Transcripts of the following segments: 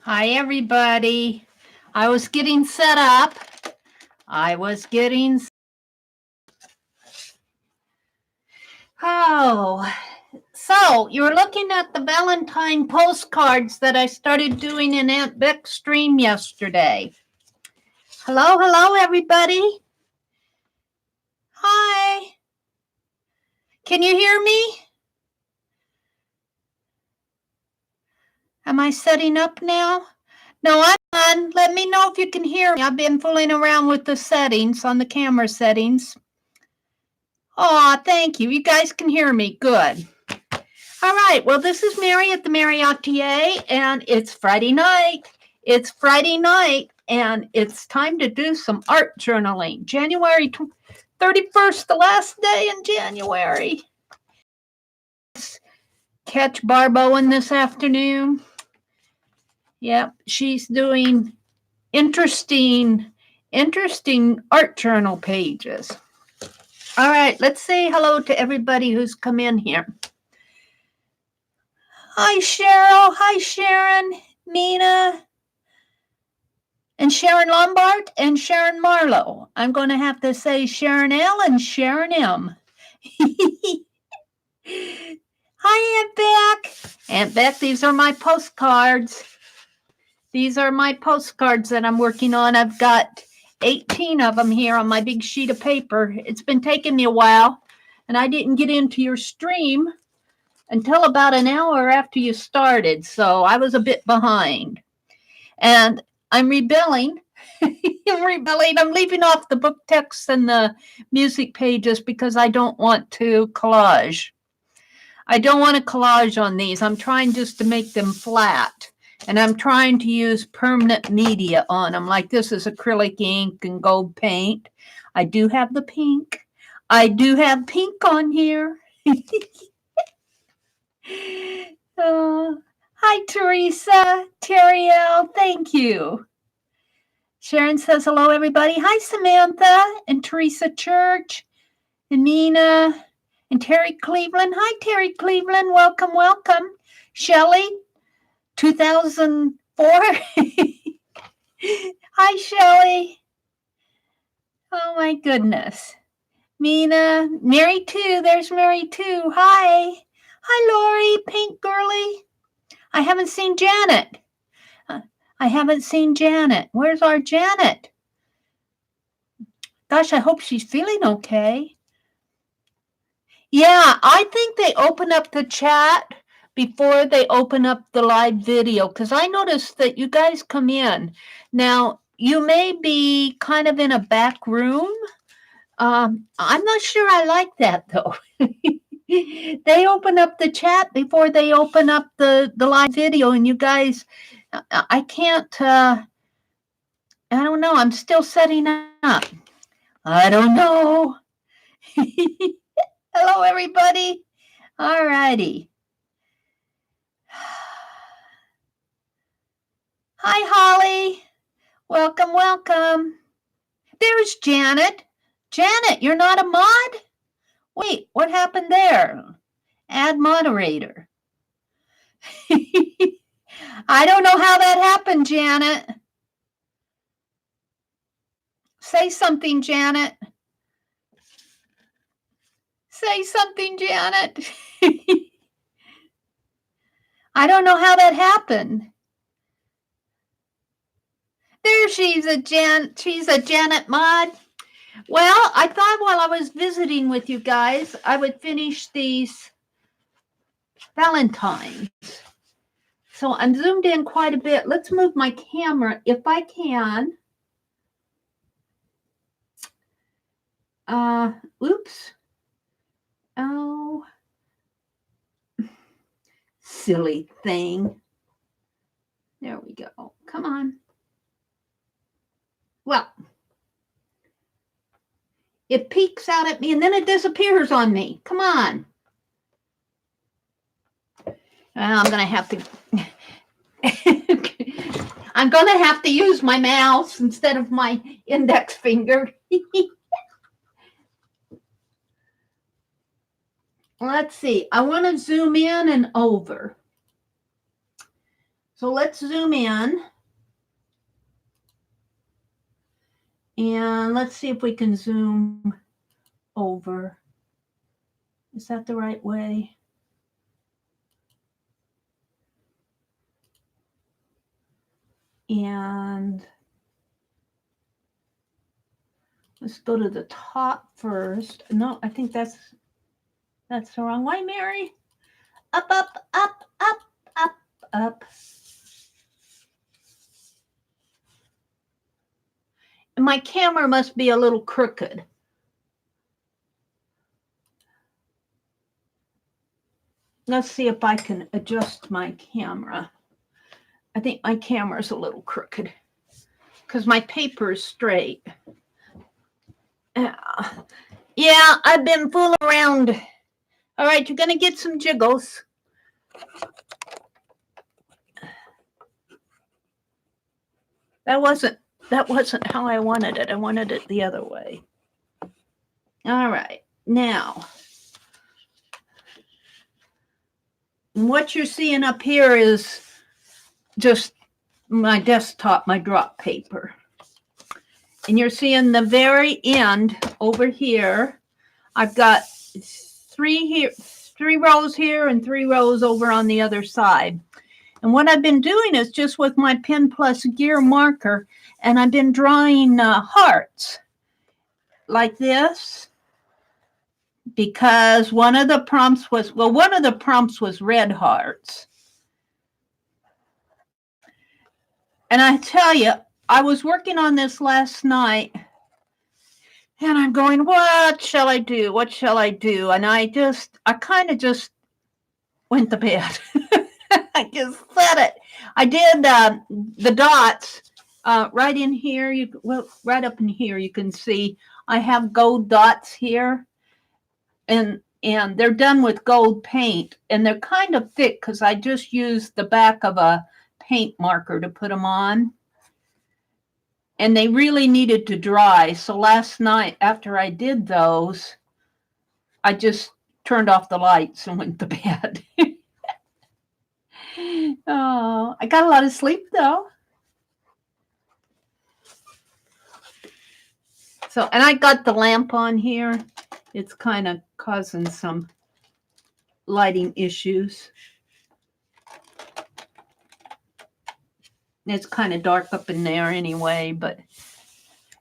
Hi, everybody. I was getting set up. So you're looking at the Valentine postcards that I started doing in Aunt Beck's stream yesterday. Hello, everybody. Hi. Can you hear me? Am I setting up now? No, I'm on. Let me know if you can hear me. I've been fooling around with the settings on the camera settings. Oh, thank you. You guys can hear me. Good. All right. Well, this is Meri at the.meri.atelier, and it's Friday night. And it's time to do some art journaling. January 31st, the last day in January. Catch Barb Owen this afternoon. Yep, she's doing interesting art journal pages. All right, let's say hello to everybody who's come in here. Hi, Cheryl. Hi, Sharon, Nina, and Sharon Lombard and Sharon Marlowe. I'm going to have to say Sharon L. and Sharon M. Hi, Aunt Beck. Aunt Beck, these are my postcards. These are my postcards that I'm working on. I've got 18 of them here on my big sheet of paper. It's been taking me a while, and I didn't get into your stream until about an hour after you started, so I was a bit behind. And I'm rebelling. I'm leaving off the book texts and the music pages because I don't want to collage. I don't want to collage on these. I'm trying just to make them flat. And I'm trying to use permanent media on them, like this is acrylic ink and gold paint. I do have the pink. I do have pink on here. Hi, Teresa. Teriel, thank you. Sharon says hello, everybody. Hi, Samantha and Teresa Church and Nina and Terry Cleveland. Hi, Terry Cleveland. Welcome, welcome. Shelley, 2004. Hi, Shelley. Oh, my goodness. Mina, Mary too. There's Mary too. Hi. Hi, Lori, Pink Girly. I haven't seen Janet. Where's our Janet? Gosh, I hope she's feeling okay. Yeah, I think they open up the chat before they open up the live video, because I noticed that you guys come in. Now, you may be kind of in a back room. I'm not sure I like that, though. They open up the chat before they open up the live video, and you guys, I can't, I don't know. I'm still setting up. I don't know. Hello, everybody. All righty. Hi, Holly. Welcome, welcome. There's Janet. Janet, you're not a mod? Wait, what happened there? Add moderator. I don't know how that happened, Janet. Say something, Janet. Say something, Janet. I don't know how that happened. There she's a Janet mod. Well, I thought while I was visiting with you guys, I would finish these Valentines. So I'm zoomed in quite a bit. Let's move my camera if I can. Oops. Oh, silly thing. There we go. Come on. Well, it peeks out at me and then it disappears on me. Come on. Well, I'm going to have to use my mouse instead of my index finger. Let's see. I want to zoom in and over. So let's zoom in. And let's see if we can zoom over. Is that the right way? And let's go to the top first. No, I think that's the wrong way, Mary. Up, up, up, up, up, up. And my camera must be a little crooked. Let's see if I can adjust my camera. I think my camera's a little crooked because my paper is straight. Yeah, I've been fooling around. All right, you're going to get some jiggles. That wasn't how I wanted it. I wanted it the other way. All right, now what you're seeing up here is just my desktop, my drop paper. And you're seeing the very end over here. I've got 3 rows here and 3 rows over on the other side. And what I've been doing is just with my Pen Plus Gear marker, and I've been drawing hearts like this, because one of the prompts was red hearts. And I tell you, I was working on this last night, and I'm going, what shall I do? What shall I do? And I kind of just went to bed. I just said it. I did the dots right in here. Right up in here, you can see I have gold dots here, and they're done with gold paint, and they're kind of thick because I just used the back of a paint marker to put them on. And they really needed to dry. So last night, after I did those, I just turned off the lights and went to bed. Oh, I got a lot of sleep, though. So, and I got the lamp on here. It's kind of causing some lighting issues. It's kind of dark up in there anyway,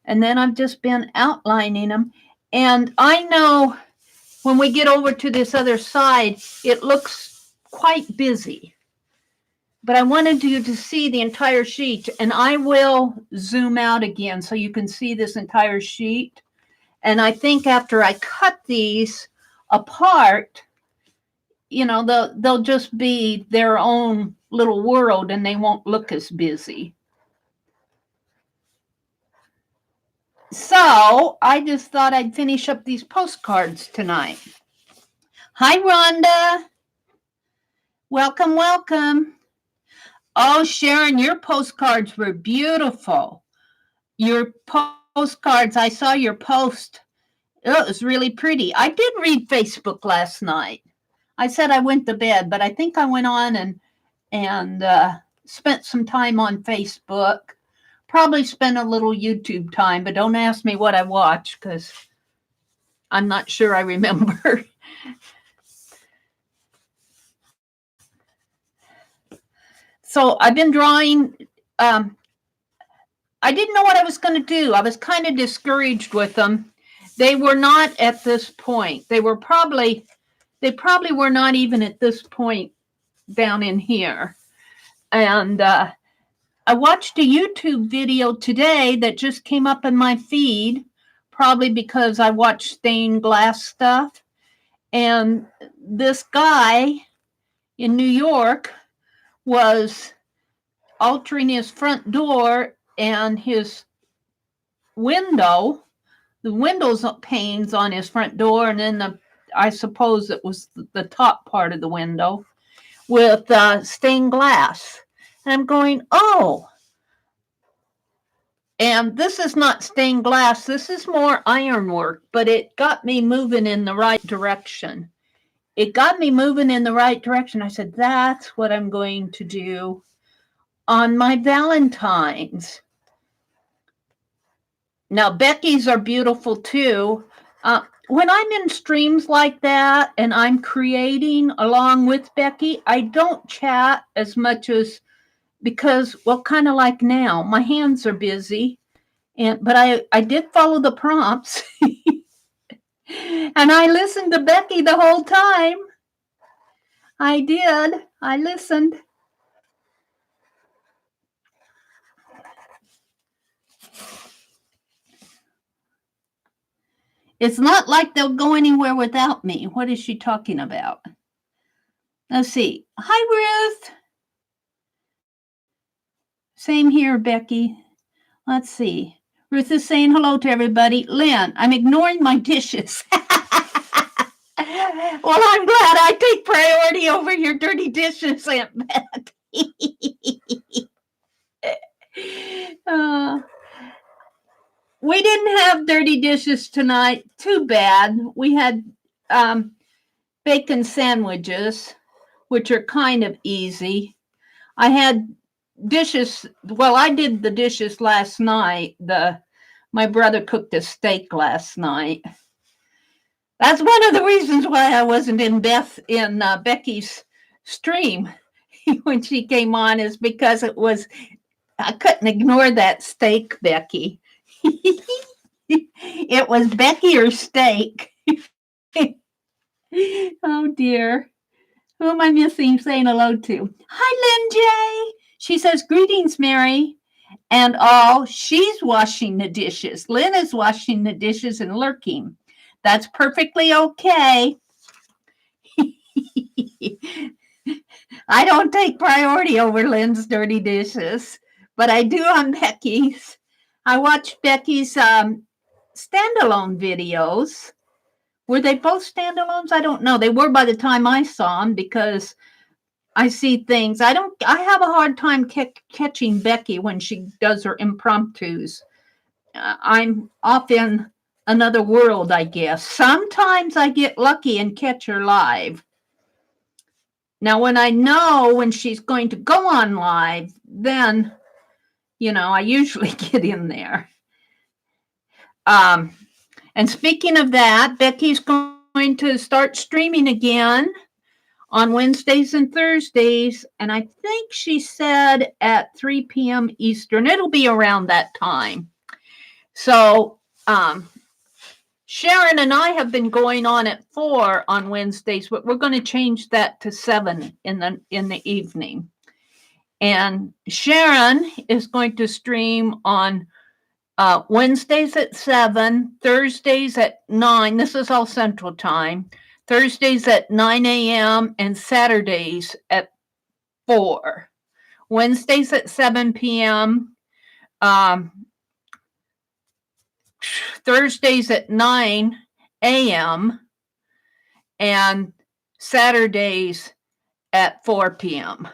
and then I've just been outlining them. And I know when we get over to this other side, it looks quite busy. But I wanted you to see the entire sheet, and I will zoom out again so you can see this entire sheet. And I think after I cut these apart, they'll just be their own little world, and they won't look as busy. So I just thought I'd finish up these postcards tonight. Hi, Rhonda. Welcome, welcome. Oh, Sharon, your postcards were beautiful. Your postcards, I saw your post. It was really pretty. I did read Facebook last night. I said I went to bed, but I think I went on and spent some time on Facebook. Probably spent a little YouTube time, but don't ask me what I watched because I'm not sure I remember. So I've been drawing. I didn't know what I was going to do. I was kind of discouraged with them. They were not at this point. They probably were not even at this point down in here. And I watched a YouTube video today that just came up in my feed, probably because I watch stained glass stuff. And this guy in New York was altering his front door and his window, the windows panes on his front door, and then I suppose it was the top part of the window with stained glass. And I'm going, oh. And this is not stained glass. This is more ironwork, but it got me moving in the right direction. I said, that's what I'm going to do. on my Valentines. Now, Becky's are beautiful too. When I'm in streams like that and I'm creating along with Becky, I don't chat as much as because, well, kind of like now, my hands are busy. But I did follow the prompts and I listened to Becky the whole time. I did. I listened. It's not like they'll go anywhere without me. What is she talking about? Let's see. Hi, Ruth. Same here, Becky. Let's see. Ruth is saying hello to everybody. Lynn, I'm ignoring my dishes. Well, I'm glad I take priority over your dirty dishes, Aunt Betty. We didn't have dirty dishes tonight. Too bad. We had bacon sandwiches, which are kind of easy. I had dishes. Well, I did the dishes last night. My brother cooked a steak last night. That's one of the reasons why I wasn't in Becky's stream when she came on, is because I couldn't ignore that steak, Becky. It was Becky or steak. Oh dear. Who am I missing saying hello to? Hi, Lynn J. She says, greetings, Mary. And all, she's washing the dishes. Lynn is washing the dishes and lurking. That's perfectly okay. I don't take priority over Lynn's dirty dishes, but I do on Becky's. I watched Becky's standalone videos. Were they both standalones? I don't know. They were by the time I saw them, because I see things. I have a hard time catching Becky when she does her impromptus. I'm off in another world, I guess. Sometimes I get lucky and catch her live. Now, when I know when she's going to go on live, then, I usually get in there. And speaking of that, Becky's going to start streaming again on Wednesdays and Thursdays. And I think she said at 3 p.m. Eastern. It'll be around that time. So, Sharon and I have been going on at 4 on Wednesdays, but we're going to change that to 7 in the evening. And Sharon is going to stream on Wednesdays at 7, Thursdays at 9. This is all Central Time. Thursdays at 9 a.m. and Saturdays at 4. Wednesdays at 7 p.m. Thursdays at 9 a.m. and Saturdays at 4 p.m.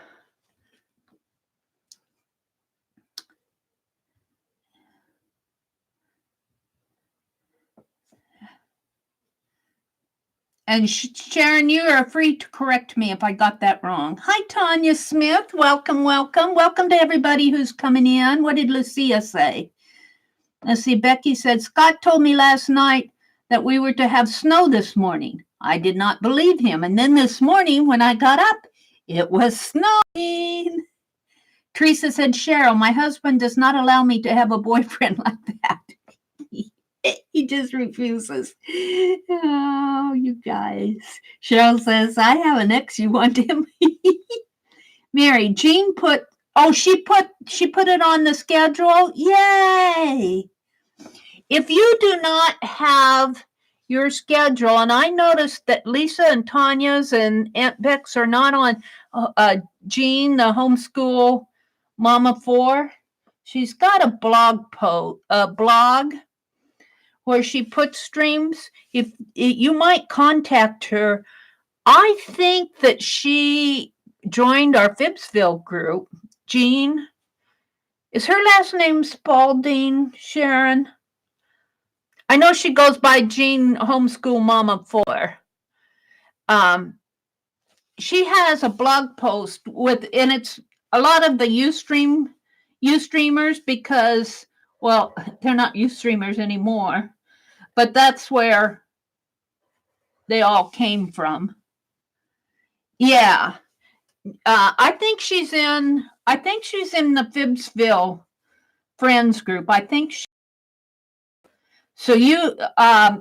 And Sharon, you are free to correct me if I got that wrong. Hi, Tanya Smith. Welcome, welcome. Welcome to everybody who's coming in. What did Lucia say? Let's see. Becky said, Scott told me last night that we were to have snow this morning. I did not believe him. And then this morning when I got up, it was snowing. Teresa said, Cheryl, my husband does not allow me to have a boyfriend like that. He just refuses. Oh, you guys. Cheryl says, I have an ex. You want him? Mary, Jean she put it on the schedule. Yay. If you do not have your schedule, and I noticed that Lisa and Tanya's and Aunt Beck's are not on Jean, the homeschool Mama 4. She's got a blog where she puts streams. If you might contact her. I think that she joined our Phibbsville group. Jean, is her last name Spalding, Sharon? I know she goes by Jean Homeschool Mama 4. She has a blog post and it's a lot of the Ustreamers, because, well, they're not Ustreamers anymore, but that's where they all came from. Yeah. I think she's in the Phibbsville friends group. I think so. You,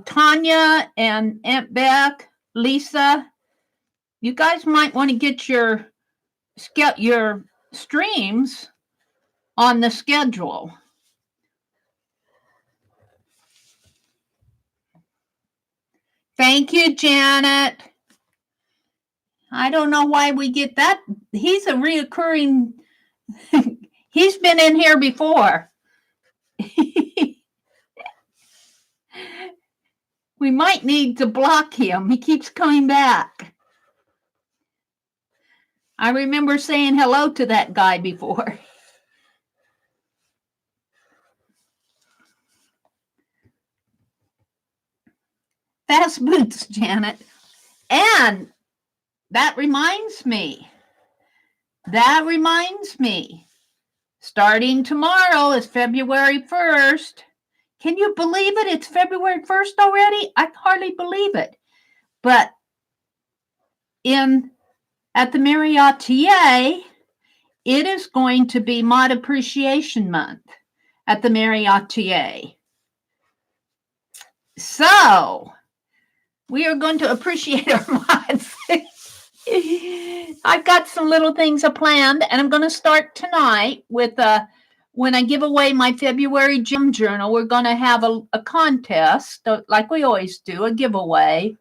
Tanya and Aunt Beck, Lisa, you guys might want to get your streams on the schedule. Thank you, Janet. I don't know why we get that. He's a reoccurring. He's been in here before. We might need to block him. He keeps coming back. I remember saying hello to that guy before. Fast boots, Janet. And that reminds me. Starting tomorrow is February 1st. Can you believe it? It's February 1st already? I hardly believe it. But at the TheMeriAtelier, it is going to be Mod Appreciation Month at the TheMeriAtelier. So we are going to appreciate our mods. I've got some little things planned, and I'm going to start tonight with when I give away my February gym journal. We're going to have a contest, like we always do, a giveaway,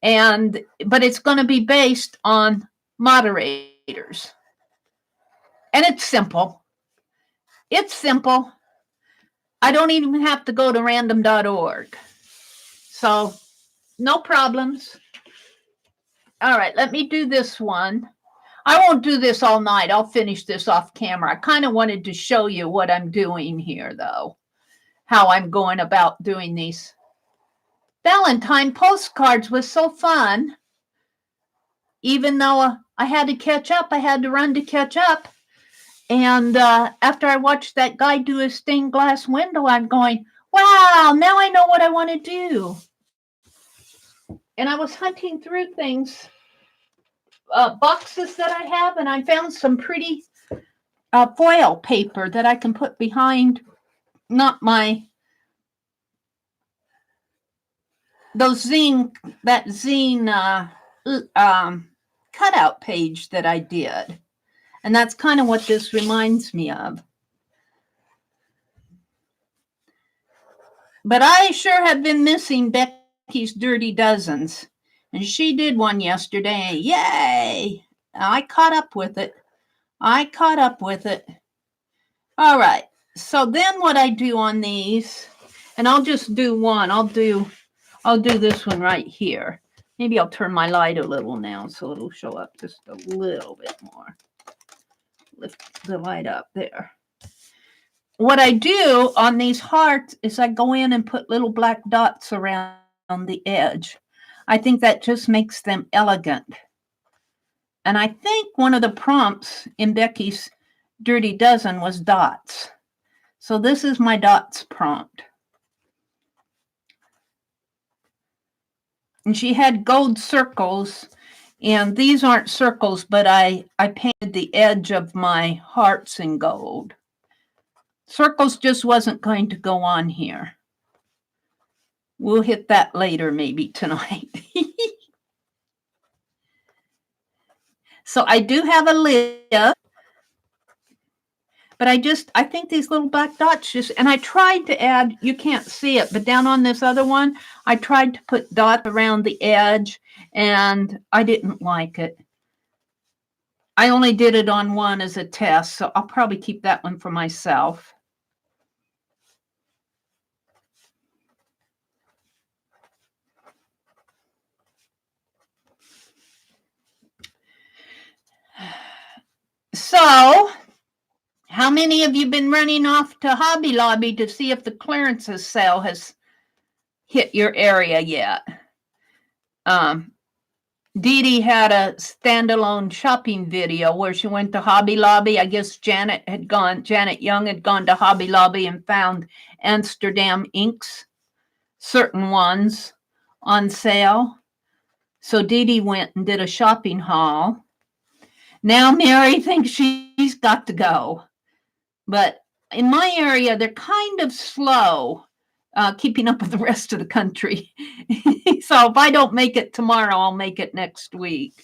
but it's going to be based on moderators, and it's simple. I don't even have to go to random.org, so no problems. All right, let me do this one. I won't do this all night. I'll finish this off camera. I kind of wanted to show you what I'm doing here, though, how I'm going about doing these. Valentine postcards was so fun. Even though I had to catch up, I had to run to catch up. And after I watched that guy do a stained glass window, I'm going, wow, now I know what I want to do. And I was hunting through things, boxes that I have, and I found some pretty foil paper that I can put behind, that zine cutout page that I did. And that's kind of what this reminds me of. But I sure have been missing Becky's Dirty Dozens. And she did one yesterday. Yay! I caught up with it. All right. So then what I do on these, and I'll just do one. I'll do this one right here. Maybe I'll turn my light a little now so it'll show up just a little bit more. Lift the light up there. What I do on these hearts is I go in and put little black dots around the edge. I think that just makes them elegant. And I think one of the prompts in Becky's Dirty Dozen was dots. So this is my dots prompt. And she had gold circles, and these aren't circles, but I painted the edge of my hearts in gold. Circles just wasn't going to go on here. We'll hit that later, maybe tonight. So I do have a list, but I think these little black dots and I tried to add, you can't see it, but down on this other one, I tried to put dots around the edge, and I didn't like it. I only did it on one as a test, so I'll probably keep that one for myself. So, how many of you been running off to Hobby Lobby to see if the clearances sale has hit your area yet? Dee Dee had a standalone shopping video where she went to Hobby Lobby. I guess Janet Young had gone to Hobby Lobby and found Amsterdam inks, certain ones, on sale. So Dee Dee went and did a shopping haul. Now Mary thinks she's got to go. But in my area, they're kind of slow keeping up with the rest of the country. So if I don't make it tomorrow, I'll make it next week.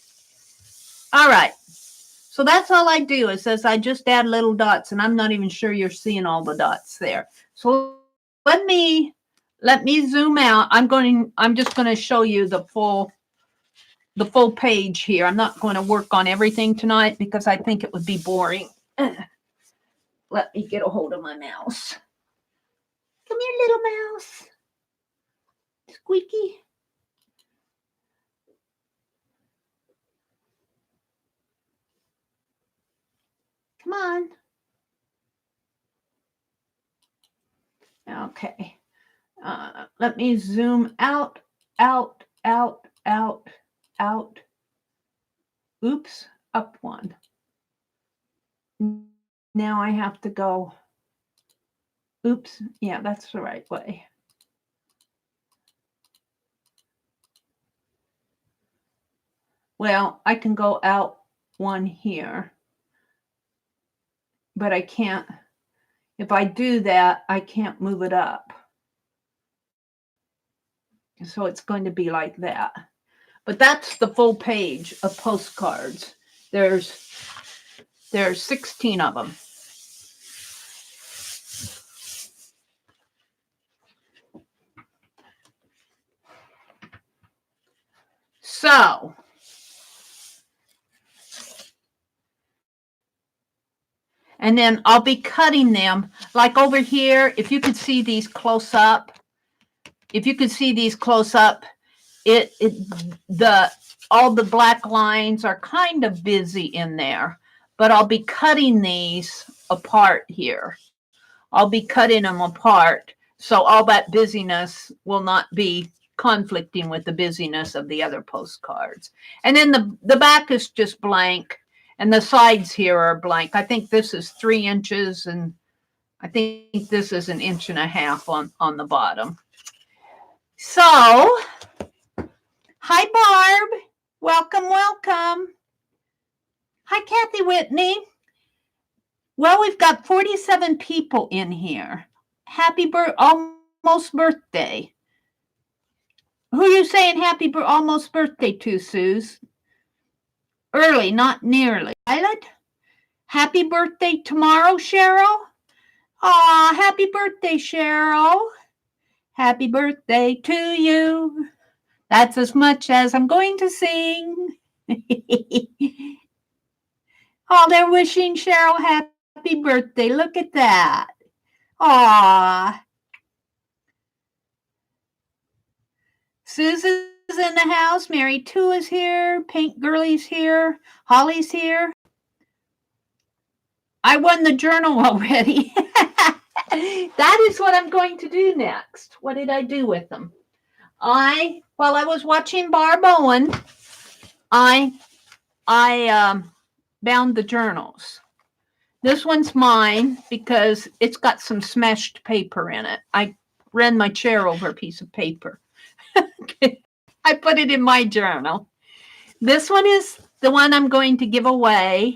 All right. So that's all I do. It says I just add little dots, and I'm not even sure you're seeing all the dots there. So let me zoom out. I'm just going to show you the full page here. I'm not going to work on everything tonight because I think it would be boring. Let me get a hold of my mouse. Come here, little mouse. Squeaky. Come on. Okay. Let me zoom out. Oops, up one. Now I have to go. Oops, yeah, that's the right way. Well, I can go out one here, but I can't. If I do that, I can't move it up. So it's going to be like that. But that's the full page of postcards. There's 16 of them. So, and then I'll be cutting them like over here. If you could see these close up, all the black lines are kind of busy in there, but I'll be cutting these apart here. I'll be cutting them apart, so all that busyness will not be conflicting with the busyness of the other postcards. And then the back is just blank, and the sides here are blank. I think this is 3 inches, and I think this is 1.5 inches on the bottom. So, hi, Barb. Welcome. Hi, Kathy Whitney. Well, we've got 47 people in here. Happy almost birthday. Who are you saying almost birthday to, Suze? Early, not nearly. Violet? Happy birthday tomorrow, Cheryl? Aw, happy birthday, Cheryl. Happy birthday to you. That's as much as I'm going to sing. Oh, they're wishing Cheryl happy birthday. Look at that. Aw. Susan's in the house. Mary 2 is here. Pink Girlie's here. Holly's here. I won the journal already. That is what I'm going to do next. What did I do with them? While I was watching Barb Owen, I bound the journals. This one's mine because it's got some smashed paper in it. I ran my chair over a piece of paper. I put it in my journal. This one is the one I'm going to give away.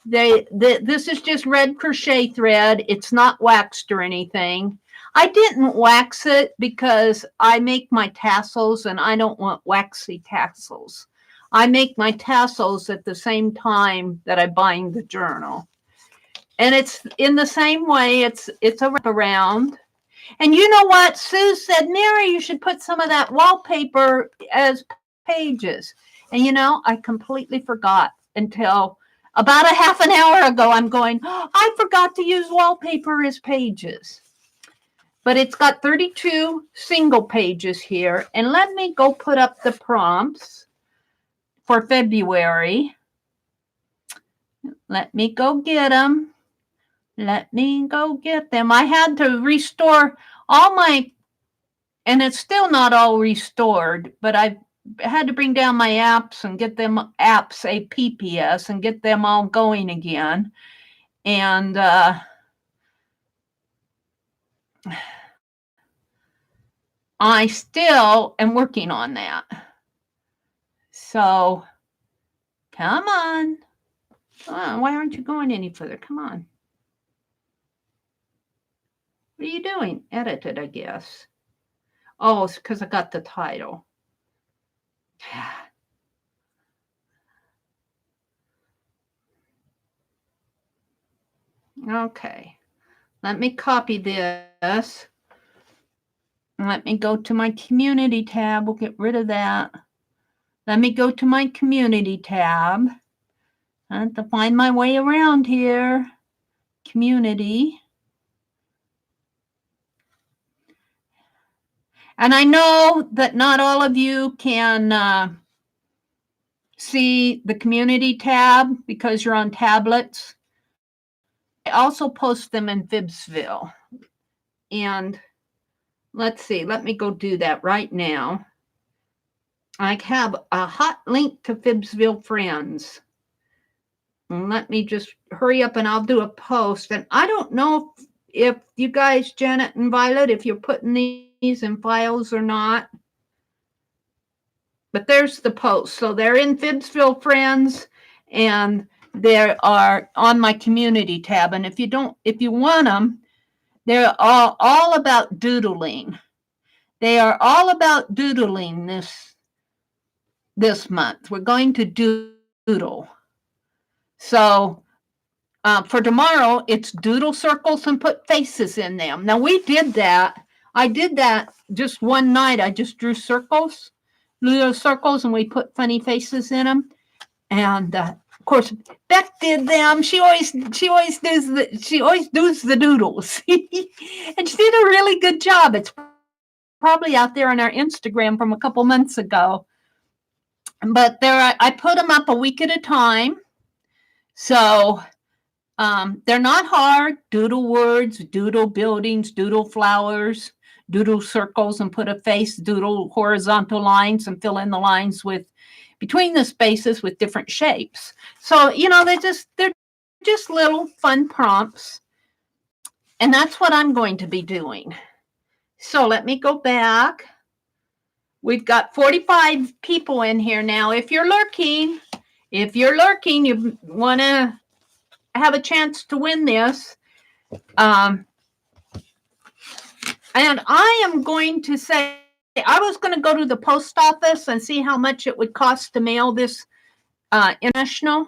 This is just red crochet thread. It's not waxed or anything. I didn't wax it because I make my tassels and I don't want waxy tassels. I make my tassels at the same time that I bind the journal. And it's in the same way, it's a wraparound. And you know what? Sue said, Mary, you should put some of that wallpaper as pages. And you know, I completely forgot until about a half an hour ago. I'm going, I forgot to use wallpaper as pages. But it's got 32 single pages here. And let me go put up the prompts for February. Let me go get them. I had to restore all my, and it's still not all restored, but had to bring down my apps and get them apps, APPS, and get them all going again. And I still am working on that. So, come on. Oh, why aren't you going any further? Come on. What are you doing? Edit it, I guess. Oh, it's because I got the title. Okay. Let me copy this. Let me go to my community tab. We'll get rid of that. Let me go to my community tab. I have to find my way around here. Community. And I know that not all of you can see the community tab because you're on tablets. I also post them in Fibsville. And let's see, let me go do that right now. I have a hot link to Fibsville Friends. And let me just hurry up and I'll do a post. And I don't know if you guys, Janet and Violet, if you're putting these in files or not. But there's the post. So they're in Fibsville Friends and they are on my community tab. And if you want them, they're all about doodling. They are all about doodling this month. We're going to doodle. So for tomorrow, it's doodle circles and put faces in them. Now, we did that. I did that just one night. I just drew circles, little circles, and we put funny faces in them. And of course, Beth did them. She always does the doodles, and she did a really good job. It's probably out there on our Instagram from a couple months ago. But I put them up a week at a time. So they're not hard. Doodle words, doodle buildings, doodle flowers, doodle circles and put a face, doodle horizontal lines and fill in the lines between the spaces with different shapes. So, they're just little fun prompts. And that's what I'm going to be doing. So let me go back. We've got 45 people in here now. If you're lurking, you want to have a chance to win this. And I am going to say, I was going to go to the post office and see how much it would cost to mail this international,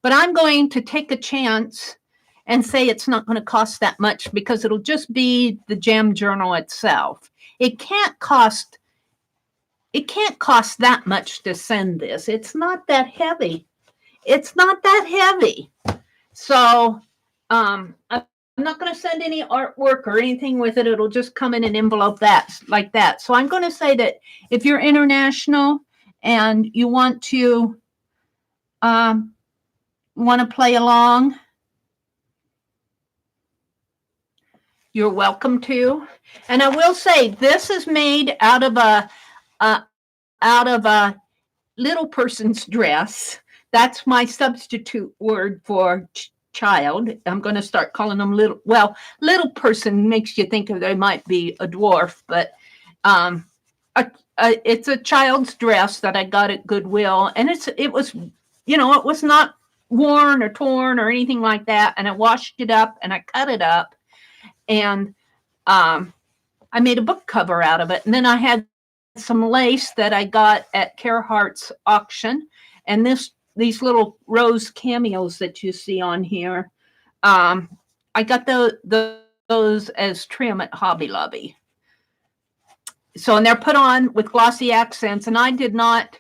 but I'm going to take a chance and say it's not going to cost that much because it'll just be the Jam Journal itself. It can't cost that much to send this. It's not that heavy. So I'm not going to send any artwork or anything with it. It'll just come in an envelope like that. So I'm going to say that if you're international and you want to play along, you're welcome to. And I will say this is made out of a little person's dress. That's my substitute word for child. I'm going to start calling them little. Well, little person makes you think they might be a dwarf, but it's a child's dress that I got at Goodwill, and it was not worn or torn or anything like that. And I washed it up and I cut it up, and I made a book cover out of it. And then I had some lace that I got at Carhartt's auction, and these little rose cameos that you see on here, I got those as trim at Hobby Lobby. So, and they're put on with glossy accents, and I did not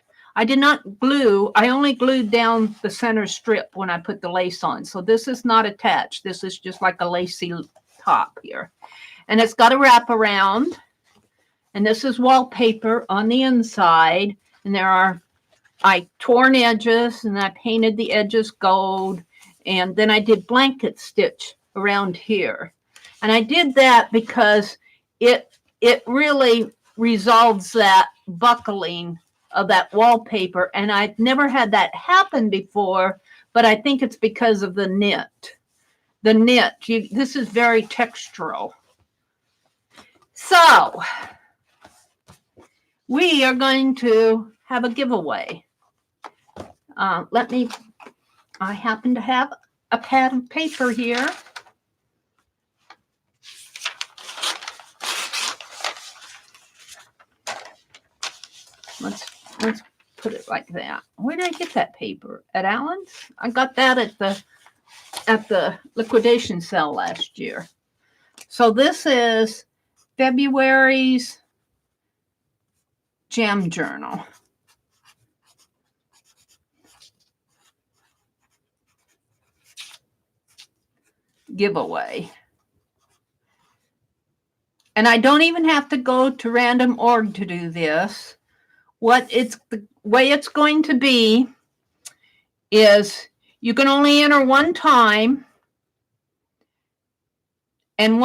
glue. I only glued down the center strip when I put the lace on. So this is not attached. This is just like a lacy top here. And it's got a wraparound. And this is wallpaper on the inside. And I torn edges, and I painted the edges gold. And then I did blanket stitch around here. And I did that because it really resolves that buckling of that wallpaper, and I've never had that happen before, but I think it's because of the knit. The knit, this is very textural. So we are going to have a giveaway. I happen to have a pad of paper here. Let's put it like that. Where did I get that paper? At Allen's? I got that at the liquidation sale last year. So this is February's Gem Journal. Giveaway. And I don't even have to go to random.org to do this. The way it's going to be is you can only enter one time. And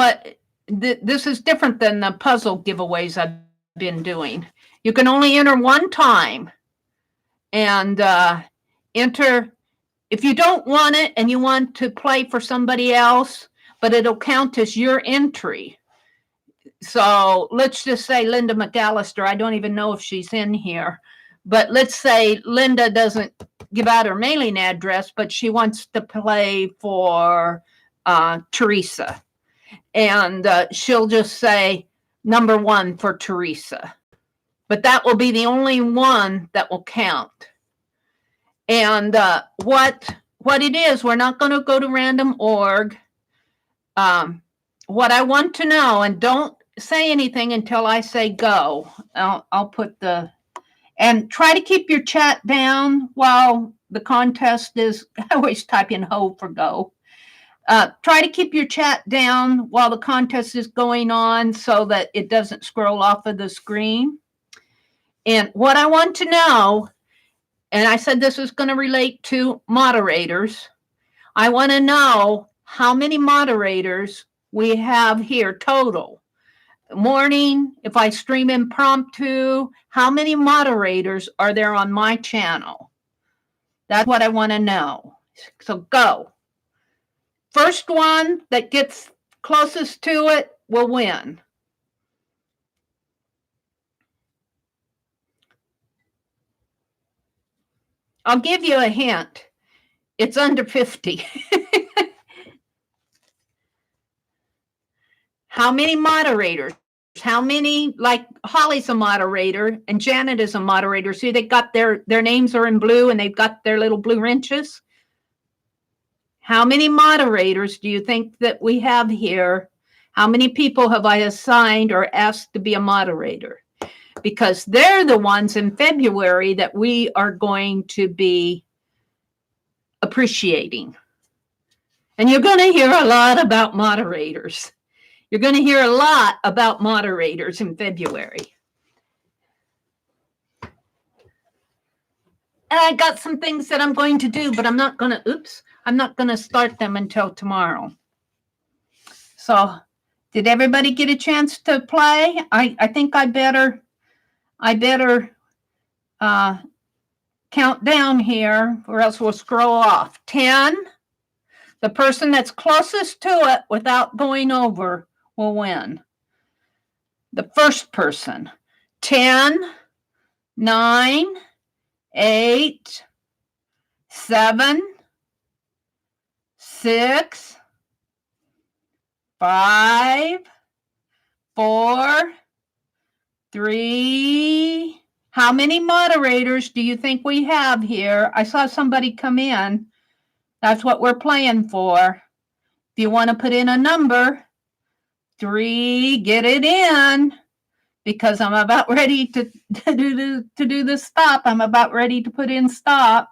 this is different than the puzzle giveaways I've been doing. You can only enter one time and enter. If you don't want it and you want to play for somebody else, but it'll count as your entry. So let's just say Linda McAllister. I don't even know if she's in here, but let's say Linda doesn't give out her mailing address, but she wants to play for Teresa. And she'll just say number 1 for Teresa. But that will be the only one that will count. And what it is, we're not going to go to random.org. What I want to know, and don't say anything until I say go. I'll put and try to keep your chat down while the contest is, I always type in ho for go. Try to keep your chat down while the contest is going on so that it doesn't scroll off of the screen. And what I want to know, and I said this is going to relate to moderators, I want to know how many moderators we have here total. Morning, if I stream impromptu, how many moderators are there on my channel? That's what I want to know. So go. First one that gets closest to it will win. I'll give you a hint. It's under 50. How many moderators? How many, like Holly's a moderator and Janet is a moderator. See, they got their names are in blue and they've got their little blue wrenches. How many moderators do you think that we have here? How many people have I assigned or asked to be a moderator? Because they're the ones in February that we are going to be appreciating. And you're going to hear a lot about moderators. You're going to hear a lot about moderators in February. And I got some things that I'm going to do, but I'm not going to start them until tomorrow. So did everybody get a chance to play? I think I better count down here or else we'll scroll off. 10. The person that's closest to it without going over will win. The first person. 10, 9, 8, 7, 6, 5, 4, 3. How many moderators do you think we have here? I saw somebody come in. That's what we're playing for. If you want to put in a number, 3, get it in, because I'm about ready to do the stop. I'm about ready to put in stop.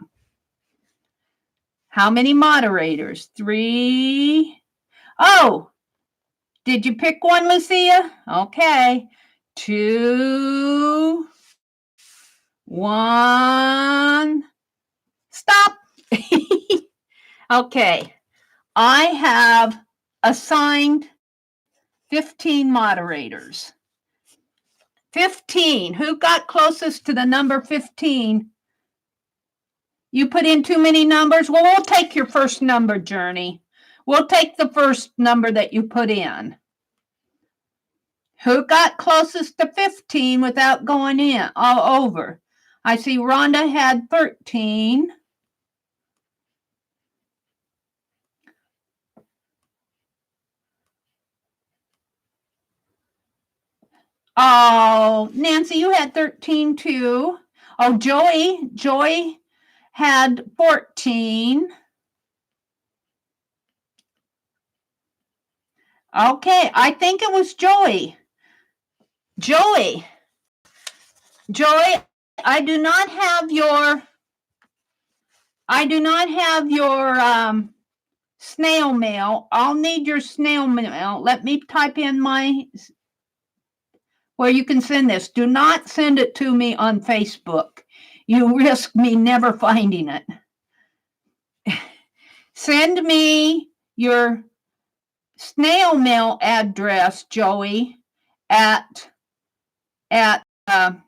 How many moderators? 3. Oh, did you pick one, Lucia? Okay. 2, 1, stop. Okay. I have assigned 15 moderators. 15. Who got closest to the number 15? You put in too many numbers? Well, we'll take your first number, Journey. We'll take the first number that you put in. Who got closest to 15 without going in all over? I see Rhonda had 13. Oh, Nancy, you had 13 too. Oh, Joy had 14. Okay, I think it was Joey. Joey, I do not have your snail mail. I'll need your snail mail. Let me type in where you can send this. Do not send it to me on Facebook. You risk me never finding it. Send me your snail mail address, Joey, at TheMeriAtelier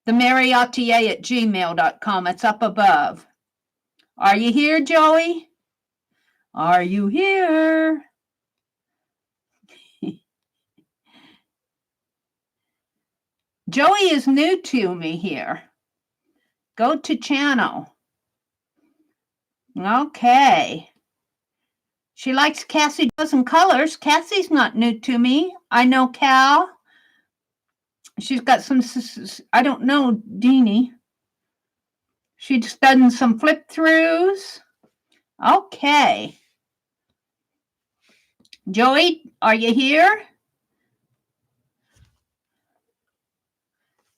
at gmail.com. It's up above. Are you here, Joey? Are you here? Joey is new to me here. Go to channel. Okay. She likes Cassie Dozen Colors. Cassie's not new to me. I know Cal. She's got some, I don't know, Deanie. She's done some flip throughs. Okay. Joey, are you here?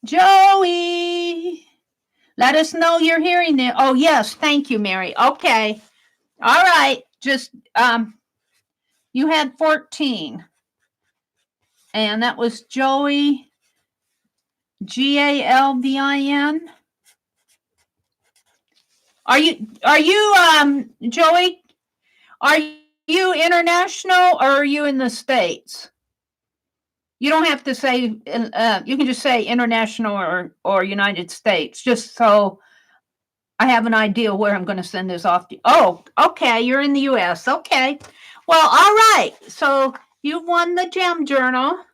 Joey, let us know you're hearing it. Oh, yes. Thank you, Mary. Okay. All right. Just, you had 14. And that was Joey, Galvin. Are you, Joey, are you international or are you in the States? You don't have to say, you can just say international or United States, just so I have an idea where I'm going to send this off to. Oh, okay. You're in the U.S. Okay. Well, all right. So you won the Gem Journal.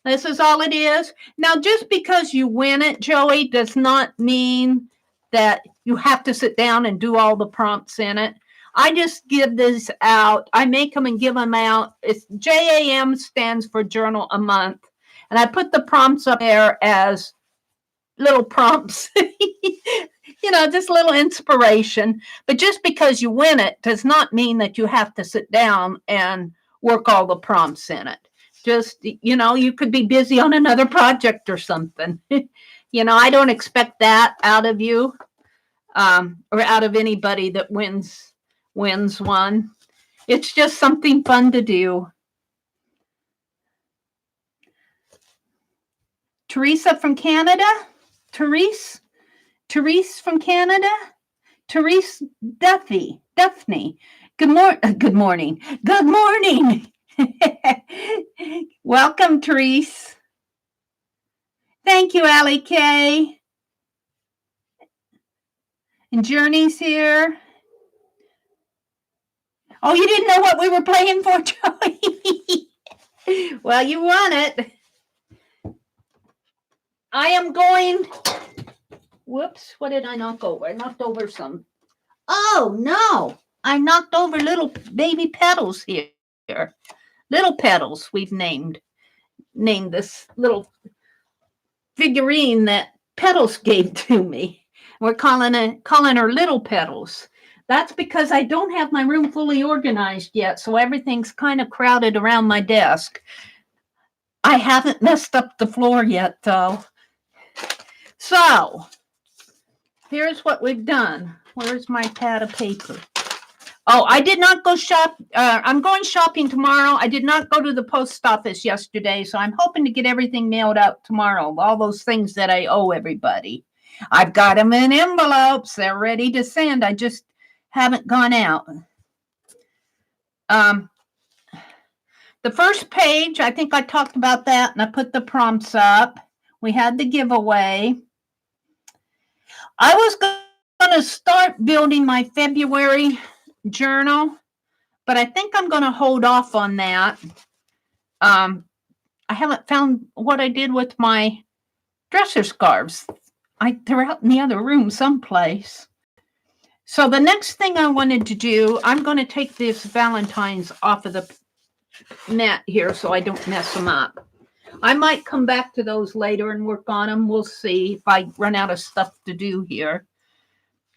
This is all it is. Now, just because you win it, Joey, does not mean that you have to sit down and do all the prompts in it. I just give this out. I make them and give them out. It's JAM stands for Journal a Month. And I put the prompts up there as little prompts, just little inspiration. But just because you win it does not mean that you have to sit down and work all the prompts in it. Just, you could be busy on another project or something. I don't expect that out of you or out of anybody that wins one. It's just something fun to do. Teresa from Canada? Therese from Canada? Therese Duffy. Good morning. Good morning. Welcome, Therese. Thank you, Allie K. And Journey's here. Oh, you didn't know what we were playing for, Joey? Well, you won it. I am going. Whoops, what did I knock over? I knocked over some. Oh, no. I knocked over little baby petals here. Little petals we've named this little figurine that Petals gave to me. We're calling her Little Petals. That's because I don't have my room fully organized yet, so everything's kind of crowded around my desk. I haven't messed up the floor yet, though. So, here's what we've done. Where's my pad of paper? Oh, I did not go shop. I'm going shopping tomorrow. I did not go to the post office yesterday, so I'm hoping to get everything mailed out tomorrow. All those things that I owe everybody. I've got them in envelopes. They're ready to send. I just haven't gone out. The The first page, I think I talked about that, and I put the prompts up. We had the giveaway. I was going to start building my February journal, but I think I'm going to hold off on that. I haven't found what I did with my dresser scarves. They're out in the other room someplace. So the next thing I wanted to do, I'm going to take this Valentines off of the net here so I don't mess them up. I might come back to those later and work on them. We'll see if I run out of stuff to do here.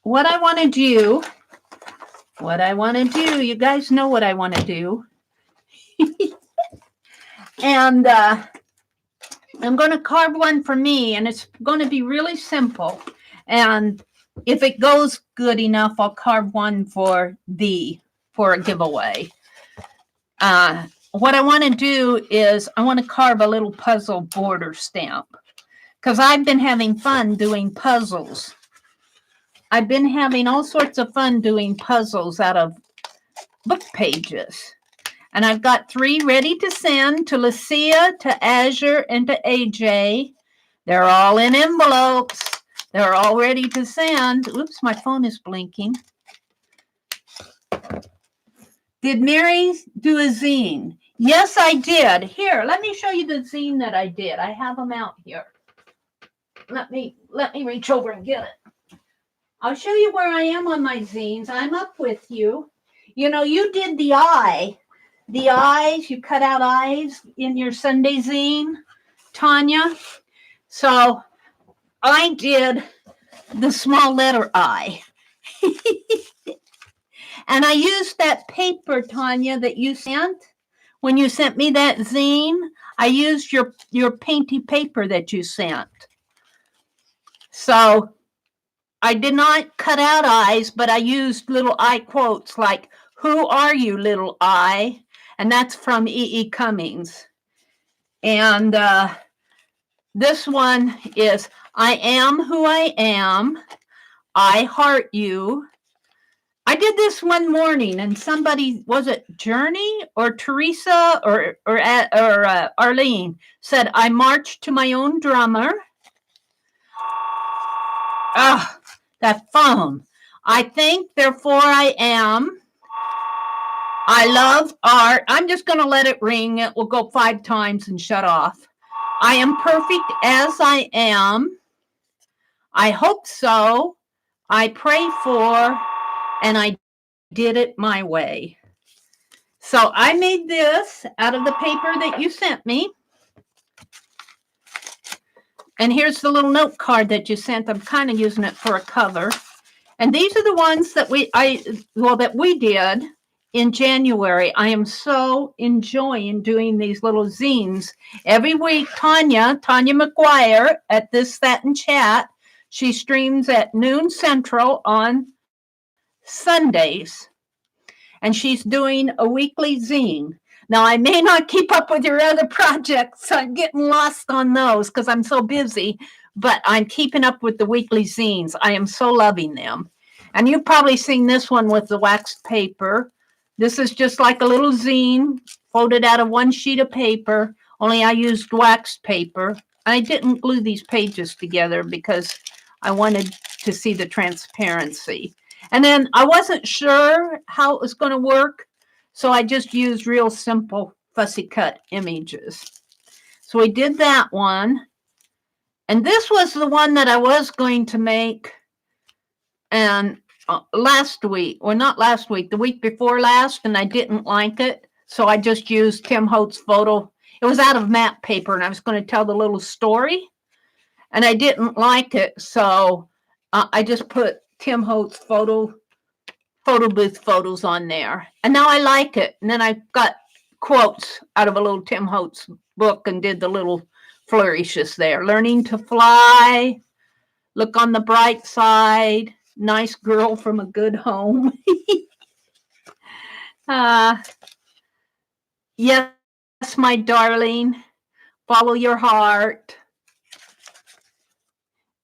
What I want to do, you guys know what I want to do. And I'm going to carve one for me, and it's going to be really simple. And if it goes good enough, I'll carve one for a giveaway. What I want to do is I want to carve a little puzzle border stamp because I've been having fun doing puzzles. I've been having all sorts of fun doing puzzles out of book pages. And I've got 3 ready to send to Lucia, to Azure, and to AJ. They're all in envelopes. They're all ready to send. Oops, my phone is blinking. Did Mary do a zine? Yes, I did. Here, let me show you the zine that I did. I have them out here. Let me reach over and get it. I'll show you where I am on my zines. I'm up with you. You know, you did the eye. The eyes, you cut out eyes in your Sunday zine, Tanya. So I did the small letter I. And I used that paper, Tanya, that you sent. When you sent me that zine, I used your painty paper that you sent. So I did not cut out eyes, but I used little I quotes like, "Who are you, little I?" And that's from E.E. Cummings. And this one is, "I am who I am. I heart you." I did this one morning, and somebody, was it Journey or Teresa or Arlene, said, "I marched to my own drummer." Ah, that phone. "I think, therefore I am. I love art." I'm just going to let it ring. It will go 5 times and shut off. "I am perfect as I am. I hope so. I pray for, and I did it my way." So I made this out of the paper that you sent me. And here's the little note card that you sent. I'm kind of using it for a cover. And these are the ones that we did in January. I am so enjoying doing these little zines. Every week, Tanya McGuire at This, That, and Chat, she streams at noon Central on Sundays. And she's doing a weekly zine. Now, I may not keep up with your other projects. I'm getting lost on those because I'm so busy, but I'm keeping up with the weekly zines. I am so loving them. And you've probably seen this one with the waxed paper. This is just like a little zine folded out of one sheet of paper, only I used waxed paper. I didn't glue these pages together because I wanted to see the transparency. And then I wasn't sure how it was going to work, so I just used real simple fussy cut images. So we did that one. And this was the one that I was going to make and last week, or not last week, the week before last, and I didn't like it. So I just used Tim Holtz's photo. It was out of map paper, and I was going to tell the little story, and I didn't like it. So I just put Tim Holtz's photo booth photos on there. And now I like it. And then I got quotes out of a little Tim Holtz book and did the little flourishes there. "Learning to fly, look on the bright side, nice girl from a good home." Yes, my darling, follow your heart.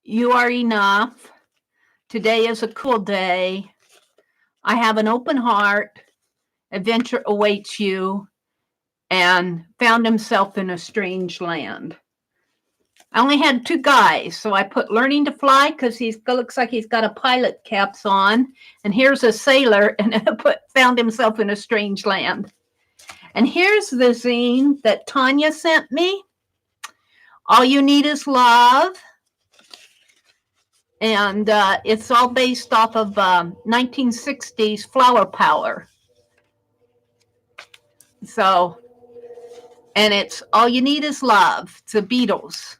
You are enough. Today is a cool day. I have an open heart. Adventure awaits you. and found himself in a strange land. I only had 2 guys, so I put learning to fly because he looks like he's got a pilot caps on. And here's a sailor, and I put found himself in a strange land. And here's the zine that Tanya sent me. All You Need Is Love. And it's all based off of 1960s flower power. So, and it's All You Need Is Love. It's the Beatles.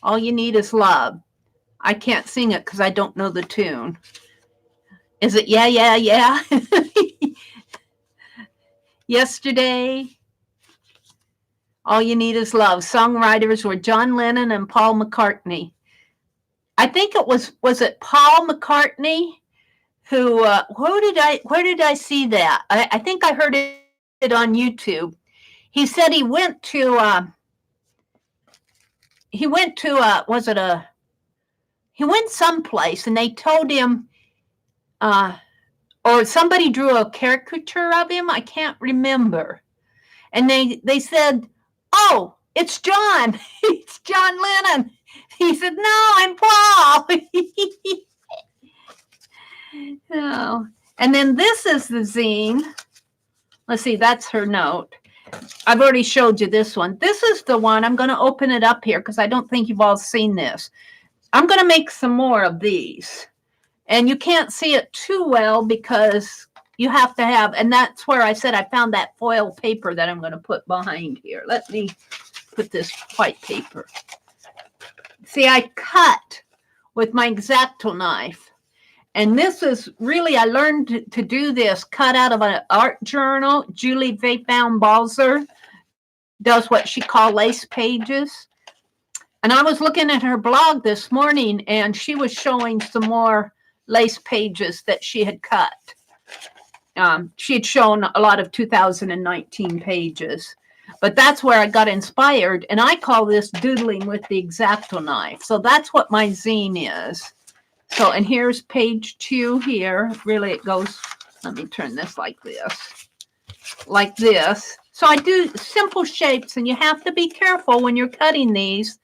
All You Need Is Love. I can't sing it because I don't know the tune. Is it Yeah, Yeah, Yeah? Yesterday. All You Need Is Love. Songwriters were John Lennon and Paul McCartney. I think it was it Paul McCartney who, where did I see that? I think I heard it on YouTube. He said he went to someplace and they told him, or somebody drew a caricature of him. I can't remember. And they said, oh, it's John. It's John Lennon. He said, no, I'm Paul. Oh. And then this is the zine. Let's see, that's her note. I've already showed you this one. This is the one. I'm going to open it up here because I don't think you've all seen this. I'm going to make some more of these. And you can't see it too well because you have to have, and that's where I said I found that foil paper that I'm going to put behind here. Let me put this white paper. See, I cut with my X-Acto knife. And this is really, I learned to do this, cut out of an art journal. Julie Vapbaum-Balzer does what she calls lace pages. And I was looking at her blog this morning, and she was showing some more lace pages that she had cut. She had shown a lot of 2019 pages. But that's where I got inspired, and I call this doodling with the X-Acto knife. So that's what my zine is. So, and here's page 2 here. Really, it goes, let me turn this like this. Like this. So I do simple shapes, and you have to be careful when you're cutting these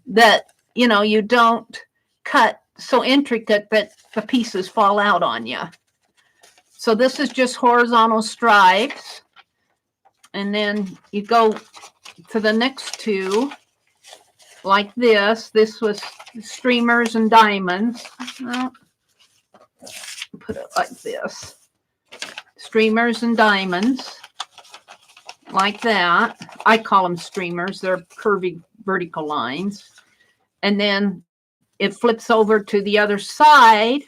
that, you know, you don't cut so intricate that the pieces fall out on you. So this is just horizontal stripes. And then you go to the next 2 like this. This was streamers and diamonds. Well, put it like this. Streamers and diamonds. Like that. I call them streamers. They're curvy vertical lines. And then it flips over to the other side.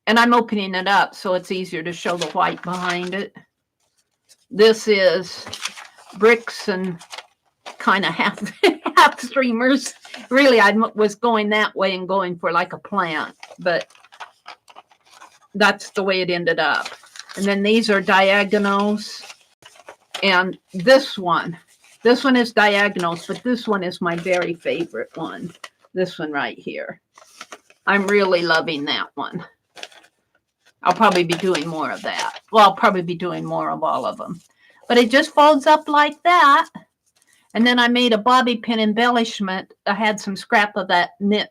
And I'm opening it up so it's easier to show the white behind it. This is bricks and kind of half streamers. Really, I was going that way and going for like a plant, but that's the way it ended up. And then these are diagonals. And this one is diagonals, but this one is my very favorite one. This one right here. I'm really loving that one. I'll probably be doing more of that. Well, I'll probably be doing more of all of them. But it just folds up like that. And then I made a bobby pin embellishment. I had some scrap of that knit.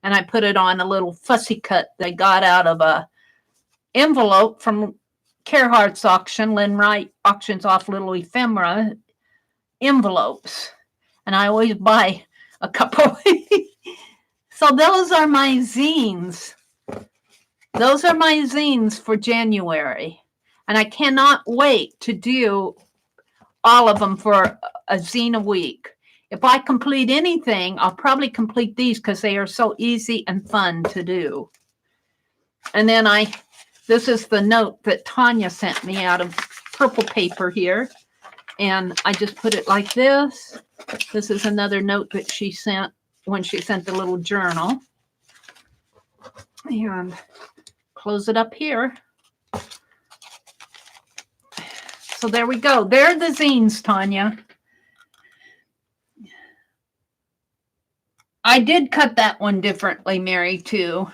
And I put it on a little fussy cut that I got out of a envelope from Carhartt's auction. Lynn Wright auctions off little ephemera envelopes. And I always buy a couple. So those are my zines. Those are my zines for January. And I cannot wait to do all of them for a zine a week. If I complete anything, I'll probably complete these because they are so easy and fun to do. And then this is the note that Tanya sent me out of purple paper here. And I just put it like this. This is another note that she sent when she sent the little journal. And close it up here. So there we go. There are the zines, Tanya. I did cut that one differently, Mary, too.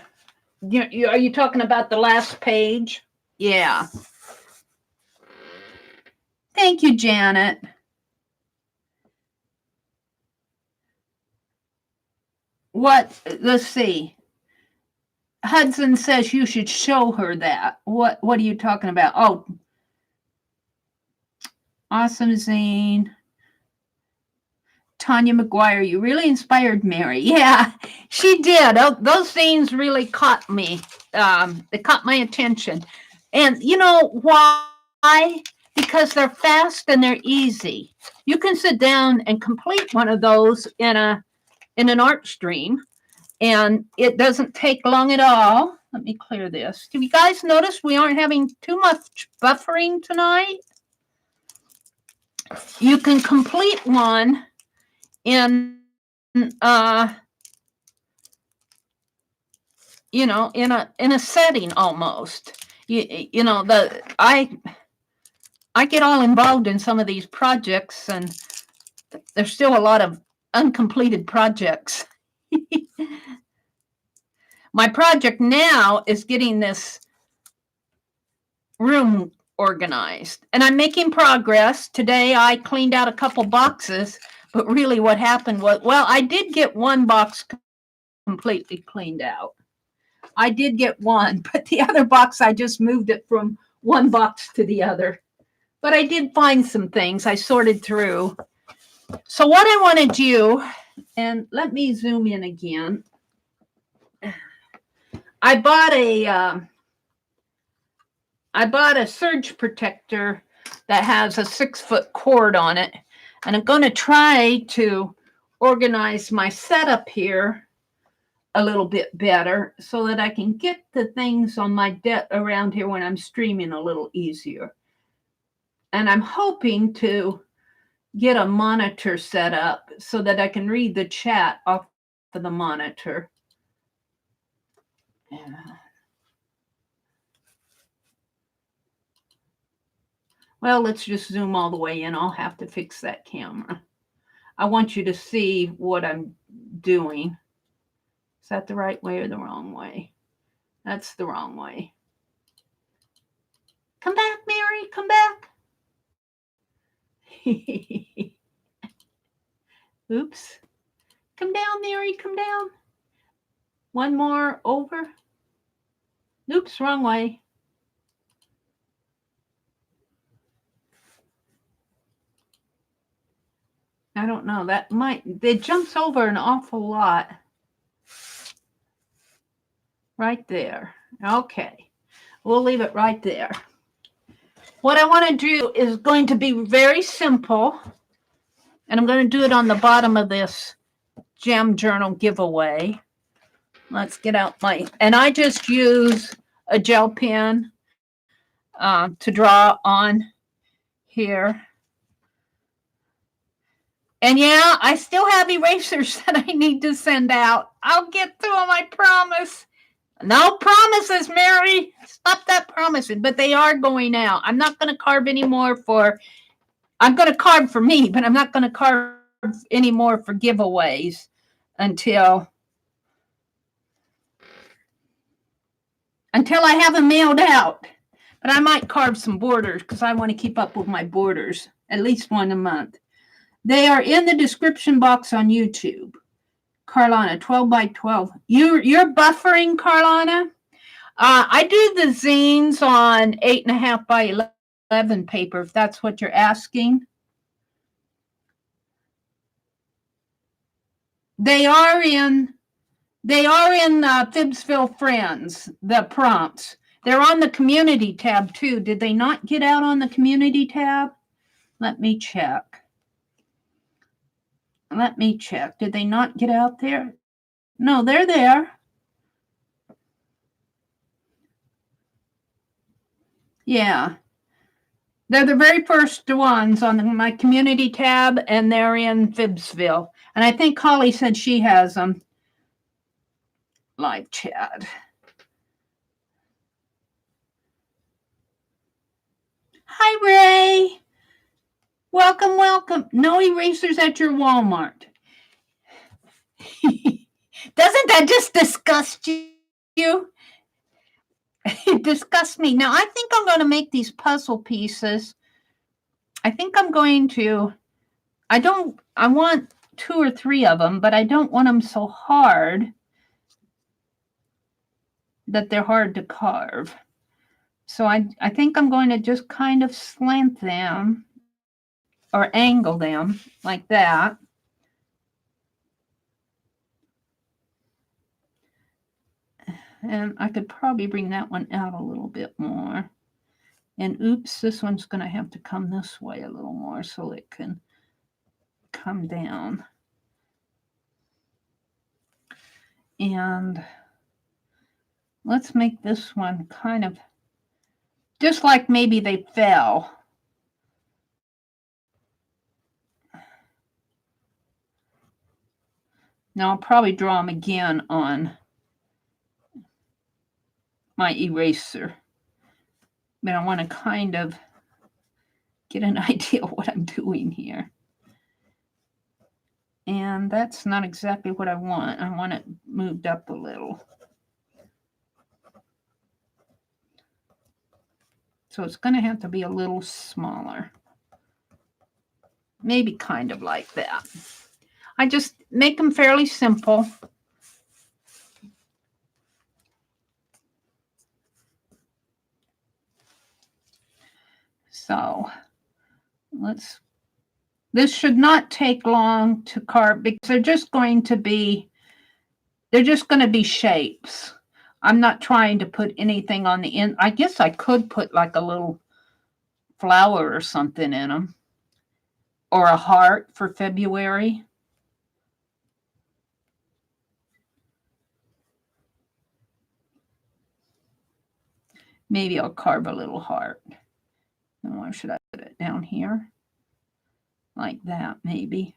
Are you talking about the last page? Yeah. Thank you, Janet. Let's see. Hudson says you should show her that. What are you talking about? Oh, awesome, Zane. Tanya McGuire, you really inspired Mary. Yeah, she did. Those scenes really caught me. They caught my attention. And you know why? Because they're fast and they're easy. You can sit down and complete one of those in an art stream, and it doesn't take long at all. Let me clear this. Do you guys notice we aren't having too much buffering tonight? You can complete one in in a setting almost. I get all involved in some of these projects, and there's still a lot of uncompleted projects. My project now is getting this room organized, and I'm making progress. Today I cleaned out a couple boxes, but really what happened was, well, I did get one box completely cleaned out. I did get one, but the other box, I just moved it from one box to the other. But I did find some things I sorted through. So what I want to do, and let me zoom in again. I bought a surge protector that has a 6-foot cord on it, and I'm going to try to organize my setup here a little bit better so that I can get the things on my desk around here when I'm streaming a little easier. And I'm hoping to get a monitor set up so that I can read the chat off of the monitor. Yeah. Well, let's just zoom all the way in. I'll have to fix that camera. I want you to see what I'm doing. Is that the right way or the wrong way? That's the wrong way. Come back, Mary. Come back. Oops. Come down, Mary. Come down. One more over. Oops, wrong way. I don't know. It jumps over an awful lot. Right there. Okay. We'll leave it right there. What I want to do is going to be very simple. And I'm going to do it on the bottom of this Gem Journal giveaway. Let's get out and I just use a gel pen to draw on here. And yeah, I still have erasers that I need to send out. I'll get to them, I promise. No promises, Mary. Stop that promising. But they are going out. I'm not going to carve anymore I'm going to carve for me, but I'm not going to carve anymore for giveaways until I have them mailed out. But I might carve some borders because I want to keep up with my borders, at least one a month. They are in the description box on YouTube. Carlana, 12 by 12. You're buffering, Carlana? I do the zines on 8.5 by 11 paper, if that's what you're asking. They are in Phibbsville Friends, the prompts. They're on the community tab too. Did they not get out on the community tab? Let me check. Did they not get out there? No, they're there. Yeah. They're the very first ones on my community tab, and they're in Phibbsville. And I think Holly said she has them. Live chat. Hi, Ray. Welcome, welcome. No erasers at your Walmart. Doesn't that just disgust you? It disgusts me. Now, I think I'm going to make these puzzle pieces I think I'm going to, I want 2 or 3 of them, but I don't want them so hard that they're hard to carve. So I think I'm going to just kind of slant them or angle them like that. And I could probably bring that one out a little bit more. And oops, this one's going to have to come this way a little more so it can come down. And let's make this one kind of just like maybe they fell. Now I'll probably draw them again on my eraser. But I want to kind of get an idea of what I'm doing here. And that's not exactly what I want. I want it moved up a little. So it's going to have to be a little smaller. Maybe kind of like that. I just make them fairly simple. So this should not take long to carve because they're just going to be shapes. I'm not trying to put anything on the end. I guess I could put like a little flower or something in them, or a heart for February. Maybe I'll carve a little heart. And where should I put it? Down here? Like that, maybe.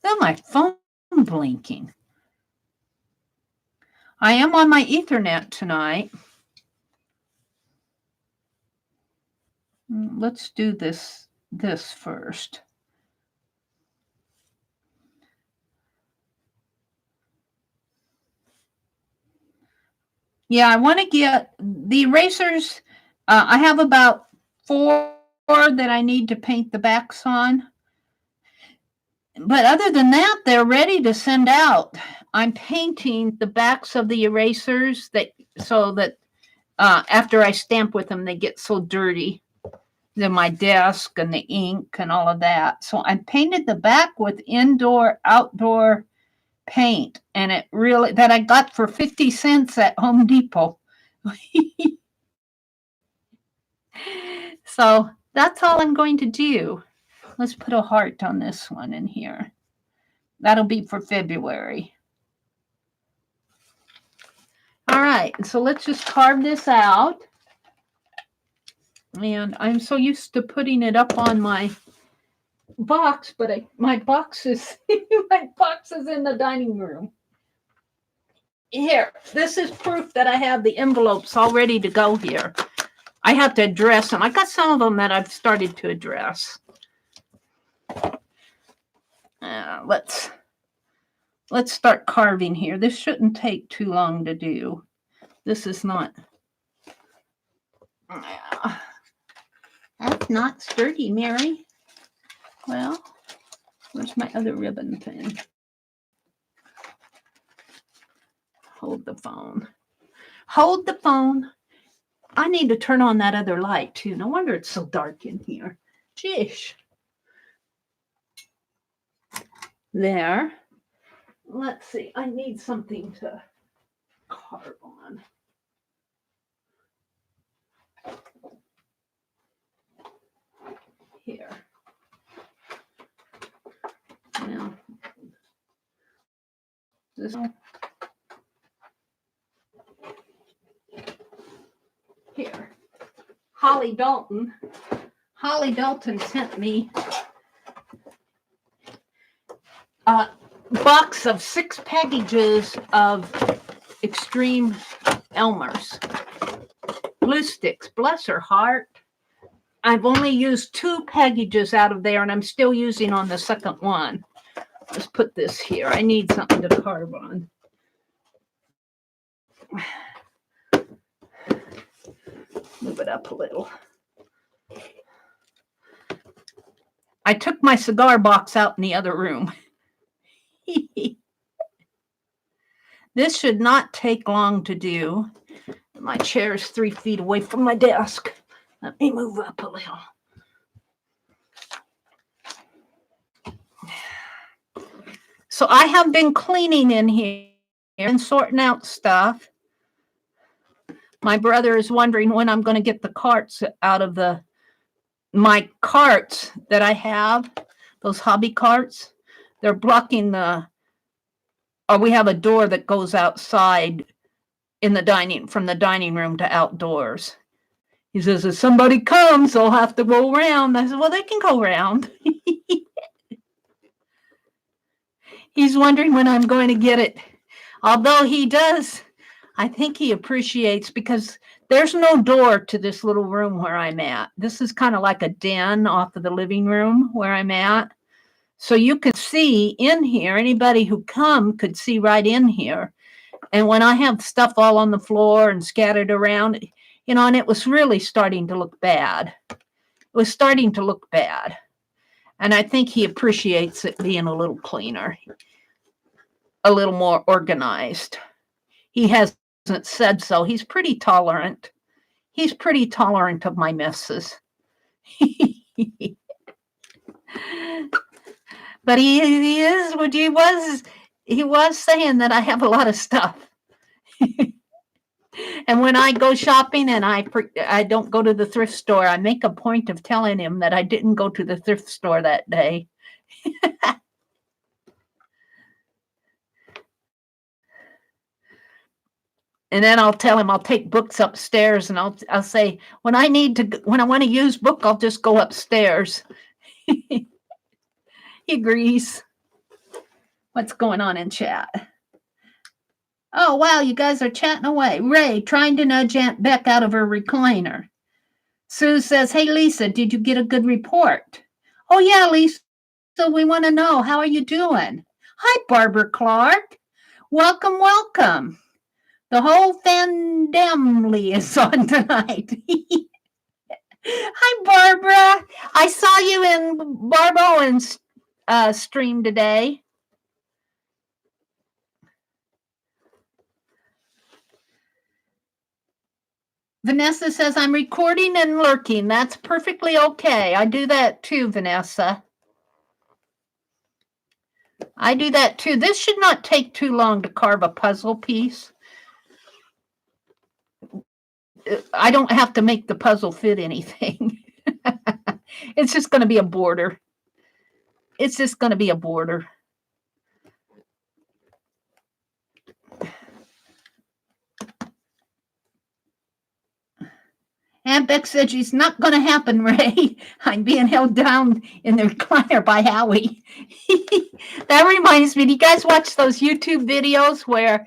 Oh, my phone blinking. I am on my Ethernet tonight. Let's do this first. Yeah, I want to get the erasers. I have about 4 that I need to paint the backs on. But other than that, they're ready to send out. I'm painting the backs of the erasers so that after I stamp with them, they get so dirty. Then my desk and the ink and all of that. So I painted the back with indoor, outdoor paint, and it really that I got for 50 cents at Home Depot. So that's all I'm going to do. Let's put a heart on this one in here. That'll be for February. All right, so let's just carve this out. And I'm so used to putting it up on my box, but my box is my box is in the dining room. Here, this is proof that I have the envelopes all ready to go here. I have to address them. I got some of them that I've started to address. Let's start carving here. This shouldn't take too long to do. This is not. That's not sturdy, Mary. Well, where's my other ribbon thing? Hold the phone. Hold the phone. I need to turn on that other light too. No wonder it's so dark in here. Jeez. There. Let's see. I need something to carve on. Here. Now, this one. Here. Holly Dalton sent me a box of 6 packages of Extreme Elmer's glue sticks. Bless her heart. I've only used 2 packages out of there, and I'm still using on the second one. Let's put this here. I need something to carve on. Move it up a little. I took my cigar box out in the other room. This should not take long to do. My chair is 3 feet away from my desk. Let me move up a little. So I have been cleaning in here and sorting out stuff. My brother is wondering when I'm going to get the carts out of my carts that I have, those hobby carts. They're blocking we have a door that goes outside from the dining room to outdoors. He says, if somebody comes, they'll have to go around. I said, well, they can go around. He's wondering when I'm going to get it. Although he does, I think he appreciates, because there's no door to this little room where I'm at. This is kind of like a den off of the living room where I'm at. So you could see in here, anybody who could see right in here. And when I have stuff all on the floor and scattered around, and it was really starting to look bad. It was starting to look bad. And I think he appreciates it being a little cleaner, a little more organized. He hasn't said so. He's pretty tolerant. He's pretty tolerant of my messes. But he was saying that I have a lot of stuff. And when I go shopping and I don't go to the thrift store, I make a point of telling him that I didn't go to the thrift store that day. And then I'll tell him I'll take books upstairs, and I'll say, when I want to use book, I'll just go upstairs. He agrees. What's going on in chat? Oh, wow, you guys are chatting away. Ray, trying to nudge Aunt Beck out of her recliner. Sue says, hey, Lisa, did you get a good report? Oh, yeah, Lisa, we want to know. How are you doing? Hi, Barbara Clark. Welcome, welcome. The whole family is on tonight. Hi, Barbara. I saw you in Barb Owen's stream today. Vanessa says, I'm recording and lurking. That's perfectly okay. I do that too, Vanessa. I do that too. This should not take too long to carve a puzzle piece. I don't have to make the puzzle fit anything. It's just going to be a border. It's just going to be a border. Aunt Beck said she's not going to happen, Ray. I'm being held down in the recliner by Howie. That reminds me, do you guys watch those YouTube videos where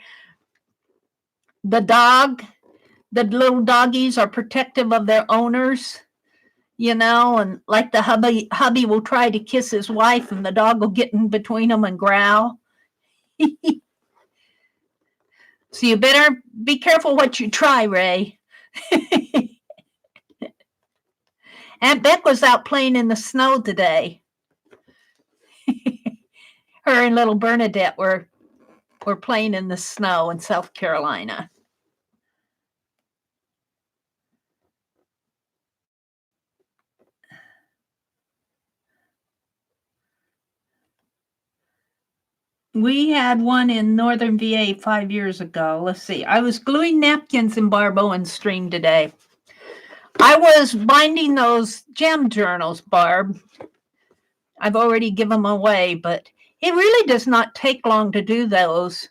the little doggies are protective of their owners, and like the hubby will try to kiss his wife and the dog will get in between them and growl. So you better be careful what you try, Ray. Aunt Beck was out playing in the snow today. Her and little Bernadette were playing in the snow in South Carolina. We had one in Northern VA 5 years ago. Let's see. I was gluing napkins in Barb Owen's stream today. I was binding those gem journals, Barb. I've already given them away, but it really does not take long to do those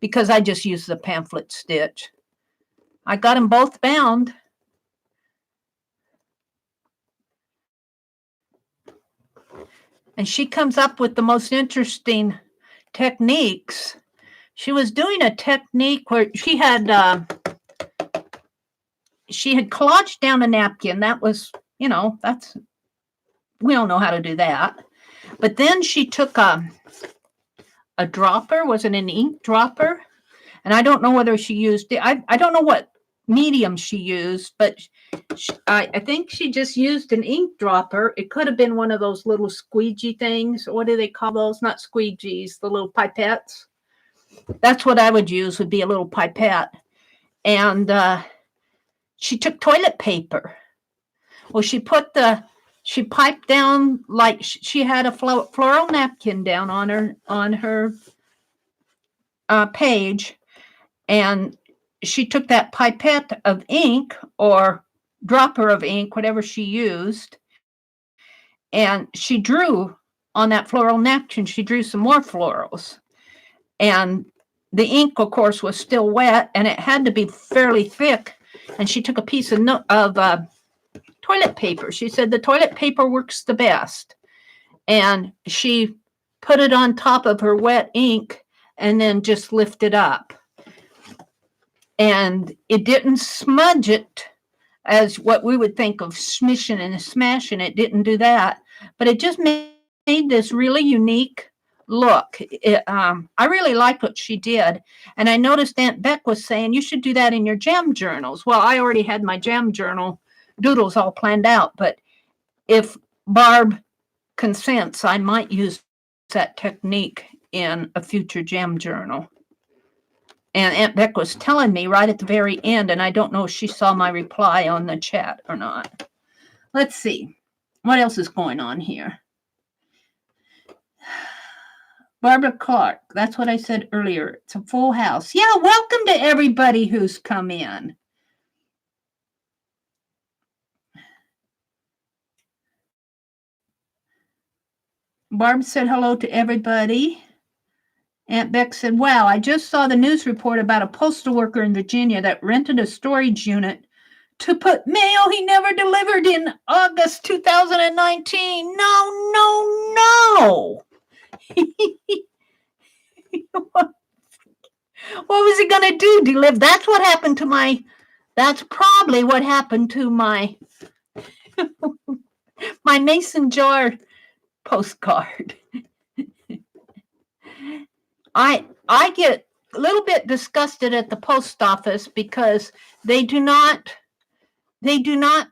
because I just use the pamphlet stitch. I got them both bound. And she comes up with the most interesting techniques. She was doing a technique where she had collaged down a napkin. That was, we all know how to do that. But then she took a dropper. Was it an ink dropper? And I don't know whether she used it. I don't know what medium she used, but I think she just used an ink dropper. It could have been one of those little squeegee things. What do they call those? Not squeegees, the little pipettes. That's what I would use, would be a little pipette. And she took toilet paper. Well, she piped down, like she had a floral napkin down on her page, and she took that pipette of ink or dropper of ink, whatever she used, and she drew on that floral napkin. She drew some more florals, and the ink, of course, was still wet, and it had to be fairly thick. And she took a piece of toilet paper. She said the toilet paper works the best, and she put it on top of her wet ink and then just lifted up. And it didn't smudge it as what we would think of smishing and smashing. It didn't do that, but it just made this really unique look. I really liked what she did. And I noticed Aunt Beck was saying, you should do that in your jam journals. Well, I already had my jam journal doodles all planned out, but if Barb consents, I might use that technique in a future jam journal. And Aunt Beck was telling me right at the very end, and I don't know if she saw my reply on the chat or not. Let's see. What else is going on here? Barbara Clark. That's what I said earlier. It's a full house. Yeah, welcome to everybody who's come in. Barb said hello to everybody. Aunt Beck said, wow, I just saw the news report about a postal worker in Virginia that rented a storage unit to put mail he never delivered in August 2019. No. What was he going to do? Deliver? That's probably what happened to my my mason jar postcard. I get a little bit disgusted at the post office because they do not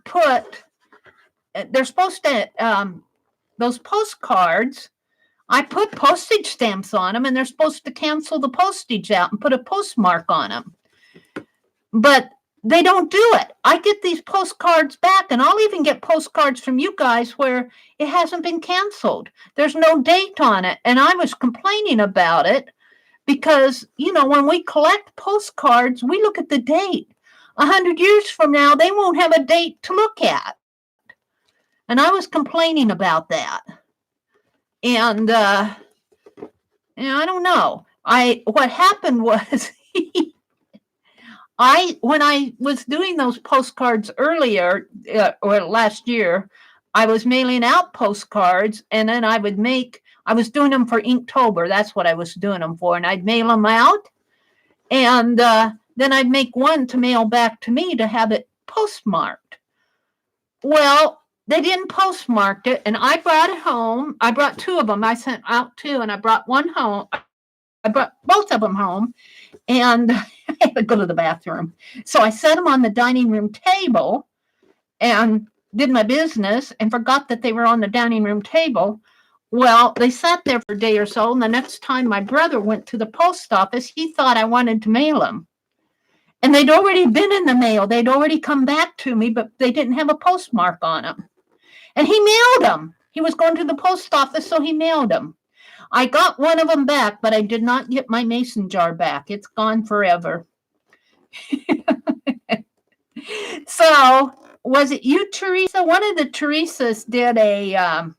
put, they're supposed to, those postcards, I put postage stamps on them, and they're supposed to cancel the postage out and put a postmark on them. But they don't do it. I get these postcards back, and I'll even get postcards from you guys where it hasn't been canceled. There's no date on it. And I was complaining about it because, when we collect postcards, we look at the date. 100 years from now, they won't have a date to look at. And I was complaining about that. And, I don't know. What happened was when I was doing those postcards earlier, or last year, I was mailing out postcards, and then I was doing them for Inktober. That's what I was doing them for. And I'd mail them out, and then I'd make one to mail back to me to have it postmarked. Well, they didn't postmark it, and I brought it home. I brought two of them. I sent out two, and I brought one home. I brought both of them home, and I had to go to the bathroom. So I set them on the dining room table and did my business and forgot that they were on the dining room table. Well, they sat there for a day or so, and the next time my brother went to the post office, he thought I wanted to mail them. And they'd already been in the mail. They'd already come back to me, but they didn't have a postmark on them. And he mailed them. He was going to the post office, so he mailed them. I got one of them back, but I did not get my mason jar back. It's gone forever. So, was it you, Teresa? One of the Teresas did a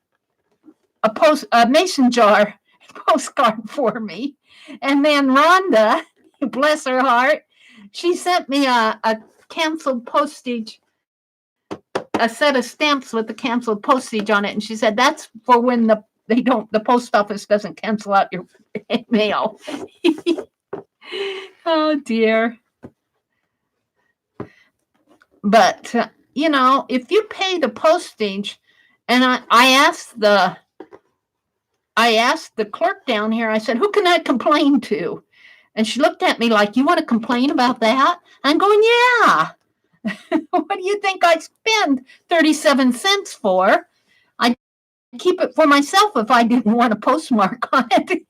mason jar postcard for me. And then Rhonda, bless her heart, she sent me a canceled postage, a set of stamps with the canceled postage on it. And she said, that's for when the post office doesn't cancel out your mail. Oh, dear. But, if you pay the postage, and I asked the clerk down here, I said, who can I complain to? And she looked at me like, you want to complain about that? I'm going, yeah. What do you think I spend 37 cents for? I'd keep it for myself if I didn't want a postmark on it.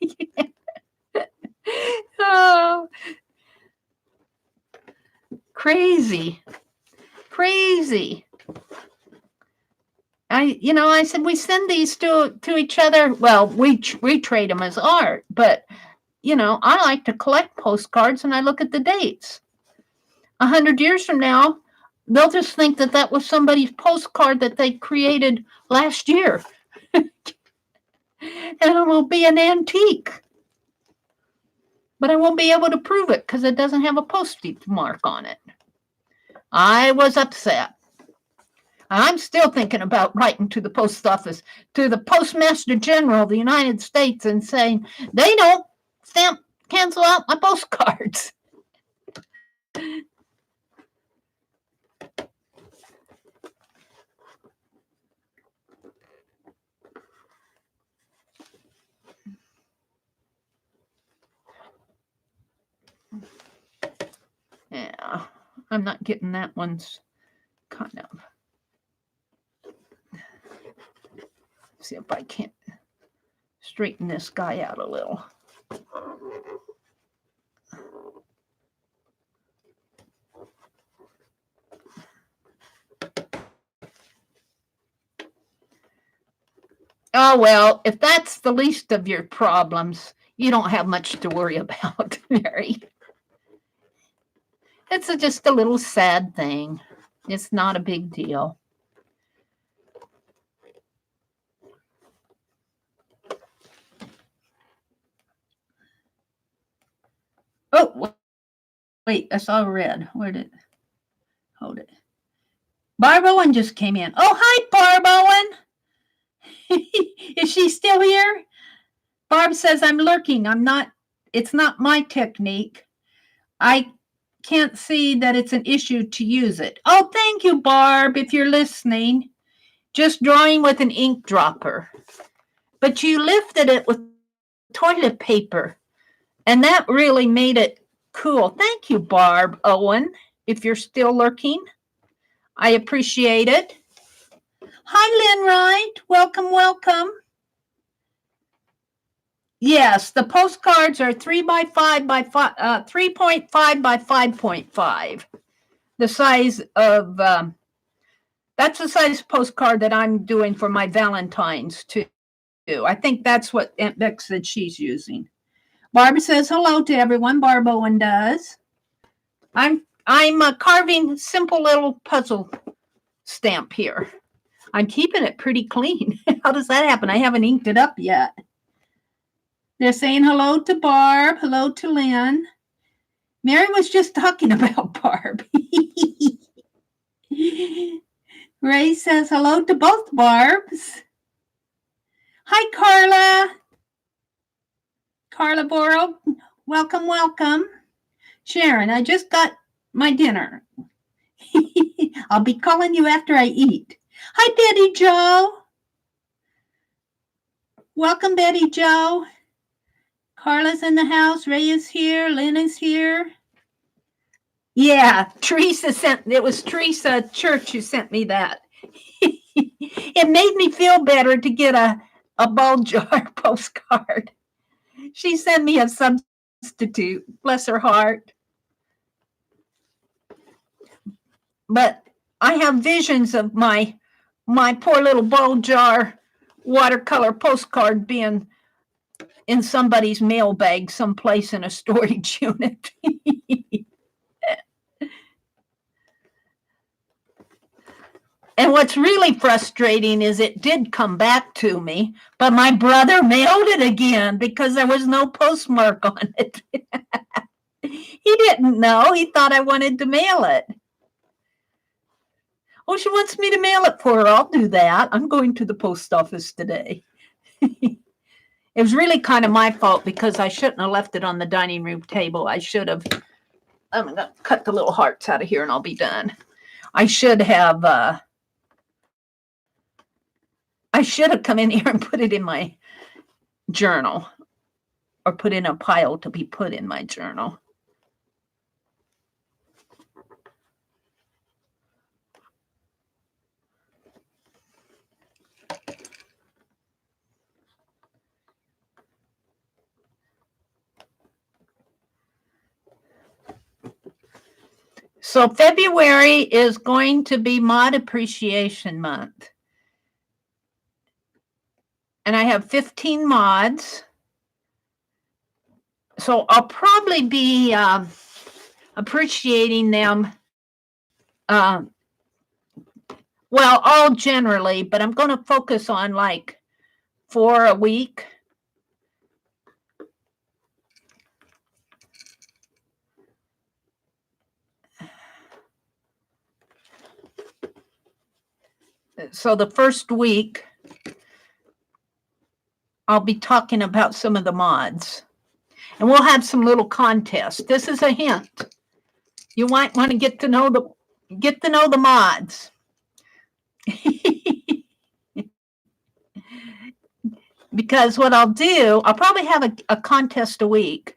Oh, crazy. I said, we send these to each other. Well, we trade them as art, but I like to collect postcards and I look at the dates. 100 years from now, they'll just think that was somebody's postcard that they created last year. And it will be an antique. But I won't be able to prove it because it doesn't have a postage mark on it. I was upset. I'm still thinking about writing to the post office, to the Postmaster General of the United States, and saying, they don't cancel out my postcards. Yeah, I'm not getting that one's kind of. See if I can't straighten this guy out a little. Oh, well, if that's the least of your problems, you don't have much to worry about, Mary. It's just a little sad thing. It's not a big deal. Oh, wait, I saw red. Where did it? Hold it. Barb Owen just came in. Oh, hi, Barb Owen. Is she still here? Barb says, I'm lurking. It's not my technique. I can't see that it's an issue to use it. Oh, thank you, Barb, if you're listening. Just drawing with an ink dropper. But you lifted it with toilet paper, and that really made it cool. Thank you, Barb Owen, if you're still lurking. I appreciate it. Hi, Lynn Wright. Welcome, welcome. Yes, the postcards are 3.5 by 5.5. The size of that's the size postcard that I'm doing for my Valentines too. I think that's what Aunt Beck said she's using. Barb says hello to everyone. Barb Owen does. I'm carving simple little puzzle stamp here. I'm keeping it pretty clean. How does that happen? I haven't inked it up yet. They're saying hello to Barb. Hello to Lynn. Mary was just talking about Barb. Ray says hello to both Barbs. Hi, Carla. Carla Boro. Welcome, welcome. Sharon, I just got my dinner. I'll be calling you after I eat. Hi, Betty Jo. Welcome, Betty Jo. Carla's in the house. Ray is here. Lynn is here. Yeah, it was Teresa Church who sent me that. It made me feel better to get a ball jar postcard. She sent me a substitute. Bless her heart. But I have visions of my poor little ball jar watercolor postcard being in somebody's mailbag someplace in a storage unit. And what's really frustrating is it did come back to me, but my brother mailed it again because there was no postmark on it. He didn't know. He thought I wanted to mail it. Oh, she wants me to mail it for her. I'll do that. I'm going to the post office today. It was really kind of my fault because I shouldn't have left it on the dining room table. I should have. I'm going to cut the little hearts out of here and I'll be done. I should have come in here and put it in my journal. or put in a pile to be put in my journal. So February is going to be Mod Appreciation Month. And I have 15 mods. So I'll probably be appreciating them, well, all generally, but I'm going to focus on like 4 a week. So the first week, I'll be talking about some of the mods. And we'll have some little contests. This is a hint. You might want to get to know the mods. Because what I'll do, I'll probably have a contest a week.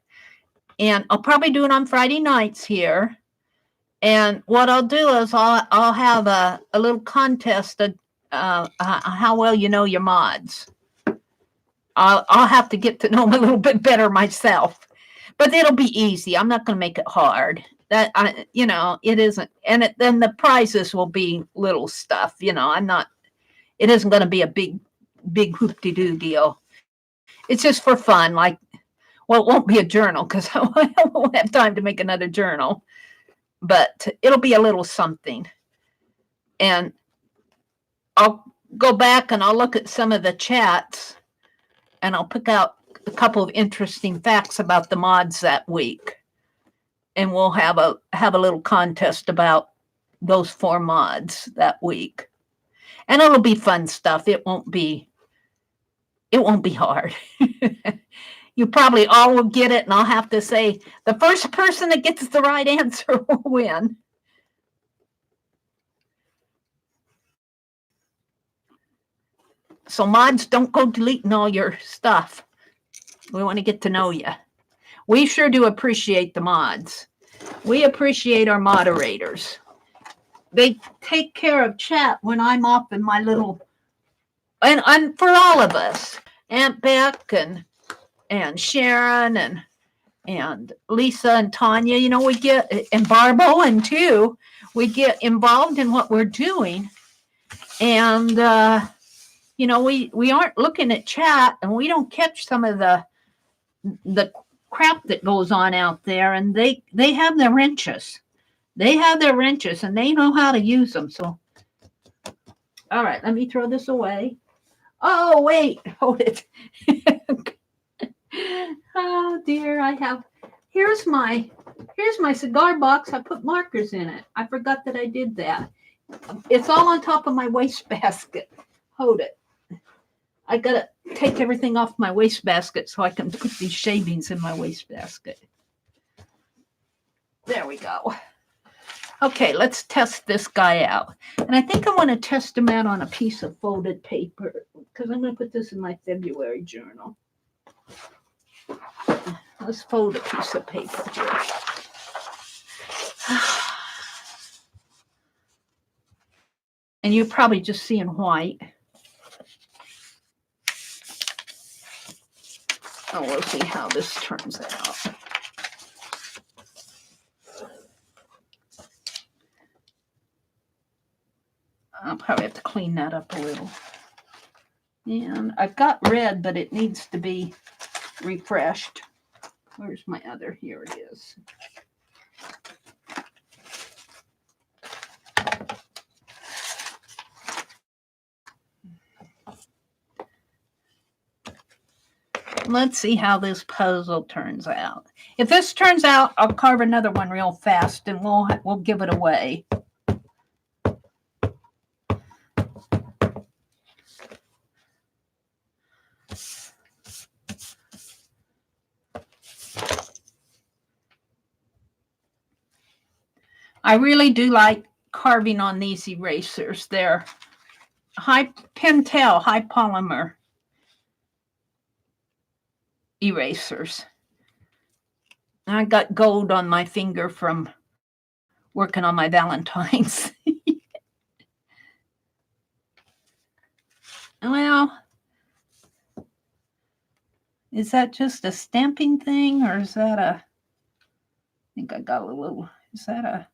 And I'll probably do it on Friday nights here. And what I'll do is I'll have a little contest of how well you know your mods. I'll have to get to know them a little bit better myself, but it'll be easy. I'm not going to make it hard. That it isn't, and then the prizes will be little stuff. It isn't going to be a big whoop-de-doo deal. It's just for fun. Like, well, it won't be a journal because I won't have time to make another journal, but it'll be a little something. And I'll go back and I'll look at some of the chats. And I'll pick out a couple of interesting facts about the mods that week. And we'll have a little contest about those 4 mods that week. And it'll be fun stuff. It won't be hard. You probably all will get it, and I'll have to say the first person that gets the right answer will win. So mods, don't go deleting all your stuff. We want to get to know you. We sure do appreciate the mods. We appreciate our moderators. They take care of chat when I'm off in my little, and for all of us, Aunt Beck and Sharon and Lisa and Tanya, we get, and Barbo and too, we get involved in what we're doing. And, we aren't looking at chat, and we don't catch some of the crap that goes on out there. And they have their wrenches. They have their wrenches, and they know how to use them. So, all right, let me throw this away. Oh, wait, hold it. Oh dear, here's my cigar box. I put markers in it. I forgot that I did that. It's all on top of my wastebasket. Hold it. I gotta take everything off my wastebasket so I can put these shavings in my wastebasket. There we go. Okay, let's test this guy out. And I think I want to test him out on a piece of folded paper because I'm going to put this in my February journal. Let's fold a piece of paper here. And you're probably just seeing white. Oh, we'll see how this turns out. I'll probably have to clean that up a little. And I've got red, but it needs to be refreshed. Where's my other? Here it is. Let's see how this puzzle turns out. If this turns out, I'll carve another one real fast and we'll give it away. I really do like carving on these erasers. They're high Pentel, high polymer. erasers. I got gold on my finger from working on my Valentines. Well, is that just a stamping thing, or is that a, I think I got a little, is that a,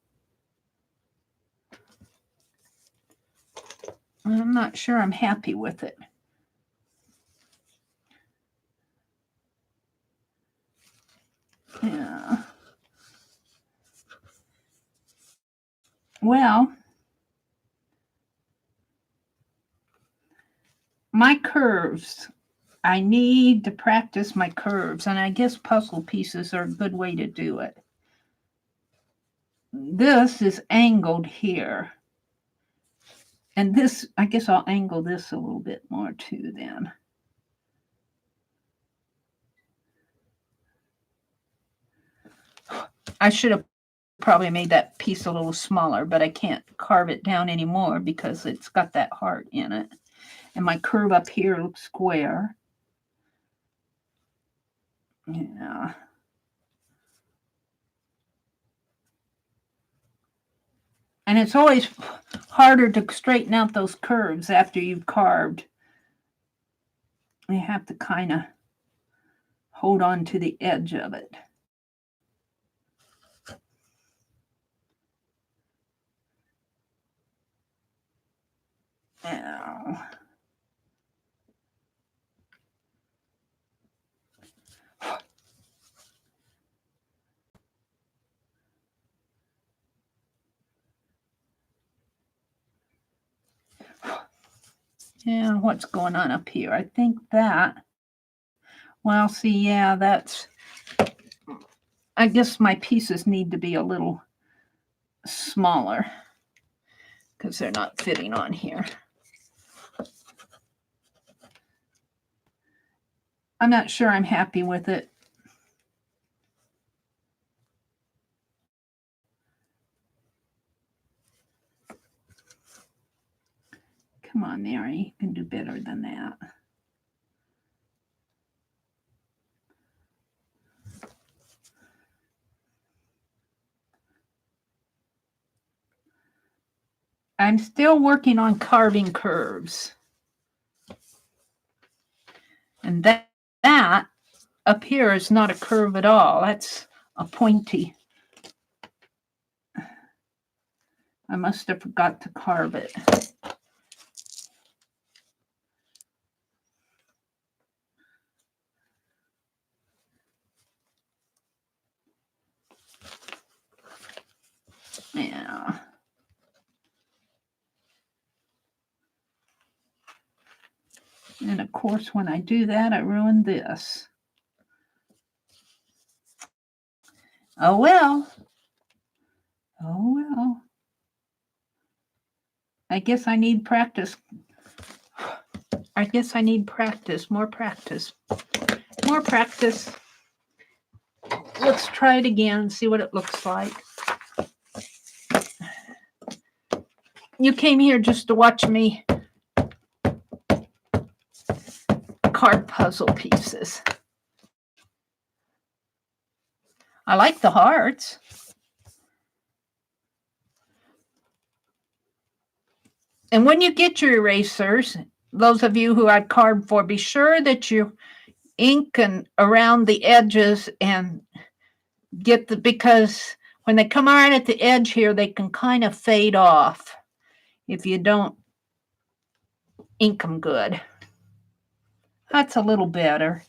I'm not sure I'm happy with it. Yeah. Well, my curves, I need to practice my curves, and I guess puzzle pieces are a good way to do it. This is angled here. And this, I guess I'll angle this a little bit more too then. I should have probably made that piece a little smaller, but I can't carve it down anymore because it's got that heart in it. And my curve up here looks square. Yeah. And it's always harder to straighten out those curves after you've carved. You have to kind of hold on to the edge of it. Now, yeah, what's going on up here? I think that, well, see, yeah, that's, I guess my pieces need to be a little smaller because they're not fitting on here. I'm not sure I'm happy with it. Come on, Mary, you can do better than that. I'm still working on carving curves. And that up here is not a curve at all. That's a pointy. I must have forgot to carve it. Yeah. And of course, when I do that, I ruin this. Oh, well. Oh, well. I guess I need practice. I guess I need practice, more practice. More practice. Let's try it again, see what it looks like. You came here just to watch me carve puzzle pieces. I like the hearts. And when you get your erasers, those of you who I've carved for, be sure that you ink and around the edges and get the, because when they come right at the edge here, they can kind of fade off if you don't ink them good. That's a little better.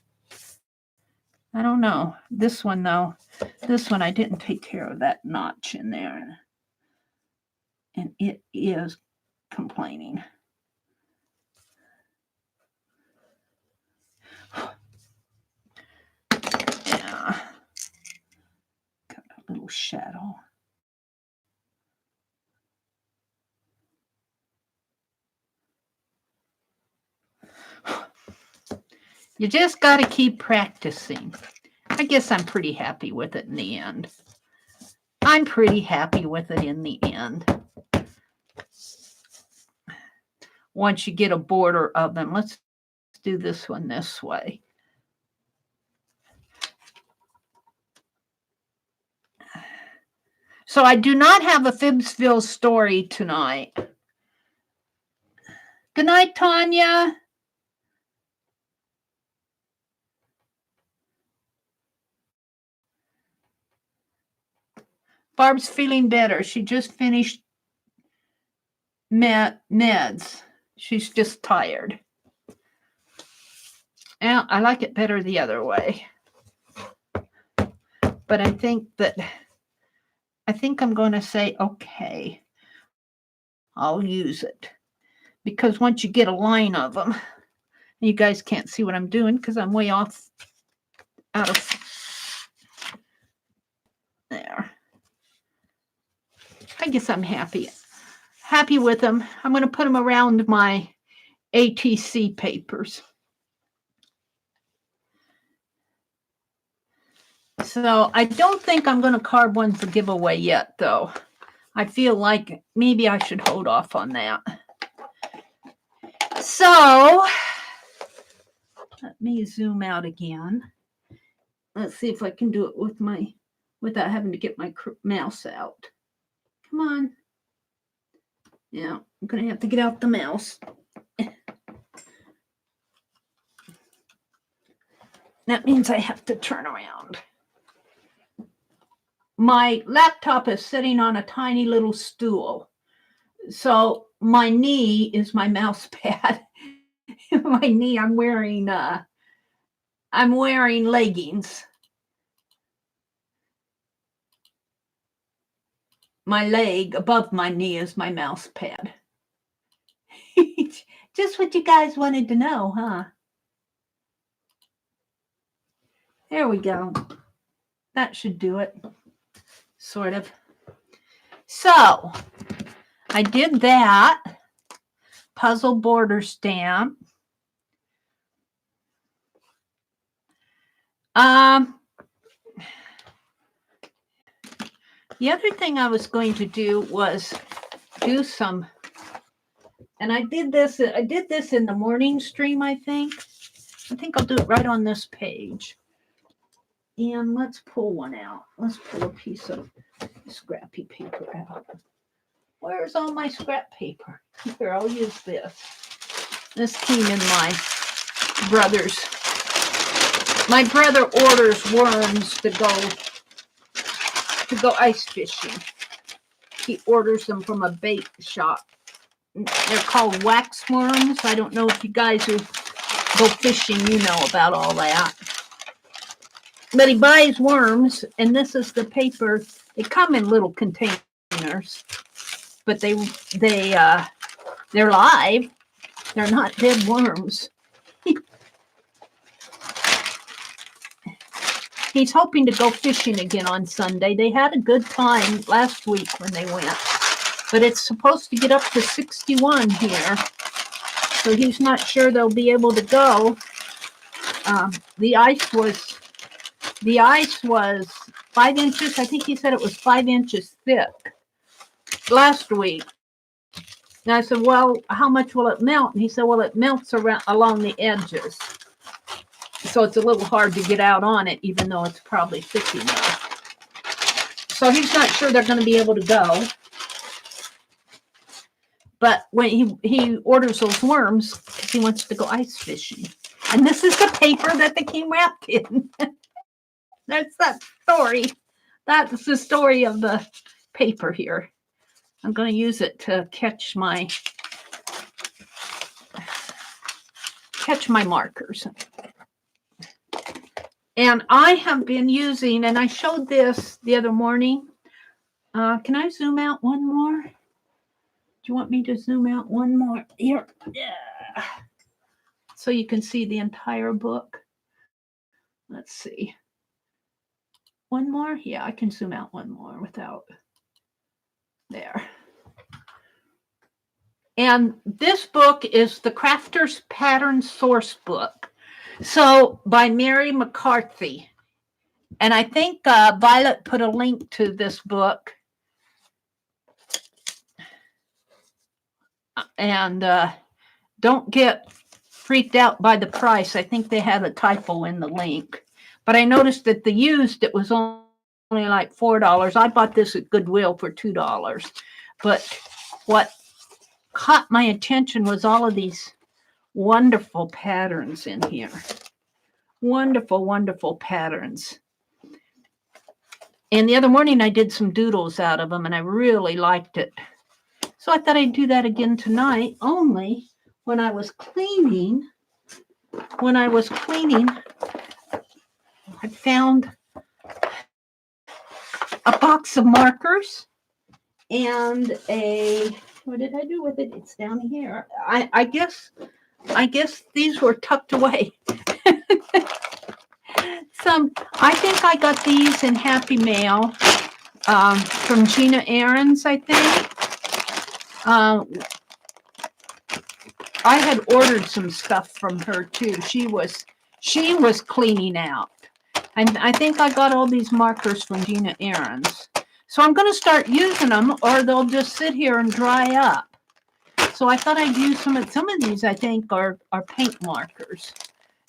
I don't know. This one, though, this one I didn't take care of that notch in there. And it is complaining. Yeah. Got a little shadow. You just got to keep practicing. I guess I'm pretty happy with it in the end. I'm pretty happy with it in the end. Once you get a border of them, let's do this one this way. So I do not have a Fibsville story tonight. Good night, Tanya. Barb's feeling better. She just finished meds. She's just tired. And I like it better the other way. But I think I'm going to say, okay, I'll use it. Because once you get a line of them, you guys can't see what I'm doing because I'm way off out of there. I guess I'm happy with them. I'm going to put them around my ATC papers. So I don't think I'm going to card one for giveaway yet, though. I feel like maybe I should hold off on that. So let me zoom out again. Let's see if I can do it without having to get my mouse out. Come on. Yeah, I'm going to have to get out the mouse. That means I have to turn around. My laptop is sitting on a tiny little stool. So my knee is my mouse pad. My knee, I'm wearing leggings. My leg above my knee is my mouse pad. Just what you guys wanted to know, huh? There we go. That should do it. Sort of. So I did that. Puzzle border stamp. The other thing I was going to do was do some, and I did this in the morning stream, I think. I think I'll do it right on this page. And let's pull one out. Let's pull a piece of scrappy paper out. Where's all my scrap paper? Here, I'll use this. This came in my brother's. My brother orders worms to go ice fishing. He orders them from a bait shop. They're called wax worms. I don't know if you guys who go fishing, you know about all that. But he buys worms, and this is the paper. They come in little containers, but they're live. They're not dead worms. He's hoping to go fishing again on Sunday. They had a good time last week when they went, but it's supposed to get up to 61 here, so he's not sure they'll be able to go. The ice was 5 inches. I think he said it was 5 inches thick last week. And I said, well, how much will it melt? And he said, well, it melts along the edges. So it's a little hard to get out on it, even though it's probably thick enough. So he's not sure they're going to be able to go. But when he orders those worms, because he wants to go ice fishing. And this is the paper that they came wrapped in. That's that story. That's the story of the paper here. I'm going to use it to catch my markers. And I have been using, and I showed this the other morning. Can I zoom out one more? Do you want me to zoom out one more? Here. Yeah. So you can see the entire book. Let's see. One more? Yeah, I can zoom out one more without. There. And this book is the Crafter's Pattern Source Book. So by Mary McCarthy. And I think Violet put a link to this book. And don't get freaked out by the price. I think they had a typo in the link. But I noticed that the used, it was only like $4. I bought this at Goodwill for $2. But what caught my attention was all of these wonderful patterns in here. Wonderful, wonderful patterns. And the other morning I did some doodles out of them and I really liked it. So I thought I'd do that again tonight, only when I was cleaning, I found a box of markers and what did I do with it? It's down here. I guess these were tucked away. I think I got these in Happy Mail from Gina Ahrens, I think. I had ordered some stuff from her too. She was cleaning out. And I think I got all these markers from Gina Ahrens. So I'm going to start using them or they'll just sit here and dry up. So I thought I'd use some of these, I think, are paint markers.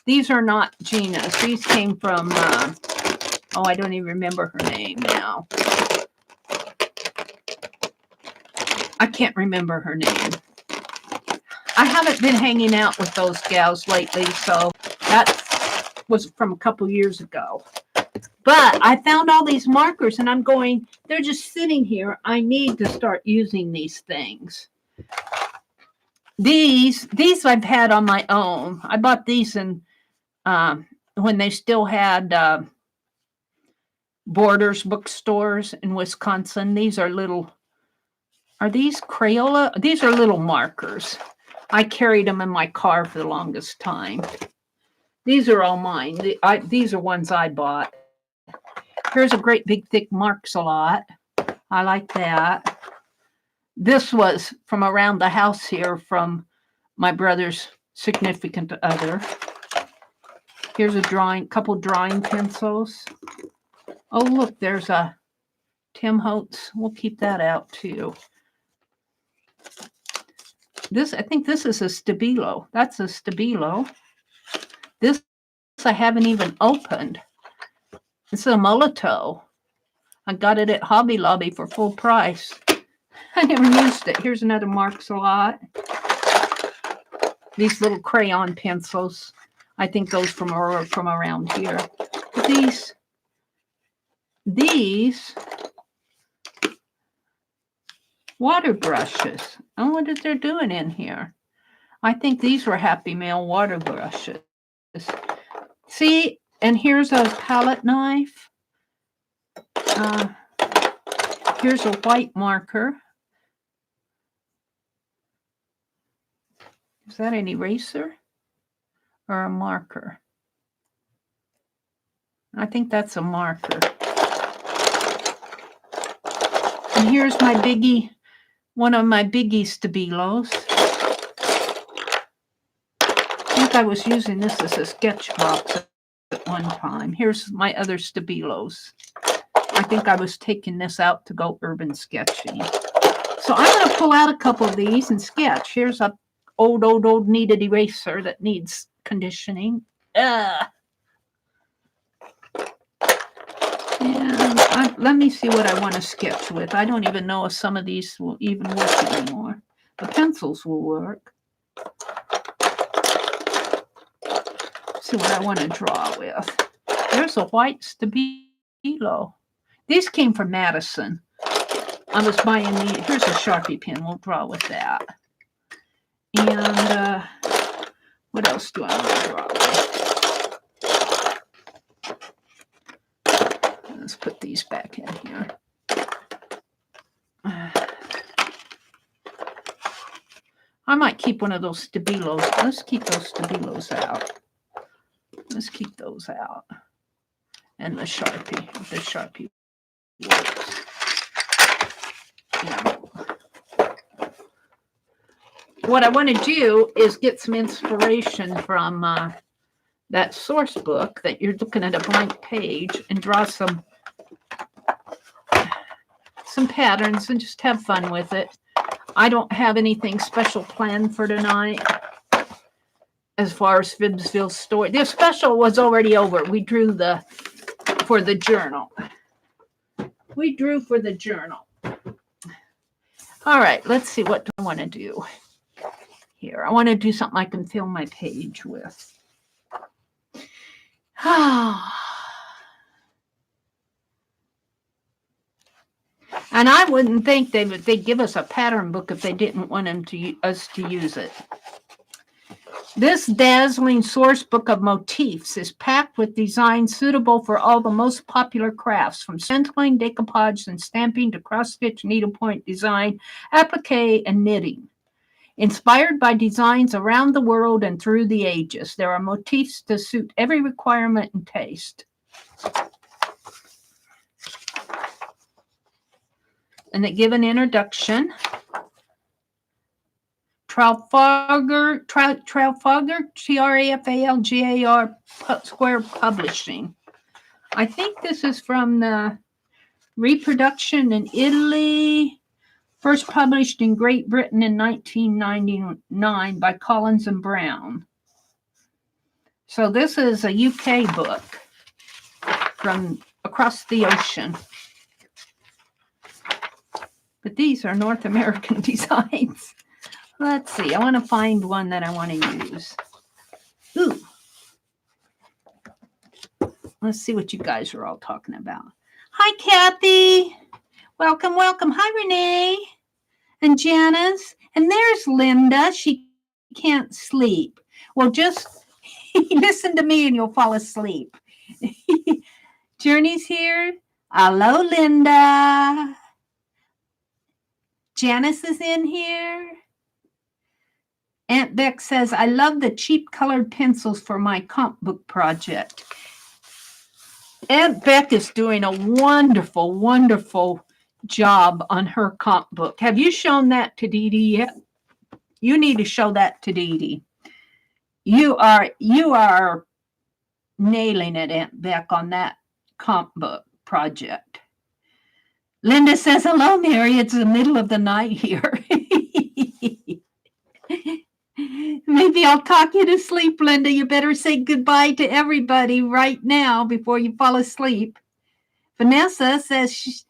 These are not Gina's. These came from, I don't even remember her name now. I can't remember her name. I haven't been hanging out with those gals lately, so that was from a couple years ago. But I found all these markers and I'm going, they're just sitting here. I need to start using these things. These I've had on my own. I bought these in when they still had Borders bookstores in Wisconsin. These are little, are these Crayola? These are little markers. I carried them in my car for the longest time. These are all mine. These are ones I bought. Here's a great big thick Marks-a-Lot. I like that. This was from around the house here from my brother's significant other. Here's a couple drawing pencils. Oh, look, there's a Tim Holtz. We'll keep that out too. I think this is a Stabilo. That's a Stabilo. This I haven't even opened. It's a Molito. I got it at Hobby Lobby for full price. I never used it. Here's another Marks-a-Lot. These little crayon pencils. I think those from around here. These water brushes. I wonder what they're doing in here. I think these were Happy Mail water brushes. See, and here's a palette knife. Here's a white marker. Is that an eraser or a marker? I think that's a marker. And here's my biggie, one of my biggie Stabilos. I think I was using this as a sketch box at one time. Here's my other Stabilos. I think I was taking this out to go urban sketching. So I'm going to pull out a couple of these and sketch. Here's a old kneaded eraser that needs conditioning. And let me see what I want to sketch with. I don't even know if some of these will even work anymore. The pencils will work. See what I want to draw with. There's a white Stabilo. These came from Madison. I was buying these. Here's a Sharpie pen. We'll draw with that. And what else do I want to draw with? Let's put these back in here. I might keep one of those Stabilos. Let's keep those Stabilos out. Let's keep those out. And the Sharpie. The Sharpie works. Yeah. What I want to do is get some inspiration from that source book that you're looking at a blank page and draw some patterns and just have fun with it. I don't have anything special planned for tonight as far as Fibsville story. The special was already over. We drew for the journal. We drew for the journal. All right, let's see. What do I want to do here? I want to do something I can fill my page with. And I wouldn't think they'd give us a pattern book if they didn't want us to use it. This dazzling source book of motifs is packed with designs suitable for all the most popular crafts, from stenciling, decoupage, and stamping to cross-stitch, needlepoint design, applique, and knitting. Inspired by designs around the world and through the ages, there are motifs to suit every requirement and taste. And they give an introduction. Trafalgar, Trafalgar, Square Publishing. I think this is from the reproduction in Italy, first published in Great Britain in 1999 by Collins and Brown. So this is a UK book from across the ocean. But these are North American designs. Let's see. I want to find one that I want to use. Ooh. Let's see what you guys are all talking about. Hi, Kathy. Welcome, welcome. Hi, Renee and Janice. And there's Linda. She can't sleep. Well, just listen to me and you'll fall asleep. Journey's here. Hello, Linda. Janice is in here. Aunt Beck says, I love the cheap colored pencils for my comp book project. Aunt Beck is doing a wonderful, wonderful job on her comp book. Have you shown that to Dee Dee yet? You need to show that to Dee Dee. You are nailing it, Aunt Beck, on that comp book project. Linda says, hello, Mary. It's the middle of the night here. Maybe I'll talk you to sleep, Linda. You better say goodbye to everybody right now before you fall asleep. Vanessa says,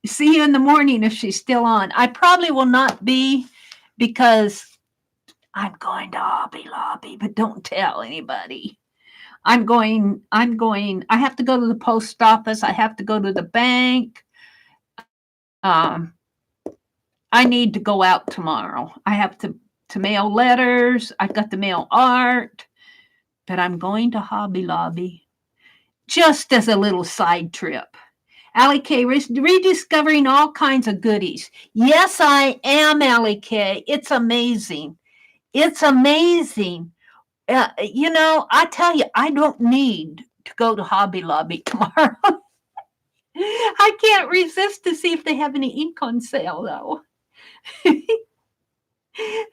see you in the morning if she's still on. I probably will not be because I'm going to Hobby Lobby, but don't tell anybody. I have to go to the post office. I have to go to the bank. I need to go out tomorrow. I have to mail letters. I've got to mail art, but I'm going to Hobby Lobby just as a little side trip. Allie K, rediscovering all kinds of goodies. Yes, I am, Allie K. It's amazing. It's amazing. I tell you, I don't need to go to Hobby Lobby tomorrow. I can't resist to see if they have any ink on sale, though.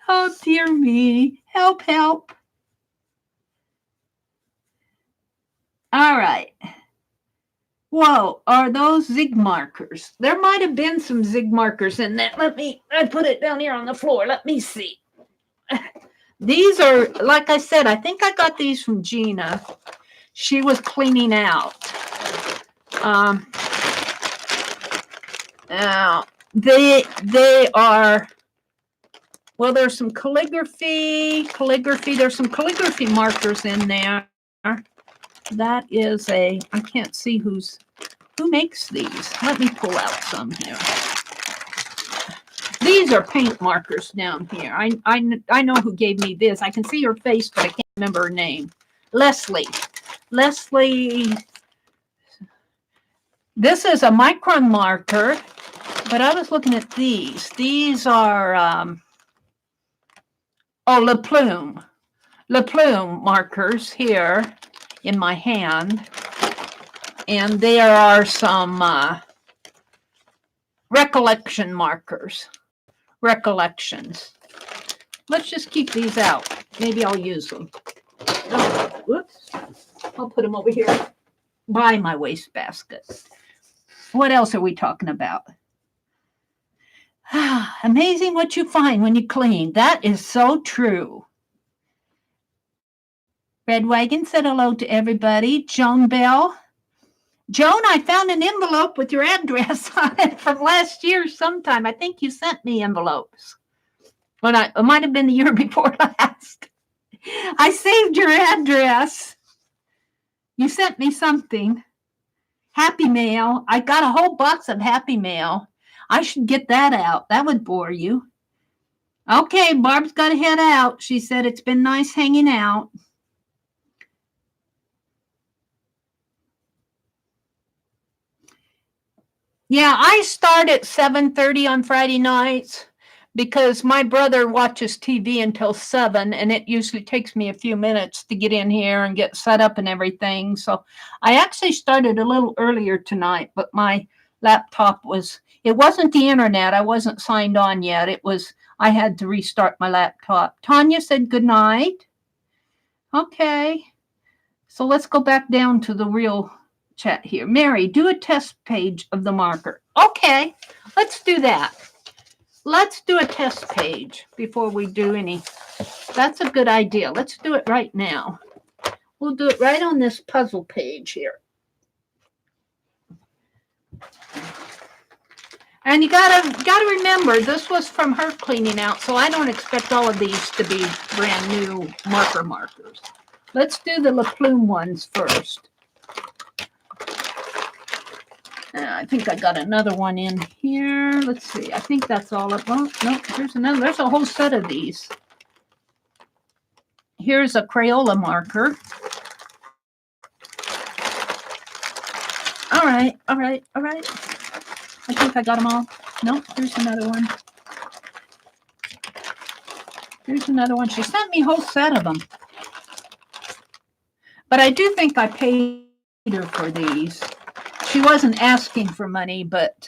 Oh, dear me. Help, help. All right. Whoa, are those zig markers? There might have been some zig markers in that. I put it down here on the floor. Let me see. These are, like I said, I think I got these from Gina. She was cleaning out. Now, they are, well, there's some calligraphy. There's some calligraphy markers in there. That is I can't see who makes these. Let me pull out some here. These are paint markers down here. I know who gave me this. I can see her face, but I can't remember her name. Leslie. This is a micron marker, but I was looking at these. These are, Le Plume markers here in my hand. And there are some recollection markers. Recollections. Let's just keep these out. Maybe I'll use them. Oh, whoops. I'll put them over here by my wastebasket. What else are we talking about? Amazing what you find when you clean. That is so true. Red Wagon said hello to everybody. Joan Bell. Joan, I found an envelope with your address on it from last year sometime. I think you sent me envelopes. It might have been the year before last. I saved your address. You sent me something. Happy Mail. I got a whole box of Happy Mail. I should get that out. That would bore you. Okay, Barb's got to head out. She said it's been nice hanging out. Yeah, I start at 7:30 on Friday nights because my brother watches TV until 7, and it usually takes me a few minutes to get in here and get set up and everything. So I actually started a little earlier tonight, but my laptop it wasn't the internet. I wasn't signed on yet. I had to restart my laptop. Tanya said good night. Okay. So let's go back down to the real chat here. Mary, do a test page of the marker. Okay, let's do that. Let's do a test page before we do any. That's a good idea. Let's do it right now. We'll do it right on this puzzle page here. And you gotta remember, this was from her cleaning out, so I don't expect all of these to be brand new markers. Let's do the La Plume ones first. I think I got another one in here. Let's see. I think that's all of them. No, there's another. There's a whole set of these. Here's a Crayola marker. All right. I think I got them all. No, there's another one. There's another one. She sent me a whole set of them. But I do think I paid her for these. She wasn't asking for money, but,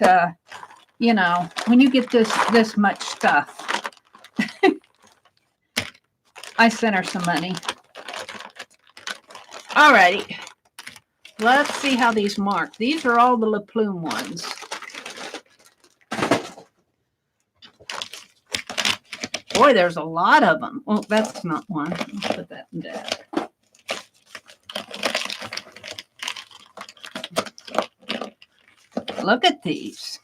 you know, when you get this much stuff, I sent her some money. All righty. Let's see how these mark. These are all the La Plume ones. Boy, there's a lot of them. Well, that's not one. I'll put that in there. Look at these.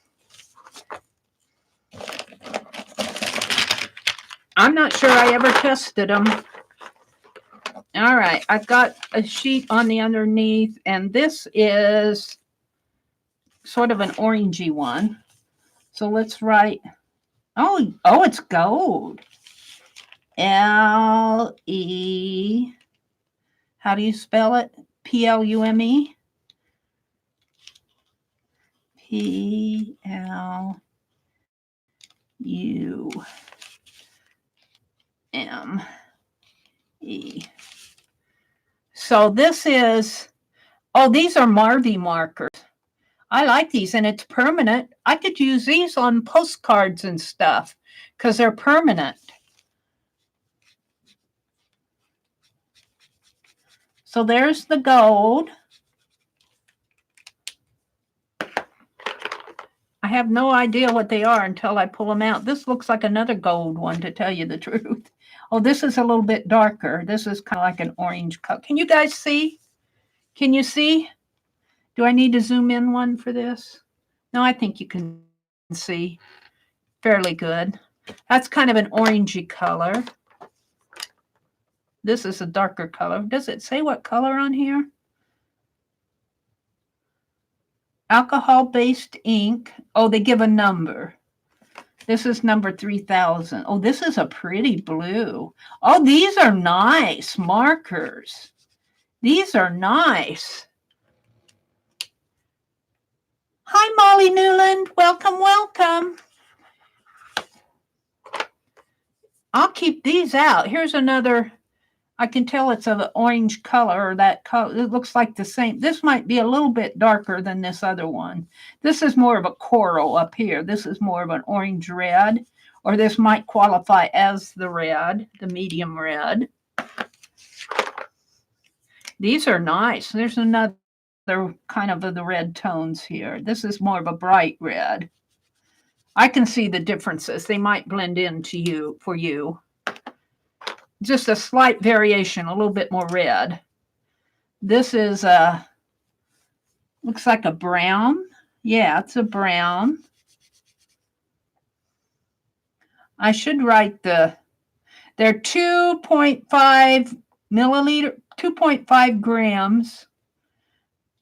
I'm not sure I ever tested them. All right, I've got a sheet on the underneath, and this is sort of an orangey one. So let's write, oh, it's gold. L-E, how do you spell it? P-L-U-M-E? P-L-U-M-E. So this is, these are Marvy markers. I like these, and it's permanent. I could use these on postcards and stuff because they're permanent. So there's the gold. I have no idea what they are until I pull them out. This looks like another gold one, to tell you the truth. Oh, this is a little bit darker. This is kind of like an orange color. Can you guys see? Can you see? Do I need to zoom in one for this? No, I think you can see fairly good. That's kind of an orangey color. This is a darker color. Does it say what color on here? Alcohol-based ink. Oh, they give a number. This is number 3000. Oh, this is a pretty blue. Oh, these are nice markers. These are nice. Hi, Molly Newland. Welcome, welcome. I'll keep these out. Here's another. I can tell it's an orange color, or that color. It looks like the same. This might be a little bit darker than this other one. This is more of a coral up here. This is more of an orange red, or this might qualify as the red, the medium red. These are nice. There's another kind of the red tones here. This is more of a bright red. I can see the differences. They might blend in to you, for you. Just a slight variation, a little bit more red. This is Looks like a brown. Yeah, it's a brown. I should write they're 2.5 milliliter, 2.5 grams.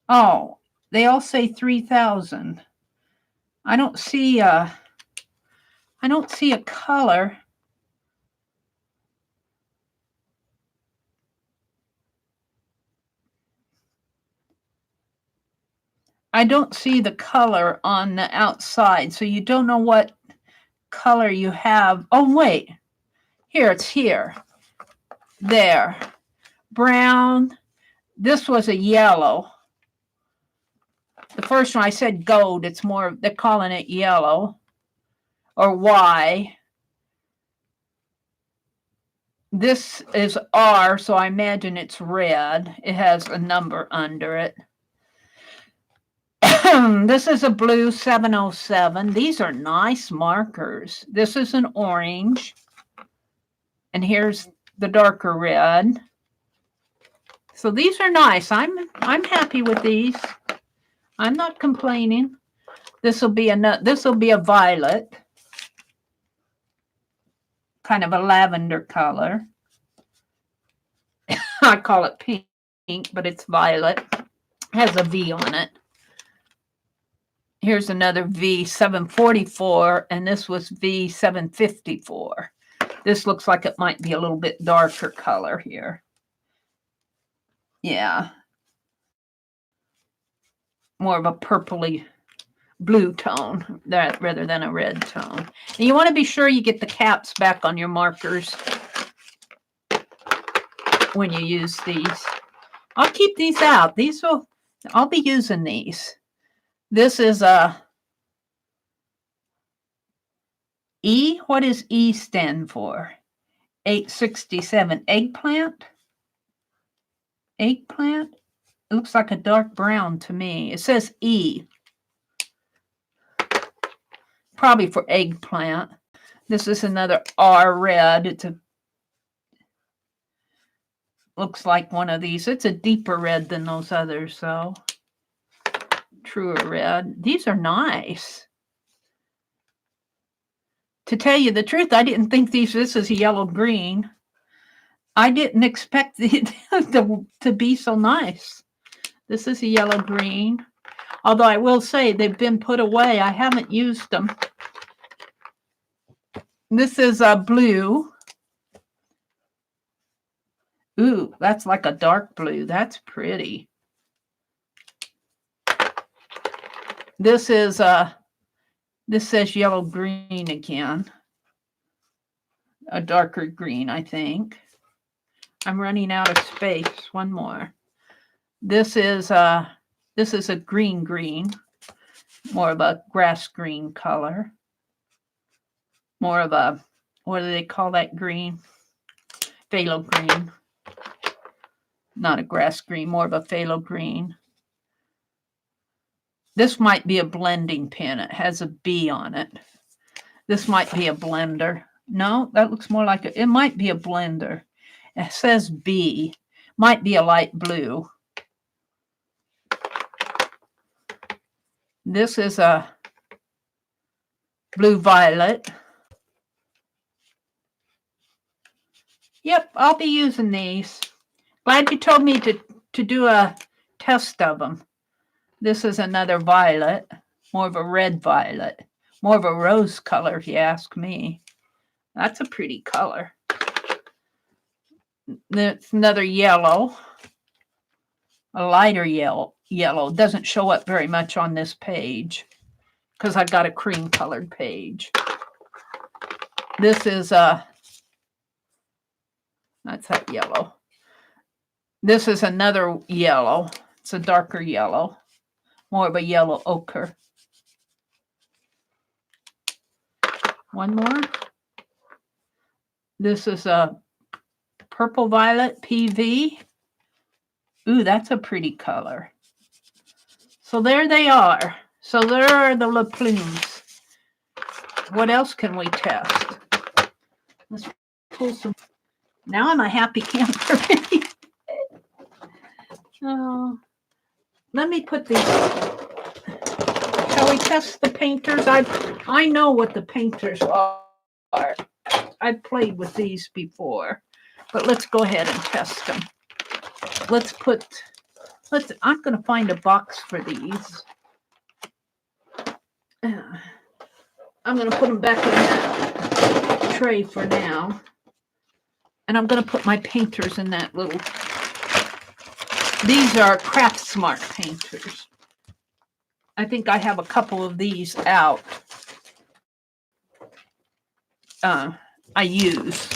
Oh, they all say 3,000. I don't see a color. I don't see the color on the outside, so you don't know what color you have. Oh, wait. Here, it's here. There. Brown. This was a yellow. The first one I said gold. It's more, they're calling it yellow or Y. This is R, so I imagine it's red. It has a number under it. This is a blue 707. These are nice markers. This is an orange. And here's the darker red. So these are nice. I'm happy with these. I'm not complaining. This will be a violet. Kind of a lavender color. I call it pink, but it's violet. Has a V on it. Here's another V744, and this was V754. This looks like it might be a little bit darker color here. Yeah. More of a purpley blue tone rather than a red tone. And you want to be sure you get the caps back on your markers when you use these. I'll keep these out. I'll be using these. This is a E. What does E stand for? 867. Eggplant? Eggplant? It looks like a dark brown to me. It says E. Probably for eggplant. This is another R red. Looks like one of these. It's a deeper red than those others, so truer red. These are nice. To tell you the truth, I didn't think this is yellow green. I didn't expect it to be so nice. This is a yellow green. Although I will say they've been put away. I haven't used them. This is a blue. Ooh, that's like a dark blue. That's pretty. This says yellow green again. A darker green, I think. I'm running out of space. One more. This is a green, more of a grass green color. More of a, what do they call that green? Phthalo green. Not a grass green, more of a phthalo green. This might be a blending pen. It has a B on it. This might be a blender. No, that looks more like it might be a blender. It says B. Might be a light blue. This is a blue violet. Yep, I'll be using these. Glad you told me to do a test of them. This is another violet, more of a red violet, more of a rose color, if you ask me. That's a pretty color. That's another yellow, a lighter yellow. It doesn't show up very much on this page because I got a cream colored page. This is that's that yellow. This is another yellow. It's a darker yellow, more of a yellow ochre. One more. This is a purple violet PV. Ooh, that's a pretty color. So there they are. So there are the La Plumes. What else can we test? Let's pull some. Now I'm a happy camper. Oh, let me put these. Shall we test the painters? I know what the painters are. I've played with these before, but let's go ahead and test them. I'm going to find a box for these. I'm going to put them back in that tray for now. And I'm going to put my painters in that little. These are Craft Smart painters. I think I have a couple of these out. I use.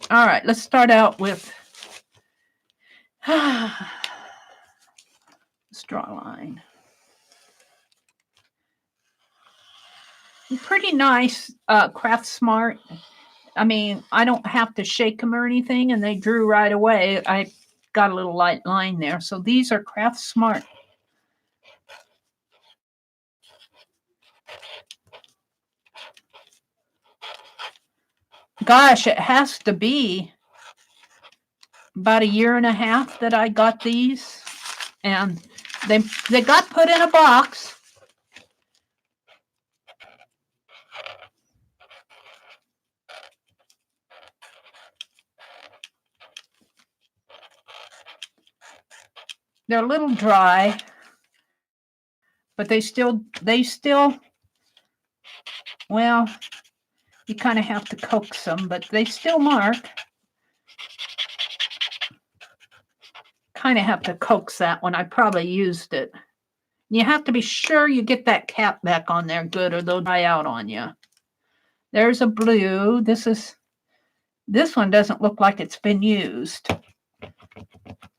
All right, let's start out with. Let's draw a line. Pretty nice Craft Smart. I mean, I don't have to shake them or anything, and they drew right away. I got a little light line there. So these are Craft Smart. Gosh, it has to be about 1.5 years that I got these, and they got put in a box. They're a little dry, but they still, well, you kind of have to coax them, but they still mark. Kind of have to coax that one. I probably used it. You have to be sure you get that cap back on there good, or they'll dry out on you. There's a blue. This one doesn't look like it's been used.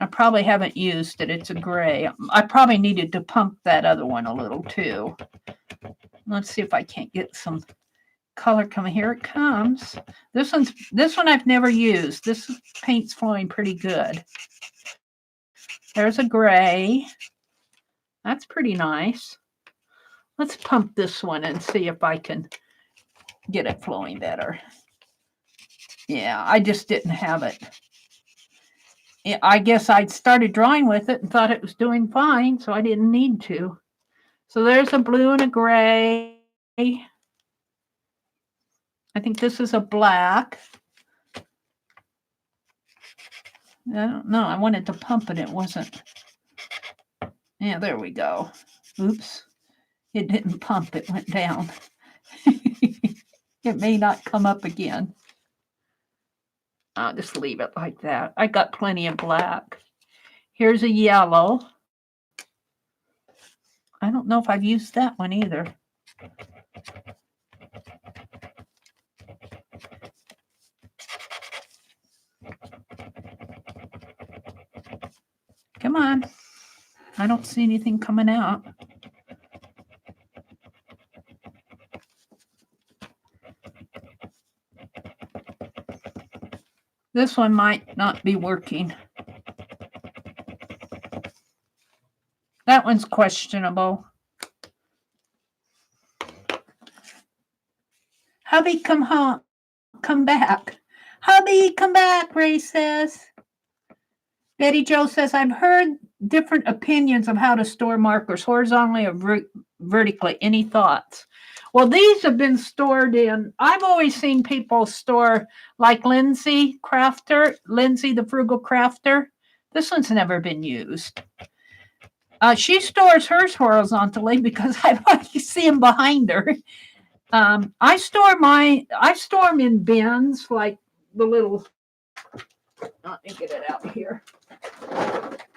I probably haven't used it. It's a gray. I probably needed to pump that other one a little too. Let's see if I can't get some color coming. Here it comes. This one I've never used. This paint's flowing pretty good. There's a gray. That's pretty nice. Let's pump this one and see if I can get it flowing better. Yeah, I just didn't have it. I guess I'd started drawing with it and thought it was doing fine, so I didn't need to. So there's a blue and a gray. I think this is a black. I don't know. I wanted to pump it. It wasn't. Yeah, there we go. Oops. It didn't pump. It went down. It may not come up again. I'll just leave it like that. I got plenty of black. Here's a yellow. I don't know if I've used that one either. Come on. I don't see anything coming out. This one might not be working. That one's questionable. Hubby, come home. Come back. Hubby, come back, Ray says. Betty Jo says, I've heard different opinions of how to store markers, horizontally or vertically. Any thoughts? Well, these have been stored in, I've always seen people store like Lindsay the Frugal Crafter. This one's never been used. She stores hers horizontally because I like to see them behind her. I store them in bins, like the little, let me get it out here.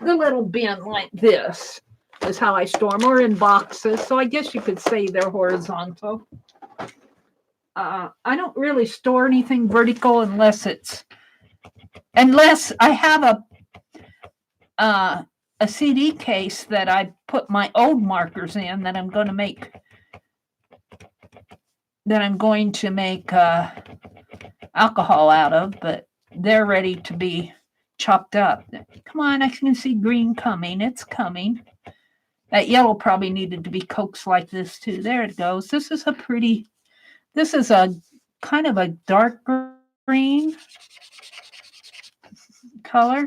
The little bin like this is how I store them, or in boxes. So I guess you could say they're horizontal. I don't really store anything vertical unless I have a CD case that I put my old markers in that I'm going to make alcohol out of, but they're ready to be chopped up. Come on, I can see green coming. It's coming. That yellow probably needed to be coaxed like this too. There it goes. This is a kind of a dark green color.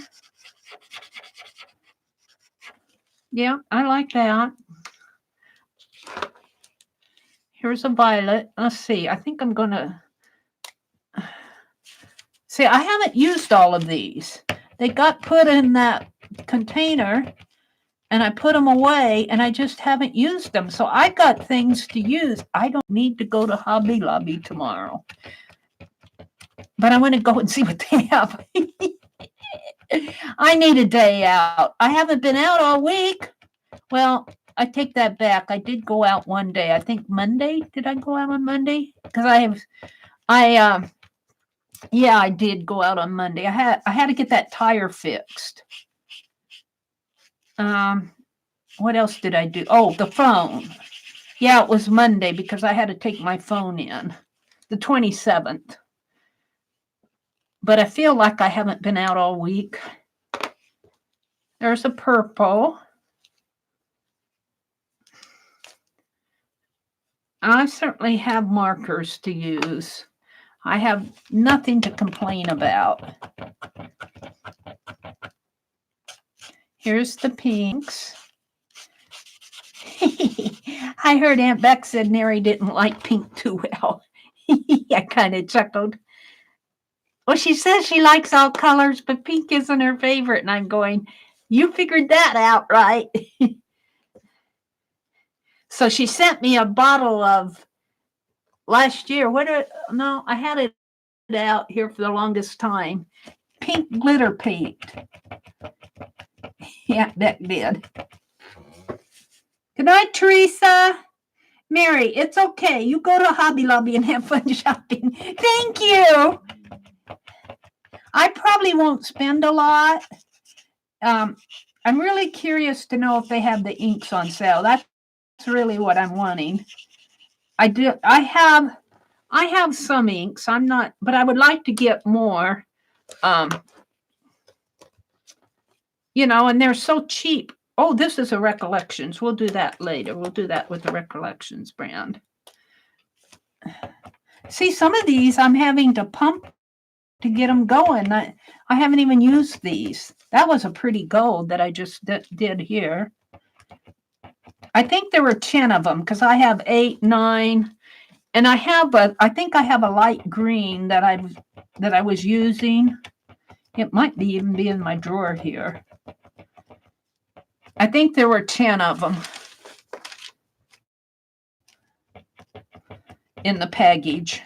Yeah, I like that. Here's a violet. Let's see. I think I'm going to... See, I haven't used all of these. They got put in that container, and I put them away, and I just haven't used them. So I got things to use. I don't need to go to Hobby Lobby tomorrow. But I want to go and see what they have. I need a day out. I haven't been out all week. Well, I take that back. I did go out one day. I think Monday. Did I go out on Monday? Because yeah, I did go out on Monday. I had to get that tire fixed. What else did I do? Oh, the phone. Yeah, it was Monday because I had to take my phone in, the 27th. But I feel like I haven't been out all week. There's a purple. I certainly have markers to use. I have nothing to complain about. Here's the pinks. I heard Aunt Beck said Mary didn't like pink too well. I kind of chuckled. Well, she says she likes all colors, but pink isn't her favorite. And I'm going, you figured that out, right? So she sent me a bottle of last year. I had it out here for the longest time. Pink glitter paint. Yeah, Beck did. Good night, Teresa. Mary, it's okay. You go to Hobby Lobby and have fun shopping. Thank you. I probably won't spend a lot. I'm really curious to know if they have the inks on sale. That's really what I'm wanting. I have some inks. But I would like to get more. And they're so cheap. Oh, this is a Recollections. We'll do that later. We'll do that with the Recollections brand. See, some of these I'm having to pump to get them going. I haven't even used these. That was a pretty gold that I just did here. I think there were 10 of them because I have 8, 9, and I think I have a light green that I was using. It might even be in my drawer here. I think there were 10 of them in the package.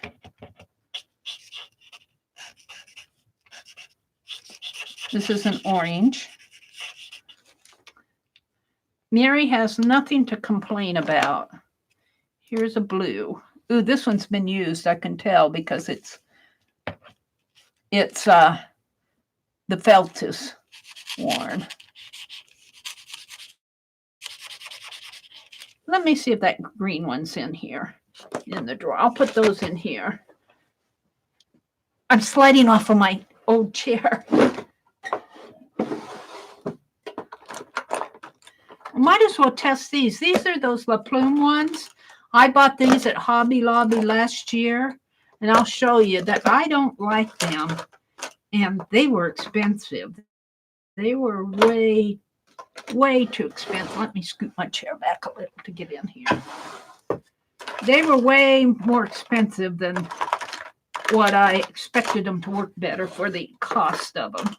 This is an orange. Mary has nothing to complain about. Here's a blue. Ooh, this one's been used, I can tell, because it's the felt is worn. Let me see if that green one's in here, in the drawer. I'll put those in here. I'm sliding off of my old chair. Might as well test these. These are those La Plume ones. I bought these at Hobby Lobby last year, and I'll show you that I don't like them, and they were expensive. They were way too expensive. Let me scoot my chair back a little to get in here. They were way more expensive than what I expected them to work better for the cost of them.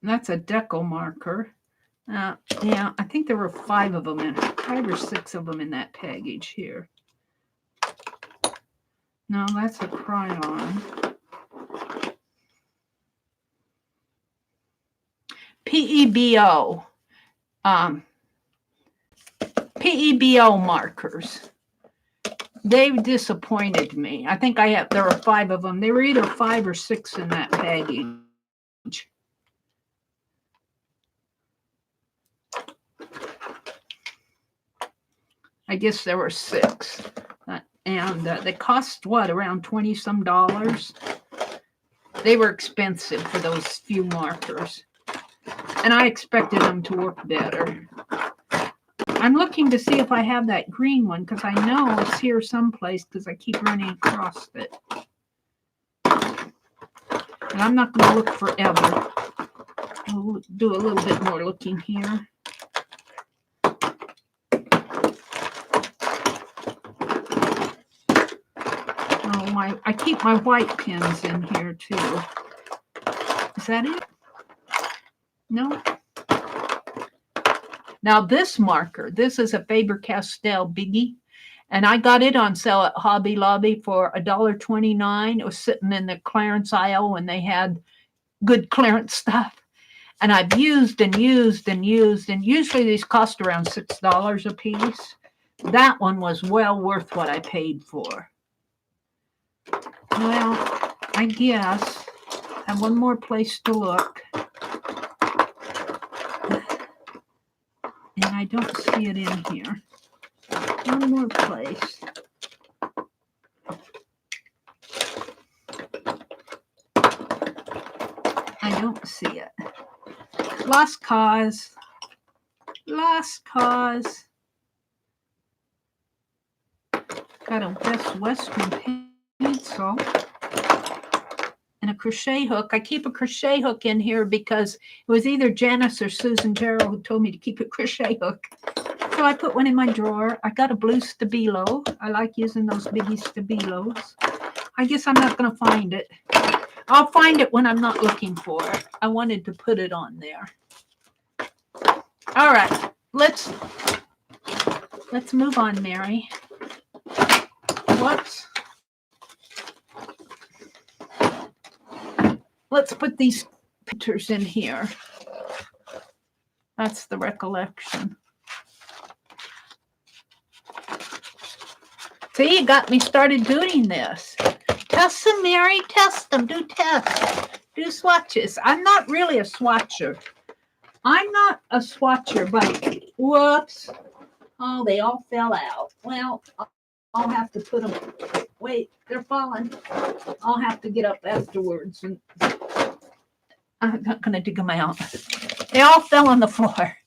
That's a deco marker. Yeah, I think there were 5 of them 5 or 6 of them in that package here. No, that's a crayon. PEBO. PEBO markers. They disappointed me. I think there were 5 of them. They were either 5 or 6 in that package. I guess there were 6. And they cost, around $20-some. They were expensive for those few markers. And I expected them to work better. I'm looking to see if I have that green one because I know it's here someplace because I keep running across it. And I'm not going to look forever. I'll do a little bit more looking here. Oh, I keep my white pins in here too. Is that it? No? Now this marker, this is a Faber-Castell Biggie, and I got it on sale at Hobby Lobby for $1.29. It was sitting in the clearance aisle when they had good clearance stuff. And I've used and used and used, and usually these cost around $6 a piece. That one was well worth what I paid for. Well, I guess I have one more place to look. And I don't see it in here. One more place. I don't see it. Lost cause. Lost cause. Got a Best Western pencil. And a crochet hook. I keep a crochet hook in here because it was either Janice or Susan Jarrell who told me to keep a crochet hook. So I put one in my drawer. I got a blue Stabilo. I like using those biggie Stabilos. I guess I'm not going to find it. I'll find it when I'm not looking for it. I wanted to put it on there. All right. Let's move on, Mary. Whoops. Let's put these pictures in here. That's the recollection. See, you got me started doing this. Test them, Mary. Test them. Do tests. Do swatches. I'm not really a swatcher. I'm not a swatcher, but whoops. Oh, they all fell out. Well, I'll have to put them. Wait, they're falling. I'll have to get up afterwards and I'm not going to dig them out. They all fell on the floor.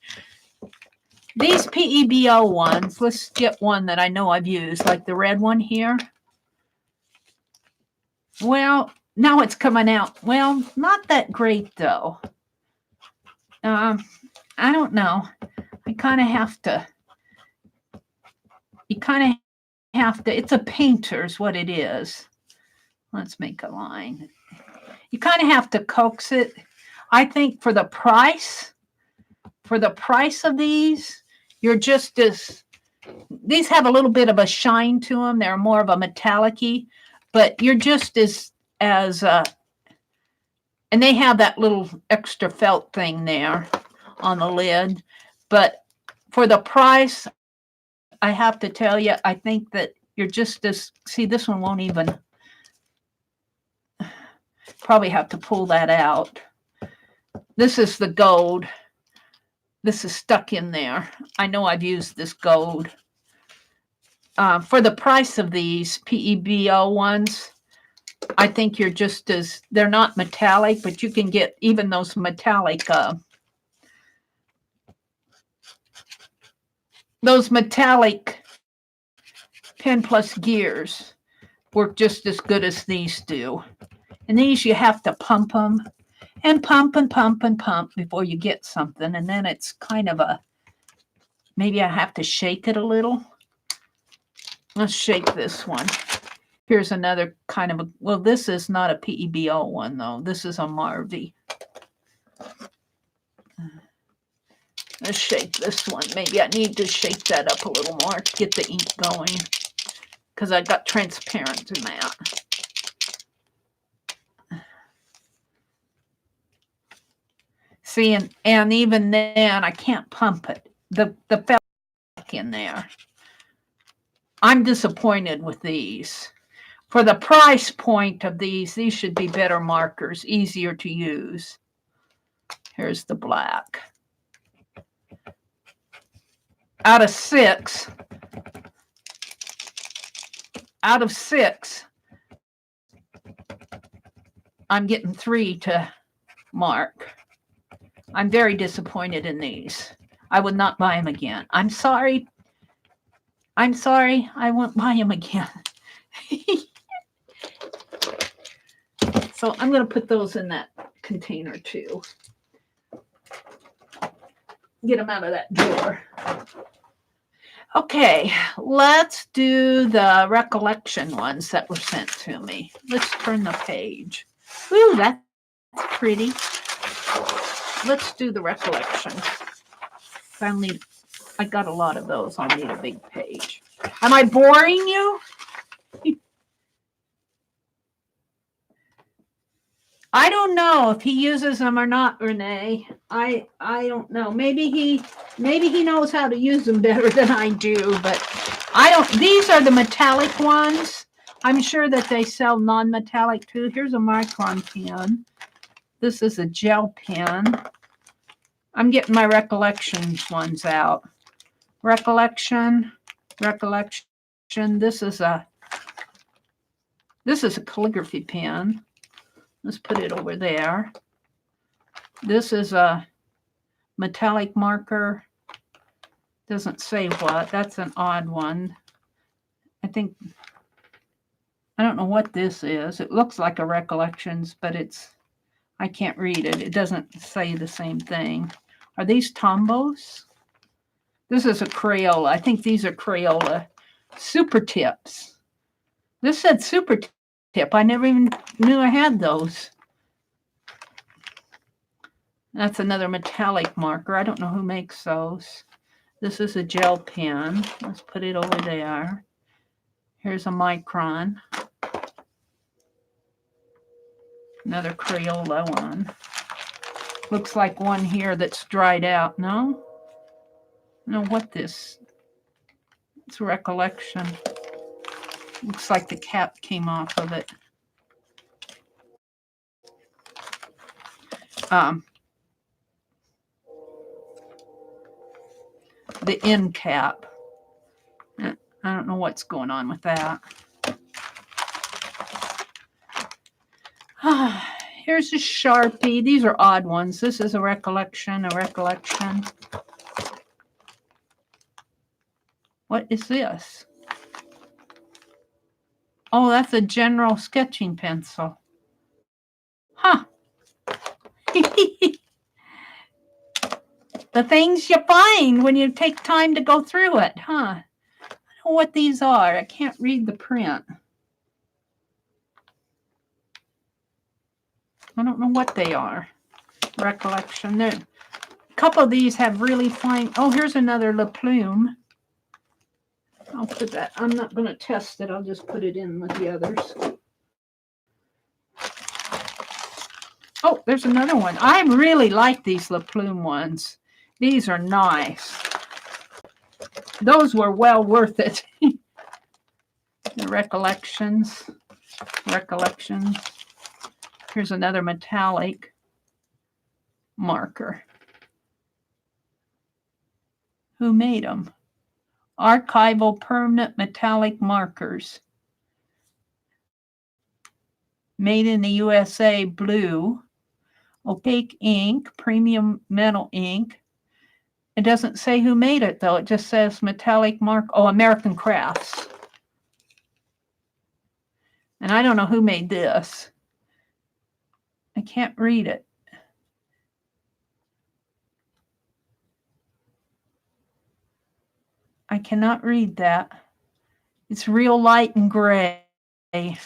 These PEBO ones, let's get one that I know I've used, like the red one here. Well, now it's coming out. Well, not that great, though. I don't know. I kind of have to. You kind of have to. It's a painter's what it is. Let's make a line. You kind of have to coax it. I think for the price of these, you're just as, these have a little bit of a shine to them. They're more of a metallic-y, but you're just as, and they have that little extra felt thing there on the lid. But for the price, I have to tell you, I think that you're just as, see, this one won't even, probably have to pull that out. This is the gold. This is stuck in there. I know I've used this gold. For the price of these PEBO ones, I think you're just as, they're not metallic, but you can get even those metallic, Pen Plus gears work just as good as these do. And these you have to pump them and pump and pump and pump before you get something. And then it's kind of a, maybe I have to shake it a little. Let's shake this one. Here's another kind of a, well, this is not a PEBO one, though. This is a Marvy. Let's shake this one. Maybe I need to shake that up a little more to get the ink going because I got transparent in that. See, and even then, I can't pump it. The felt in there. I'm disappointed with these. For the price point of these should be better markers, easier to use. Here's the black. Out of six, I'm getting 3 to mark. I'm very disappointed in these. I would not buy them again. I'm sorry. I'm sorry. I won't buy them again. So I'm going to put those in that container too. Get them out of that drawer. Okay, let's do the recollection ones that were sent to me. Let's turn the page. Ooh, that's pretty. Let's do the recollection. I got a lot of those. I'll need a big page. Am I boring you? I don't know if he uses them or not, Renee. I don't know. Maybe he knows how to use them better than I do, but I don't. These are the metallic ones. I'm sure that they sell non-metallic too. Here's a micron pen. This is a gel pen. I'm getting my recollections ones out. Recollection. This is a calligraphy pen. Let's put it over there. This is a metallic marker. Doesn't say what. That's an odd one. I don't know what this is. It looks like a recollections, but I can't read it. It doesn't say the same thing. Are these Tombos? This is a Crayola. I think these are Crayola super tips. This said super tip. I never even knew I had those. That's another metallic marker. I don't know who makes those. This is a gel pen. Let's put it over there. Here's a micron. Another Crayola one. Looks like one here that's dried out. No? No, what this? It's a recollection. Looks like the cap came off of it. The end cap. I don't know what's going on with that. Here's a Sharpie. These are odd ones. This is a recollection. What is this? Oh, that's a general sketching pencil. Huh. The things you find when you take time to go through it, huh? I don't know what these are. I can't read the print. I don't know what they are. Recollection. A couple of these have really fine. Oh, here's another Le Plume. I'll put that. I'm not going to test it. I'll just put it in with the others. Oh, there's another one. I really like these Le Plume ones. These are nice. Those were well worth it. The recollections. Here's another metallic marker. Who made them? Archival permanent metallic markers. Made in the USA, blue. Opaque ink, premium metal ink. It doesn't say who made it, though. It just says metallic mark. Oh, American Crafts. And I don't know who made this. I can't read it. I cannot read that. It's real light and gray. It's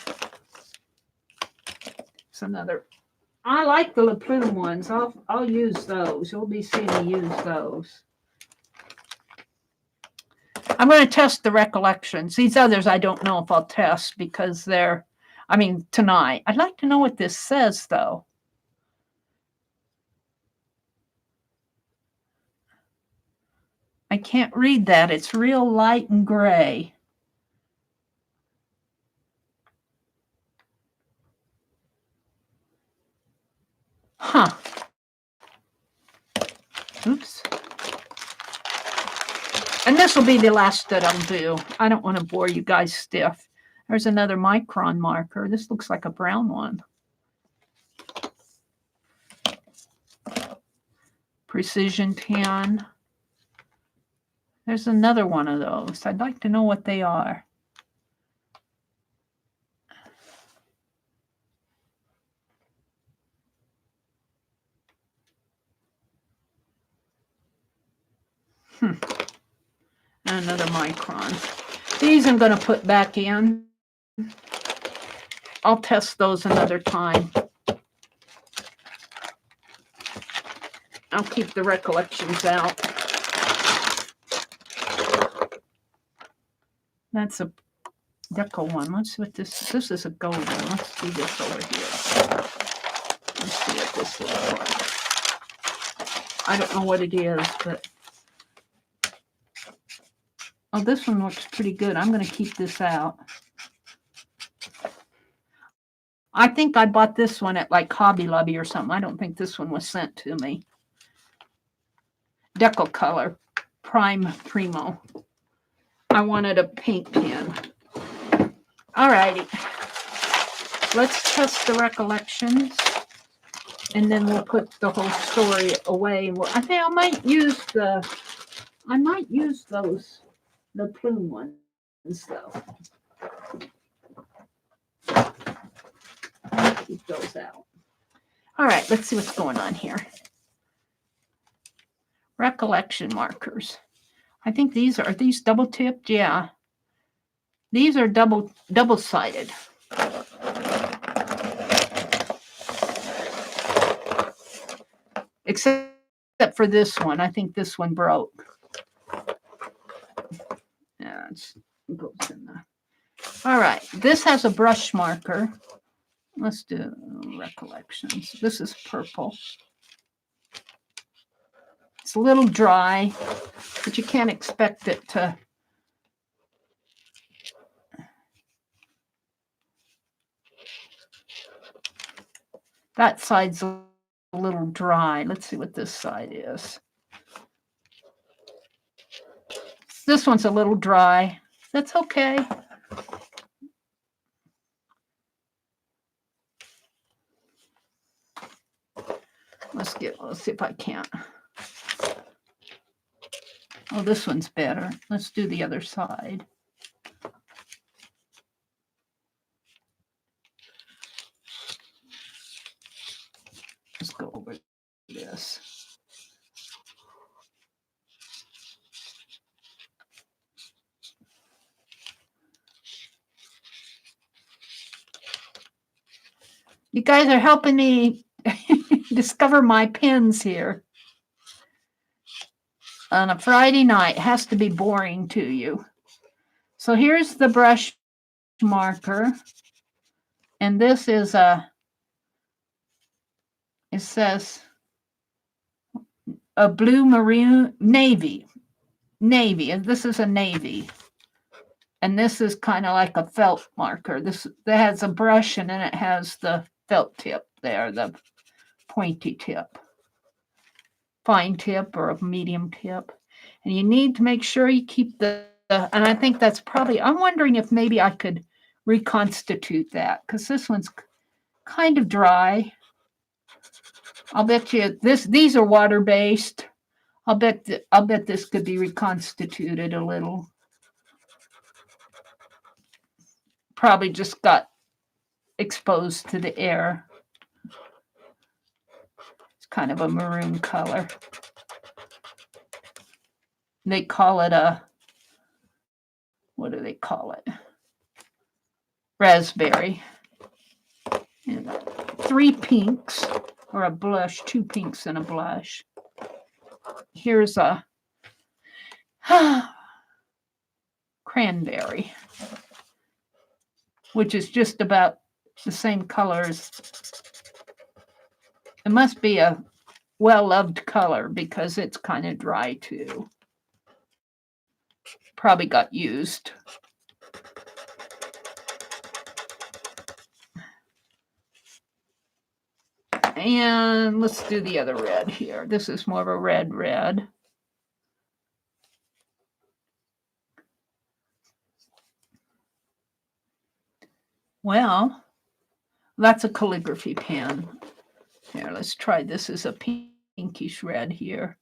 another. I like the Le Plume ones. I'll use those. You'll be seeing me use those. I'm going to test the recollections. These others I don't know if I'll test because they're, tonight. I'd like to know what this says, though. I can't read that. It's real light and gray. Huh. Oops. And this will be the last that I'll do. I don't want to bore you guys stiff. There's another micron marker. This looks like a brown one. Precision pen. There's another one of those. I'd like to know what they are. Another micron. These I'm going to put back in. I'll test those another time. I'll keep the recollections out. That's a deco one. Let's see what this is a gold one. Let's do this over here. Let's see what this looks like. I don't know what it is, but oh, this one looks pretty good. I'm going to keep this out. I think I bought this one at like Hobby Lobby or something. I don't think this one was sent to me. Deco Color Prime Primo. I wanted a pink pen. All righty. Let's test the recollections. And then we'll put the whole story away. I think I might use those, the plume ones though. Keep those out. All right, let's see what's going on here. Recollection markers. I think these are these double tipped? Yeah. These are double-sided. Except for this one. I think this one broke. Yeah, it goes in there. All right. This has a brush marker. Let's do recollections. This is purple. It's a little dry, but you can't expect it to. That side's a little dry. Let's see what this side is. This one's a little dry. That's okay. Let's see if I can't. Oh, this one's better. Let's do the other side. Let's go over this. You guys are helping me discover my pens here. On a Friday night, it has to be boring to you. So here's the brush marker. And this is it says a blue maroon, navy. And this is a navy. And this is kind of like a felt marker. That has a brush and then it has the felt tip there, the pointy tip. Fine tip or a medium tip. And you need to make sure you keep and I think that's probably, I'm wondering if maybe I could reconstitute that because this one's kind of dry. I'll bet you these are water-based. I'll bet this could be reconstituted a little. Probably just got exposed to the air. It's kind of a maroon color. They call it what do they call it? Raspberry. And 3 pinks, or a blush, 2 pinks and a blush. Here's a cranberry, which is just about the same colors. It must be a well-loved color because it's kind of dry too. Probably got used. And let's do the other red here. This is more of a red. Well, that's a calligraphy pen. Here, let's try this as a pinkish red here.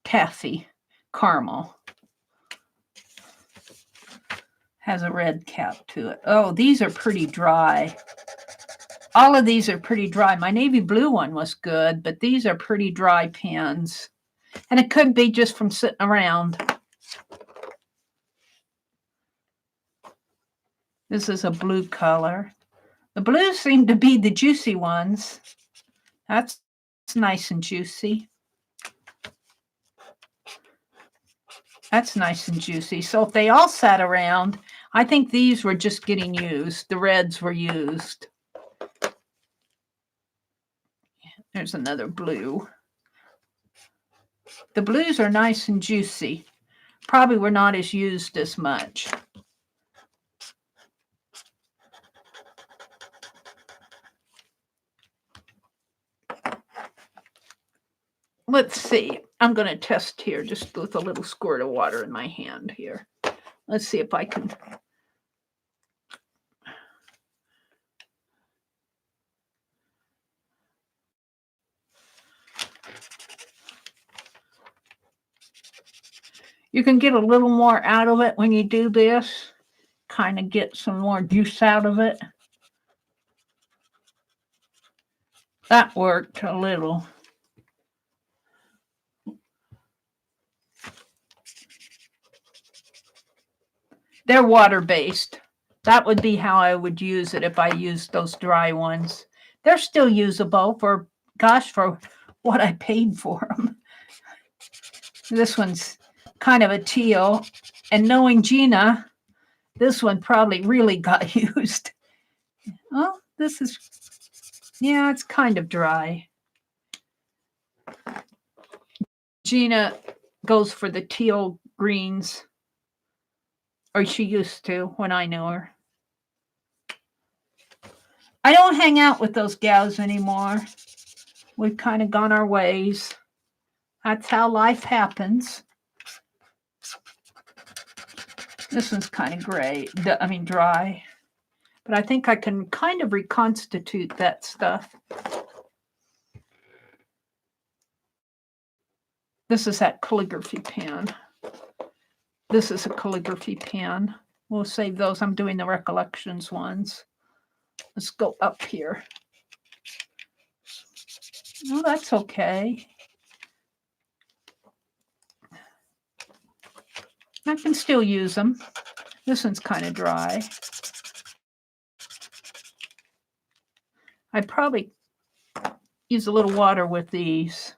Taffy. caramel. Has a red cap to it. Oh, these are pretty dry. All of these are pretty dry. My navy blue one was good, but these are pretty dry pens. And it could be just from sitting around. This is a blue color. The blues seem to be the juicy ones. That's nice and juicy. That's nice and juicy. So if they all sat around, I think these were just getting used. The reds were used. There's another blue. The blues are nice and juicy. Probably were not as used as much. Let's see. I'm going to test here just with a little squirt of water in my hand here. Let's see if I can. You can get a little more out of it when you do this. Kind of get some more juice out of it. That worked a little. They're water-based. That would be how I would use it if I used those dry ones. They're still usable for, gosh, for what I paid for them. This one's kind of a teal. And knowing Gina, this one probably really got used. Oh, this is, yeah, it's kind of dry. Gina goes for the teal greens. Or she used to when I knew her. I don't hang out with those gals anymore. We've kind of gone our ways. That's how life happens. This one's kind of gray. I mean, dry. But I think I can kind of reconstitute that stuff. This is that calligraphy pen. This is a calligraphy pen. We'll save those. I'm doing the recollections ones. Let's go up here. Oh, that's okay. I can still use them. This one's kind of dry. I'd probably use a little water with these.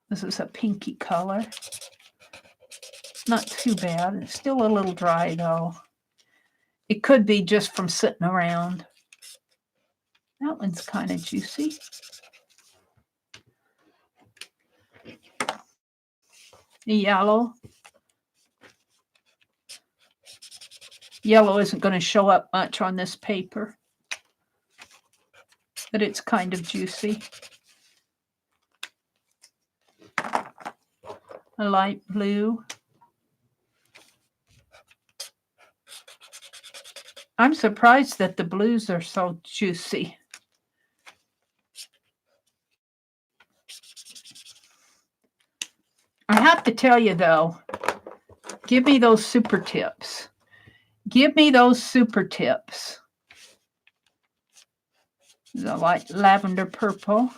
This is a pinky color. Not too bad. It's still a little dry, though. It could be just from sitting around. That one's kind of juicy. The yellow. Yellow isn't going to show up much on this paper, but it's kind of juicy. A light blue. I'm surprised that the blues are so juicy. I have to tell you, though, give me those super tips. Give me those super tips. The light lavender purple.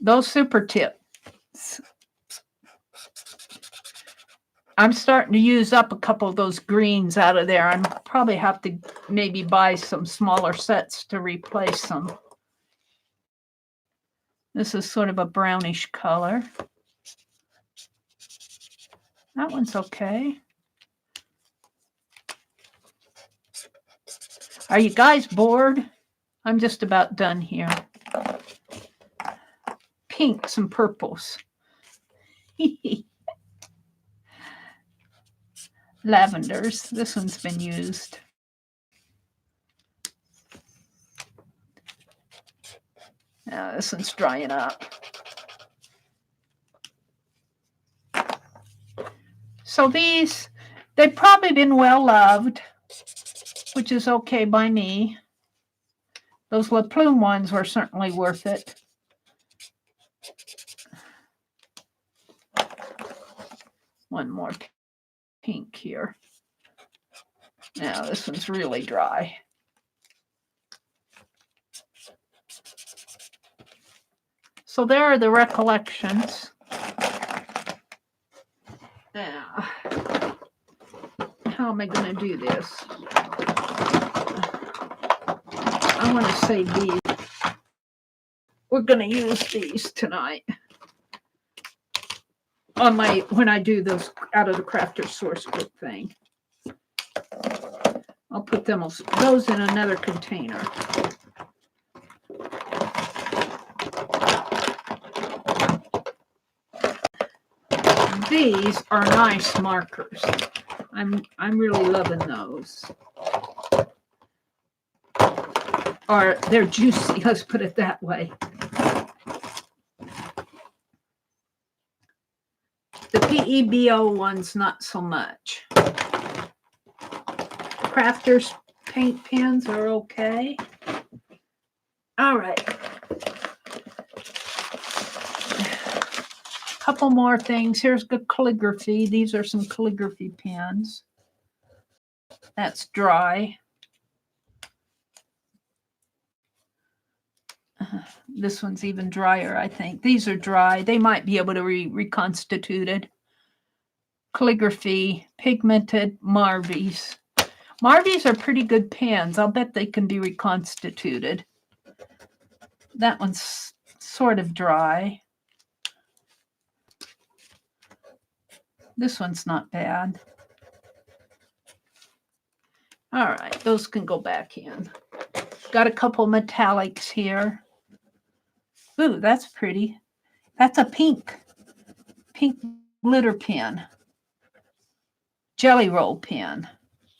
Those super tips. I'm starting to use up a couple of those greens out of there. I probably have to maybe buy some smaller sets to replace them. This is sort of a brownish color. That one's okay. Are you guys bored? I'm just about done here. Pinks and purples. Lavenders. This one's been used. Now this one's drying up. So these, they've probably been well loved, which is okay by me. Those La Plume ones were certainly worth it. one more pink here. Now this one's really dry. So there are the recollections. Now, how am I going to do this? I want to save these. We're going to use these tonight on when I do those out of the crafter source book thing. I'll put those in another container. These are nice markers. I'm really loving those. Or they're juicy, let's put it that way. The PEBO ones, not so much. Crafters paint pens are okay. All right. Couple more things. Here's good calligraphy. These are some calligraphy pens. That's dry. This one's even drier, I think. These are dry. They might be able to be reconstituted. Calligraphy, pigmented Marvies. Marvies are pretty good pens. I'll bet they can be reconstituted. That one's sort of dry. This one's not bad. All right, those can go back in. Got a couple metallics here. Ooh, that's pretty. That's a pink glitter pen. Jelly roll pen.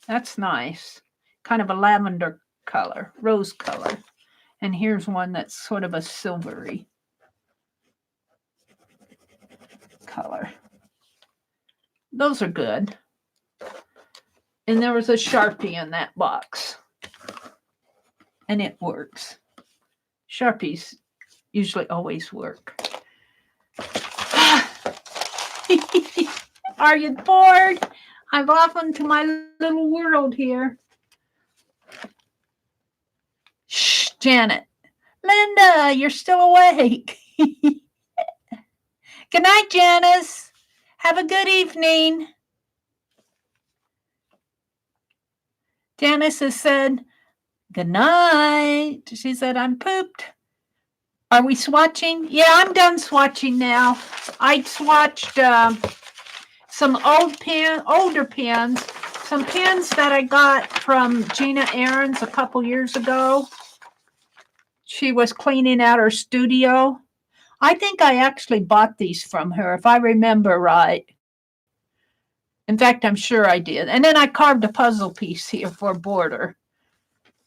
That's nice. Kind of a lavender color, rose color. And here's one that's sort of a silvery color. Those are good. And there was a Sharpie in that box. And it works. Sharpies usually always work. Are you bored? I'm off into my little world here. Shh, Janet. Linda, you're still awake. Good night, Janice. Have a good evening. Janice has said, good night. She said, I'm pooped. Are we swatching? Yeah, I'm done swatching now. I swatched some older pens, some pens that I got from Gina Ahrens a couple years ago. She was cleaning out her studio. I think I actually bought these from her, if I remember right. In fact, I'm sure I did. And then I carved a puzzle piece here for a border.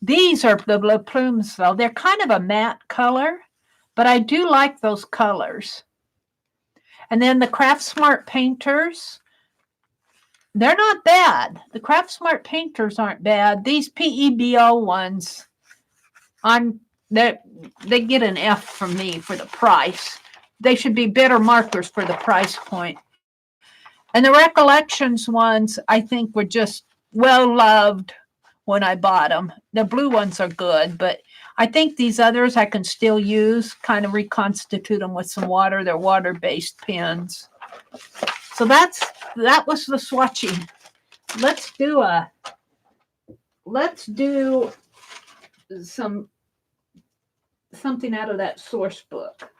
These are the blue plumes, though. They're kind of a matte color, but I do like those colors. And then the Craft Smart painters, they're not bad. The Craft Smart painters aren't bad. These PEBO ones, they get an F from me for the price. They should be better markers for the price point. And the Recollections ones, I think, were just well loved when I bought them. The blue ones are good, but I think these others I can still use, kind of reconstitute them with some water. They're water-based pens. So that was the swatching. Let's do something out of that source book.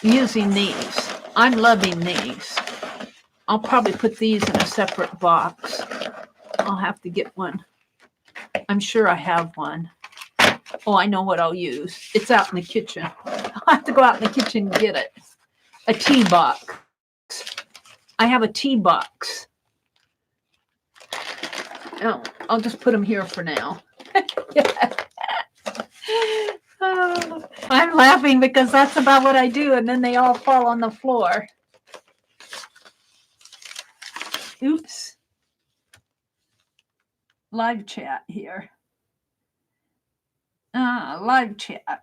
Using these. I'm loving these. I'll probably put these in a separate box. I'll have to get one. I'm sure I have one. Oh, I know what I'll use. It's out in the kitchen. I'll have to go out in the kitchen and get it. A tea box. I have a tea box. Oh, I'll just put them here for now. Oh, I'm laughing because that's about what I do, and then they all fall on the floor. Oops. Live chat here. Live chat.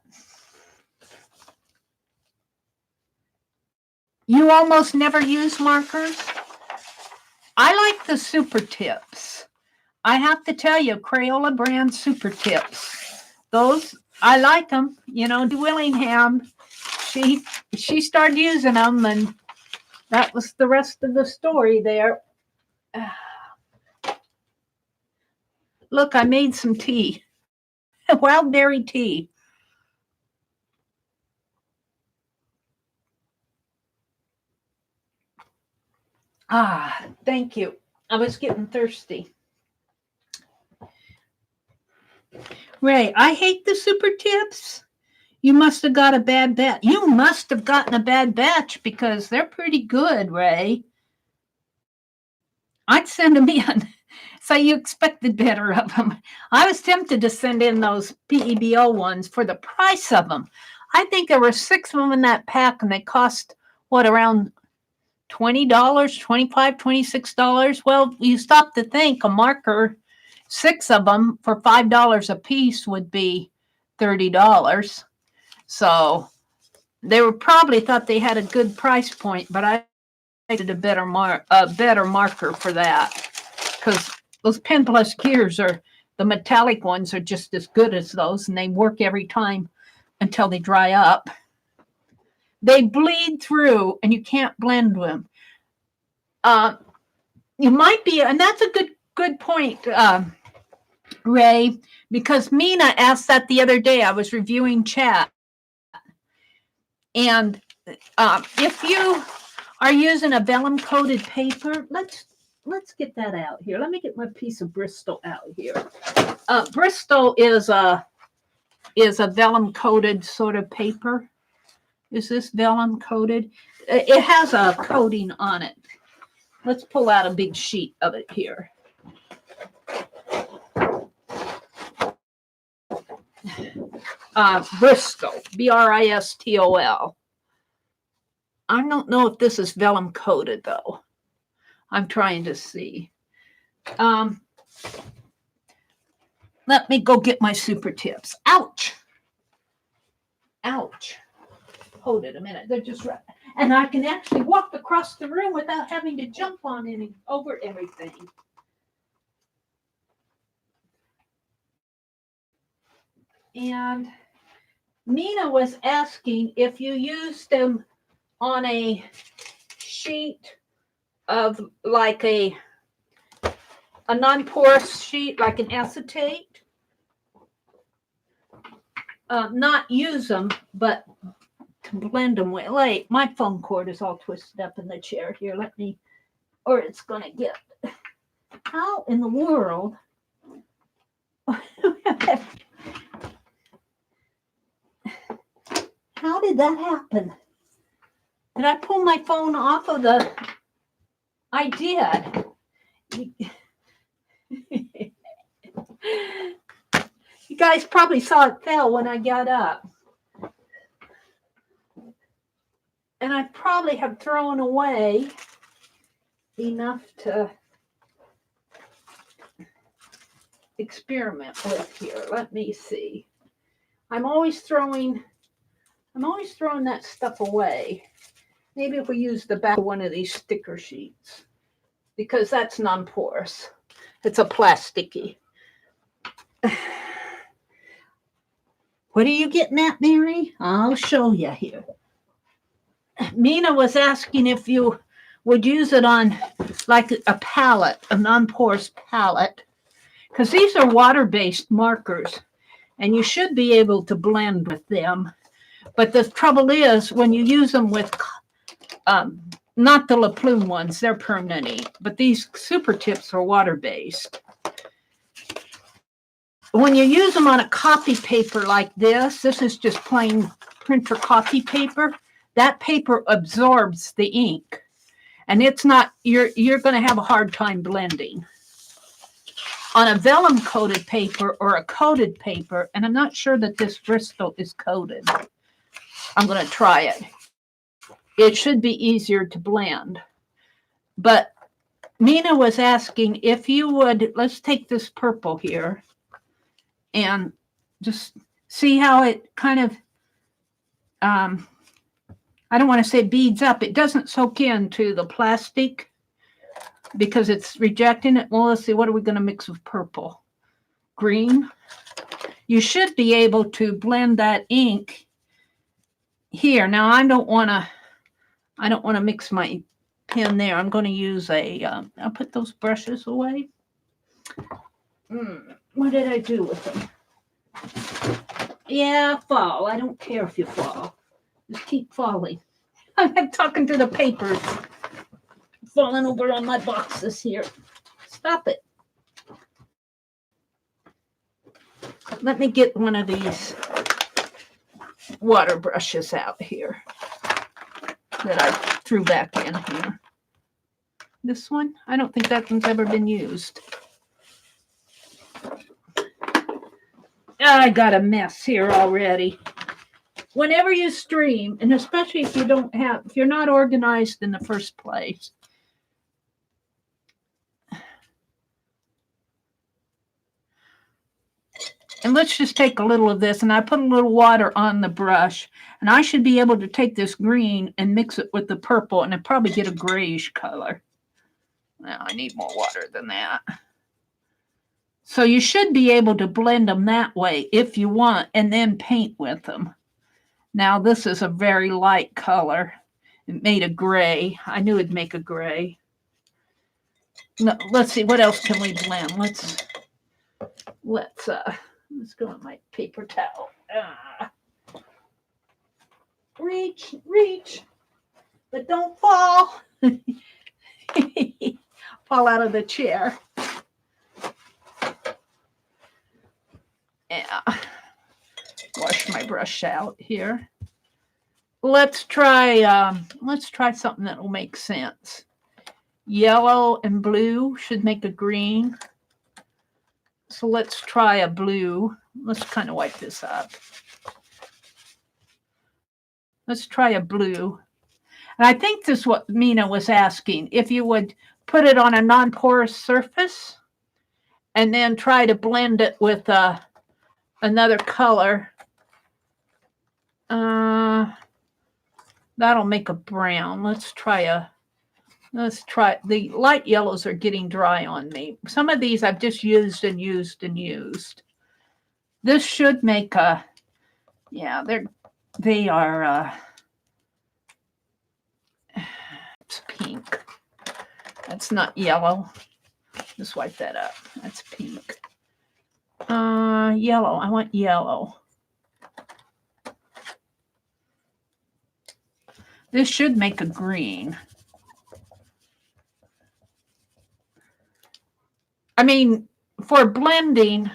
You almost never use markers? I like the super tips. I have to tell you, Crayola brand super tips. Those, I like them. You know, Willingham, she started using them, and that was the rest of the story there. Look, I made some tea. Wild berry tea. Thank you. I was getting thirsty. Ray, I hate the super tips. You must have got a bad batch. You must have gotten a bad batch because they're pretty good, Ray. I'd send them in. So you expected better of them. I was tempted to send in those PEBO ones for the price of them. I think there were 6 of them in that pack, and they cost, what, around $20, $25, $26? Well, you stop to think a marker, 6 of them for $5 a piece would be $30. So they were probably thought they had a good price point, but I needed a better marker for that, because those Pen Plus Gears are, the metallic ones are just as good as those, and they work every time until they dry up. They bleed through, and you can't blend them. You might be, and that's a good point, Ray, because Mina asked that the other day. I was reviewing chat, and if you are using a vellum coated paper, let's get that out here. Let me get my piece of Bristol out here. Bristol is a vellum coated sort of paper. Is this vellum coated? It has a coating on it. Let's pull out a big sheet of it here. Bristol, Bristol. I don't know if this is vellum coated though. I'm trying to see. Let me go get my super tips. Ouch. Ouch. Hold it a minute. They're just right. And I can actually walk across the room without having to jump on over everything. And Mina was asking if you used them on a sheet of like a non-porous sheet, like an acetate. Not use them, but to blend them with. Like, my phone cord is all twisted up in the chair here. Let me, or it's going to get. How in the world? How did that happen? Did I pull my phone off of the? I did. You guys probably saw it fell when I got up. And I probably have thrown away enough to experiment with here. Let me see. I'm always throwing that stuff away. Maybe if we use the back of one of these sticker sheets, because that's non-porous. It's a plasticky. What are you getting at, Mary? I'll show you here. Mina was asking if you would use it on like a palette, a non-porous palette, because these are water-based markers, and you should be able to blend with them. But the trouble is, when you use them with, not the La Plume ones, they're permanent ink, but these super tips are water-based. When you use them on a copy paper like this is just plain printer copy paper. That paper absorbs the ink, and it's not, you're going to have a hard time blending. On a vellum coated paper or a coated paper, and I'm not sure that this Bristol is coated. I'm going to try it. It should be easier to blend. But Mina was asking if you would, let's take this purple here and just See how it kind of, I don't want to say beads up. It doesn't soak into the plastic because it's rejecting it. Well, let's see. What are we going to mix with purple? Green. You should be able to blend that ink here. Now, I don't want to mix my pen there. I'm going to use I'll put those brushes away. What did I do with them? Yeah, fall. I don't care if you fall. Just keep falling. I'm talking to the papers. Falling over on my boxes here. Stop it. Let me get one of these water brushes out here that I threw back in here. This one? I don't think that one's ever been used. I got a mess here already. Whenever you stream, and especially if you're not organized in the first place, and let's just take a little of this, and I put a little water on the brush, and I should be able to take this green and mix it with the purple, and I probably get a grayish color. Now I need more water than that. So you should be able to blend them that way if you want, and then paint with them. Now this is a very light color. It made a gray. I knew it'd make a gray. No, let's see, what else can we blend? Let's go on my paper towel. Reach, but don't fall. Fall out of the chair. Yeah. Wash my brush out here. Let's try something that will make sense. Yellow and blue should make a green. So let's try a blue. Let's kind of wipe this up. Let's try a blue. And I think this is what Mina was asking. If you would put it on a non-porous surface and then try to blend it with another color. That'll make a brown. Let's try the light yellows are getting dry on me. Some of these I've just used and used and used. This should make a, yeah, they are it's pink. That's not yellow. Just wipe that up. That's pink. Yellow. I want yellow. This should make a green. I mean, for blending,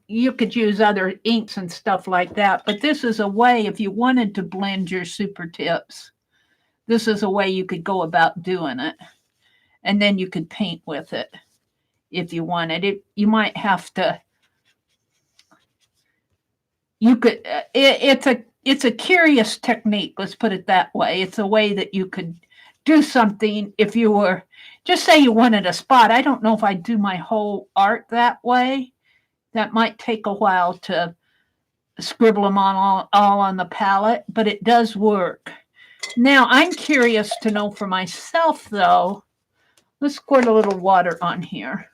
you could use other inks and stuff like that. But this is a way, if you wanted to blend your super tips, this is a way you could go about doing it. And then you could paint with it if you wanted it. You might have to, you could, it's a curious technique, let's put it that way. It's a way that you could do something if you were, just say you wanted a spot. I don't know if I'd do my whole art that way. That might take a while to scribble them on all on the palette, but it does work. Now, I'm curious to know for myself, though. Let's squirt a little water on here.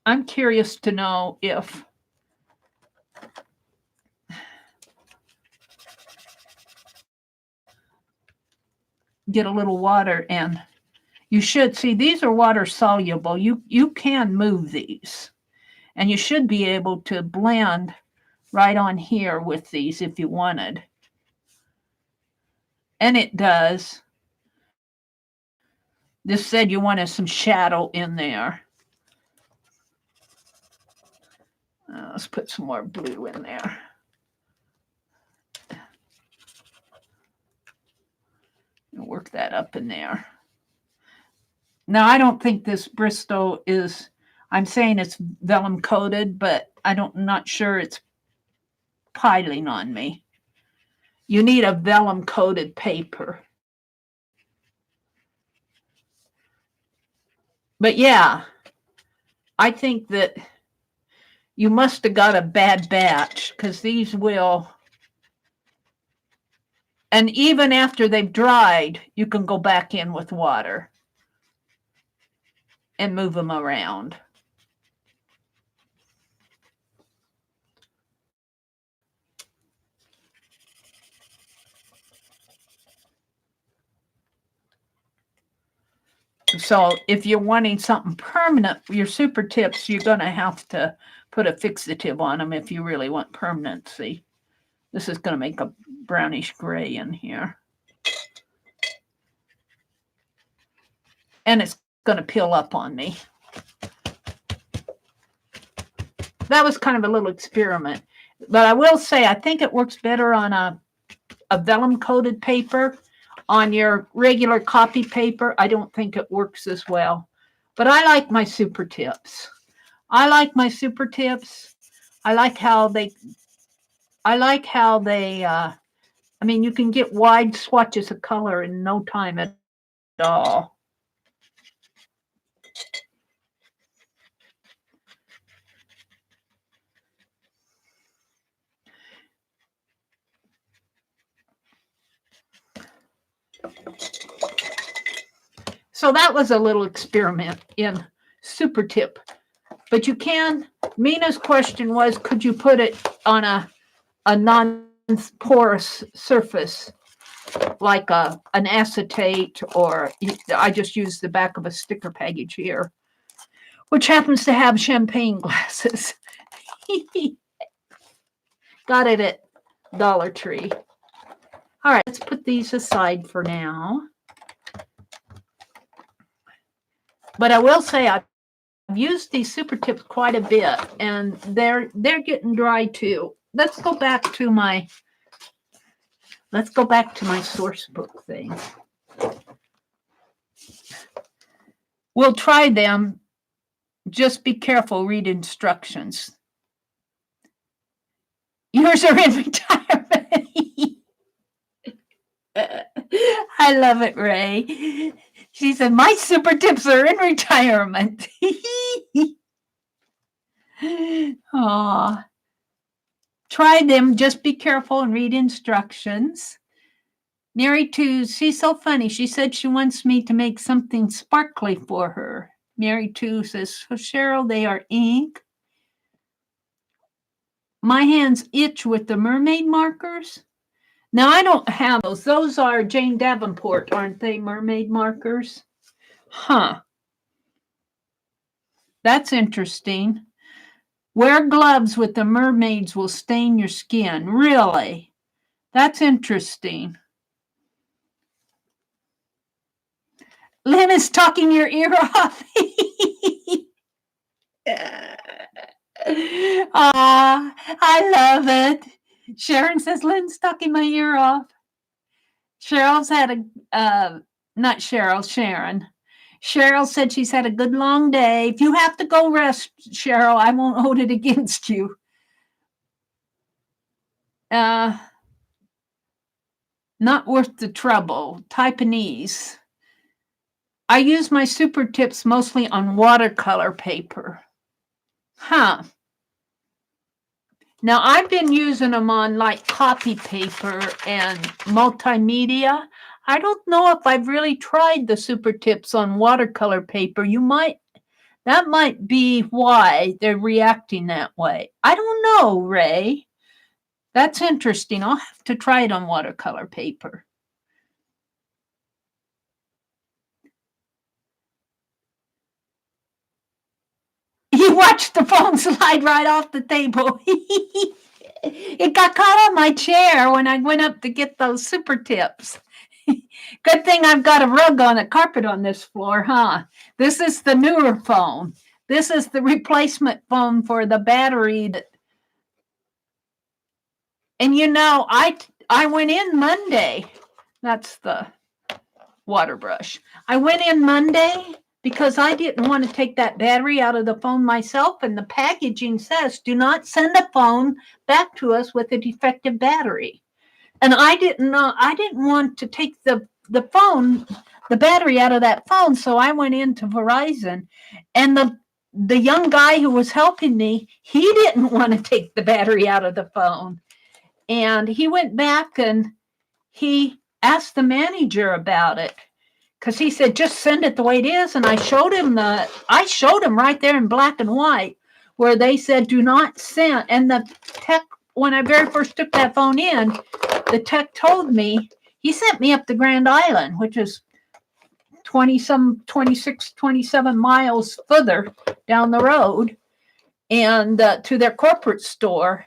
I'm curious to know if get a little water, and you should see these are water soluble. You can move these, and you should be able to blend right on here with these if you wanted. And it does. This said you wanted some shadow in there. Let's put some more blue in there. And work that up in there. Now, I don't think this Bristol is, I'm saying it's vellum coated, but I'm not sure it's piling on me. You need a vellum coated paper. But yeah, I think that you must have got a bad batch, because these will, and even after they've dried, you can go back in with water and move them around. So if you're wanting something permanent, your super tips, you're going to have to put a fixative on them if you really want permanency. This is going to make a brownish gray in here. And it's going to peel up on me. That was kind of a little experiment. But I will say, I think it works better on a vellum coated paper. On your regular copy paper, I don't think it works as well. But I like my super tips. I like how they, I mean, you can get wide swatches of color in no time at all. So that was a little experiment in super tip. But you can, Mina's question was, could you put it on a non-porous surface like an acetate, or I just used the back of a sticker package here, which happens to have champagne glasses. Got it at Dollar Tree. All right, let's put these aside for now. But I will say I've used these super tips quite a bit, and they're getting dry too. Let's go back to my source book thing. We'll try them. Just be careful, read instructions. Yours are in retirement. I love it, Ray. She said, my super tips are in retirement. Aw. Try them. Just be careful and read instructions. Mary 2, she's so funny. She said she wants me to make something sparkly for her. Mary 2 says, so Cheryl, they are ink. My hands itch with the mermaid markers. Now, I don't have those. Those are Jane Davenport, aren't they, mermaid markers? Huh. That's interesting. Wear gloves with the mermaids will stain your skin. Really? That's interesting. Lynn is talking your ear off. I love it. Sharon says, Lynn's talking my ear off. Cheryl's had not Cheryl, Sharon. Cheryl said she's had a good long day. If you have to go rest, Cheryl, I won't hold it against you. Not worth the trouble. Taiwanese. I use my super tips mostly on watercolor paper. Huh. Now, I've been using them on like copy paper and multimedia. I don't know if I've really tried the super tips on watercolor paper. That might be why they're reacting that way. I don't know, Ray. That's interesting. I'll have to try it on watercolor paper. You watched the phone slide right off the table. It got caught on my chair when I went up to get those super tips. Good thing I've got a rug on a carpet on this floor, huh? This is the newer phone. This is the replacement phone for the battery. And you know, I went in Monday. That's the water brush. I went in Monday because I didn't want to take that battery out of the phone myself, and the packaging says, do not send a phone back to us with a defective battery. And I didn't want to take the battery out of that phone, so I went into Verizon, and the young guy who was helping me, he didn't want to take the battery out of the phone. And he went back and he asked the manager about it, because he said, just send it the way it is. And I showed him right there in black and white where they said, do not send. And the tech, when I very first took that phone in, the tech told me, he sent me up to Grand Island, which is 26, 27 miles further down the road, and to their corporate store.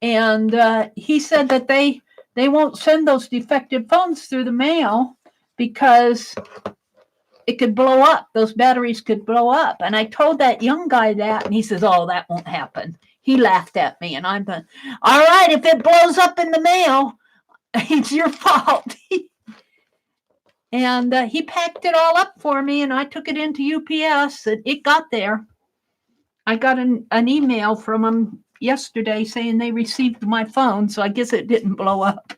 And he said that they won't send those defective phones through the mail because it could blow up. Those batteries could blow up. And I told that young guy that, and he says, oh, that won't happen. He laughed at me, and I'm going, all right, if it blows up in the mail, it's your fault. And he packed it all up for me, and I took it into UPS, and it got there. I got an email from them yesterday saying they received my phone, so I guess it didn't blow up.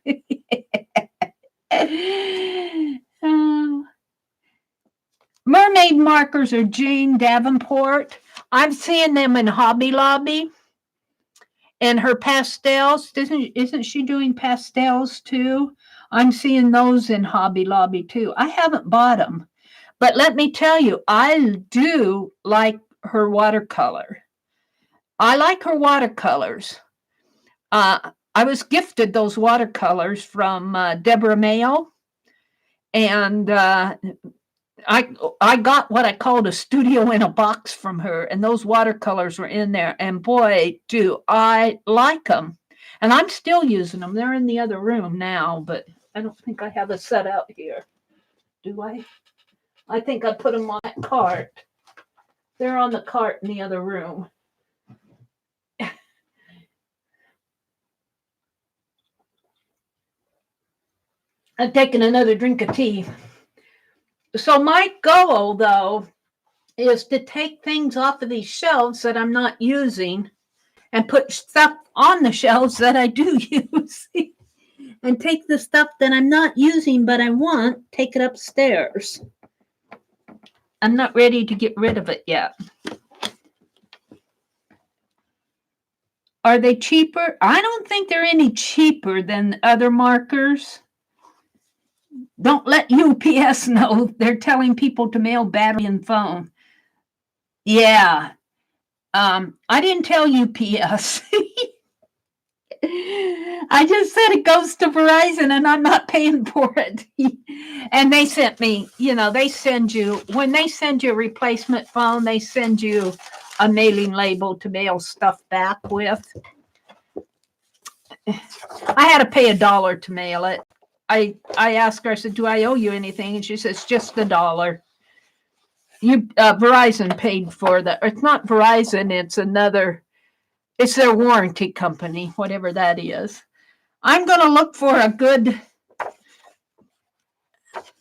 Mermaid markers are Jane Davenport. I'm seeing them in Hobby Lobby. And her pastels, isn't she doing pastels too? I'm seeing those in Hobby Lobby too. I haven't bought them, but let me tell you, I do like her watercolor. I like her watercolors. I was gifted those watercolors from Deborah Mayo, and I got what I called a studio in a box from her, and those watercolors were in there, and boy, do I like them. And I'm still using them. They're in the other room now, but I don't think I have a set out here. Do I? I think I put them on that cart. They're on the cart in the other room. I'm taking another drink of tea. So my goal, though, is to take things off of these shelves that I'm not using and put stuff on the shelves that I do use. And take the stuff that I'm not using but I want, take it upstairs. I'm not ready to get rid of it yet. Are they cheaper? I don't think they're any cheaper than other markers. Don't let UPS know. They're telling people to mail battery and phone. Yeah. I didn't tell UPS. I just said it goes to Verizon and I'm not paying for it. And they sent me, they send you, when they send you a replacement phone, they send you a mailing label to mail stuff back with. I had to pay $1 to mail it. I asked her, I said, do I owe you anything? And she says, just $1. Verizon paid for that. It's not Verizon, it's their warranty company, whatever that is. I'm going to look for a good,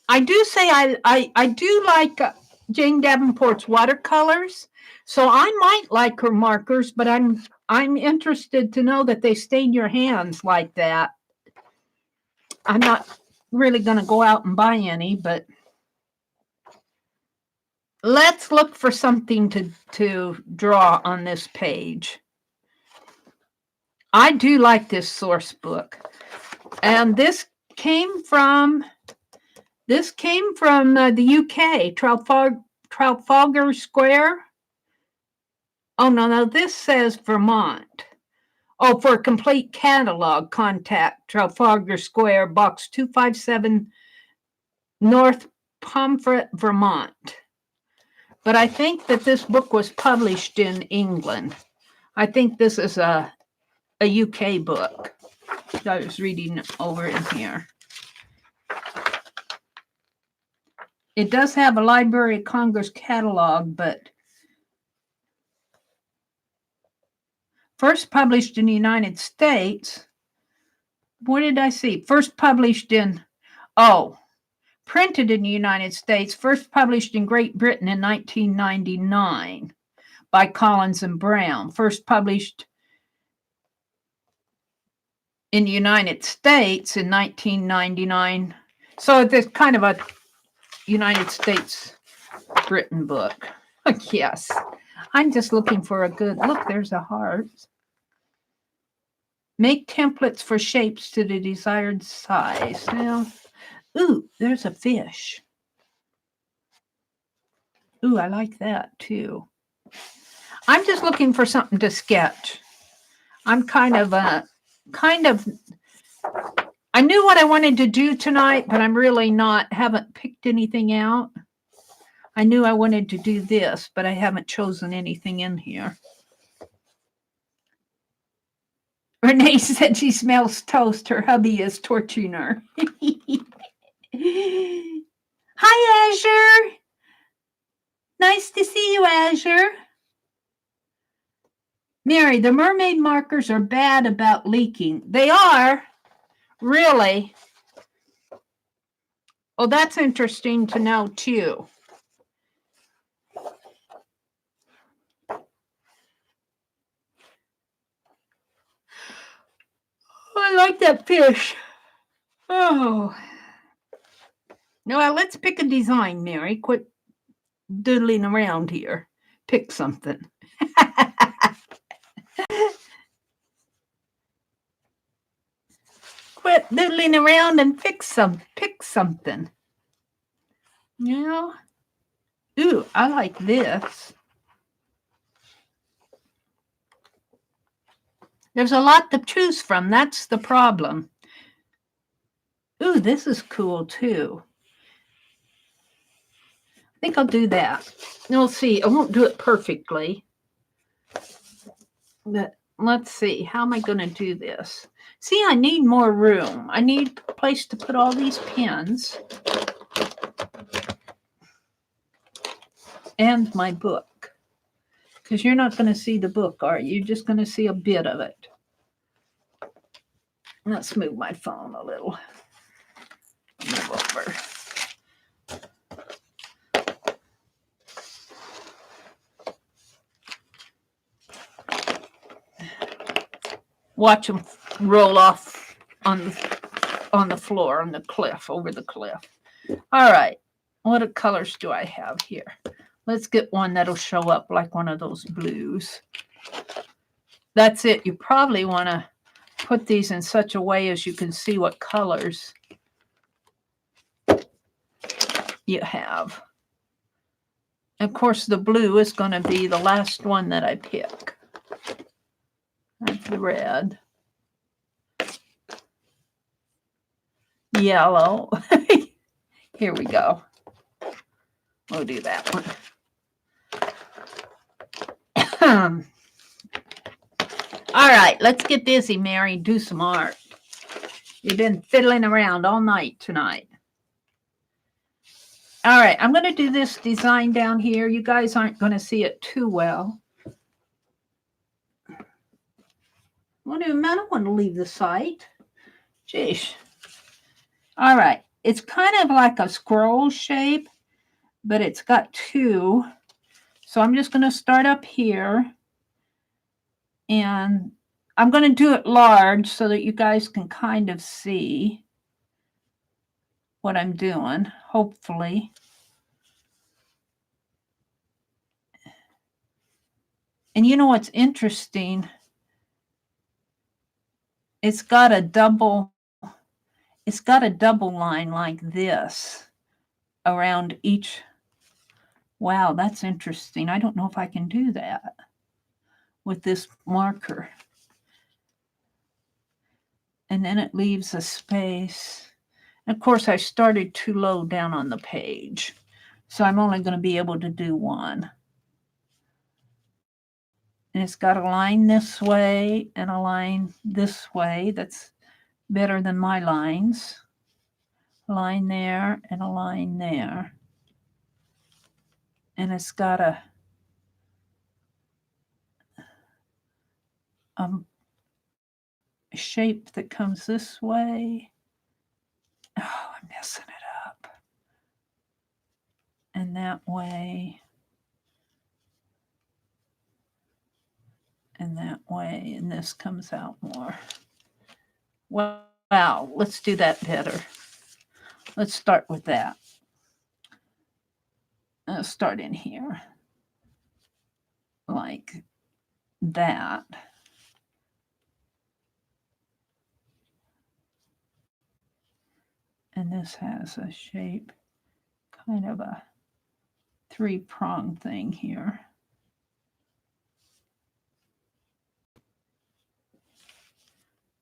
I do say I do like Jane Davenport's watercolors, so I might like her markers, but I'm interested to know that they stay in your hands like that. I'm not really going to go out and buy any, but let's look for something to draw on this page. I do like this source book, and this came from the UK, Trafalgar Square. Oh no, this says Vermont. Oh, for a complete catalog, contact Trafalgar Square, Box 257, North Pomfret, Vermont. But I think that this book was published in England. I think this is a UK book. I was reading over in here. It does have a Library of Congress catalog, but first published in the United States. What did I see? First published in, printed in the United States, first published in Great Britain in 1999 by Collins and Brown. First published in the United States in 1999. So it's kind of a United States Britain book. Yes. I'm just looking for a good look. There's a heart. Make templates for shapes to the desired size. Now, ooh, there's a fish. Ooh, I like that too. I'm just looking for something to sketch. I'm I knew what I wanted to do tonight, but I'm really haven't picked anything out. I knew I wanted to do this, but I haven't chosen anything in here. Renee said she smells toast. Her hubby is torturing her. Hi, Azure. Nice to see you, Azure. Mary, the mermaid markers are bad about leaking. They are? Really? Well, that's interesting to know, too. I like that fish. Oh. Now, let's pick a design, Mary. Quit doodling around here. Pick something. Quit doodling around and pick something. Yeah. Ooh, I like this. There's a lot to choose from. That's the problem. Ooh, this is cool too. I think I'll do that. We'll see. I won't do it perfectly. But let's see. How am I going to do this? See, I need more room. I need a place to put all these pins. And my book. Because you're not going to see the book, are you? You're just going to see a bit of it. Let's move my phone a little. Move over. Watch them roll off on the floor, on the cliff, over the cliff. All right. What colors do I have here? Let's get one that'll show up like one of those blues. That's it. You probably want to put these in such a way as you can see what colors you have. Of course, the blue is going to be the last one that I pick. That's the red. Yellow. Here we go. We'll do that one. All right, let's get busy, Mary. Do some art. You've been fiddling around all night tonight. All right, I'm going to do this design down here. You guys aren't going to see it too well. I don't want to leave the site. Jeez. All right, it's kind of like a scroll shape, but it's got two. So I'm just going to start up here. And I'm going to do it large so that you guys can kind of see what I'm doing, hopefully. And you know what's interesting? It's got a double line like this around each. Wow, that's interesting. I don't know if I can do that with this marker. And then it leaves a space. Of course, I started too low down on the page, so I'm only going to be able to do one. And it's got a line this way and a line this way. That's better than my lines. A line there and a line there. And it's got a shape that comes this way. Oh, I'm messing it up. And that way. And that way. And this comes out more. Wow, let's do that better. Let's start with that. I'll start in here. like that. And this has a shape, kind of a 3-prong thing here.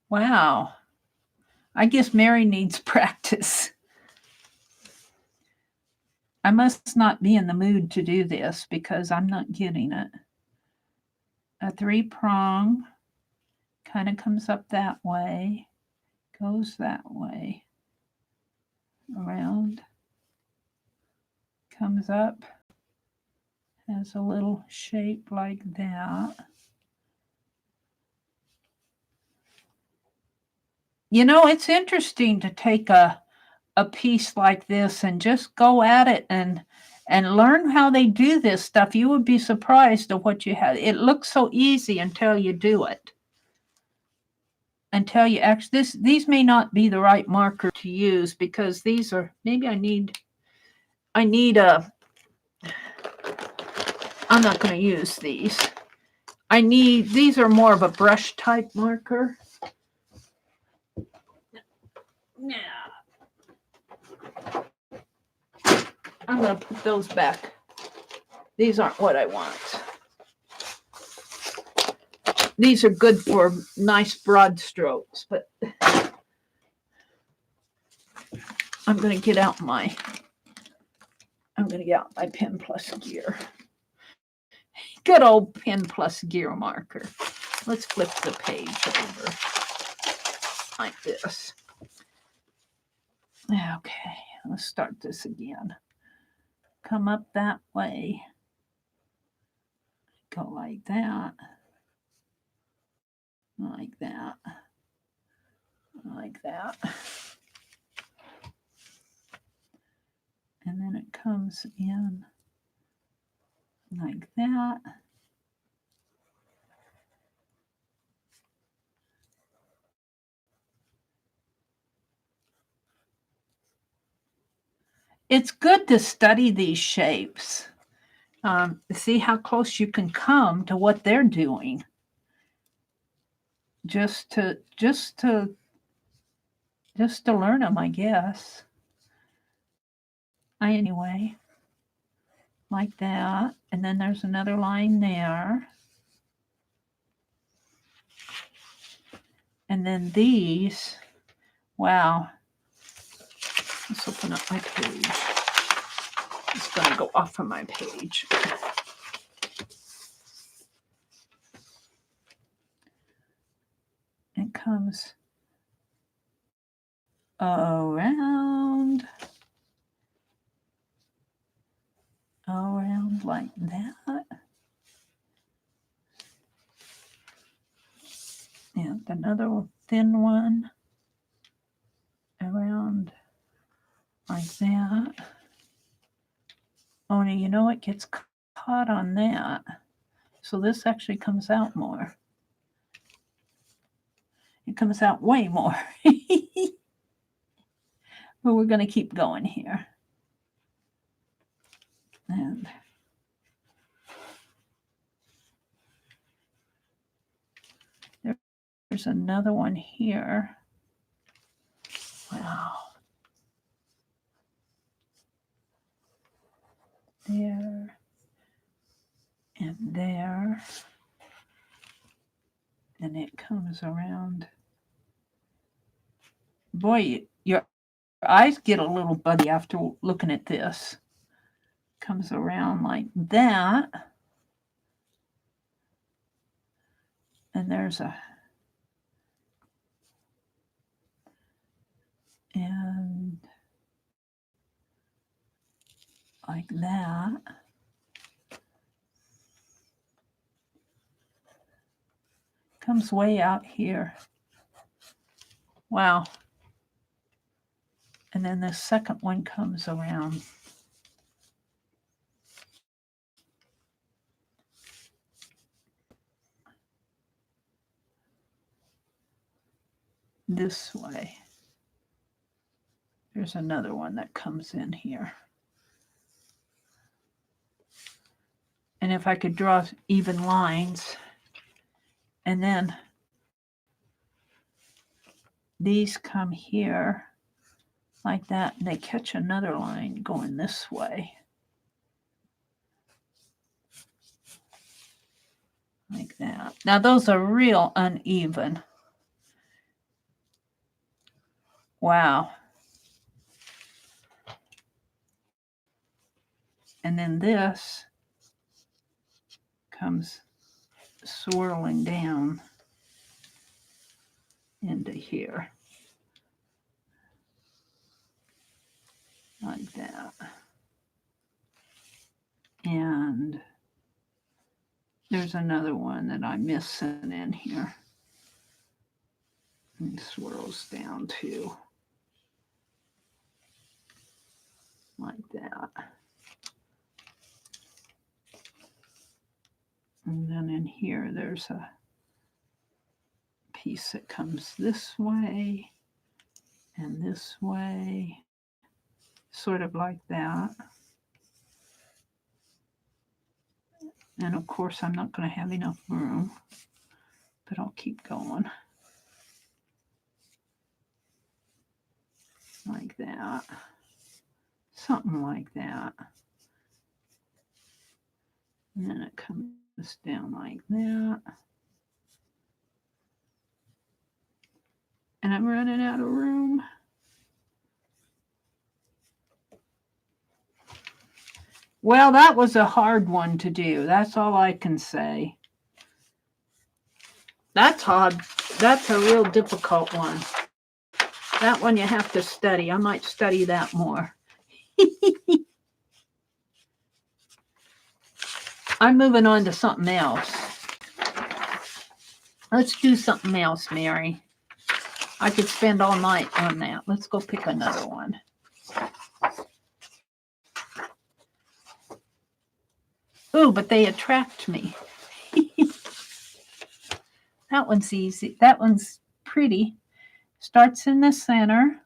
Wow. I guess Mary needs practice. I must not be in the mood to do this because I'm not getting it. A 3-prong kind of comes up that way, goes that way, around, comes up, has a little shape like that. You know, it's interesting to take a piece like this and just go at it and learn how they do this stuff. You would be surprised at what you have. It looks so easy until you do it. Until you actually, these may not be the right marker to use because these are, maybe I need a, I'm not going to use these. These are more of a brush type marker. Yeah. I'm going to put those back. These aren't what I want. These are good for nice broad strokes, but I'm going to get out my pen plus gear. Good old pen plus gear marker. Let's flip the page over like this. Okay, let's start this again. Come up that way. Go like that. Like that. Like that. And then it comes in like that. It's good to study these shapes. See how close you can come to what they're doing. Just to learn them, I guess. Anyway, like that. And then there's another line there. And then these, wow. Let's open up my page. It's going to go off of my page. It comes around like that. And another thin one around like that. Oh, you know, it gets caught on that. So this actually comes out more. It comes out way more. But we're going to keep going here. And there's another one here. Wow. There and there. And it comes around. Boy, your eyes get a little buggy after looking at this. Comes around like that. And there's a, and like that. Comes way out here. Wow. And then the second one comes around. This way. There's another one that comes in here. And if I could draw even lines, and then these come here like that, and they catch another line going this way. Like that. Now those are real uneven. Wow. And then this comes swirling down into here. Like that. And there's another one that I'm missing in here. And swirls down too. Like that. And then in here, there's a piece that comes this way and this way, sort of like that. And of course, I'm not going to have enough room, but I'll keep going. Like that. Something like that. And then it comes down like that. And I'm running out of room. Well, that was a hard one to do. That's all I can say. That's hard. That's a real difficult one. That one you have to study. I might study that more. I'm moving on to something else. Let's do something else, Mary. I could spend all night on that. Let's go pick another one. Ooh, but they attract me. That one's easy. That one's pretty. Starts in the center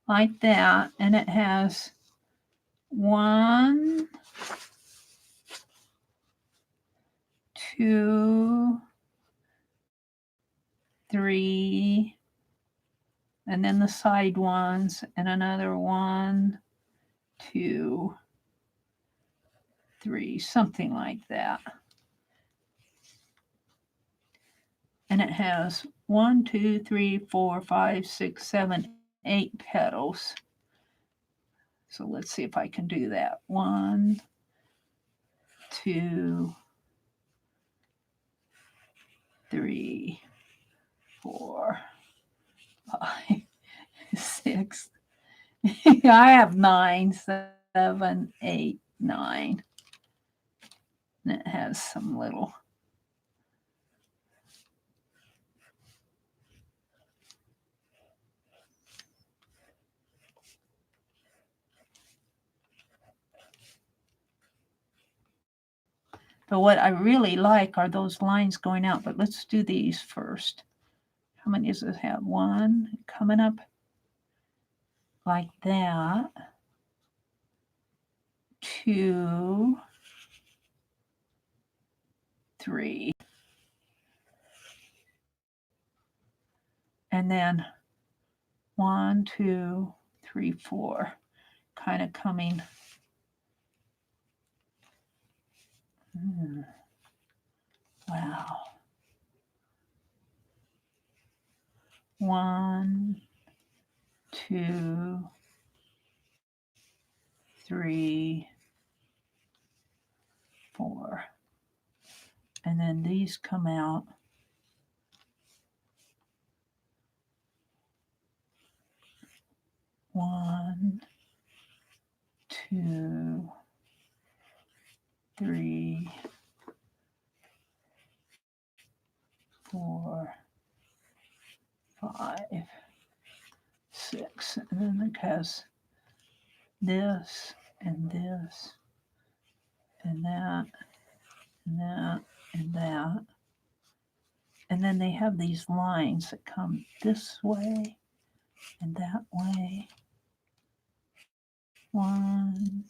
like that, and it has 1, 2, 3, and then the side ones, and another 1, 2, 3, something like that. And it has 1, 2, 3, 4, 5, 6, 7, 8 petals. So let's see if I can do that. 1, 2, 3, 4, 5, 6. I have 9, 7, 8, 9. And it has some little. But what I really like are those lines going out. But let's do these first. How many does it have? 1 coming up like that. 2, 3. And then 1, 2, 3, 4. Kind of coming. Wow. 1, 2, 3, 4. And then these come out. 1, 2, 3, 4, 5, 6. And then it has this and this and that and that and that. And then they have these lines that come this way and that way. 1,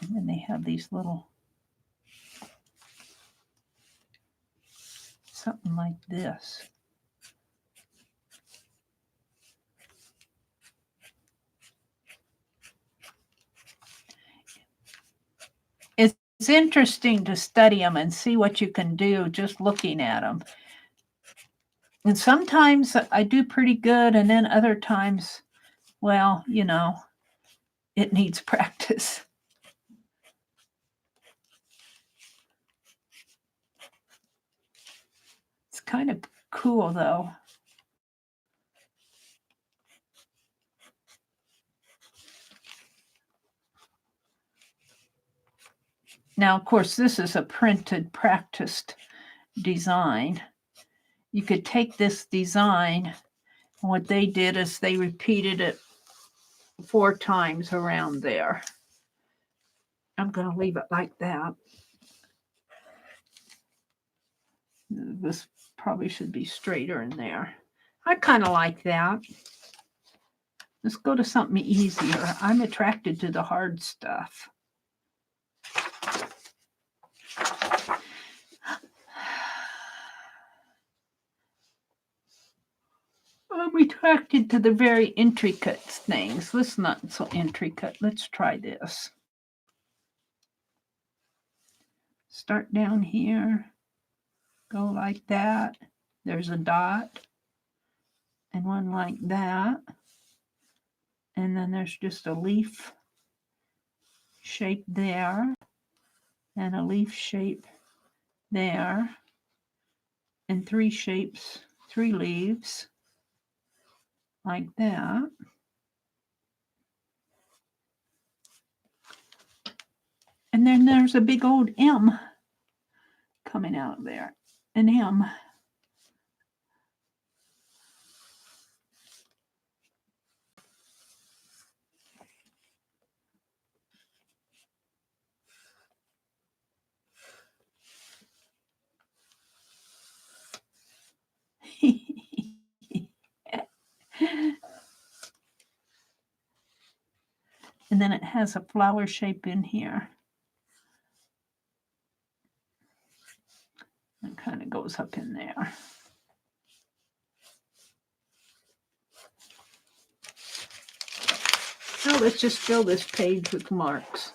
And then they have these little, something like this. It's interesting to study them and see what you can do just looking at them. And sometimes I do pretty good, and then other times, well, you know, it needs practice. It's kind of cool, though. Now, of course, this is a printed, practiced design. You could take this design, and what they did is they repeated it 4 times around there. I'm going to leave it like that. This probably should be straighter in there. I kind of like that. Let's go to something easier. I'm attracted to the hard stuff. I'm attracted to the very intricate things. This is not so intricate. Let's try this. Start down here. Go like that. There's a dot. And one like that. And then there's just a leaf shape there. And a leaf shape there. And 3 shapes, 3 leaves. Like that. And then there's a big old M coming out there. An M. And then it has a flower shape in here. It kind of goes up in there. Now let's just fill this page with marks.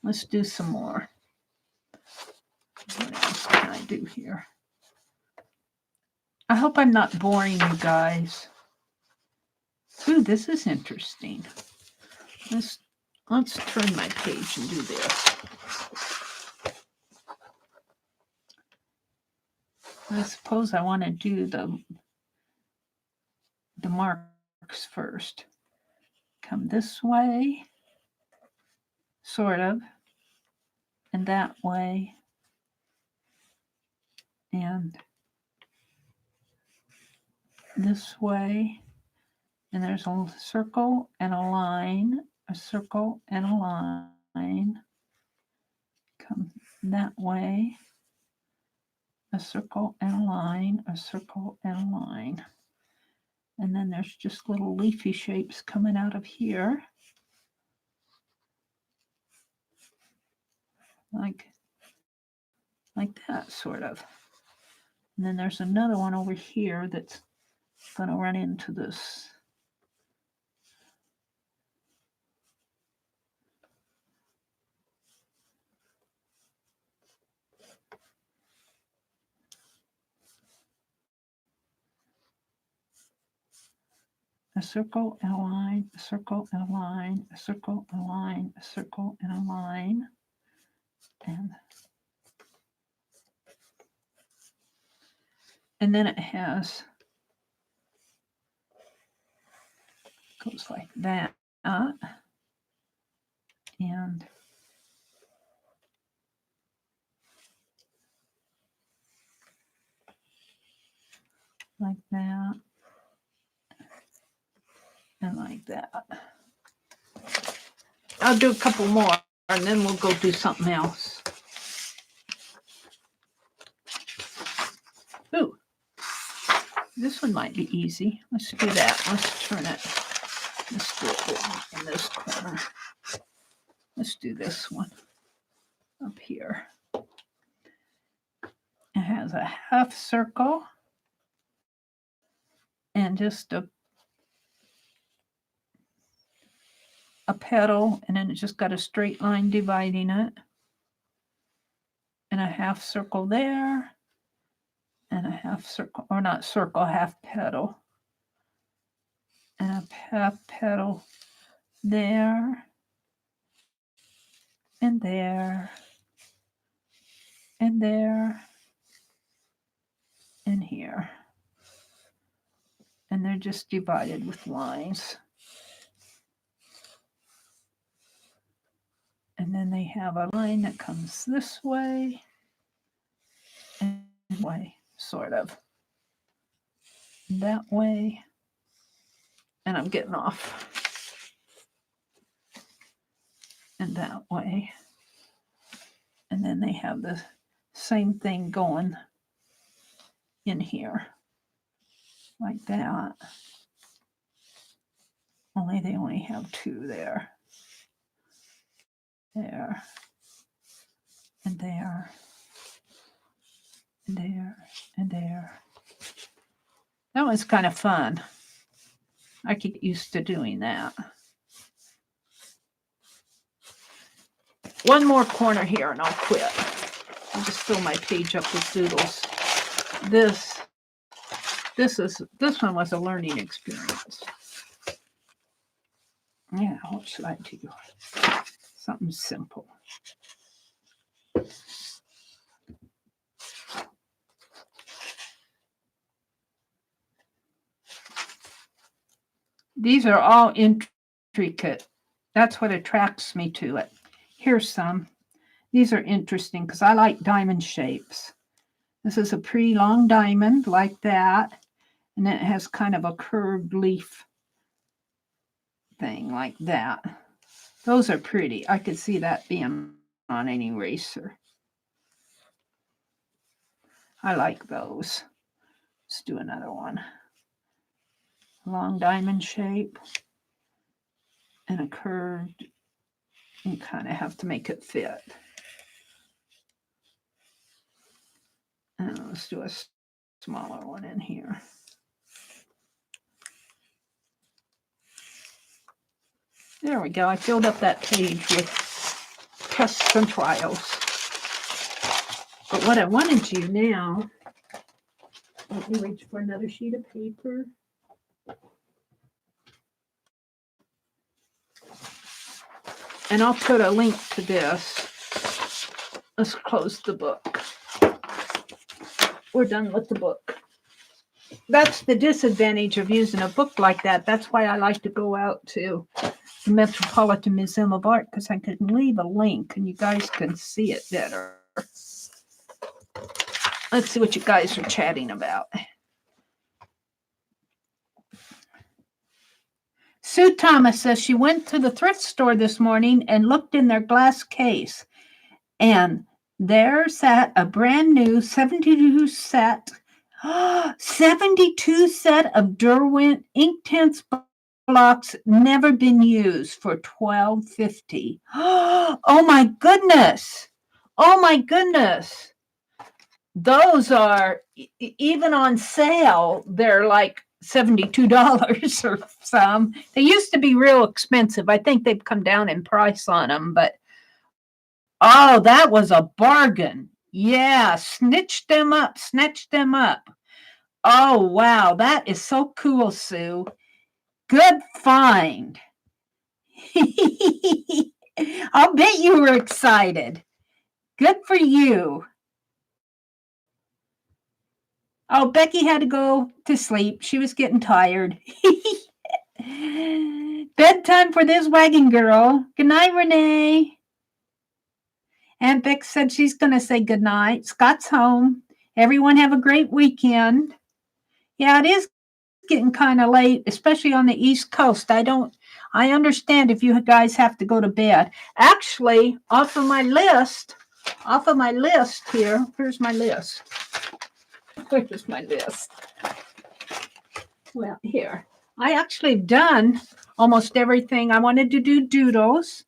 Let's do some more. What else can I do here? I hope I'm not boring you guys. Ooh, this is interesting. Let's turn my page and do this. I suppose I want to do the marks first. Come this way, sort of, and that way, and this way, and there's a circle and a line, a circle and a line. Come that way, a circle and a line, a circle and a line. And then there's just little leafy shapes coming out of here. Like that, sort of. And then there's another one over here that's going to run into this. A circle and a line, a circle and a line, a circle and a line, a circle and a line. And then it has, goes like that. And like that. And like that. I'll do a couple more and then we'll go do something else. Ooh, this one might be easy. Let's do that. Let's turn it. Let's do it in this corner. Let's do this one up here. It has a half circle and just a petal, and then it just got a straight line dividing it, and a half circle there, and a half circle, or not circle, half petal, and a half petal there, and there, and there, and here. And they're just divided with lines. And then they have a line that comes this way and way, sort of. That way. And I'm getting off. And that way. And then they have the same thing going in here. Like that. Only they only have two there. There. And there. And there. And there. That was kind of fun. I get used to doing that. One more corner here and I'll quit. I'll just fill my page up with doodles. This one was a learning experience. Yeah, what should I do? Something simple. These are all intricate. That's what attracts me to it. Here's some. These are interesting because I like diamond shapes. This is a pretty long diamond like that. And then it has kind of a curved leaf thing like that. Those are pretty. I could see that being on any eraser. I like those. Let's do another one. Long diamond shape and a curved. You kind of have to make it fit. And let's do a smaller one in here. There we go. I filled up that page with tests and trials. But what I want to do now, let me reach for another sheet of paper. And I'll put a link to this. Let's close the book. We're done with the book. That's the disadvantage of using a book like that. That's why I like to go out to the Metropolitan Museum of Art, because I can leave a link and you guys can see it better. Let's see what you guys are chatting about. Sue Thomas says she went to the thrift store this morning and looked in their glass case. And there sat a brand new 72 set of Derwent Inktense blocks, never been used, for $12.50. Oh my goodness. Oh my goodness. Those are, even on sale, they're like $72 or some. They used to be real expensive. I think they've come down in price on them, but oh, that was a bargain. Yeah, snatched them up. Oh, wow, that is so cool, Sue. Good find. I'll bet you were excited. Good for you. Oh, Becky had to go to sleep. She was getting tired. Bedtime for this wagon girl. Good night, Renee. Aunt Beck said she's going to say good night. Scott's home. Everyone have a great weekend. Yeah, it is getting kind of late, especially on the East Coast. I understand if you guys have to go to bed. Actually, off of my list here, here's my list. Where's my list? Well, here. I actually have done almost everything. I wanted to do doodles.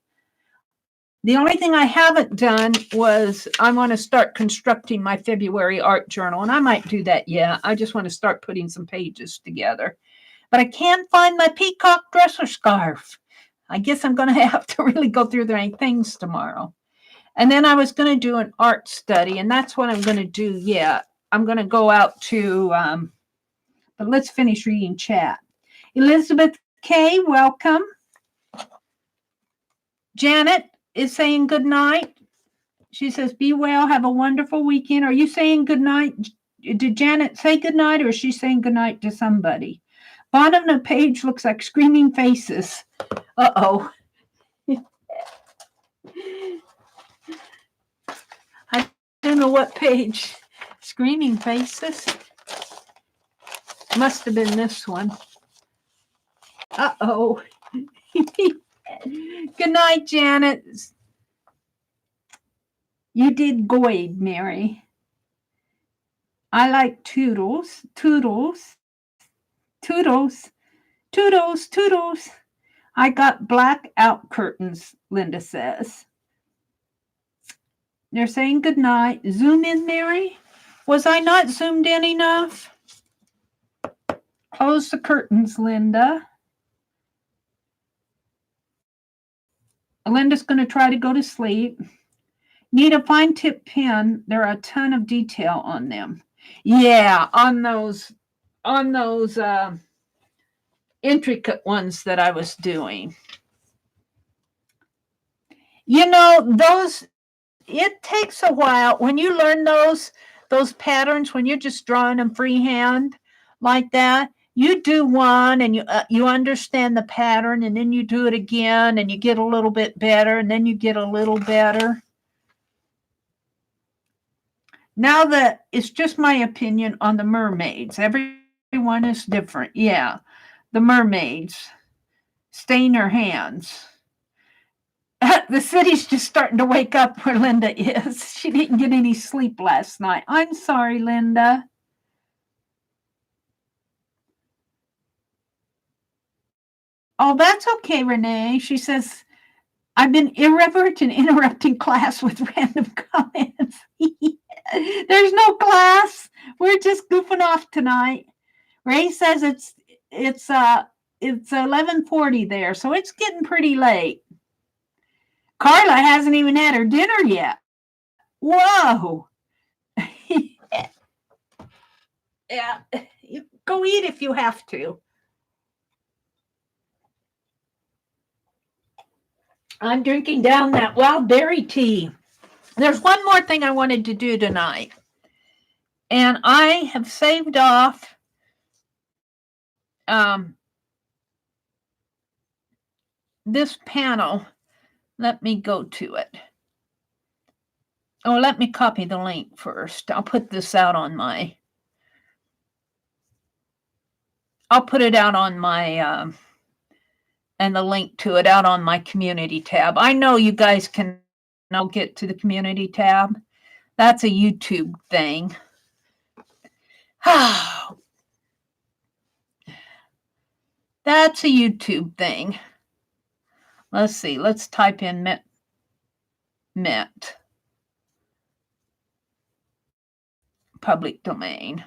The only thing I haven't done was I want to start constructing my February art journal, and I might do that yet. I just want to start putting some pages together. But I can't find my peacock dresser scarf. I guess I'm going to have to really go through my things tomorrow. And then I was going to do an art study, and that's what I'm going to do yet. I'm going to go out to, but let's finish reading chat. Elizabeth K., welcome. Janet is saying good night. She says, be well, have a wonderful weekend. Are you saying good night? Did Janet say good night, or is she saying good night to somebody? Bottom of the page looks like screaming faces. Uh-oh. I don't know what page. Screaming faces. Must have been this one. Uh-oh. Good night, Janet. You did good, Mary. I like toodles, toodles, toodles, toodles, toodles. I got blackout curtains, Linda says. They're saying good night. Zoom in, Mary. Was I not zoomed in enough? Close the curtains, Linda. Linda's going to try to go to sleep. Need a fine tip pen. There are a ton of detail on them. Yeah, on those intricate ones that I was doing. You know, those, it takes a while when you learn those patterns, when you're just drawing them freehand like that. You do one and you understand the pattern, and then you do it again and you get a little bit better, and then you get a little better. Now that it's just my opinion on the mermaids. Everyone is different. Yeah, the mermaids stain her hands. The city's just starting to wake up where Linda is. She didn't get any sleep last night. I'm sorry, Linda. Oh, that's okay, Renee. She says, I've been irreverent and interrupting class with random comments. There's no class. We're just goofing off tonight. Ray says it's 11:40 there, so it's getting pretty late. Carla hasn't even had her dinner yet. Whoa. Yeah, go eat if you have to. I'm drinking down that wild berry tea. There's one more thing I wanted to do tonight. And I have saved off this panel. Let me go to it. Oh, let me copy the link first. I'll put this out on my, I'll put it out on my, and the link to it out on my community tab. I know you guys can now get to the community tab. That's a YouTube thing. That's a YouTube thing. Let's see. Let's type in Met public domain.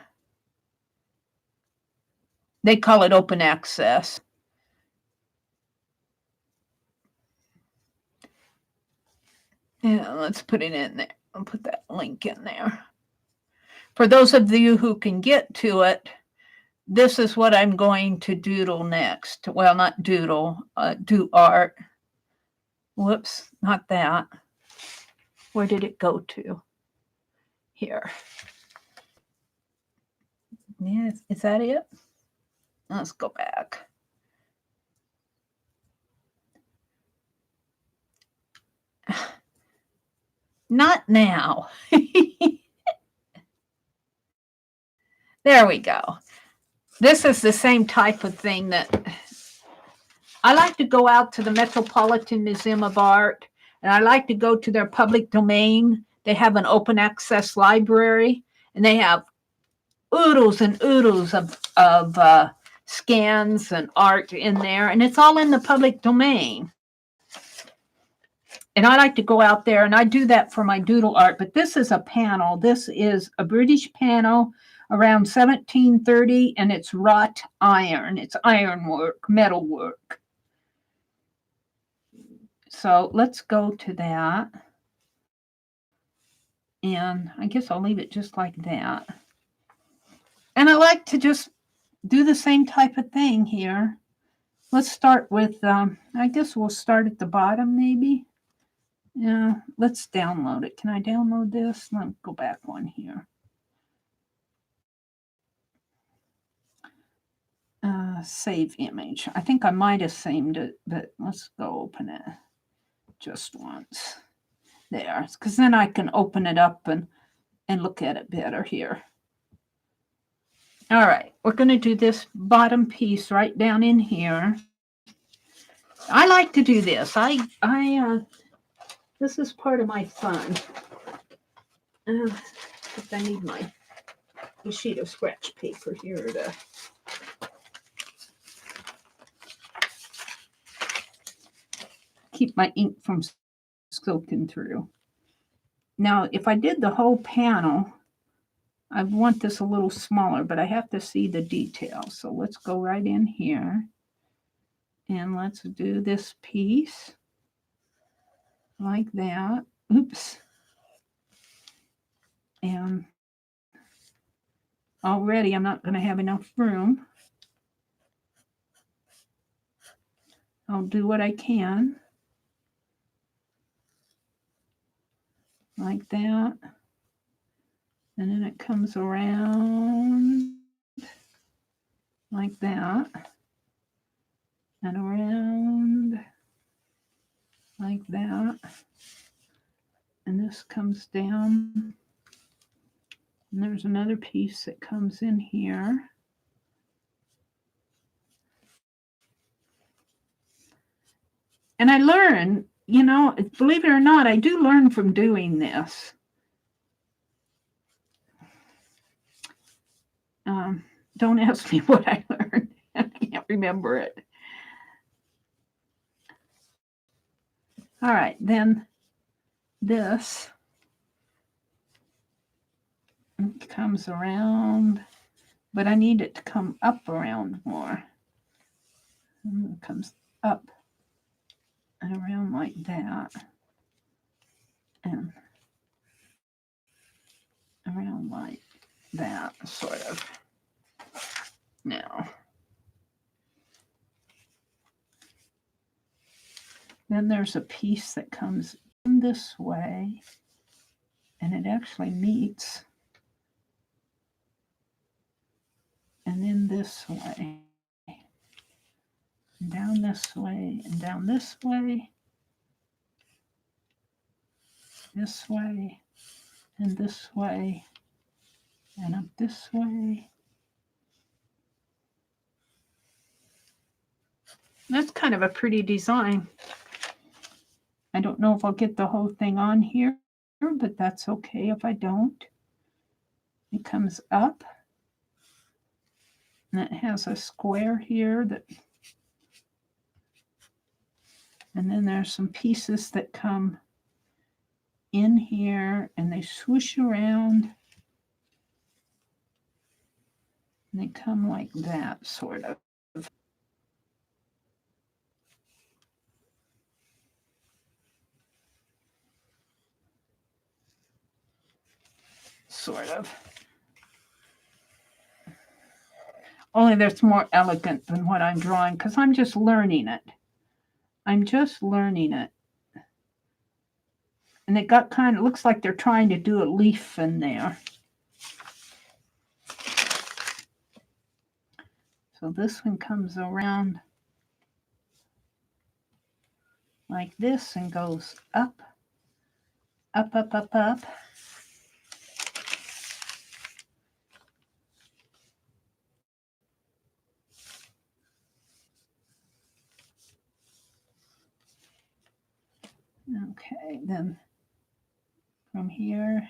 They call it open access. Yeah, let's put it in there. I'll put that link in there. For those of you who can get to it, this is what I'm going to doodle next. Well, not doodle, do art. Whoops, not that. Where did it go to? Here. Yes, is that it? Let's go back. Not now. There we go. This is the same type of thing that I like to go out to the Metropolitan Museum of Art, and I like to go to their public domain. They have an open access library, and they have oodles and oodles of scans and art in there, and it's all in the public domain. And I like to go out there, and I do that for my doodle art, but this is a panel. This is a British panel around 1730, and it's wrought iron. It's ironwork, metalwork. So let's go to that. And I guess I'll leave it just like that. And I like to just do the same type of thing here. Let's start with, I guess we'll start at the bottom maybe. Yeah, let's download it. Can I download this? Let me go back one here. Save image. I think I might have saved it, but let's go open it just once. There, because then I can open it up and look at it better here. All right, we're going to do this bottom piece right down in here. I like to do this. This is part of my fun. I need my sheet of scratch paper here to keep my ink from soaking through. Now, if I did the whole panel, I want this a little smaller, but I have to see the details. So let's go right in here and let's do this piece like that. Oops. And already I'm not going to have enough room. I'll do what I can. Like that. And then it comes around like that. And around like that. And this comes down. And there's another piece that comes in here. And I learn, you know, believe it or not, I do learn from doing this. Don't ask me what I learned. I can't remember it. All right, then this comes around, but I need it to come up around more. And it comes up and around like that. And around like that, sort of. Now, then there's a piece that comes in this way, and it actually meets, and in this way, and down this way, and down this way, and this way, and up this way. That's kind of a pretty design. I don't know if I'll get the whole thing on here, but that's okay if I don't. It comes up, and it has a square here that, and then there's some pieces that come in here and they swoosh around and they come like that, sort of. Sort of. Only that's more elegant than what I'm drawing because I'm just learning it. I'm just learning it. And it got kind of, looks like they're trying to do a leaf in there. So this one comes around like this and goes up, up, up, up, up. Okay, then from here,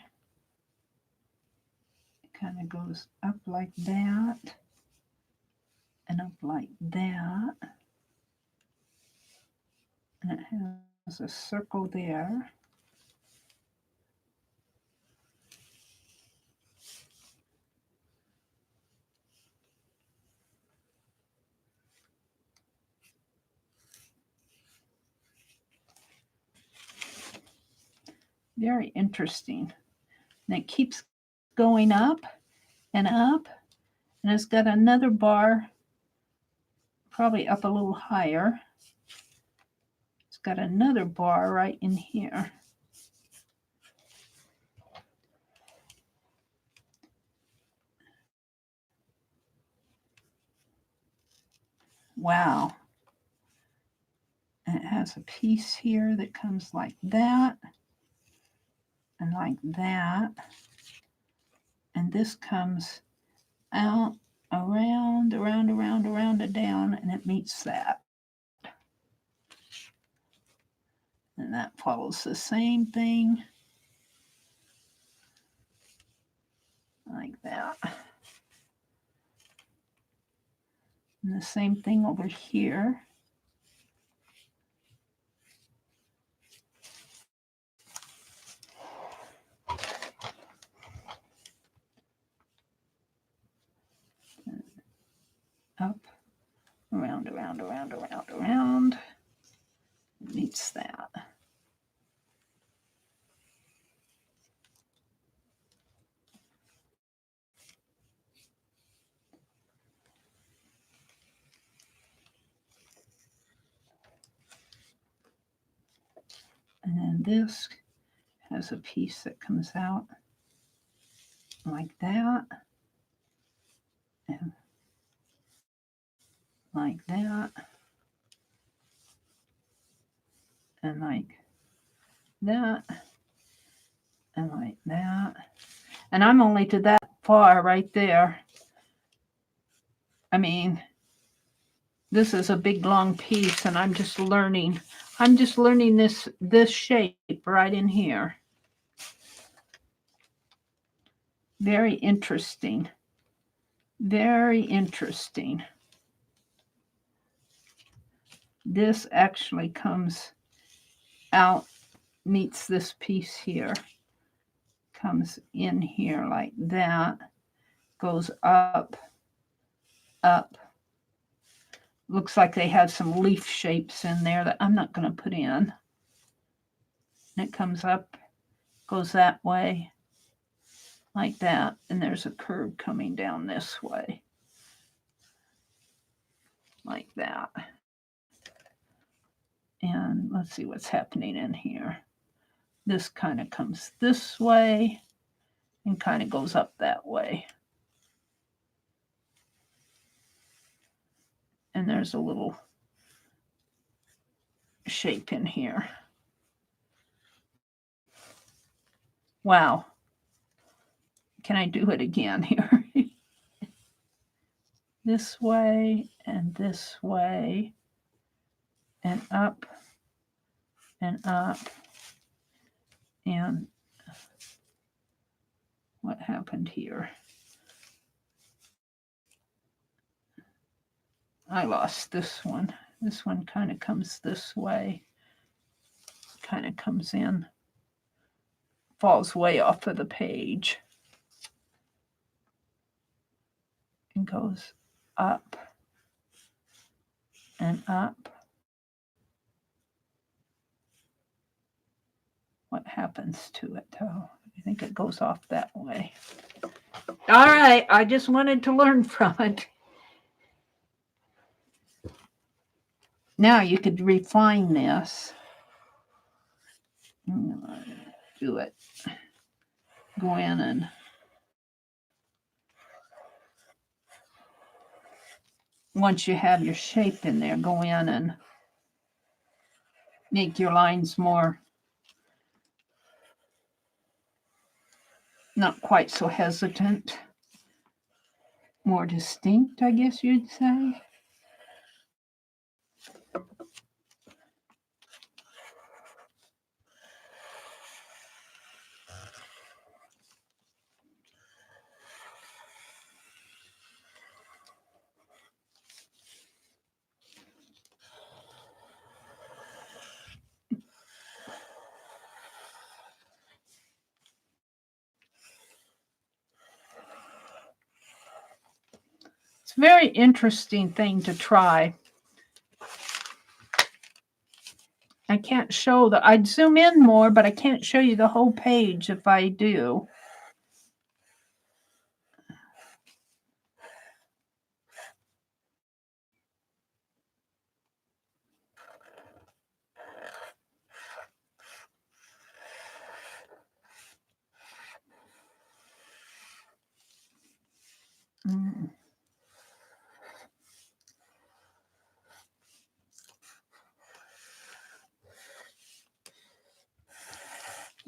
it kind of goes up like that and up like that. And it There's a circle there. Very interesting. And it keeps going up and up. And it's got another bar, probably up a little higher. It's got another bar right in here. Wow. And it has a piece here that comes like that and like that. And this comes out around and down, and it meets that. And that follows the same thing like that. And the same thing over here. Up, around. It meets that. And then this has a piece that comes out like that, and like that, and like that, and like that. And I'm only to that far right there. I mean, this is a big long piece, and I'm just learning this shape right in here. Very interesting. Very interesting. This actually comes out, meets this piece here, comes in here like that, goes up. Looks like they have some leaf shapes in there that I'm not going to put in. And it comes up, goes that way, like that, and there's a curve coming down this way, like that. And let's see what's happening in here. This kind of comes this way and kind of goes up that way. And there's a little shape in here. Wow. Can I do it again here? This way and this way and up and up. And what happened here? I lost this one. This one kind of comes this way, kind of comes in, falls way off of the page, and goes up and up. What happens to it, though? I think it goes off that way. All right, I just wanted to learn from it. Now you could refine this. Do it. Go in and once you have your shape in there, go in and make your lines more, not quite so hesitant, more distinct, I guess you'd say. It's a very interesting thing to try. I can't show I'd zoom in more, but I can't show you the whole page if I do.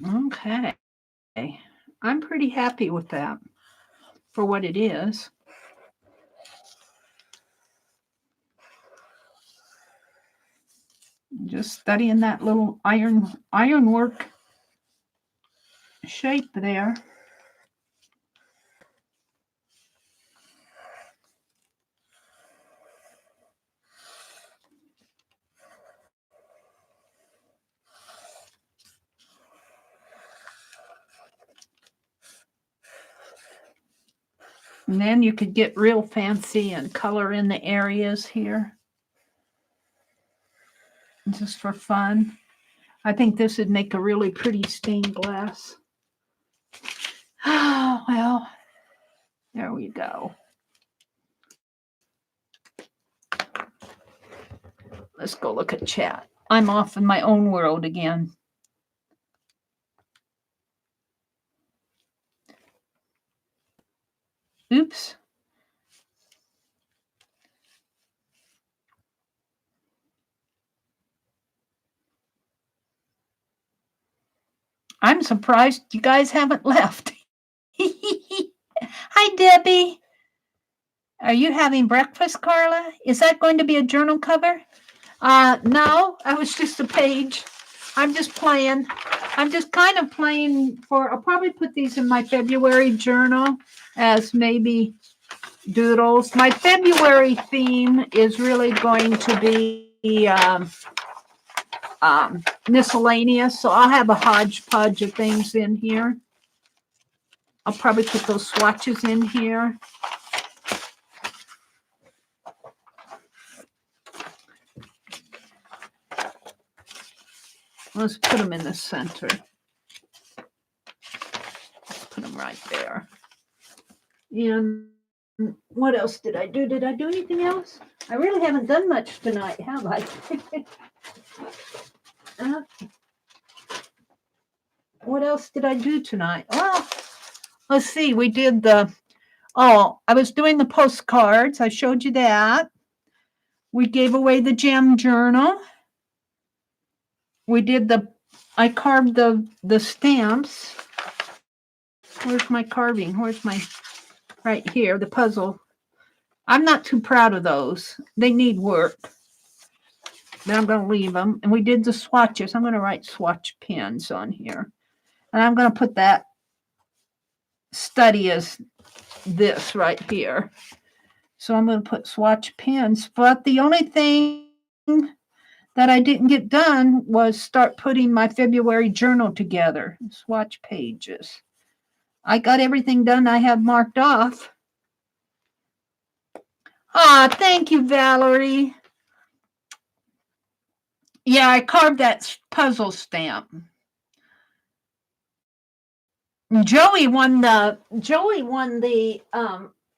Okay. I'm pretty happy with that for what it is. Just studying that little ironwork shape there. And then you could get real fancy and color in the areas here. Just for fun. I think this would make a really pretty stained glass. Oh, well, there we go. Let's go look at chat. I'm off in my own world again. Oops. I'm surprised you guys haven't left. Hi, Debbie. Are you having breakfast, Carla? Is that going to be a journal cover? No, that was just a page. I'm just playing. I'm just kind of playing for, I'll probably put these in my February journal as maybe doodles. My February theme is really going to be miscellaneous, so I'll have a hodgepodge of things in here. I'll probably put those swatches in here. Let's put them in the center. Put them right there. And what else did I do? Did I do anything else? I really haven't done much tonight, have I? What else did I do tonight? Well, let's see. We did I was doing the postcards. I showed you that. We gave away the gem journal. We did I carved the stamps. Where's my carving? Where's my, right here, the puzzle. I'm not too proud of those. They need work. Then I'm going to leave them. And we did the swatches. I'm going to write swatch pins on here. And I'm going to put that study as this right here. So I'm going to put swatch pins. But the only thing that I didn't get done was start putting my February journal together. Swatch pages. I got everything done I had marked off. Thank you, Valerie. Yeah, I carved that puzzle stamp. Joey won the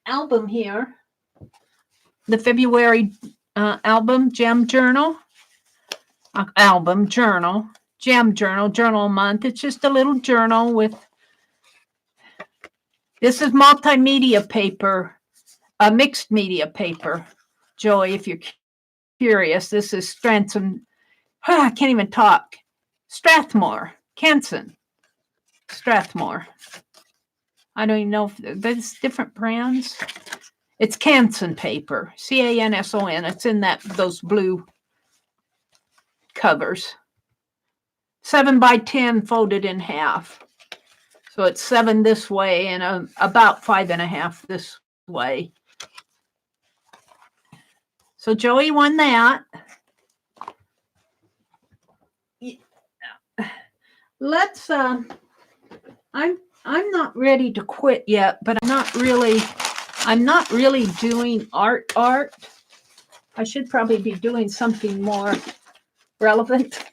album here. The February album, Gem Journal. Gem Journal, Journal Month. It's just a little journal with, this is multimedia paper, mixed media paper. Joey, if you're curious, this is Strathmore, I can't even talk. Strathmore. I don't even know if there's different brands. It's Canson paper, Canson. It's in those blue covers. 7x10 folded in half. So it's 7 this way and about 5.5 this way. So Joey won that. Let's I'm not ready to quit yet, but I'm not really I'm not really doing art. I should probably be doing something more relevant.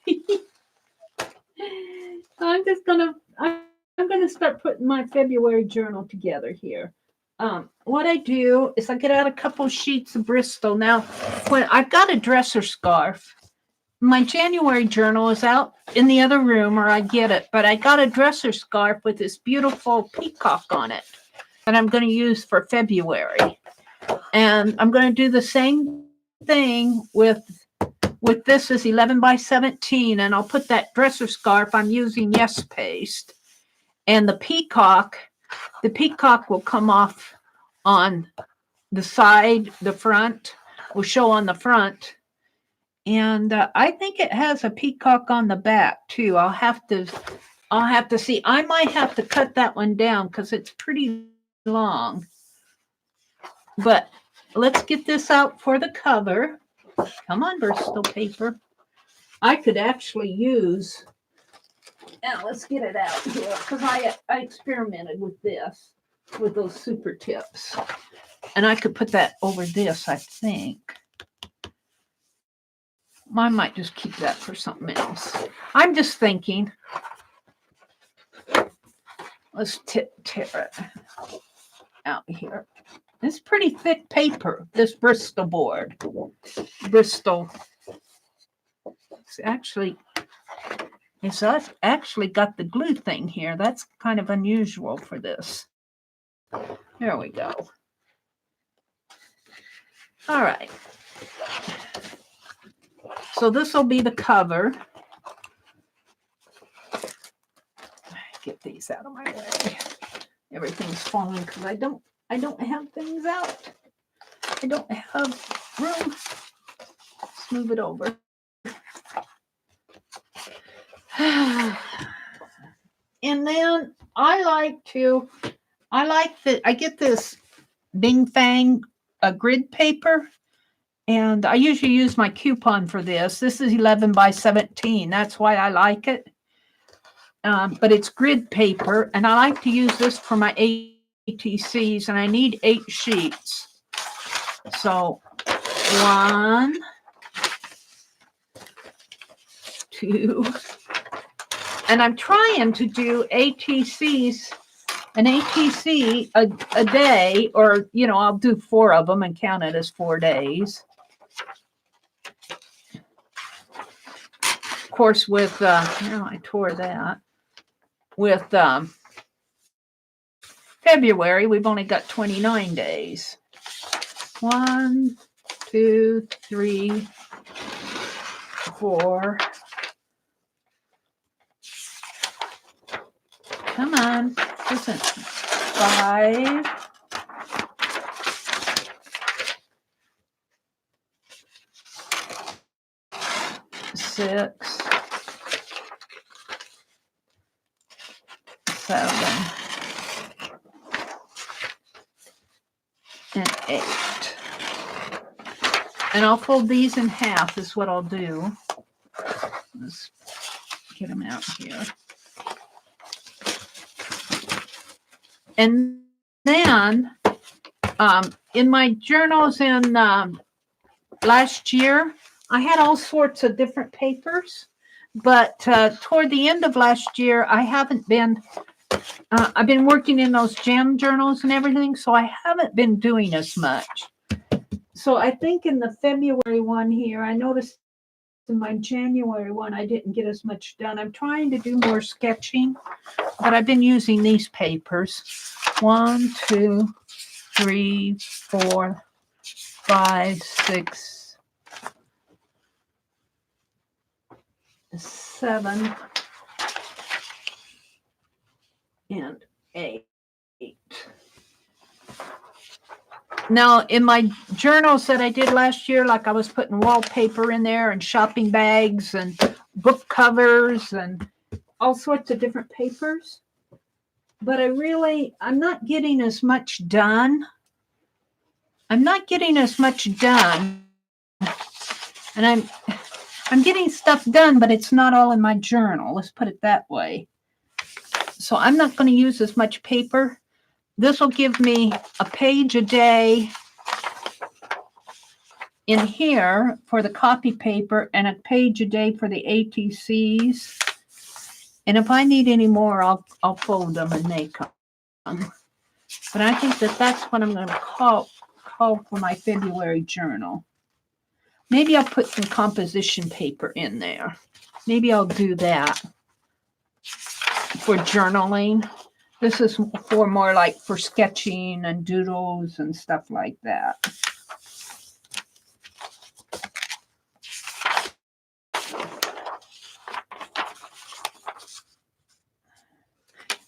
I'm gonna start putting my February journal together here. What I do is I get out a couple sheets of Bristol. Now, when I've got a dresser scarf, my January journal is out in the other room, or I get it, but I got a dresser scarf with this beautiful peacock on it that I'm going to use for February. And I'm going to do the same thing with this is 11 by 17, and I'll put that dresser scarf. I'm using Yes Paste, and the peacock will come off on the side. The front will show on the front. And I think it has a peacock on the back too. I'll have to see. I might have to cut that one down because it's pretty long. But let's get this out for the cover. Come on, Bristol paper. I could actually use. Now let's get it out here because I experimented with this, with those super tips, and I could put that over this, I think. I might just keep that for something else. I'm just thinking. Let's tear it out here. It's pretty thick paper, this Bristol board. Bristol. It's actually got the glue thing here. That's kind of unusual for this. There we go. All right. So this will be the cover. Get these out of my way. Everything's falling because I don't have things out. I don't have room. Let's move it over. And then I get this Bing Fang grid paper. And I usually use my coupon for this. This is 11 by 17. That's why I like it. But it's grid paper. And I like to use this for my ATCs. And I need 8 sheets. So 1, 2. And I'm trying to do ATCs, an ATC a day. Or, I'll do 4 of them and count it as 4 days. Of course, with I tore that. With February, we've only got 29 days. 1, 2, 3, 4. Come on, listen. 5. 6, 7, and 8. And I'll fold these in half is what I'll do. Let's get them out here. And then in my journals in last year, I had all sorts of different papers, but toward the end of last year, I haven't been, I've been working in those jam journals and everything, so I haven't been doing as much. So I think in the February one here, I noticed in my January one, I didn't get as much done. I'm trying to do more sketching, but I've been using these papers. 1, 2, 3, 4, 5, 6, 7, and 8. Now, in my journals that I did last year, like I was putting wallpaper in there and shopping bags and book covers and all sorts of different papers. But I'm not getting as much done. And I'm getting stuff done, but it's not all in my journal. Let's put it that way. So I'm not going to use as much paper, this will give me a page a day in here for the copy paper and a page a day for the ATCs. And if I need any more, I'll fold them and make them. But I think that's what I'm going to call for my February journal. Maybe I'll put some composition paper in there. Maybe I'll do that for journaling. This is for more like for sketching and doodles and stuff like that.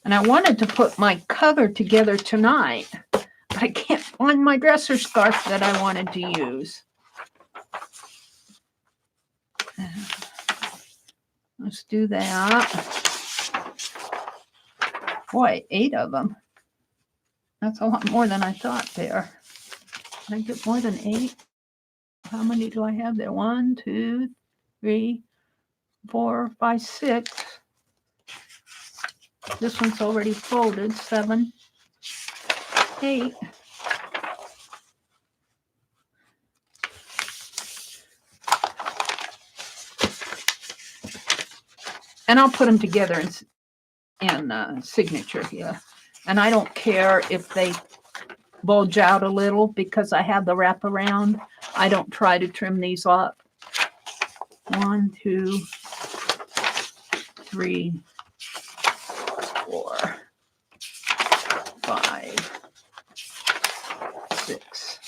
And I wanted to put my cover together tonight, but I can't find my dresser scarf that I wanted to use. Let's do that. Boy, 8 of them. That's a lot more than I thought there. Can I get more than 8? How many do I have there? 1, 2, 3, 4, 5, 6. This one's already folded. 7, 8. And I'll put them together in signature here. And I don't care if they bulge out a little because I have the wraparound. I don't try to trim these up. 1, 2, 3, 4, 5, 6.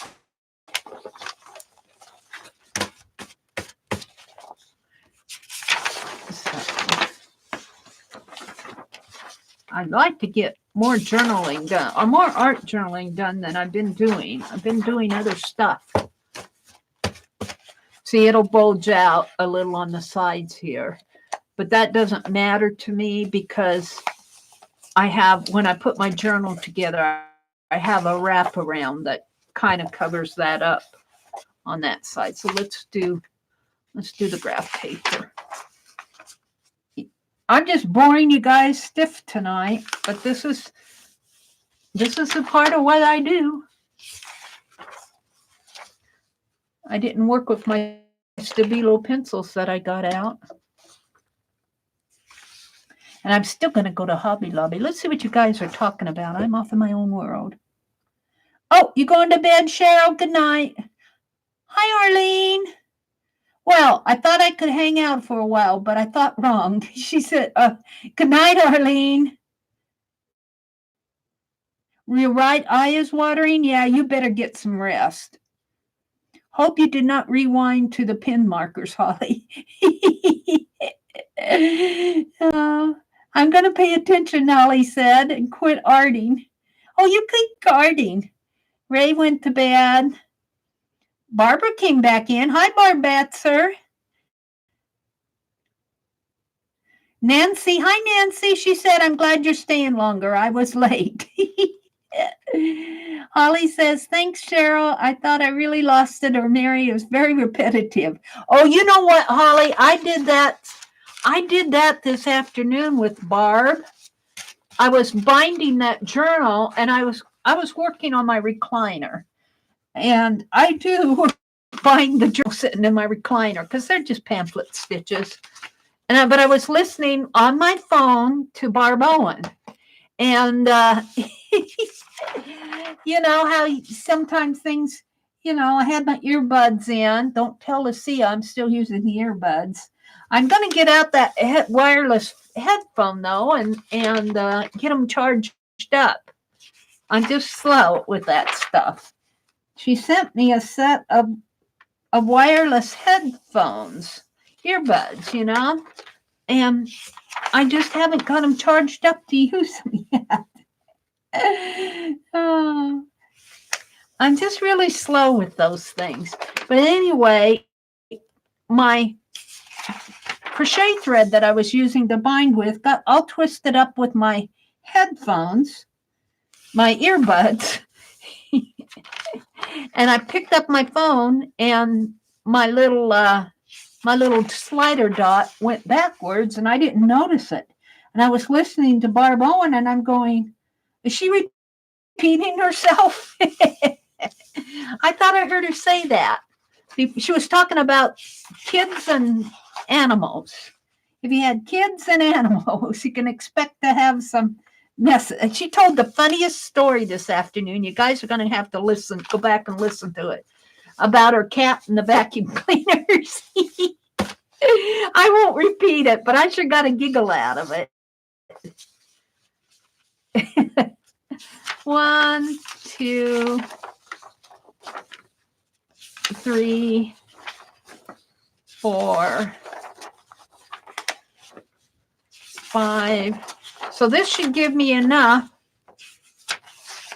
I'd like to get more journaling done, or more art journaling done than I've been doing. I've been doing other stuff. See, it'll bulge out a little on the sides here, but that doesn't matter to me because I have, when I put my journal together, I have a wraparound that kind of covers that up on that side. So let's do the graph paper. I'm just boring you guys stiff tonight, but this is a part of what I do. I didn't work with my Stabilo pencils that I got out. And I'm still going to go to Hobby Lobby. Let's see what you guys are talking about. I'm off in my own world. Oh, you going to bed, Cheryl? Good night. Hi, Arlene. Well, I thought I could hang out for a while, but I thought wrong. She said, good night, Arlene. Your right eye is watering? Yeah, you better get some rest. Hope you did not rewind to the pin markers, Holly. I'm going to pay attention, Holly said, and quit arting. Oh, you keep arting. Ray went to bed. Barbara came back in. Hi, Barbetzer. Nancy. Hi, Nancy. She said, I'm glad you're staying longer. I was late. Holly says, thanks, Cheryl. I thought I really lost it, or Mary. It was very repetitive. Oh, you know what, Holly? I did that this afternoon with Barb. I was binding that journal, and I was working on my recliner. And I do bind the journal sitting in my recliner because they're just pamphlet stitches. But I was listening on my phone to Barb Owen. And you know how sometimes things, I had my earbuds in. Don't tell Lucia I'm still using the earbuds. I'm going to get out that wireless headphone, though, and get them charged up. I'm just slow with that stuff. She sent me a set of wireless headphones, earbuds, and I just haven't got them charged up to use them yet. I'm just really slow with those things. But anyway, my crochet thread that I was using to bind with got all twisted up with my headphones, my earbuds. And I picked up my phone, and my little slider dot went backwards, and I didn't notice it. And I was listening to Barb Owen, and I'm going, is she repeating herself? I thought I heard her say that. She was talking about kids and animals. If you had kids and animals, you can expect to have some mess. And she told the funniest story this afternoon. You guys are going to have to go back and listen to it, about her cat and the vacuum cleaners. I won't repeat it, but I sure got a giggle out of it. 1, 2, 3, 4, 5. So this should give me enough.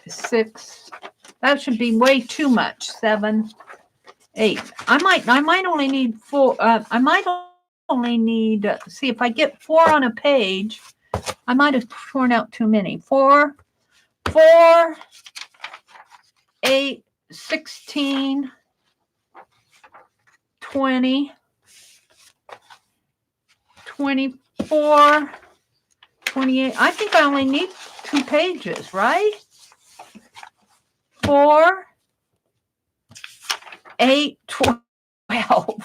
6. That should be way too much. 7, 8. I might only need 4. I might only need. See, if I get 4 on a page, I might have torn out too many. 4, 8, 16, 20, 24, 28. I think I only need 2 pages, right? 4, 8, 12. I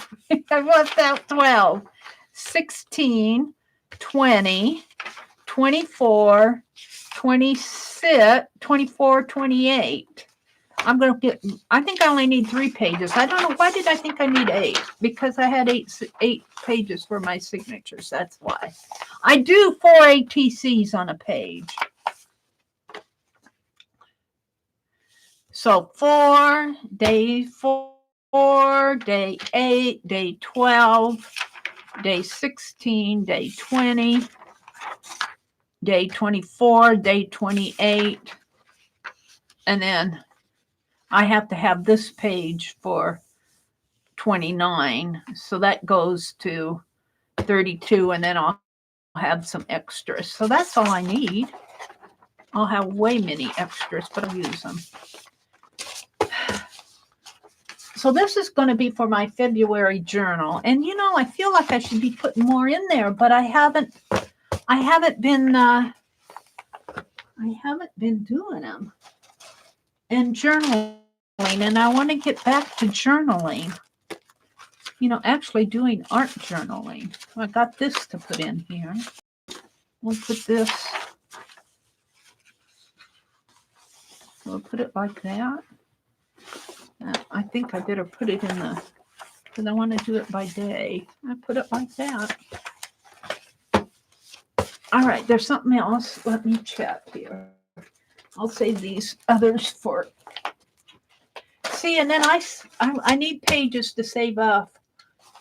left out 12. 16, 20, 24, 26, 24, 28. I think I only need 3 pages. I don't know. Why did I think I need 8? Because I had 8 pages for my signatures. That's why. I do 4 ATCs on a page. So 4, day 4, day 8, day 12, day 16, day 20, day 24, day 28. And then I have to have this page for 29. So that goes to 32, and then I'll have some extras. So that's all I need. I'll have way many extras, but I'll use them. So this is going to be for my February journal. And you know, I feel like I should be putting more in there, but I haven't been doing them. And journaling, and I want to get back to journaling. You know, actually doing art journaling. I got this to put in here. We'll put this. We'll put it like that. I think I better put it in the, because I want to do it by day. I put it like that. All right, there's something else. Let me check here. I'll save these others for. See, and then I need pages to save up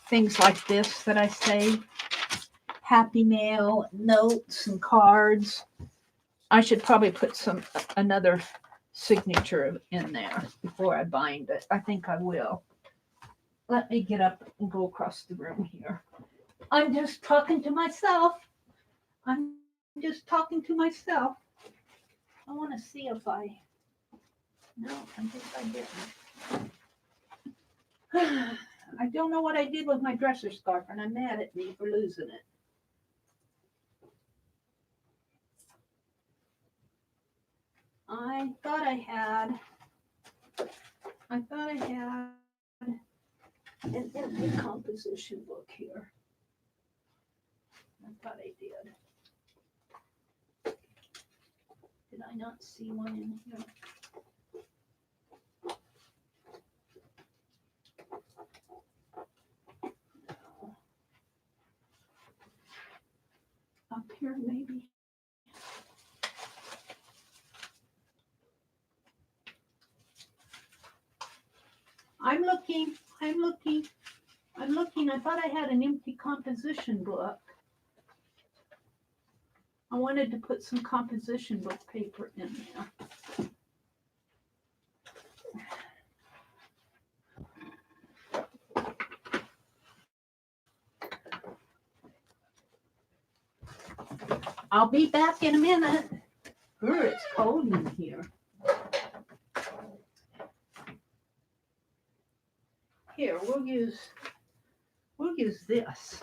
things like this that I save. Happy mail, notes, and cards. I should probably put another signature in there before I bind it. I think I will. Let me get up and go across the room here. I'm just talking to myself. I want to see if no, I think I didn't. I don't know what I did with my dresser scarf, and I'm mad at me for losing it. I thought I had an empty composition book here. I thought I did. Did I not see one in here? No. Up here, maybe. I'm looking. I thought I had an empty composition book. I wanted to put some composition book paper in there. I'll be back in a minute. It's cold in here. Here, we'll use this.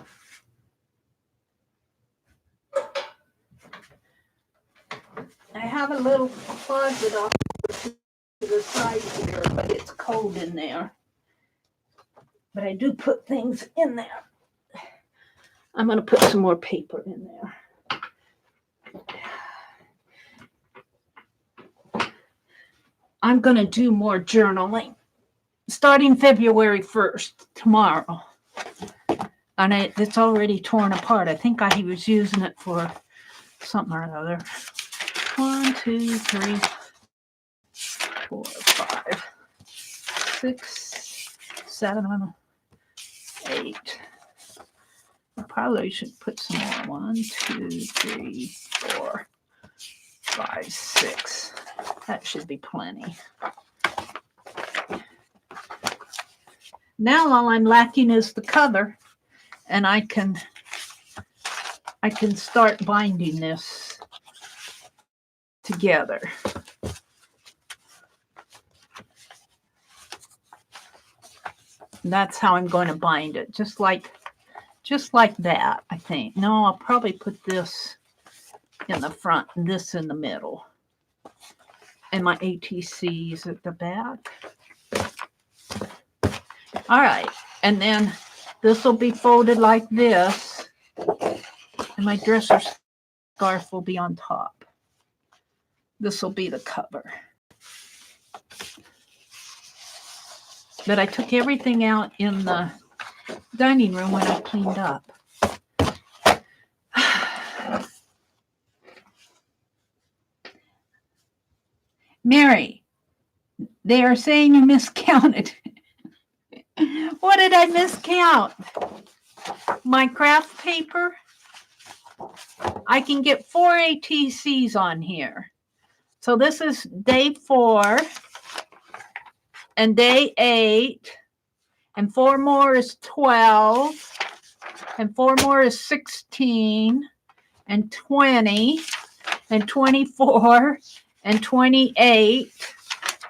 I have a little closet off to the side here, but it's cold in there. But I do put things in there. I'm going to put some more paper in there. I'm going to do more journaling starting February 1st, tomorrow. And it's already torn apart. I think I was using it for something or other. 1, 2, 3, 4, 5, 6, 7, 8. I probably should put some more. 1, 2, 3, 4, 5, 6. That should be plenty. Now all I'm lacking is the cover, and I can start binding this together. And that's how I'm going to bind it, just like that, I think. No, I'll probably put this in the front and this in the middle. And my ATCs at the back. All right, and then this will be folded like this, and my dresser scarf will be on top. This will be the cover. But I took everything out in the dining room when I cleaned up. Mary, they are saying you miscounted. What did I miscount? My craft paper? I can get 4 ATCs on here. So this is day 4 and day 8, and 4 more is 12, and 4 more is 16, and 20, and 24, and 28.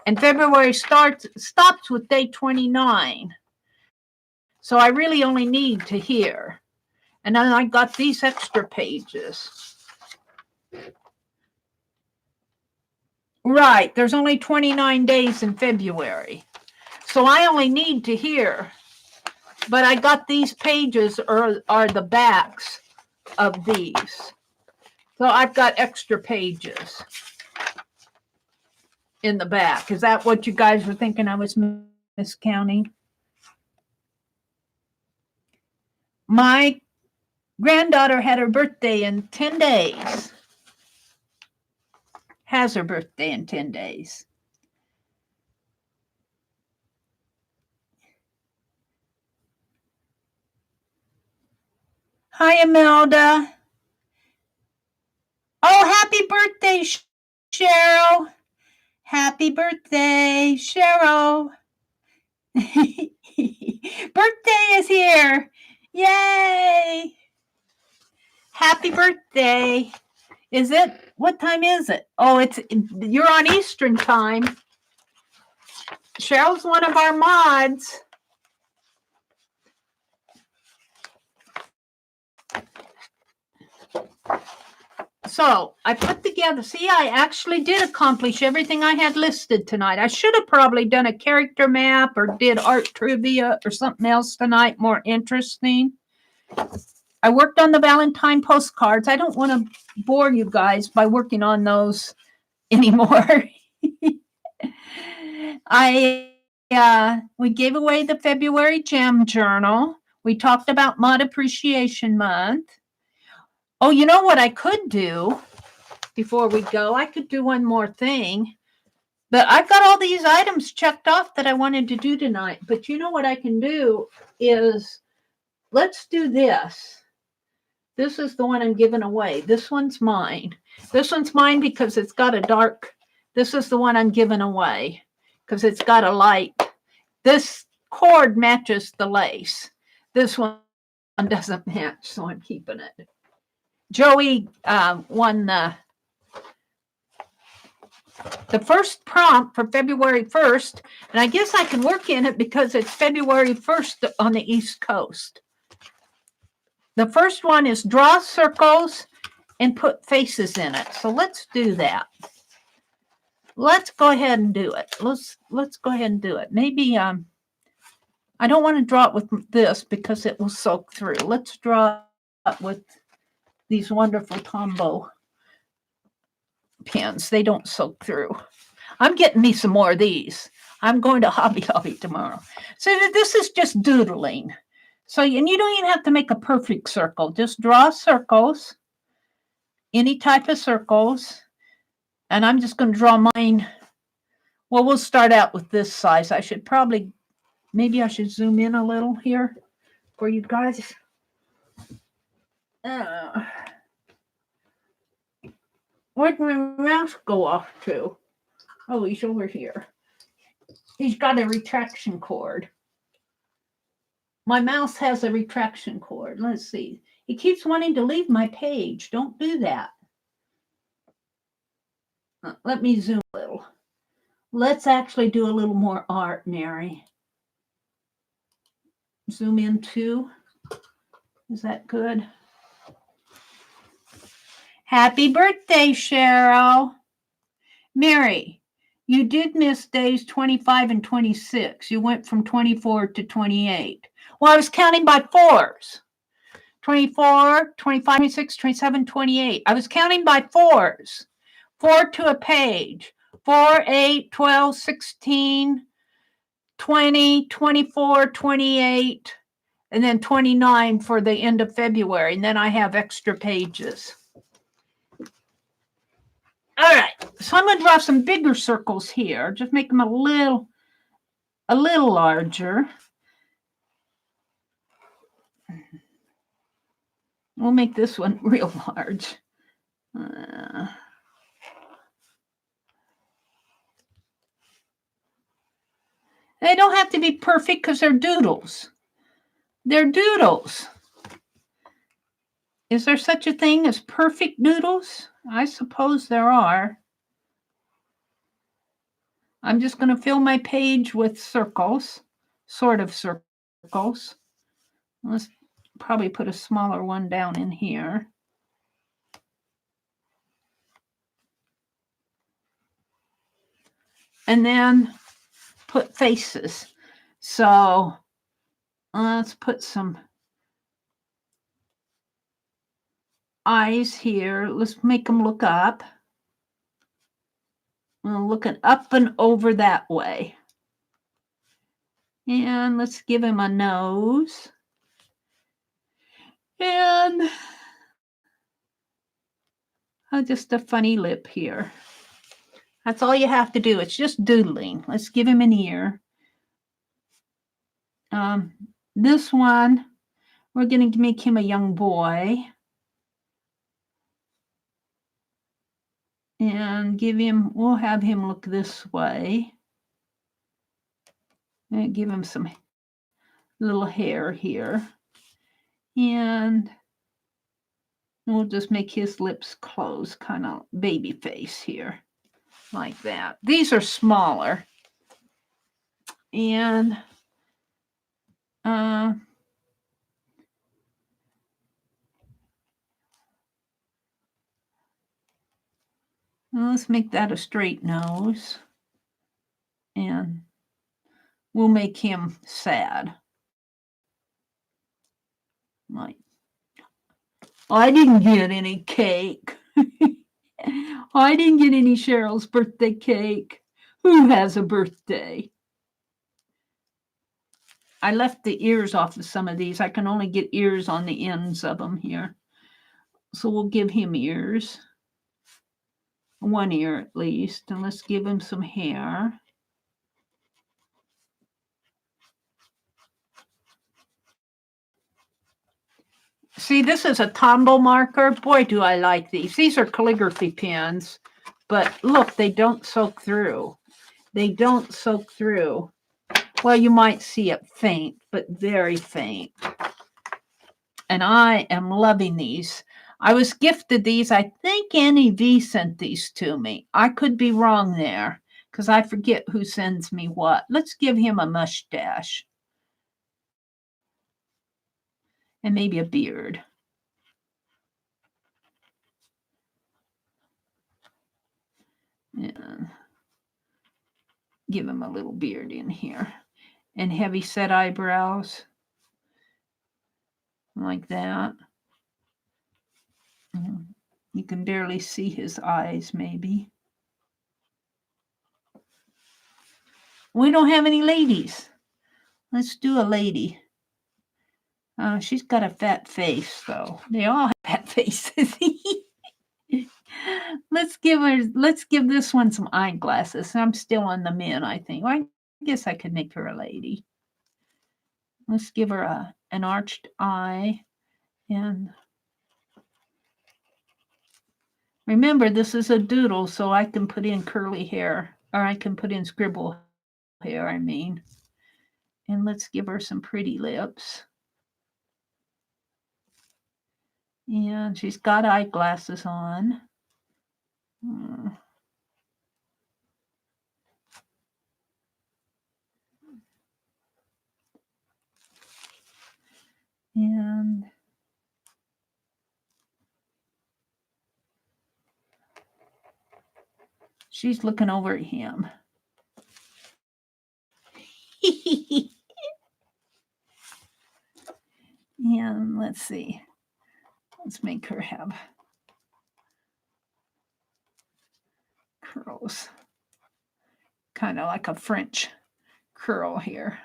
And February stops with day 29. So I really only need to here. And then I got these extra pages. Right, there's only 29 days in February. So I only need to here. But I got these pages are the backs of these. So I've got extra pages in the back. Is that what you guys were thinking I was miscounting? My granddaughter had her birthday in 10 days. Has her birthday in 10 days. Hi, Imelda. Oh, happy birthday, Cheryl. Happy birthday, Cheryl. Birthday is here. Yay. Happy birthday. Is it? What time is it? Oh, you're on Eastern time. Cheryl's one of our mods. So I put together, see, I actually did accomplish everything I had listed tonight. I should have probably done a character map or did art trivia or something else tonight, more interesting. I worked on the Valentine postcards. I don't want to bore you guys by working on those anymore. We gave away the February Gem Journal. We talked about Mod Appreciation Month. Oh, you know what I could do before we go? I could do one more thing. But I've got all these items checked off that I wanted to do tonight. But you know what I can do is, let's do this. This is the one I'm giving away. This one's mine. This one's mine because it's got a dark. This is the one I'm giving away because it's got a light. This cord matches the lace. This one doesn't match, so I'm keeping it. Joey won the first prompt for February 1st, and I guess I can work in it because it's February 1st on the East Coast. The first one is draw circles and put faces in it. So let's do that. let's go ahead and do it. Let's go ahead and do it. Maybe I don't want to draw it with this because it will soak through. Let's draw it with these wonderful Tombow pens. They don't soak through. I'm getting me some more of these. I'm going to Hobby Lobby tomorrow. So this is just doodling. So, and you don't even have to make a perfect circle. Just draw circles, any type of circles. And I'm just going to draw mine. Well, we'll start out with this size. I should probably, maybe I should zoom in a little here for you guys. Where'd my mouse go off to? Oh, he's over here. He's got a retraction cord. My mouse has a retraction cord. Let's see. It keeps wanting to leave my page. Don't do that. Let me zoom a little. Let's actually do a little more art, Mary. Zoom in too. Is that good? Happy birthday, Cheryl. Mary, you did miss days 25 and 26. You went from 24 to 28. Well, I was counting by fours. 24, 25, 26, 27, 28. I was counting by fours. 4 to a page. 4, 8, 12, 16, 20, 24, 28, and then 29 for the end of February. And then I have extra pages. All right, so I'm going to draw some bigger circles here. Just make them a little larger. We'll make this one real large. They don't have to be perfect because they're doodles. They're doodles. Is there such a thing as perfect doodles? I suppose there are. I'm just going to fill my page with circles, sort of circles. Let's probably put a smaller one down in here. And then put faces. So let's put some eyes here. Let's make them look up. Looking up and over that way. And let's give him a nose. And just a funny lip here. That's all you have to do. It's just doodling. Let's give him an ear. This one, we're going to make him a young boy. And we'll have him look this way. And give him some little hair here. And we'll just make his lips close, kind of baby face here, like that. These are smaller. And let's make that a straight nose. And we'll make him sad. Like, I didn't get any cake. I didn't get any Cheryl's birthday cake. Who has a birthday? I left the ears off of some of these. I can only get ears on the ends of them here. So we'll give him ears. One ear at least. And let's give him some hair. See, this is a Tombow marker. Boy, do I like these. These are calligraphy pens. But look, they don't soak through. They don't soak through. Well, you might see it faint, but very faint. And I am loving these. I was gifted these. I think Annie V sent these to me. I could be wrong there because I forget who sends me what. Let's give him a mustache. And maybe a beard. Yeah. Give him a little beard in here. And heavy set eyebrows. Like that. You can barely see his eyes, maybe. We don't have any ladies. Let's do a lady. She's got a fat face, though. They all have fat faces. Let's give this one some eyeglasses. I'm still on the men, I think. Well, I guess I could make her a lady. Let's give her an arched eye. And remember, this is a doodle, so I can put in curly hair, or I can put in scribble hair, I mean. And let's give her some pretty lips. And she's got eyeglasses on. And she's looking over at him. And let's see. Let's make her have curls. Kind of like a French curl here.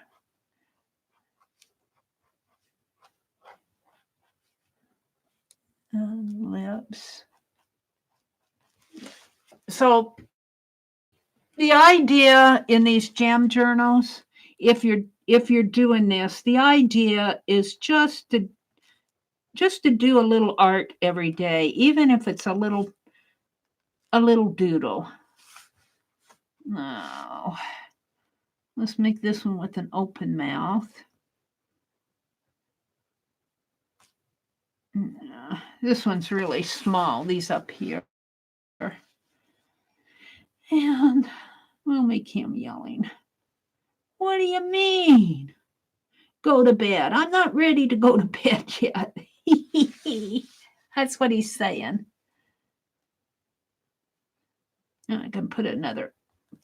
And lips. So the idea in these jam journals, if you're doing this, the idea is just to do a little art every day, even if it's a little doodle. Now, let's make this one with an open mouth. This one's really small, these up here. And we'll make him yelling. What do you mean? Go to bed. I'm not ready to go to bed yet. That's what he's saying. I can put another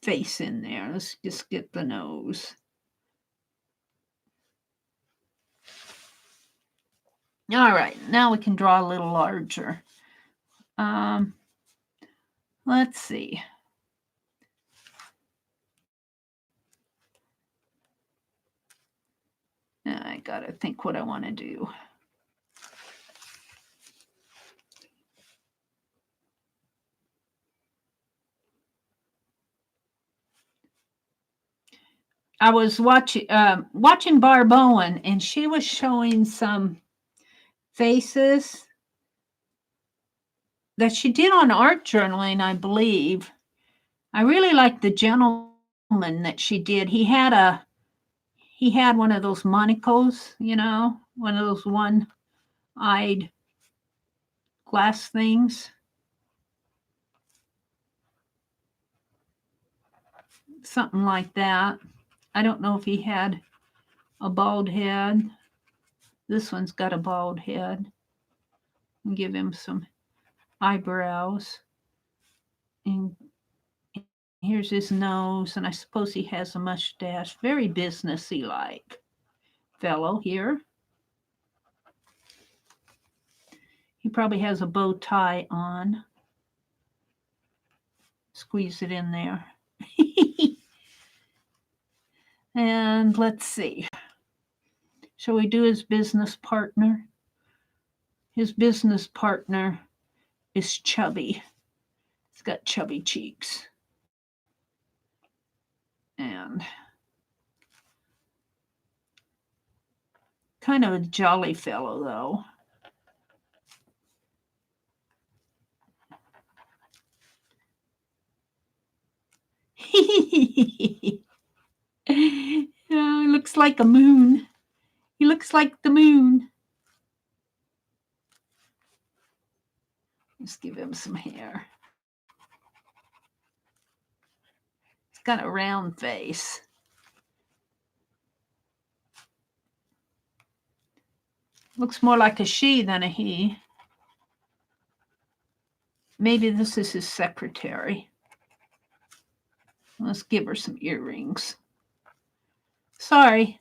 face in there. Let's just get the nose. All right, now we can draw a little larger. Let's see. I gotta think what I want to do. I was watching Barb Owen, and she was showing some faces that she did on art journaling, I believe. I really liked the gentleman that she did. He had one of those monocles, one of those one-eyed glass things. Something like that. I don't know if he had a bald head. This one's got a bald head. I'll give him some eyebrows. And here's his nose, and I suppose he has a mustache. Very businessy-like fellow here. He probably has a bow tie on. Squeeze it in there. And let's see. Shall we do his business partner? His business partner is chubby. He's got chubby cheeks. And kind of a jolly fellow, though. He looks like a moon. He looks like the moon. Let's give him some hair. He's got a round face. Looks more like a she than a he. Maybe this is his secretary. Let's give her some earrings. Sorry.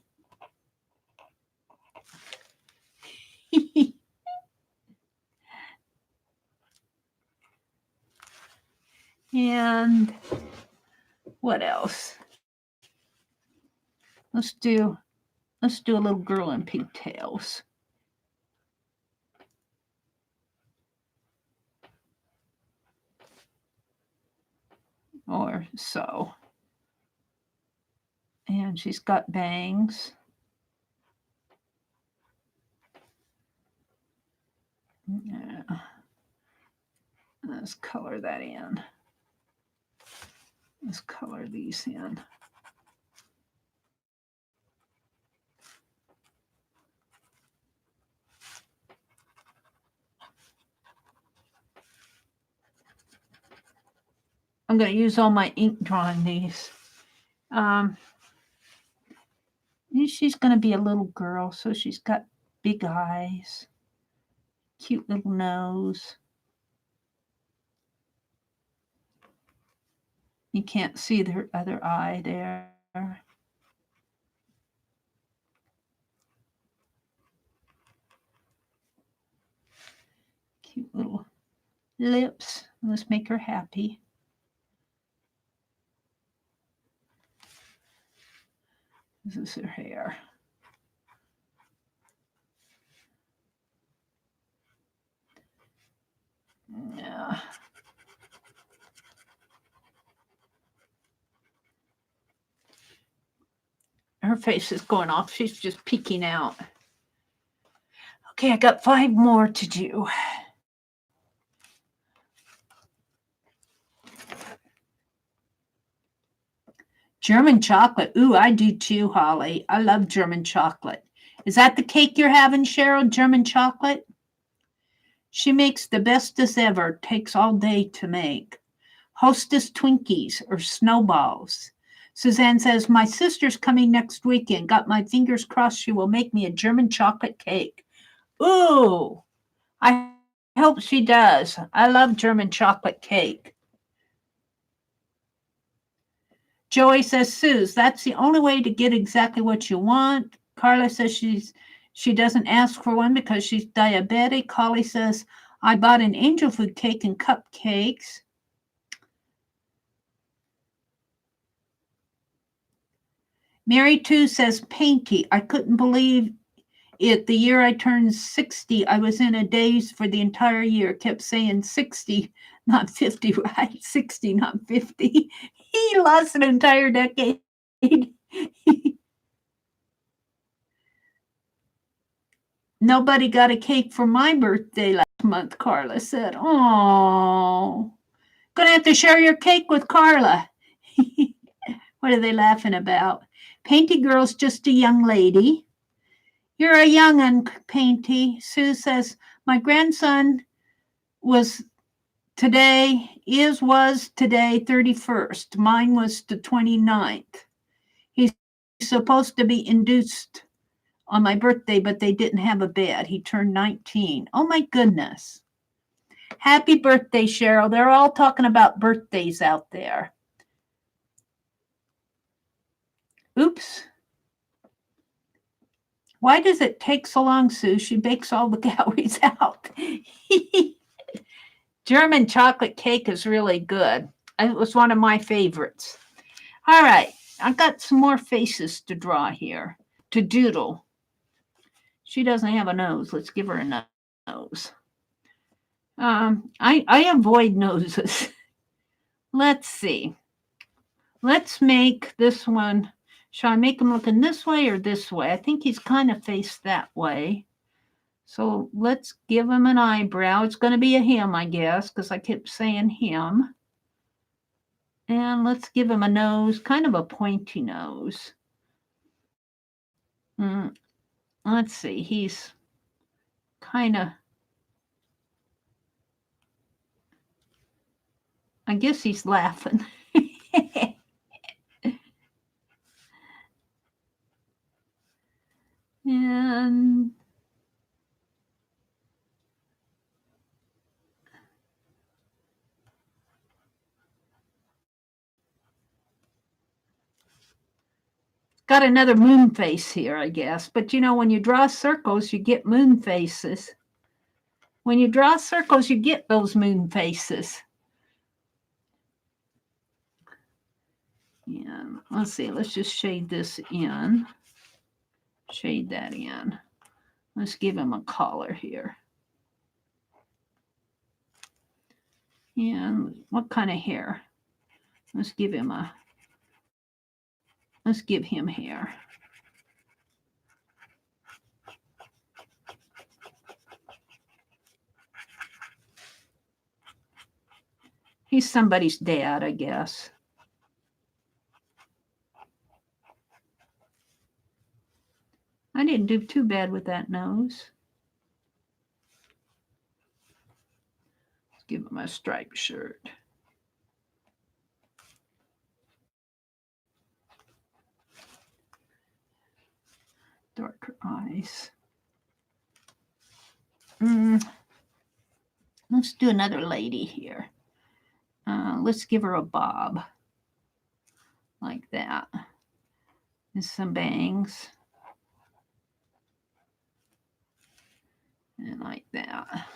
And what else? Let's do a little girl in pigtails. Or so. And she's got bangs. Yeah. Let's color that in. Let's color these in. I'm going to use all my ink drawing these. She's going to be a little girl, so she's got big eyes, cute little nose. You can't see her other eye there. Cute little lips. Let's make her happy. This is her hair. Yeah. Her face is going off. She's just peeking out. Okay, I got 5 more to do. German chocolate. Ooh, I do too, Holly. I love German chocolate. Is that the cake you're having, Cheryl? German chocolate? She makes the bestest ever. Takes all day to make. Hostess Twinkies or snowballs. Suzanne says, my sister's coming next weekend. Got my fingers crossed she will make me a German chocolate cake. Ooh, I hope she does. I love German chocolate cake. Joey says, Suze, that's the only way to get exactly what you want. Carla says she doesn't ask for one because she's diabetic. Holly says, I bought an angel food cake and cupcakes. Mary too says, painty. I couldn't believe it. The year I turned 60, I was in a daze for the entire year. Kept saying 60, not 50, right? 60, not 50. He lost an entire decade. Nobody got a cake for my birthday last month, Carla said. Oh, gonna have to share your cake with Carla. What are they laughing about? Painty Girl's just a young lady. You're a young un, Painty. Sue says, my grandson was today 31st. Mine was the 29th. He's supposed to be induced on my birthday, but they didn't have a bed. He turned 19. Oh my goodness. Happy birthday, Cheryl. They're all talking about birthdays out there. Oops. Why does it take so long, Sue? She bakes all the calories out. German chocolate cake is really good. It was one of my favorites. All right. I've got some more faces to draw here, to doodle. She doesn't have a nose. Let's give her a nose. I avoid noses. Let's see. Let's make this one. Shall I make him looking this way or this way? I think he's kind of faced that way. So let's give him an eyebrow. It's going to be a him, I guess, because I kept saying him. And let's give him a nose, kind of a pointy nose. Let's see. He's kind of, I guess he's laughing. And Got another moon face here, I guess. But you know, when you draw circles, you get moon faces. When you draw circles, you get those moon faces. And let's see, let's just shade this in. Shade that in. Let's give him a collar here. And what kind of hair? Let's give him hair. He's somebody's dad, I guess. I didn't do too bad with that nose. Let's give him a striped shirt. Darker eyes. Let's do another lady here. Let's give her a bob. Like that. And some bangs. And like that.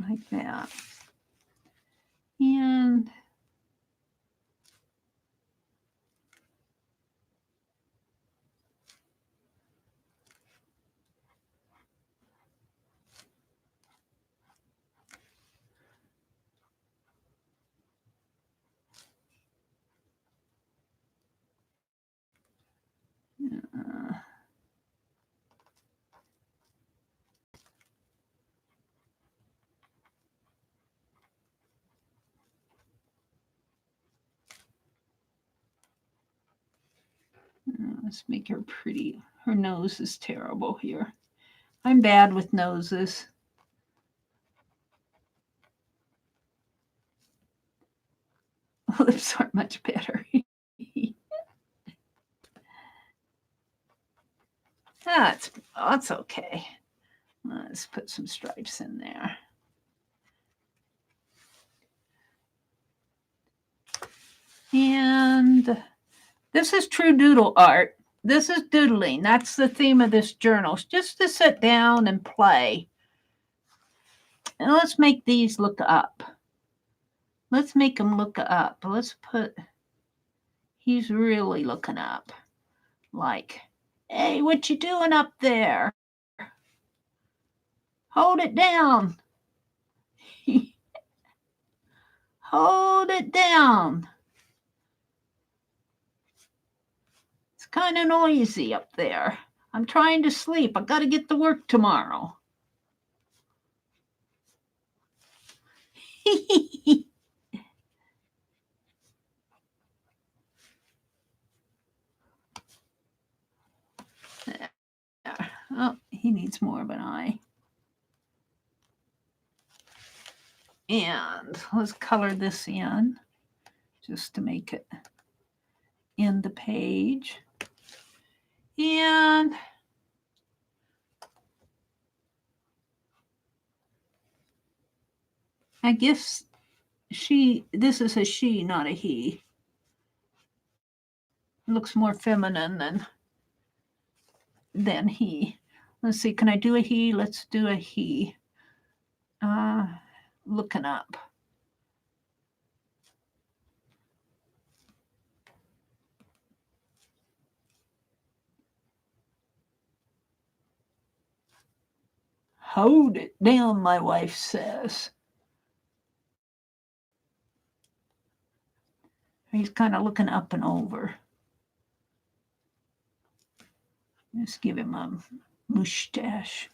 Like that. And let's make her pretty. Her nose is terrible here. I'm bad with noses. Lips aren't much better. That's okay. Let's put some stripes in there. And this is true doodle art. This is doodling. That's the theme of this journal. Just to sit down and play. And let's make these look up. Let's make them look up. Let's put, he's really looking up. Like, hey, what you doing up there? Hold it down. Hold it down. It's kind of noisy up there. I'm trying to sleep. I got to get to work tomorrow. Oh, he needs more of an eye. And let's color this in just to make it in the page. And I guess this is a she, not a he. It looks more feminine than he. Let's see, can I do a he? Let's do a he. Looking up. Hold it down, my wife says. He's kind of looking up and over. Let's give him a mustache.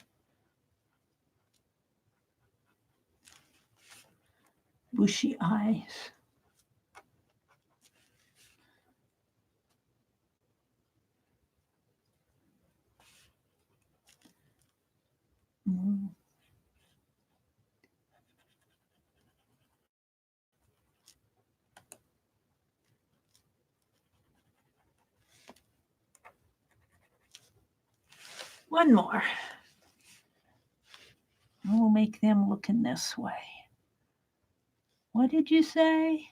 Bushy eyes. One more. And we'll make them looking this way. What did you say?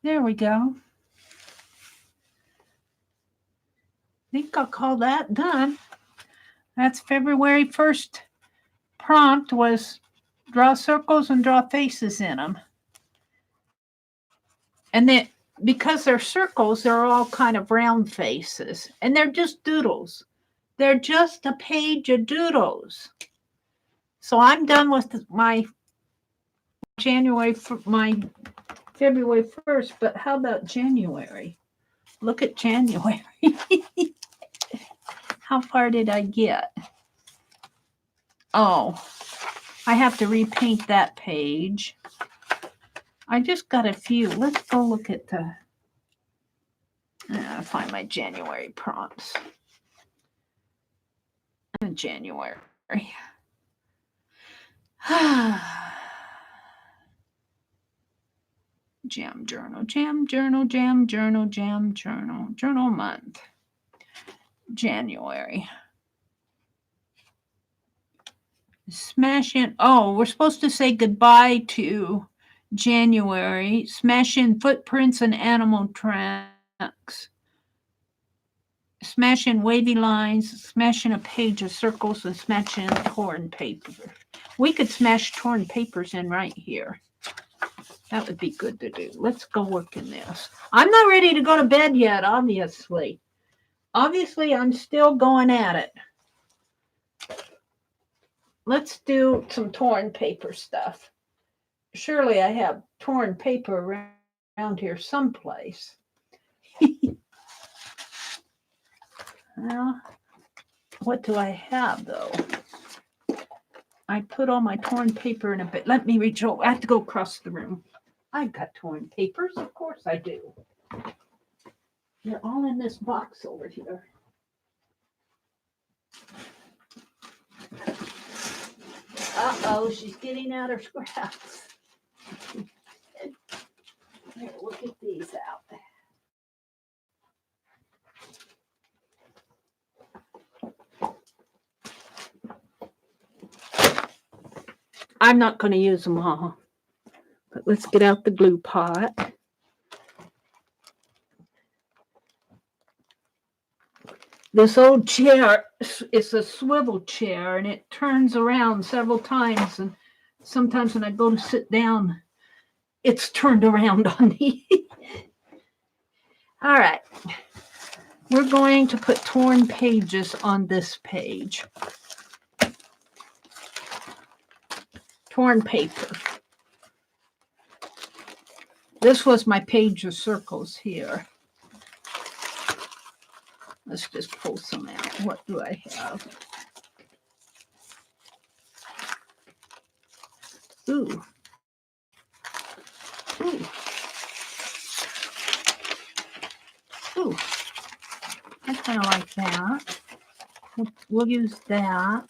There we go. I think I'll call that done. That's February 1st prompt was draw circles and draw faces in them. And then because they're circles, they're all kind of round faces. And they're just doodles. They're just a page of doodles. So I'm done with my February 1st, but how about January? Look at January. How far did I get? Oh, I have to repaint that page. I just got a few. Let's go look at the, find my January prompts. January. Jam journal, jam journal, jam journal, jam journal, journal month. January. Smash in. Oh, we're supposed to say goodbye to January. Smash in footprints and animal tracks. Smash in wavy lines. Smash in a page of circles and smash in torn paper. We could smash torn papers in right here. That would be good to do. Let's go work in this. I'm not ready to go to bed yet, obviously. Obviously, I'm still going at it. Let's do some torn paper stuff. Surely I have torn paper around here someplace. Well, what do I have, though? I put all my torn paper in a bit. Let me reach over. I have to go across the room. I've got torn papers. Of course I do. They're all in this box over here. Uh-oh, she's getting out her scraps. Here, we'll get these out. I'm not going to use them all. But let's get out the glue pot. This old chair is a swivel chair, and it turns around several times. And sometimes when I go to sit down, it's turned around on me. All right. We're going to put torn pages on this page. Torn paper. This was my page of circles here. Let's just pull some out. What do I have? Ooh. Ooh. Ooh. I kind of like that. We'll use that.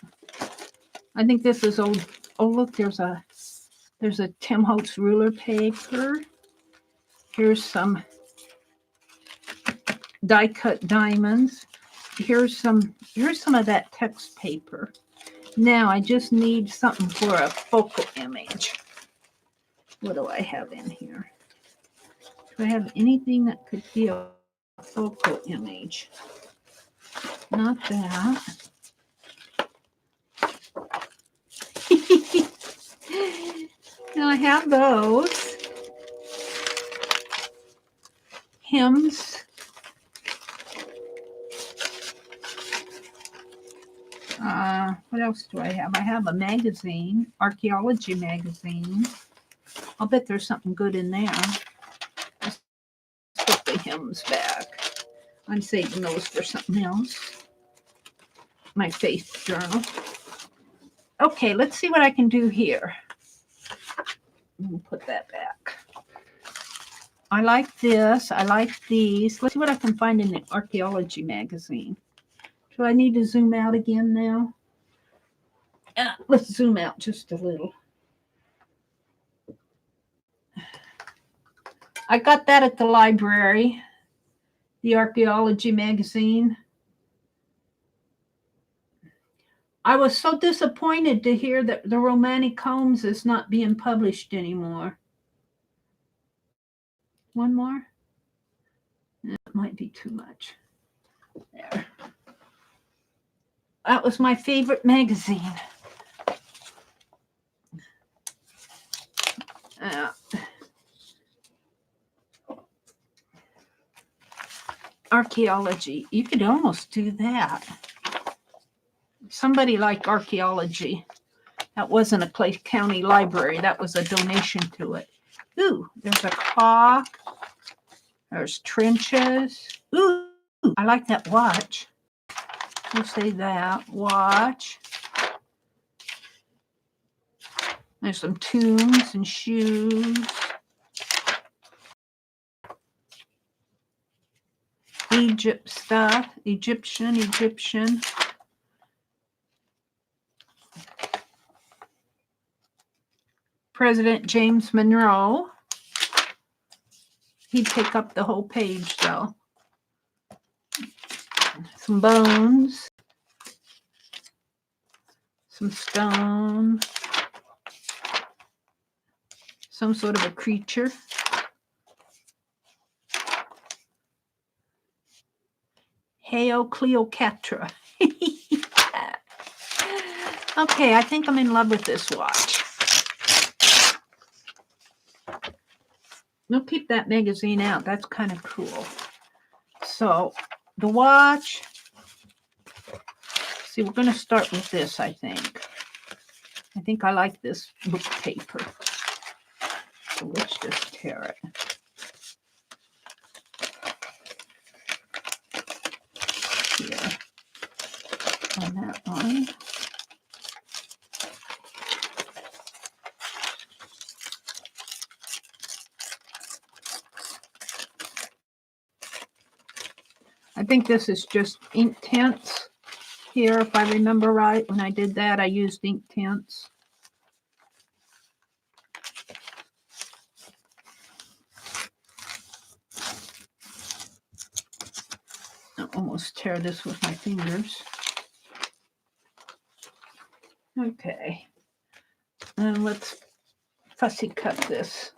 I think this is old. Oh, look, there's a Tim Holtz ruler paper. Here's some die cut diamonds. Here's some of that text paper. Now I just need something for a focal image. What do I have in here? Do I have anything that could be a focal image? Not that. Now I have those. Hymns. What else do I have? I have a magazine, archaeology magazine. I'll bet there's something good in there. Let's put the hymns back. I'm saving those for something else. My faith journal. Okay, let's see what I can do here. Put that back. I like this. I like these. Let's see what I can find in the archaeology magazine. Do I need to zoom out again now? Let's zoom out just a little. I got that at the library, the archaeology magazine. I was so disappointed to hear that the Romantic Combs is not being published anymore. One more? That might be too much. There. That was my favorite magazine. Archaeology. You could almost do that. Somebody liked archaeology. That wasn't a Clay County library. That was a donation to it. Ooh, there's a clock. There's trenches. Ooh, I like that watch. We'll say that. Watch. There's some tombs and shoes. Egypt stuff. Egyptian. President James Monroe. He'd take up the whole page, though. Some bones. Some stone. Some sort of a creature. Hail Cleopatra. Okay, I think I'm in love with this watch. We'll keep that magazine out. That's kind of cool. So, the watch. See, we're going to start with this, I think. I think I like this book paper. So let's just tear it. Here. On that one. I think this is just ink tints here, if I remember right. When I did that, I used ink tints. I'll almost tear this with my fingers. Okay. And let's fussy cut this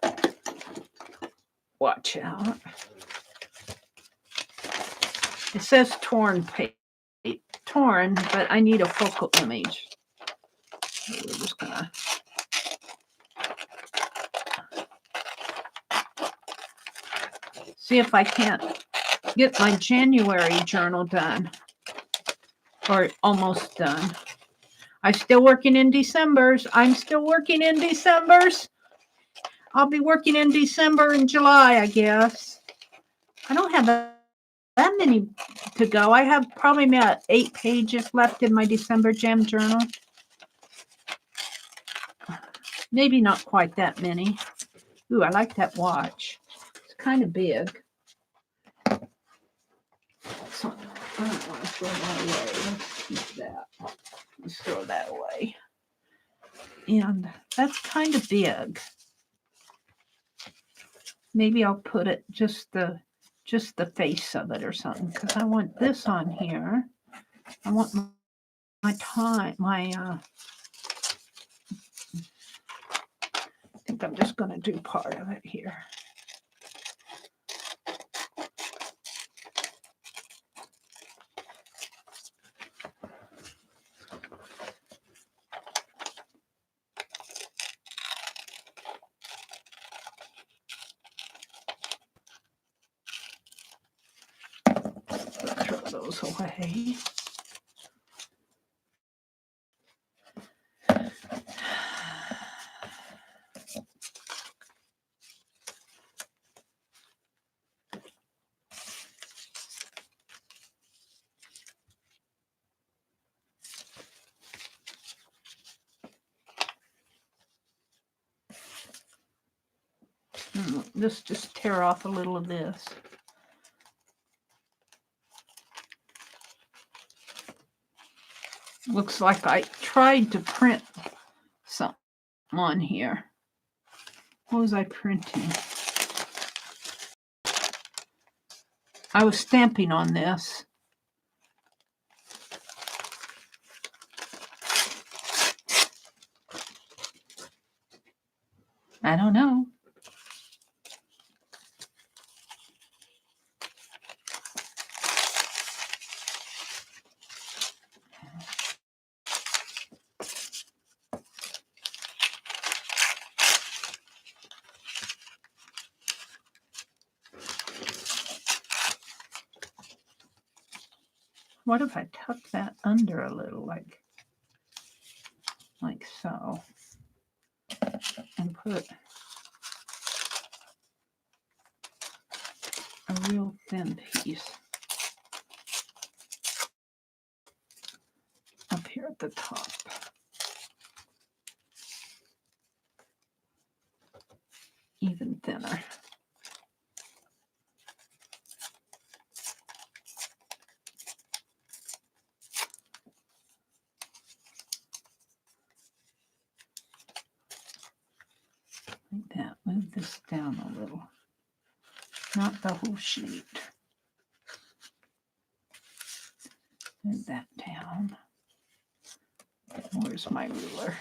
watch out. It says torn, but I need a focal image. So we're just gonna see if I can't get my January journal done, or almost done. I'm still working in December's. I'll be working in December and July, I guess. I don't have that many to go. I have probably about 8 pages left in my December Jam journal. Maybe not quite that many. Ooh, I like that watch. It's kind of big. So I don't want to throw that away. Let's keep that. Let's throw that away. And that's kind of big. Maybe I'll put it just the face of it or something, because I want this on here. I want my time, I think I'm just going to do part of it here. Throw those away. Let's just tear off a little of this. Looks like I tried to print something on here. What was I printing? I was stamping on this. I don't know. What if I tuck that under a little, like so, and put a real thin piece up here at the top. Even thinner. Like that. Move this down a little. Not the whole sheet. Move that down. Where's my ruler?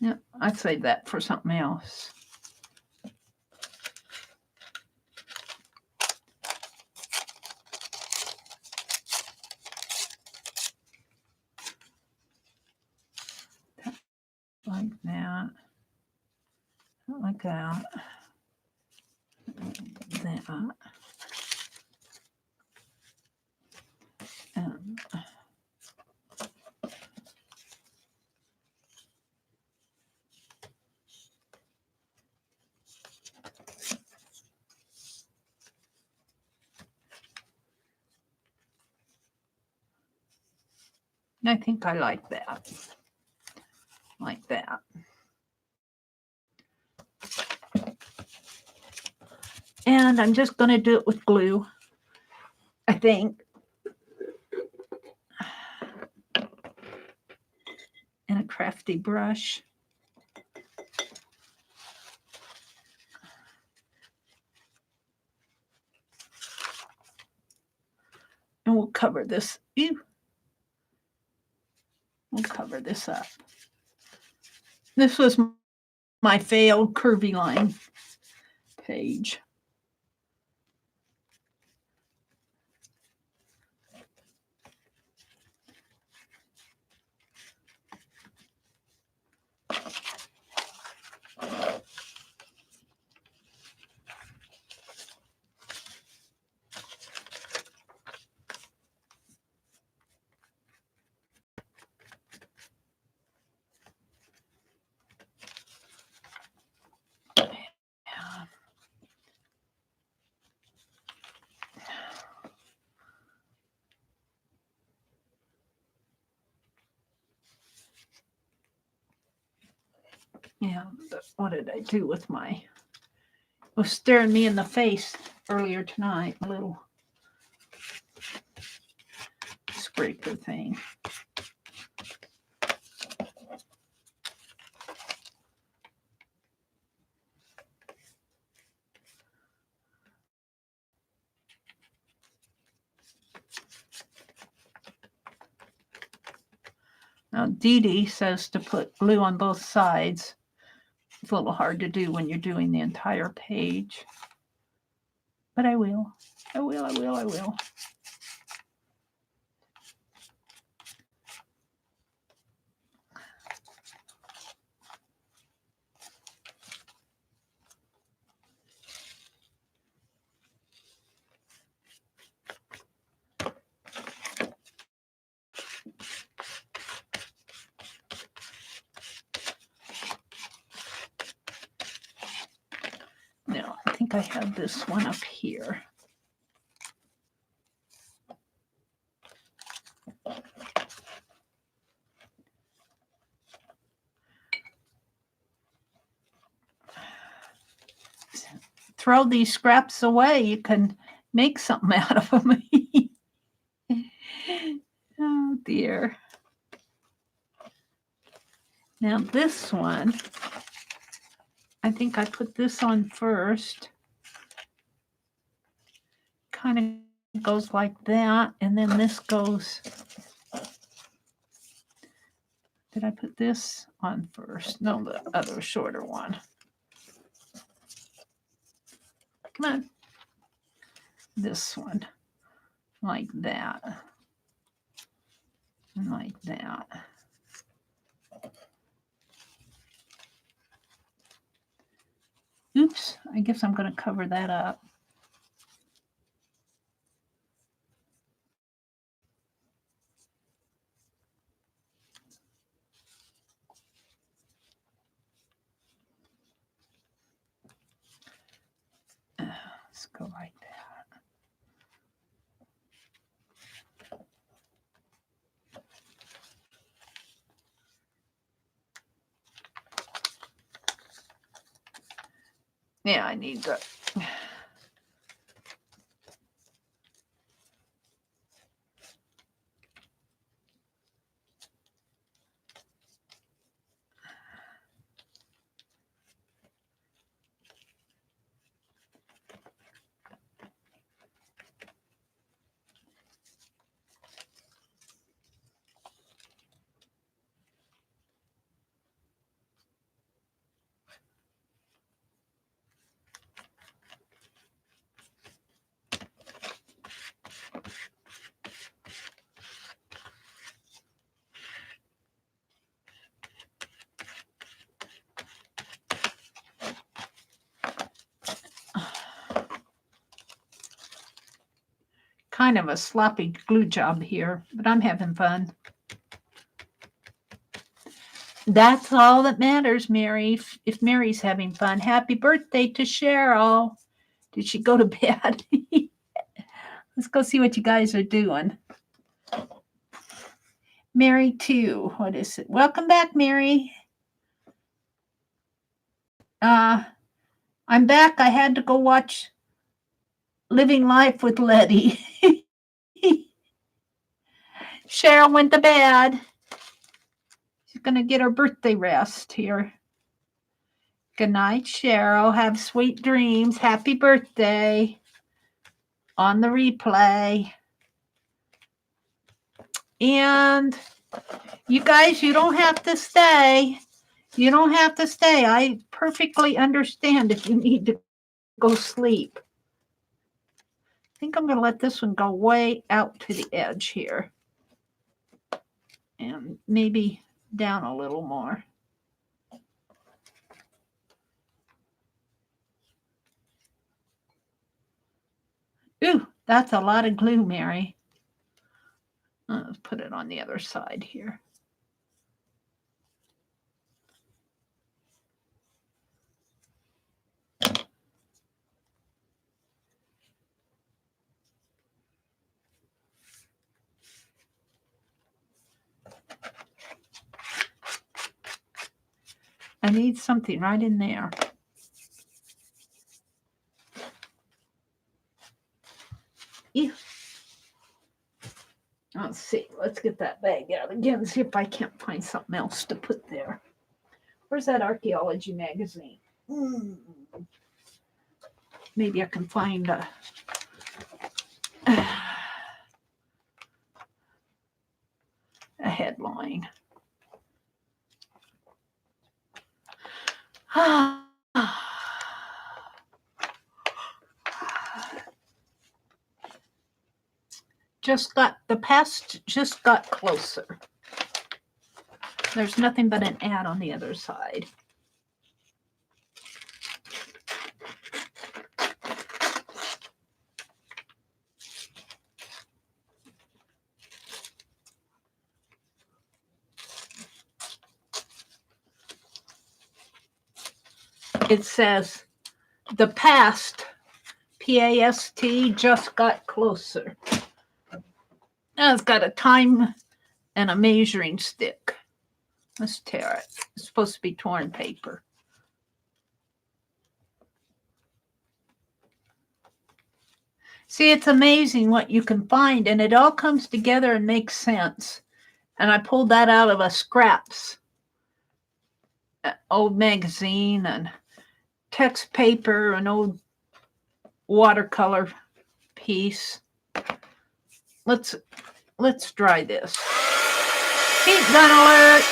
Yeah, I'd save that for something else. Like that. Like that. That. And I think I like that. Like that. And I'm just going to do it with glue, I think. And a crafty brush. And we'll cover this. We'll cover this up. This was my failed curvy line page. Yeah, but what did I do with my... It was staring me in the face earlier tonight, a little scraper thing. Now, Dee Dee says to put glue on both sides. It's a little hard to do when you're doing the entire page. But I will. I will. Now, I think I have this one up here. throw these scraps away. You can make something out of them. Oh, dear. Now this one, I think I put this on first. Kind of goes like that, and then this goes. Did I put this on first? No, the other shorter one. Come on. This one. Like that. And like that. Oops, I guess I'm going to cover that up. Let's go like that. Yeah, I need to. Kind of a sloppy glue job here, but I'm having fun. That's all that matters, Mary. If Mary's having fun. Happy birthday to Cheryl. Did she go to bed? Let's go see what you guys are doing. Mary 2. What is it? Welcome back, Mary. I'm back. I had to go watch Living Life with Letty. Cheryl went to bed. She's going to get her birthday rest here. Good night, Cheryl. Have sweet dreams. Happy birthday. On the replay. And you guys, you don't have to stay. You don't have to stay. I perfectly understand if you need to go sleep. I think I'm going to let this one go way out to the edge here. And maybe down a little more. Ooh, that's a lot of glue, Mary. Let's put it on the other side here. I need something right in there. Ew. Let's see. Let's get that bag out again. See if I can't find something else to put there. Where's that archaeology magazine? Maybe I can find a headline. The past just got closer. There's nothing but an ad on the other side. It says, the past, P-A-S-T, just got closer. Now it's got a time and a measuring stick. Let's tear it. It's supposed to be torn paper. See, it's amazing what you can find, and it all comes together and makes sense. And I pulled that out of a scraps, old magazine and text paper, an old watercolor piece. Let's dry this. Heat gun alert.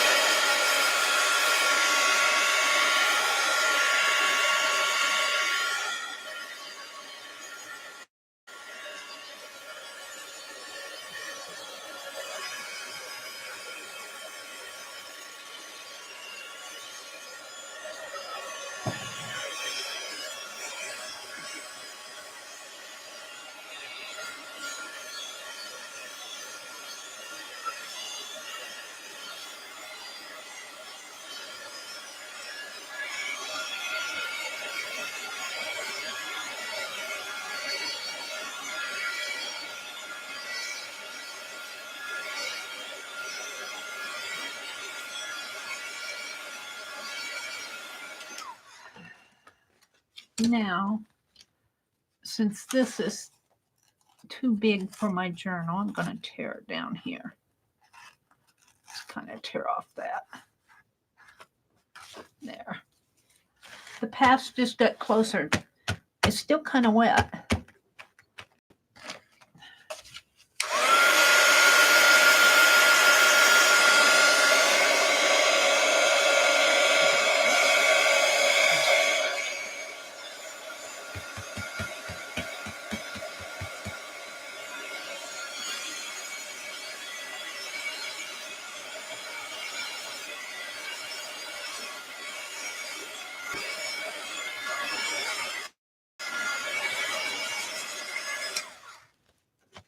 Now, since this is too big for my journal, I'm going to tear it down here. Just kind of tear off that. There. The past just got closer. It's still kind of wet.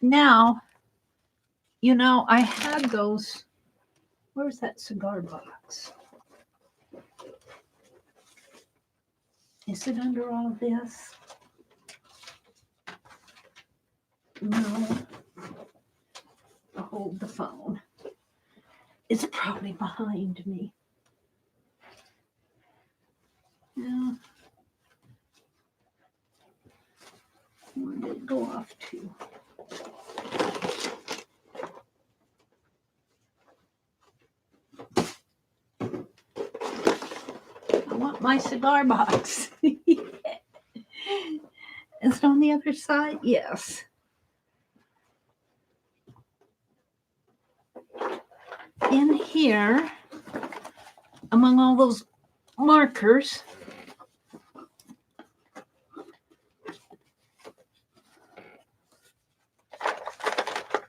Now, you know, I had those. Where's that cigar box? Is it under all this? No. I'll hold the phone. It's probably behind me. Yeah. Where did it go off to? I want my cigar box. Is it on the other side? Yes. In here, among all those markers,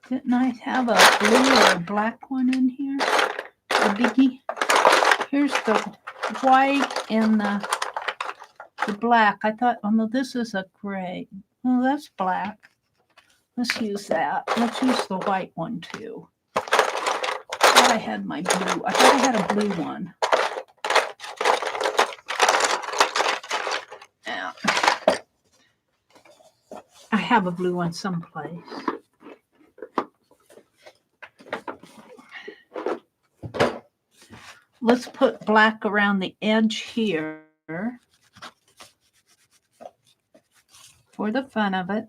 didn't I have a blue or a black one in here? A biggie? Here's the white and the black. I thought, oh no, this is a gray. Oh, that's black. Let's use that. Let's use the white one too. I thought I had my blue. I thought I had a blue one. Yeah. I have a blue one someplace. Let's put black around the edge here for the fun of it.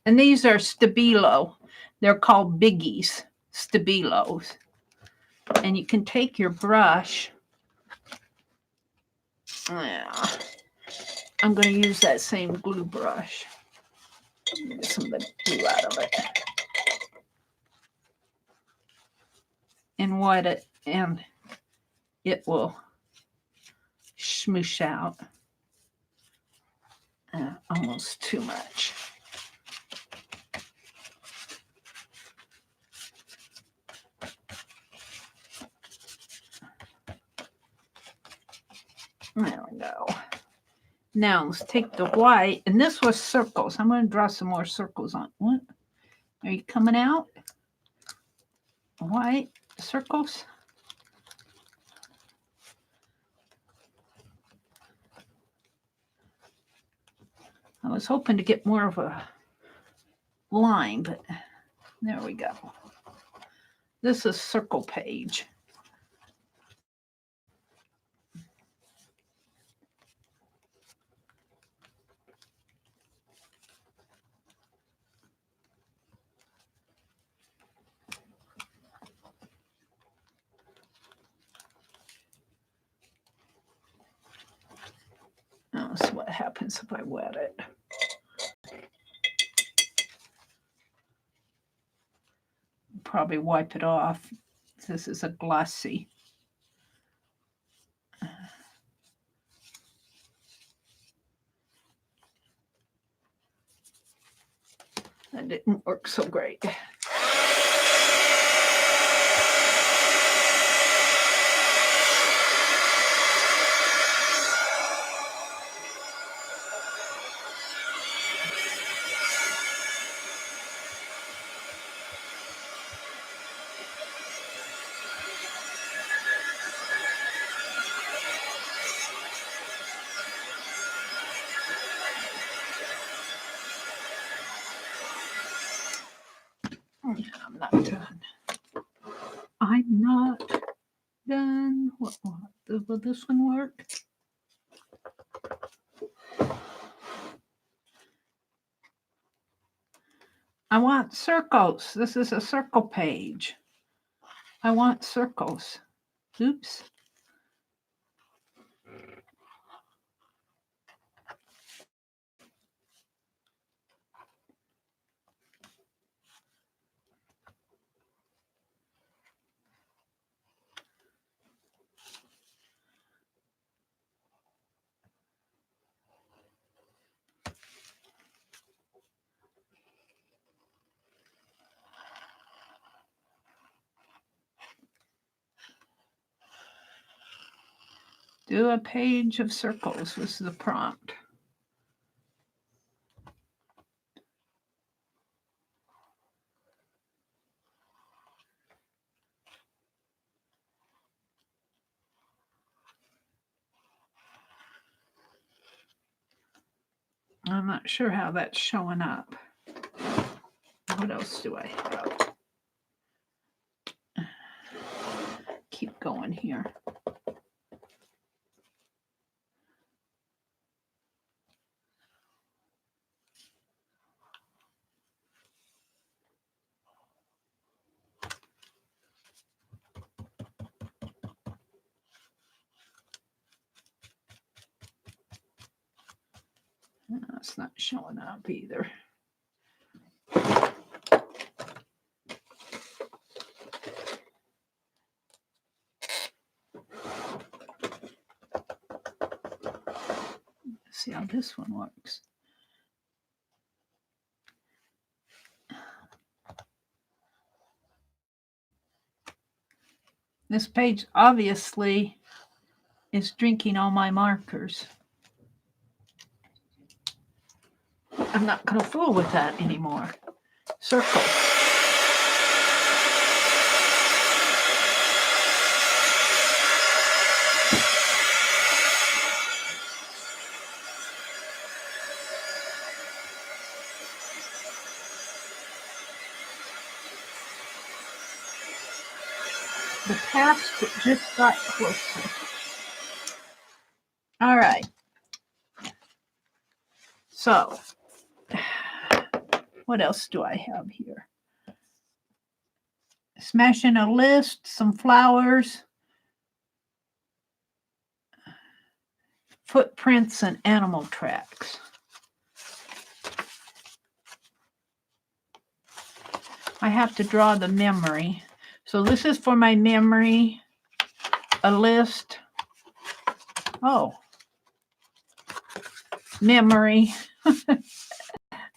And these are Stabilo. They're called biggies, Stabilos. And you can take your brush. Yeah. I'm going to use that same glue brush. Get some of the glue out of it. And wet it, and it will smoosh out. Almost too much. There we go. Now let's take the white, and this was circles. I'm going to draw some more circles on. What? Are you coming out? White circles. I was hoping to get more of a line, but there we go. This is circle page. That's what happens if I wet it. Probably wipe it off. This is a glossy. That didn't work so great. I'm not done. I'm not done. What? Will this one work? I want circles. This is a circle page. I want circles. Oops. Do a page of circles. This is the prompt. I'm not sure how that's showing up. What else do I have? Keep going here. That's not showing up either. See how this one works. This page obviously is drinking all my markers. I'm not going to fool with that anymore. Circle. The task just got closer. All right. So, what else do I have here? Smashing a list, some flowers, footprints, and animal tracks. I have to draw the memory. So this is for my memory, a list. Oh, memory,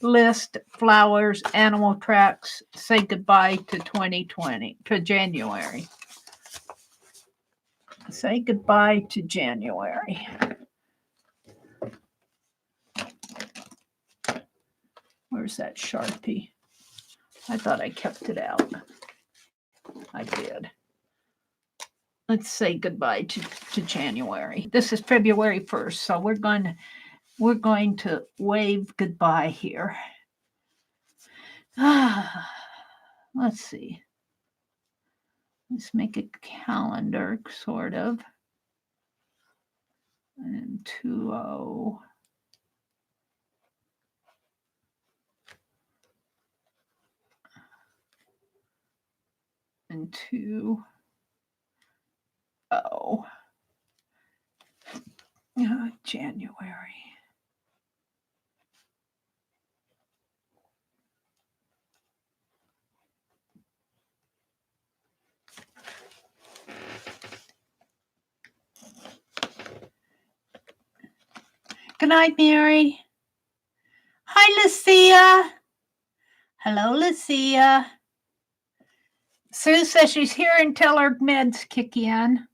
list, flowers, animal tracks, say goodbye to 2020, to January. Say goodbye to January. Where's that Sharpie? I thought I kept it out. I did. Let's say goodbye to January. This is February 1st, so we're going to we're going to wave goodbye here. Let's see. Let's make a calendar, sort of. And 2-0. And 2-0. January. Good night, Mary. Hi, Lucia. Hello, Lucia. Sue says she's here until her meds kick in.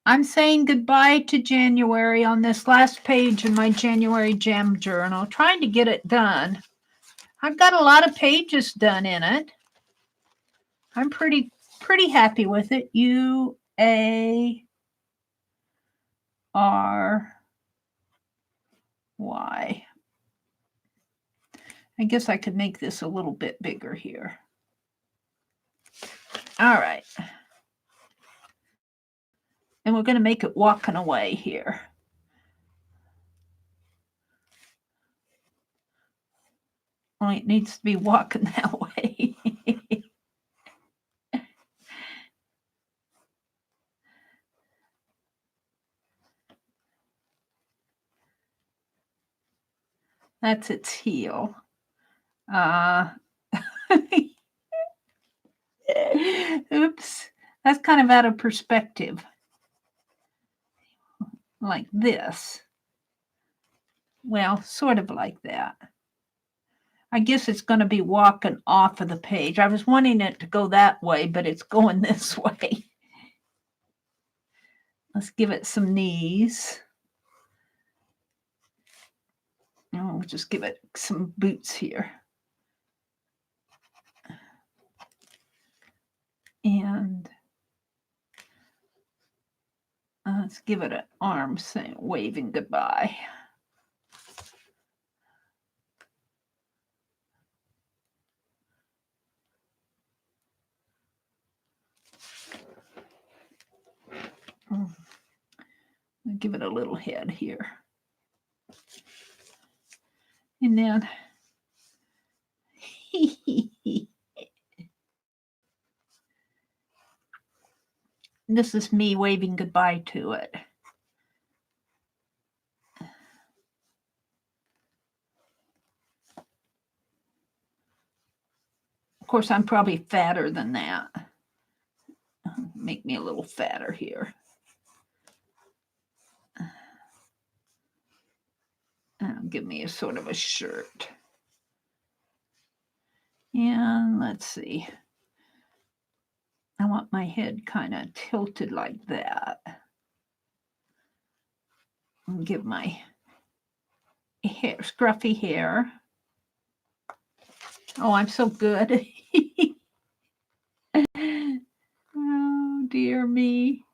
I'm saying goodbye to January on this last page in my January Jam Journal, trying to get it done. I've got a lot of pages done in it. I'm pretty happy with it. UARY. I guess I could make this a little bit bigger here. All right. And we're going to make it walking away here. Only it needs to be walking that way. That's its heel. Oops. That's kind of out of perspective. Like this. Well, sort of like that. I guess it's going to be walking off of the page. I was wanting it to go that way, but it's going this way. Let's give it some knees. Oh, we'll just give it some boots here. And let's give it an arm saying, waving goodbye. I'll give it a little head here. And then this is me waving goodbye to it. Of course, I'm probably fatter than that. Make me a little fatter here. Give me a sort of a shirt. And let's see. I want my head kind of tilted like that. And give my hair, scruffy hair. Oh, I'm so good. Oh, dear me.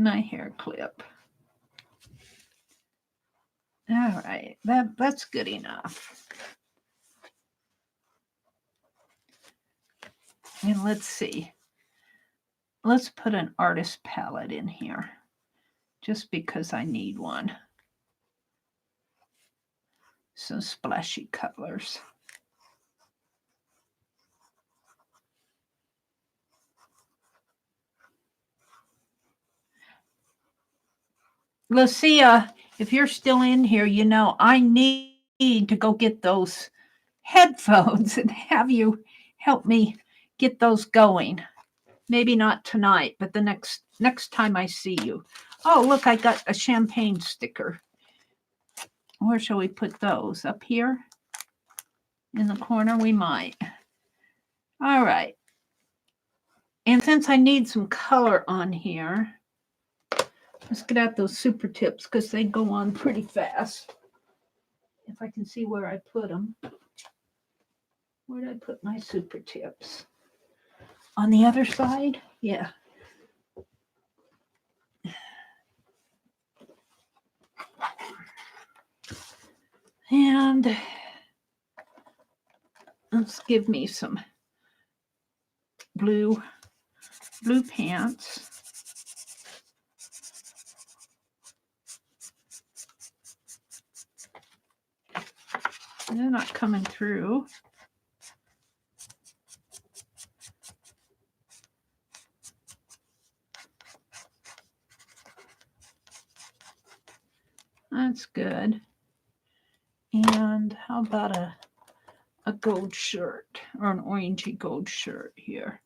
My hair clip. All right, that's good enough. And let's see. Let's put an artist palette in here, just because I need one. Some splashy colors. Lucia, if you're still in here, you know I need to go get those headphones and have you help me get those going. Maybe not tonight, but the next time I see you. Oh, look, I got a champagne sticker. Where shall we put those? Up here? In the corner? We might. All right. And since I need some color on here, let's get out those super tips because they go on pretty fast. If I can see where I put them. Where did I put my super tips? On the other side? Yeah. And let's give me some blue pants. They're not coming through. That's good. And how about a gold shirt or an orangey gold shirt here?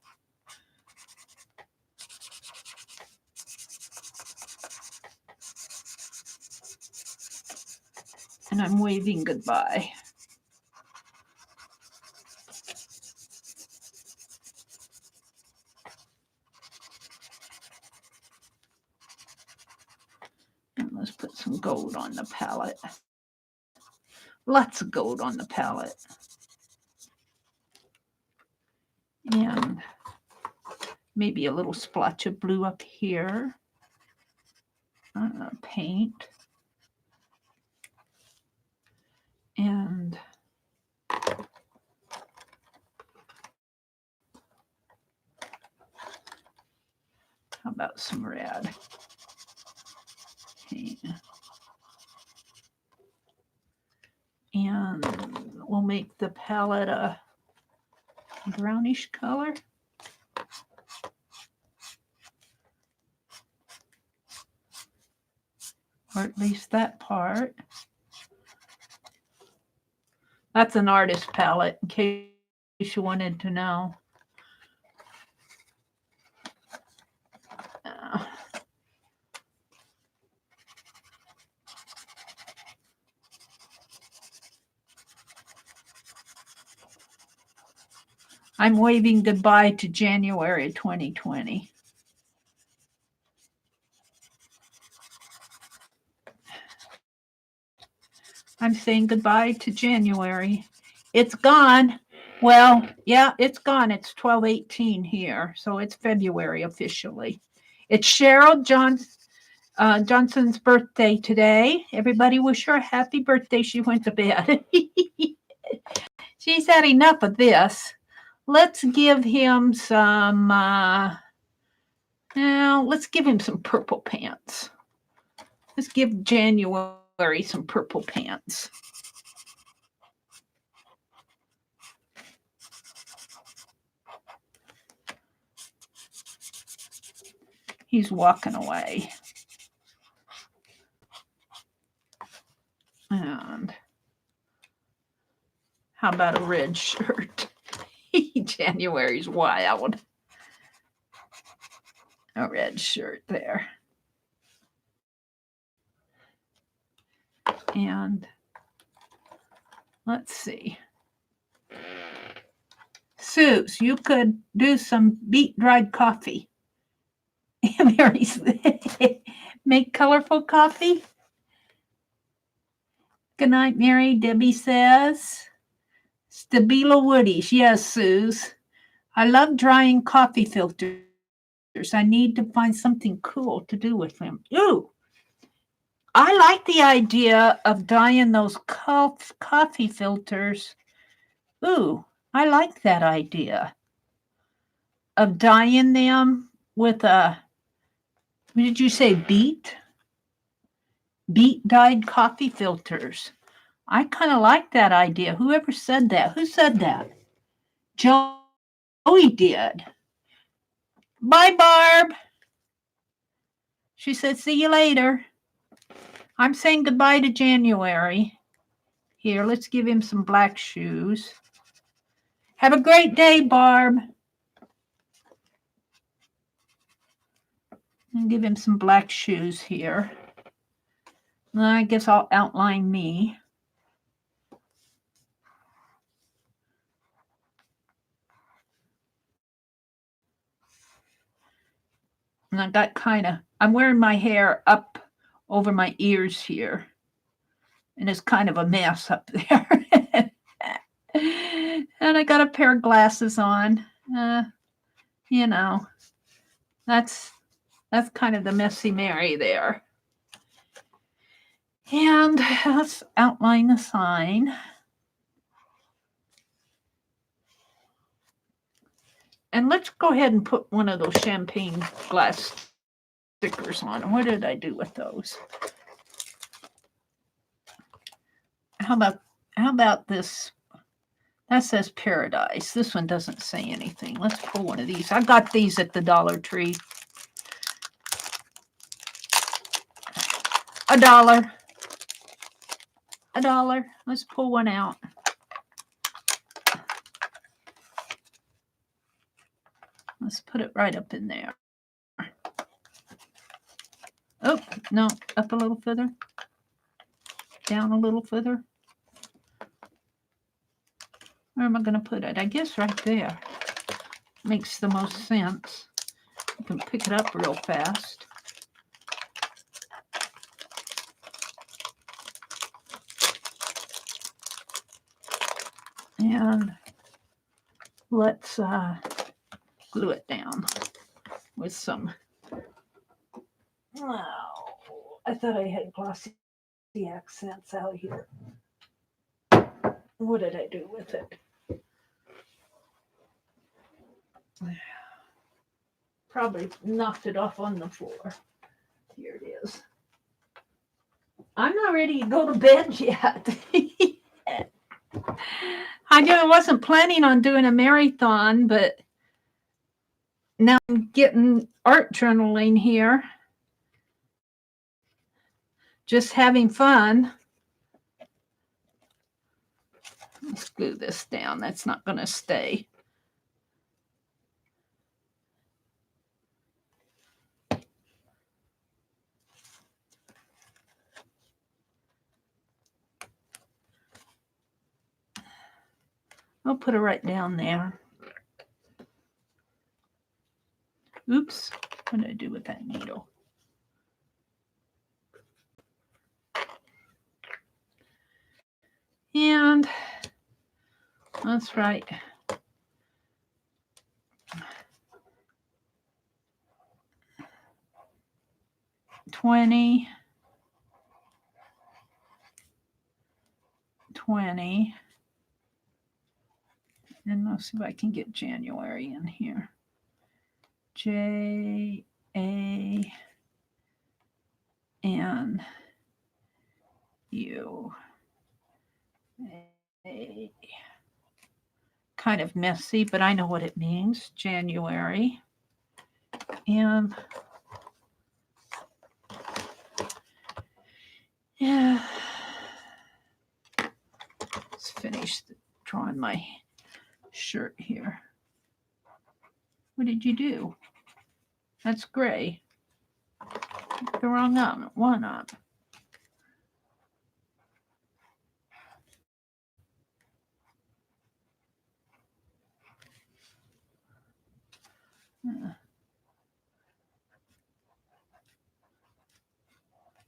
And I'm waving goodbye. And let's put some gold on the palette. Lots of gold on the palette. And maybe a little splotch of blue up here. Paint. And how about some red? Okay. And we'll make the palette a brownish color. Or at least that part. That's an artist palette, in case you wanted to know. I'm waving goodbye to January 2020. I'm saying goodbye to January. It's gone. Well, yeah, it's gone. It's 12/18 here, so it's February officially. It's Cheryl Johnson's birthday today. Everybody wish her a happy birthday. She went to bed. She's had enough of this. Let's give him some, now let's give him some purple pants. Let's give January some purple pants. He's walking away. And how about a red shirt? January's wild. A red shirt there. And let's see. Suze, you could do some beet dried coffee. Mary's make colorful coffee. Good night, Mary. Debbie says. Stabila Woodies. Yes, Suze. I love drying coffee filters. I need to find something cool to do with them. Ooh, I like the idea of dyeing those coffee filters. Ooh, I like that idea of dyeing them with a, what did you say, beet? Beet dyed coffee filters. I kind of like that idea. Whoever said that? Who said that? Joey did. Bye, Barb. She said, see you later. I'm saying goodbye to January. Here, let's give him some black shoes. Have a great day, Barb. And give him some black shoes here. I guess I'll outline me. And I got I'm wearing my hair up over my ears here. And it's kind of a mess up there. And I got a pair of glasses on. You know, that's kind of the messy Mary there. And let's outline the sign. And let's go ahead and put one of those champagne glass stickers on. What did I do with those? How about this? That says paradise. This one doesn't say anything. Let's pull one of these. I got these at the Dollar Tree. $1. $1. Let's pull one out. Let's put it right up in there. Oh, no, up a little further. Down a little further. Where am I going to put it? I guess right there. Makes the most sense. You can pick it up real fast. And let's glue it down with some. Oh, I thought I had glossy accents out here. What did I do with it? Probably knocked it off on the floor. Here it is. I'm not ready to go to bed yet. I wasn't planning on doing a marathon, but now I'm getting art journaling here. Just having fun. Let's glue this down. That's not going to stay. I'll put it right down there. Oops. What did I do with that needle? And that's right. $20. And let's see if I can get January in here. J-A-N-U. Kind of messy, but I know what it means. January. And yeah. Let's finish drawing my shirt here. What did you do? That's gray. The wrong one up.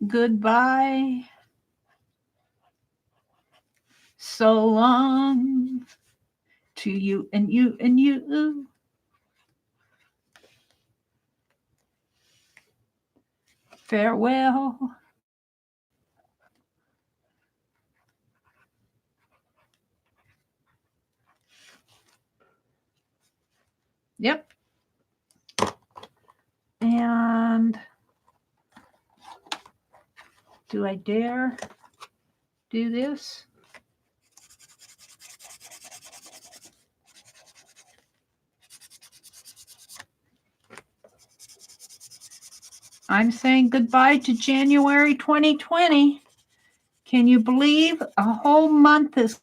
Goodbye. So long to you and you and you. Farewell. Yep. And do I dare do this? I'm saying goodbye to January 2020. Can you believe a whole month has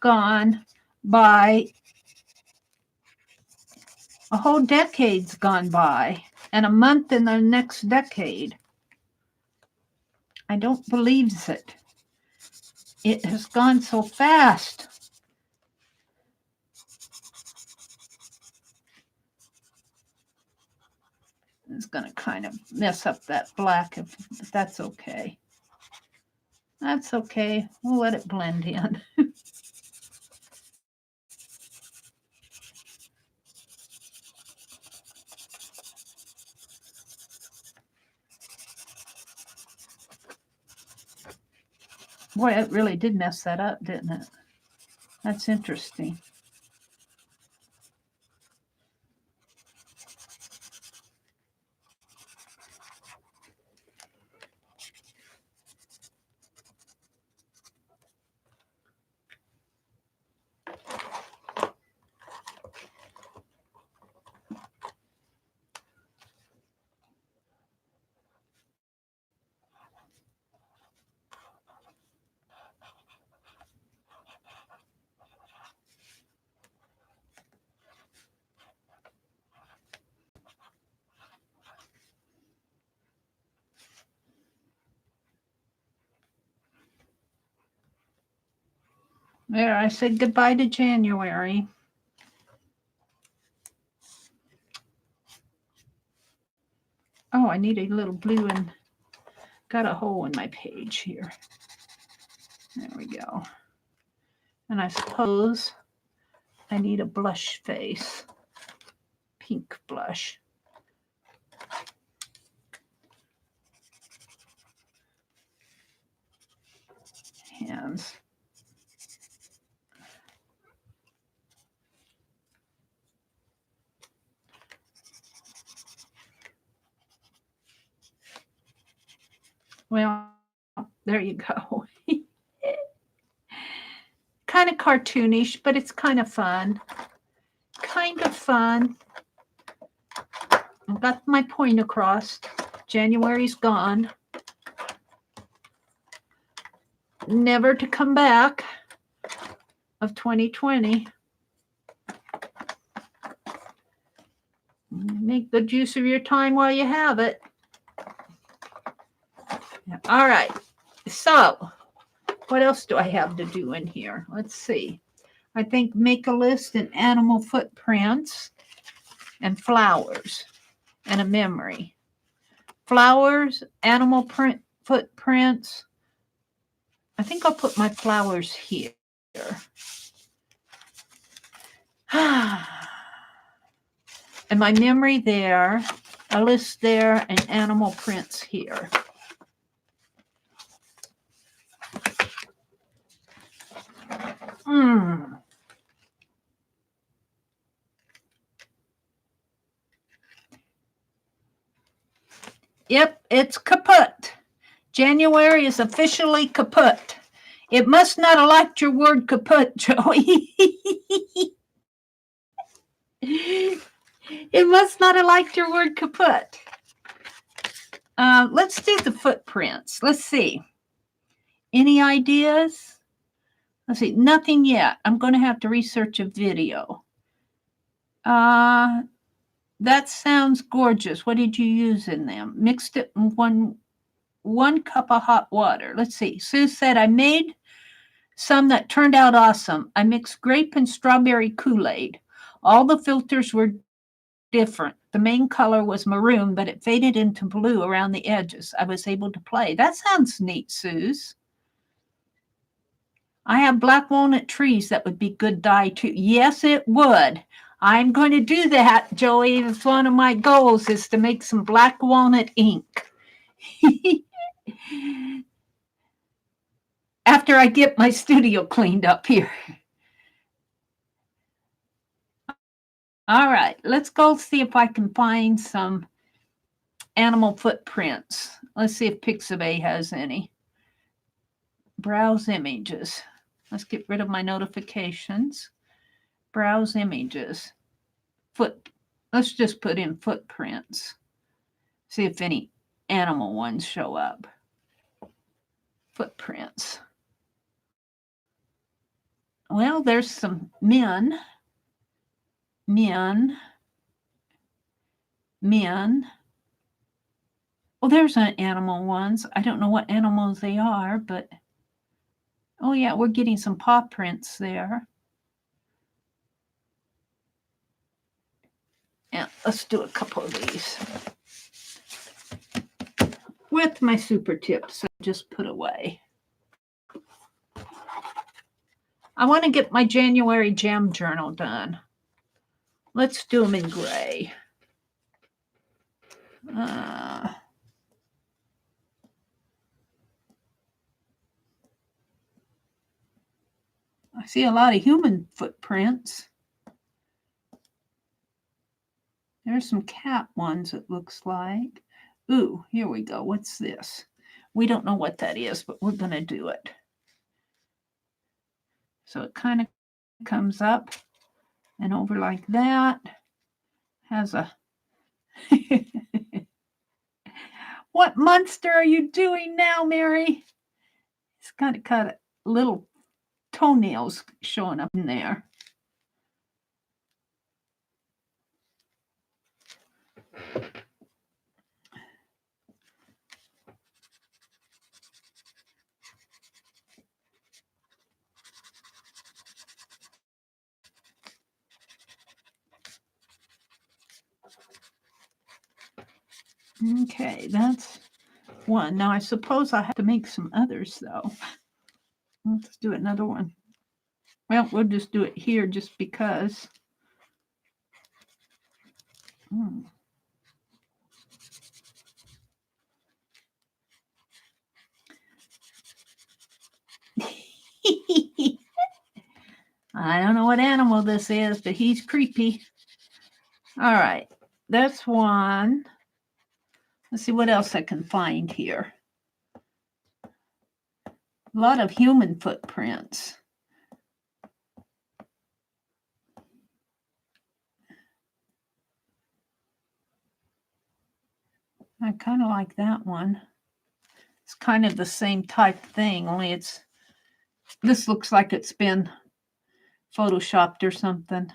gone by? A whole decade's gone by, and a month in the next decade. I don't believe it. It has gone so fast. It's going to kind of mess up that black, if that's okay. That's okay. We'll let it blend in. Boy, it really did mess that up, didn't it? That's interesting. There, I said goodbye to January. Oh, I need a little blue and got a hole in my page here. There we go. And I suppose I need a blush face, pink blush. Hands. Well, there you go. Kind of cartoonish, but it's kind of fun. Kind of fun. I've got my point across. January's gone. Never to come back of 2020. Make good use of your time while you have it. All right. So, what else do I have to do in here? Let's see. I think make a list and animal footprints and flowers and a memory. Flowers, animal print footprints. I think I'll put my flowers here. And my memory there, a list there, and animal prints here. Yep, it's kaput. January is officially kaput. It must not have liked your word kaput, Joey. It must not have liked your word kaput. Let's do the footprints. Let's see. Any ideas? Let's see. Nothing yet. I'm going to have to research a video. That sounds gorgeous. What did you use in them? Mixed it in one cup of hot water. Let's see. Sue said, I made some that turned out awesome. I mixed grape and strawberry Kool-Aid. All the filters were different. The main color was maroon, but it faded into blue around the edges. I was able to play. That sounds neat, Suze. I have black walnut trees that would be good dye too. Yes, it would. I'm going to do that, Joey. It's one of my goals is to make some black walnut ink. After I get my studio cleaned up here. All right, let's go see if I can find some animal footprints. Let's see if Pixabay has any. Browse images. Let's get rid of my notifications. Browse images. Let's just put in footprints. See if any animal ones show up. Footprints. Well, there's some men. Well, there's an animal ones. I don't know what animals they are, but oh yeah, we're getting some paw prints there. Yeah, let's do a couple of these with my super tips. So just put away. I want to get my January gem journal done. Let's do them in gray. I see a lot of human footprints. There's some cat ones, it looks like. Ooh, here we go. What's this? We don't know what that is, but we're going to do it. So it kind of comes up and over like that. Has a... What monster are you doing now, Mary? It's kind of got little toenails showing up in there. Okay, that's one. Now I suppose I have to make some others though. Let's do another one. Well, we'll just do it here just because. I don't know what animal this is, but he's creepy. All right, that's one. Let's see what else I can find here. A lot of human footprints. I kind of like that one. It's kind of the same type thing, only this looks like it's been photoshopped or something.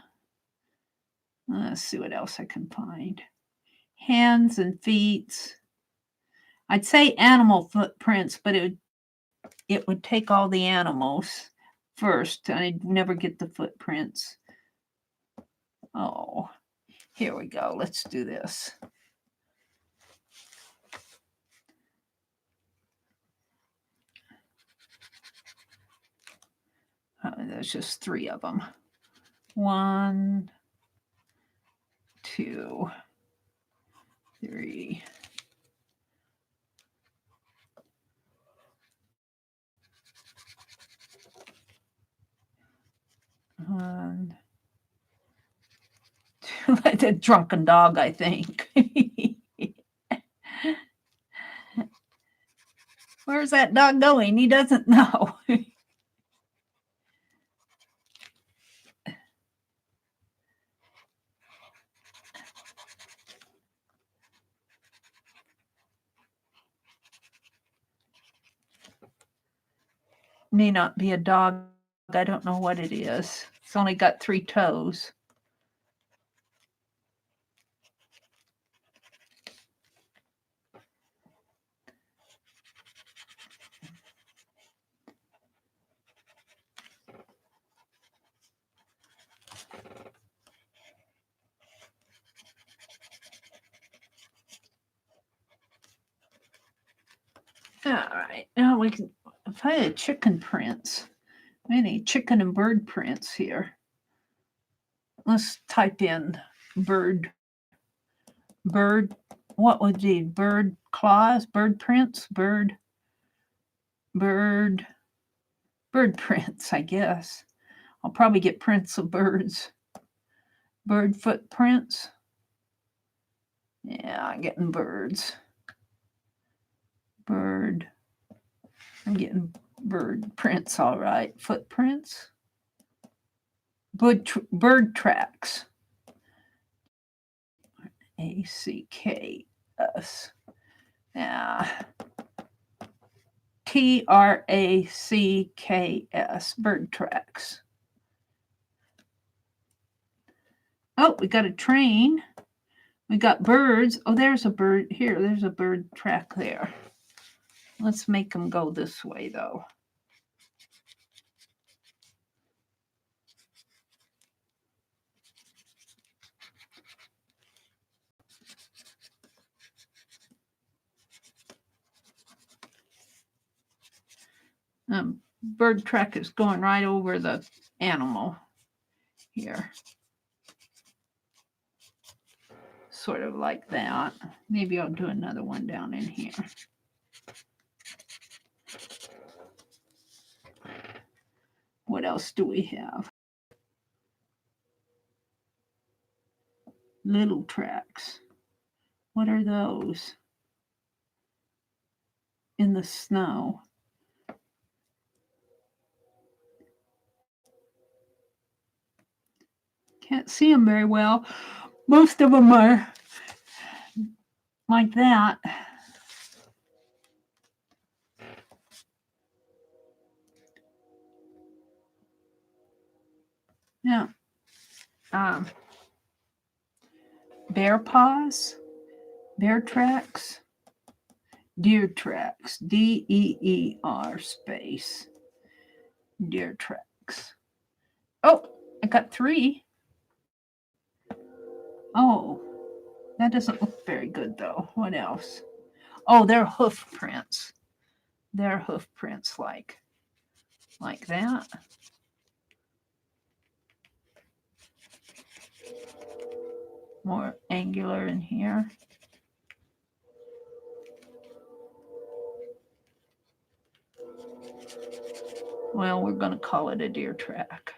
Let's see what else I can find. Hands and feet. I'd say animal footprints, but it would take all the animals first, and I'd never get the footprints. Oh, here we go. Let's do this. There's just 3 of them. 1, 2, 3. Like a drunken dog, I think. Where's that dog going? He doesn't know. May not be a dog. I don't know what it is. It's only got 3 toes. All right, now we can find chicken prints. Many chicken and bird prints here. Let's type in bird. What would be bird claws? Bird prints? Bird prints, I guess. I'll probably get prints of birds. Bird footprints. Yeah, I'm getting birds. I'm getting bird prints, all right. Footprints. Bird tracks. ACKS. Yeah. TRACKS. Bird tracks. Oh, we got a train. We got birds. Oh, there's a bird here. There's a bird track there. Let's make them go this way, though. Bird track is going right over the animal here. Sort of like that. Maybe I'll do another one down in here. What else do we have? Little tracks. What are those? In the snow. Can't see them very well. Most of them are like that. Yeah. Bear paws, bear tracks, deer tracks, DEER space, deer tracks. Oh, I got 3. Oh, that doesn't look very good though. What else? Oh, they're hoof prints. They're hoof prints like that. More angular in here. Well, we're going to call it a deer track.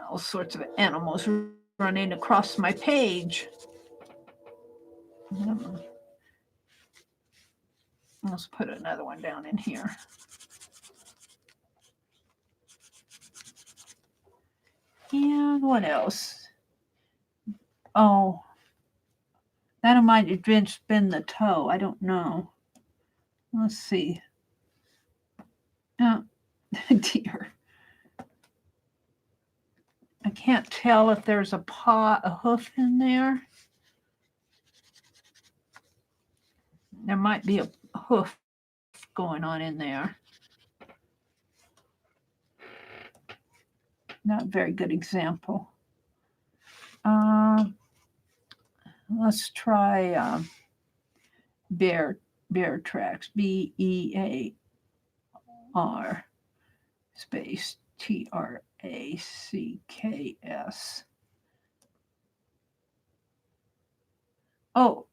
All sorts of animals running across my page. Let's put another one down in here. And what else? Oh, that might have been spin the toe. I don't know. Let's see. Oh, deer. I can't tell if there's a hoof in there. There might be a hoof going on in there. Not a very good example. Let's try bear tracks. BEAR space TRACKS. Oh,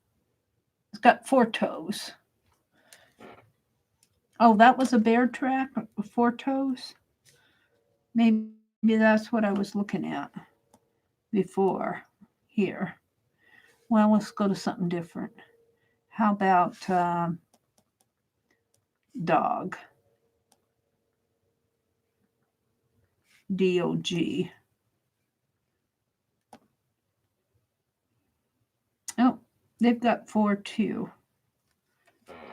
it's got 4 toes. Oh, that was a bear track with 4 toes? Maybe that's what I was looking at before here. Well, let's go to something different. How about dog? DOG. Oh, they've got 4 too.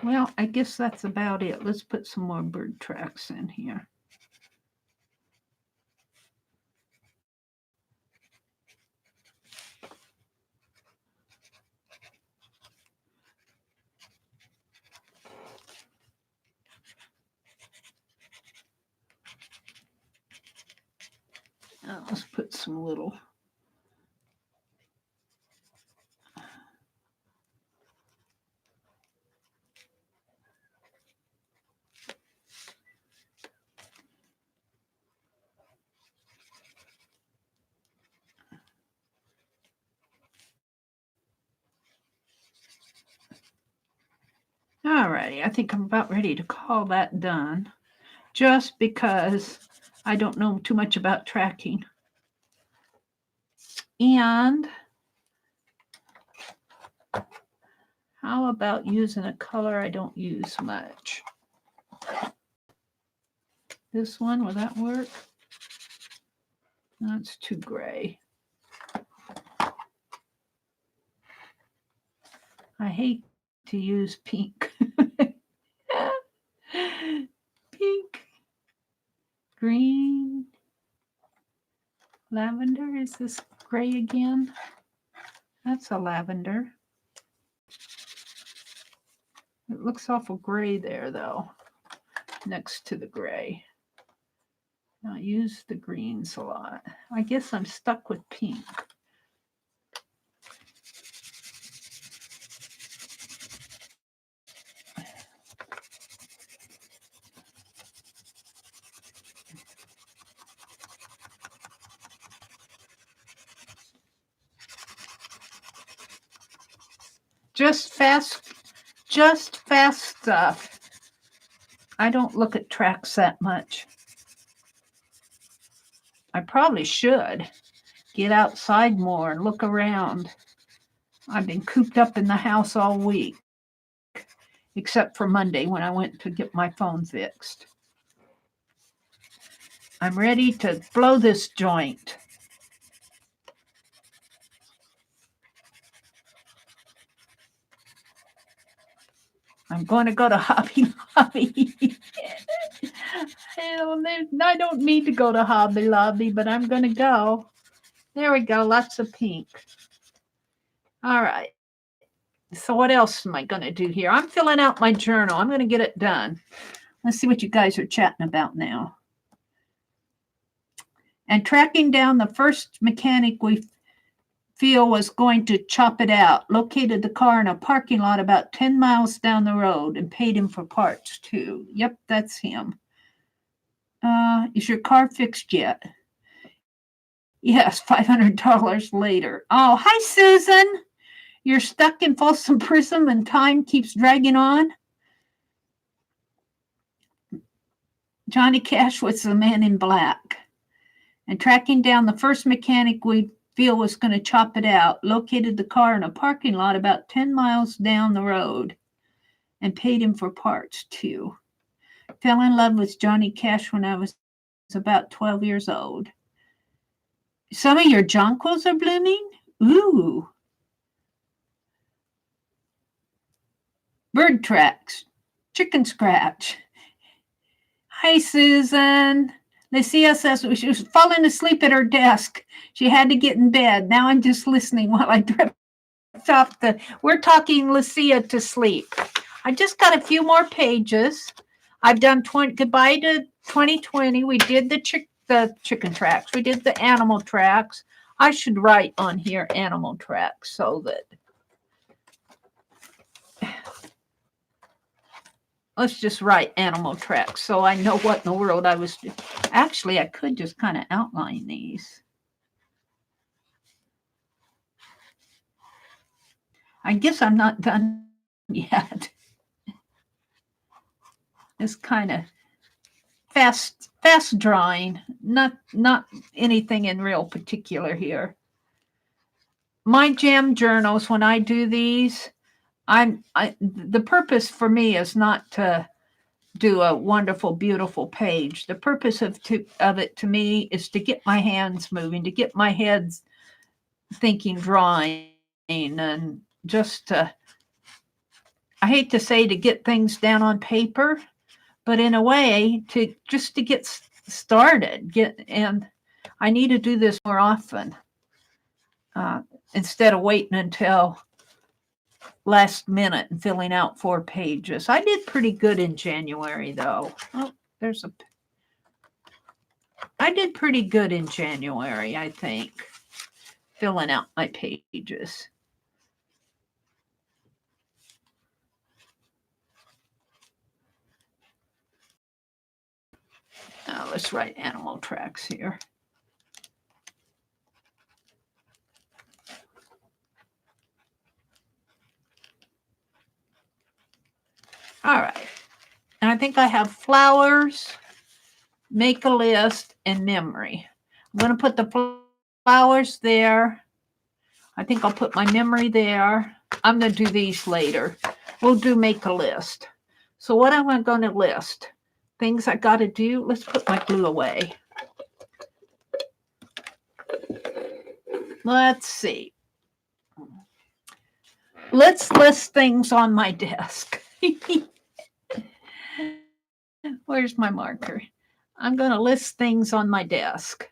Well, I guess that's about it. Let's put some more bird tracks in here. Let's put some little. All righty, I think I'm about ready to call that done, just because I don't know too much about tracking. And how about using a color I don't use much? This one, will that work? No, it's too gray. I hate to use pink. Pink, green, lavender. Is this gray again? That's a lavender. It looks awful gray there, though, next to the gray. I use the greens a lot. I guess I'm stuck with pink. Just fast stuff. I don't look at tracks that much. I probably should get outside more and look around. I've been cooped up in the house all week, except for Monday when I went to get my phone fixed. I'm ready to blow this joint. I'm going to go to Hobby Lobby. I don't need to go to Hobby Lobby, but I'm going to go. There we go. Lots of pink. All right. So what else am I going to do here? I'm filling out my journal. I'm going to get it done. Let's see what you guys are chatting about now. And tracking down the first mechanic we feel was going to chop it out. Located the car in a parking lot about 10 miles down the road and paid him for parts too. Yep, that's him. Is your car fixed yet? Yes, $500 later. Oh, hi, Susan. You're stuck in Folsom Prison and time keeps dragging on? Johnny Cash was the man in black. And tracking down the first mechanic we feel was going to chop it out. Located the car in a parking lot about 10 miles down the road and paid him for parts too. Fell in love with Johnny Cash when I was about 12 years old. Some of your jonquils are blooming? Ooh. Bird tracks. Chicken scratch. Hi, Susan. Lucia says she was falling asleep at her desk. She had to get in bed. Now I'm just listening while I drift off the... We're talking Lucia to sleep. I just got a few more pages. I've done goodbye to 2020. We did the chicken tracks. We did the animal tracks. I should write on here animal tracks so that... Let's just write animal tracks so I know what in the world I was doing. Actually, I could just kind of outline these. I guess I'm not done yet. It's kind of fast drawing, not anything in real particular here. My jam journals, when I do these, the purpose for me is not to do a wonderful, beautiful page. The purpose of it to me is to get my hands moving, to get my head thinking, drawing, and just to, I hate to say to get things down on paper, but in a way to get started. And I need to do this more often instead of waiting until last minute and filling out 4 pages. I did pretty good in January, though. Oh, I did pretty good in January, I think, filling out my pages. Now let's write animal tracks here. All right. And I think I have flowers, make a list, and memory. I'm going to put the flowers there. I think I'll put my memory there. I'm going to do these later. We'll do make a list. So what am I going to list? Things I got to do. Let's put my glue away. Let's see. Let's list things on my desk. Where's my marker? I'm going to list things on my desk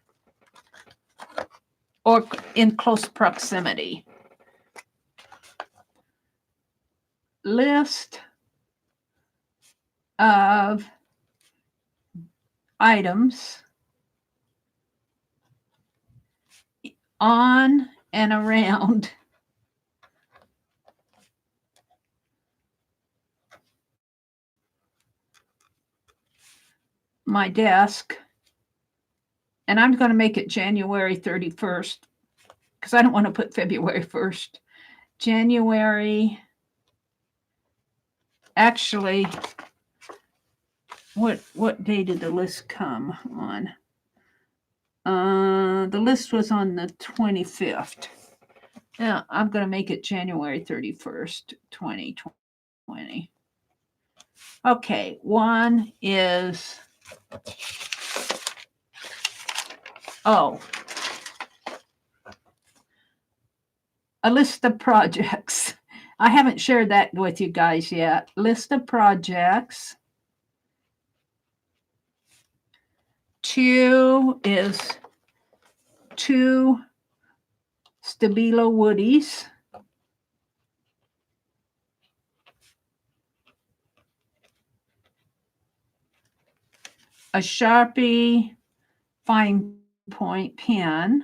or in close proximity. List of items on and around my desk, and I'm going to make it January 31st because I don't want to put February 1st. January, actually, what day did the list come on? The list was on the 25th. Yeah, I'm going to make it January 31st, 2020. Okay, one is, a list of projects. I haven't shared that with you guys yet. List of projects. 2 is 2 Stabilo Woodies. A Sharpie fine point pen.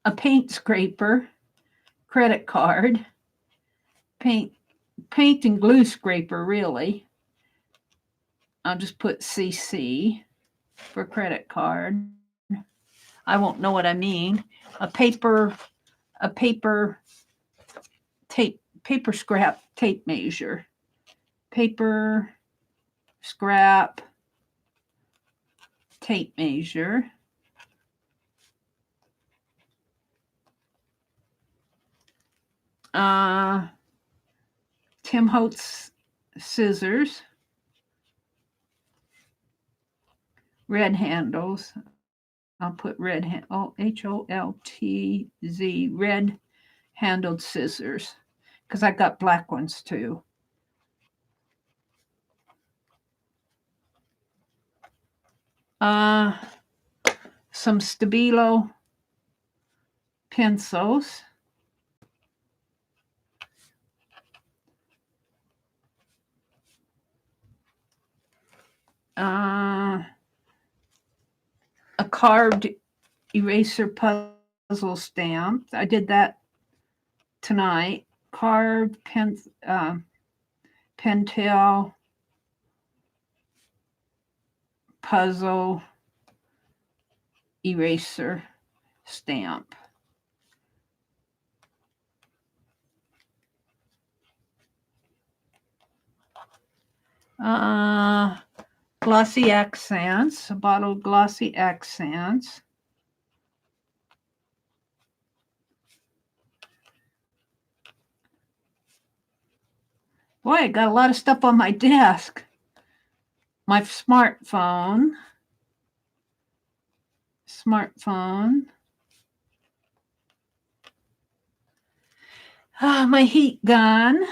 A paint scraper, credit card, paint and glue scraper, really. I'll just put CC for credit card. I won't know what I mean. A paper scrap tape measure. Paper scrap tape measure. Tim Holtz scissors. Red handles. I'll put red HOLTZ, red handled scissors, because I got black ones too. Some Stabilo pencils. A carved eraser puzzle stamp. I did that tonight. Carved Pentel puzzle eraser stamp. Glossy accents, a bottle of glossy accents. Boy, I got a lot of stuff on my desk. My smartphone. My heat gun.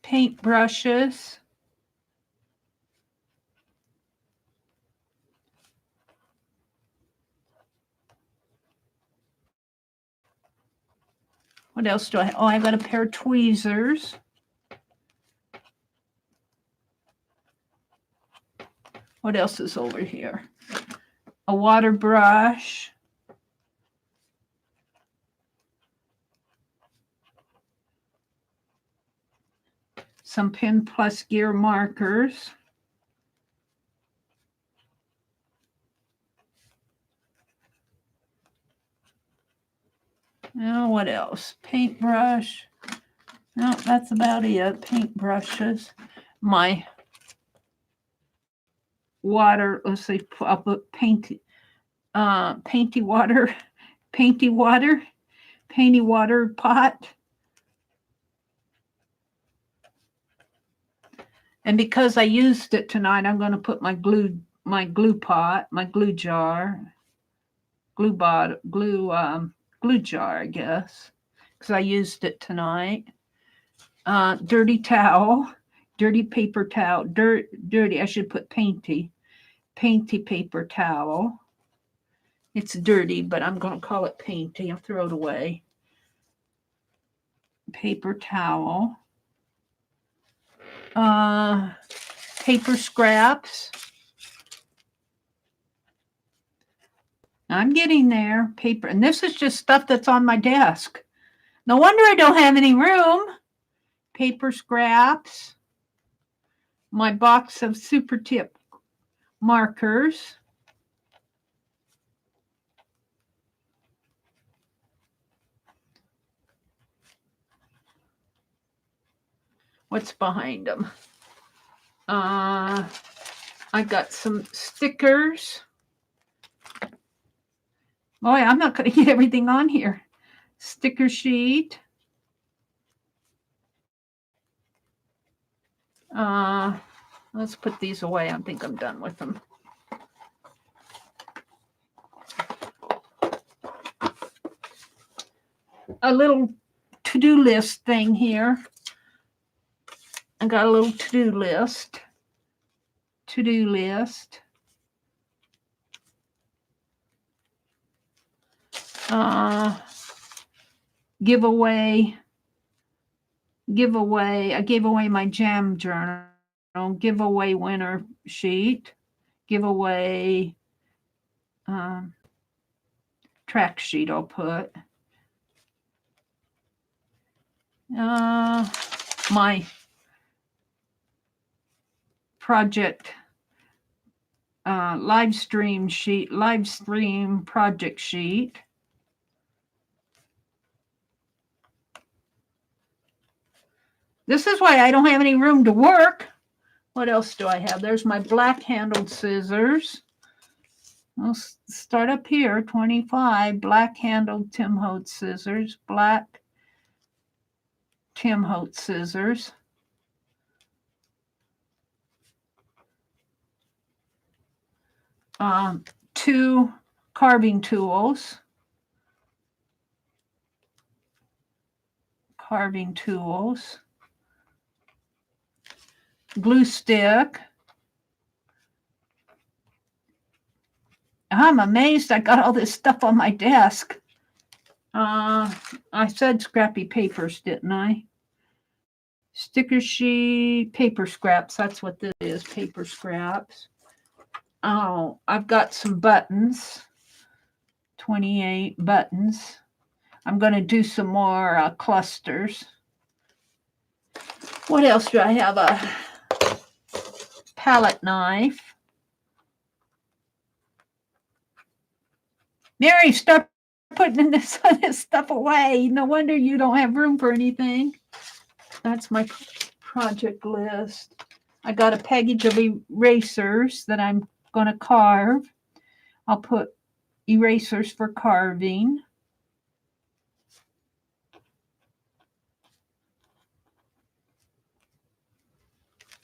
Paint brushes. What else do I have? Oh, I got a pair of tweezers. What else is over here? A water brush. Some Pen Plus Gear markers. Now, what else? Paintbrush. No, that's about it. Paintbrushes. My water. Let's see. I'll put painty water pot. And because I used it tonight, I'm going to put my glue pot, my glue jar, glue jar, I guess, because I used it tonight. Dirty towel, dirty paper towel, dirty. I should put painty paper towel. It's dirty, but I'm going to call it painty. I'll throw it away. Paper towel. Paper scraps. I'm getting there. Paper. And this is just stuff that's on my desk. No wonder I don't have any room. Paper scraps. My box of super tip markers. What's behind them? I got some stickers. Boy, I'm not going to get everything on here. Sticker sheet. Let's put these away. I think I'm done with them. A little to-do list thing here. I got a little to-do list. To-do list. Giveaway. I gave away my jam journal. Giveaway winner sheet. Giveaway track sheet I'll put. My project live stream project sheet. This is why I don't have any room to work. What else do I have? There's my black handled scissors. I'll start up here, 25 black handled Tim Holtz scissors, black Tim Holtz scissors. Two carving tools. Glue stick. I'm amazed I got all this stuff on my desk. I said scrappy papers, didn't I? Sticker sheet, paper scraps. That's what this is, paper scraps. Oh, I've got some buttons. 28 buttons. I'm going to do some more clusters. What else do I have? A palette knife. Mary, start putting this stuff away. No wonder you don't have room for anything. That's my project list. I got a package of erasers that I'm going to carve. I'll put erasers for carving.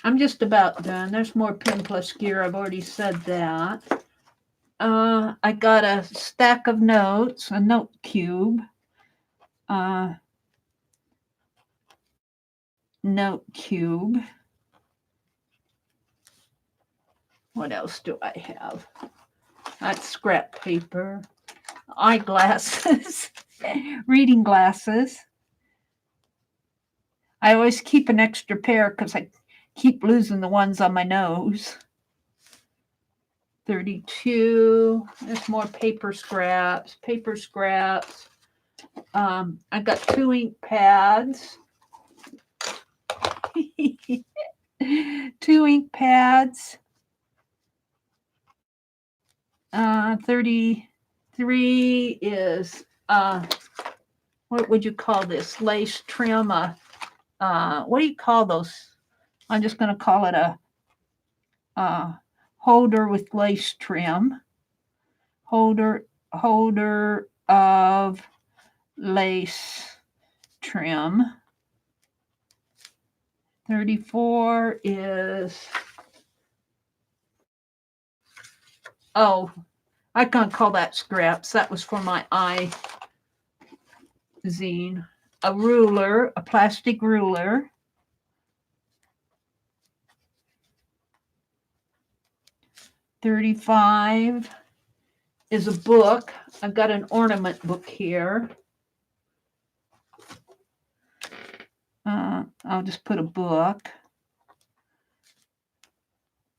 I'm just about done. There's more Pin Plus gear. I've already said that. I got a stack of notes, a note cube. What else do I have? That's scrap paper. Eyeglasses. Reading glasses. I always keep an extra pair because I keep losing the ones on my nose. 32. There's more paper scraps. I got 2 ink pads. 2 ink pads. 33 is what would you call this? Lace trim. What do you call those? I'm just going to call it a holder with lace trim. Holder of lace trim. 34 is, oh, I can't call that scraps. That was for my eye zine. A ruler, a plastic ruler. 35 is a book. I've got an ornament book here. I'll just put a book.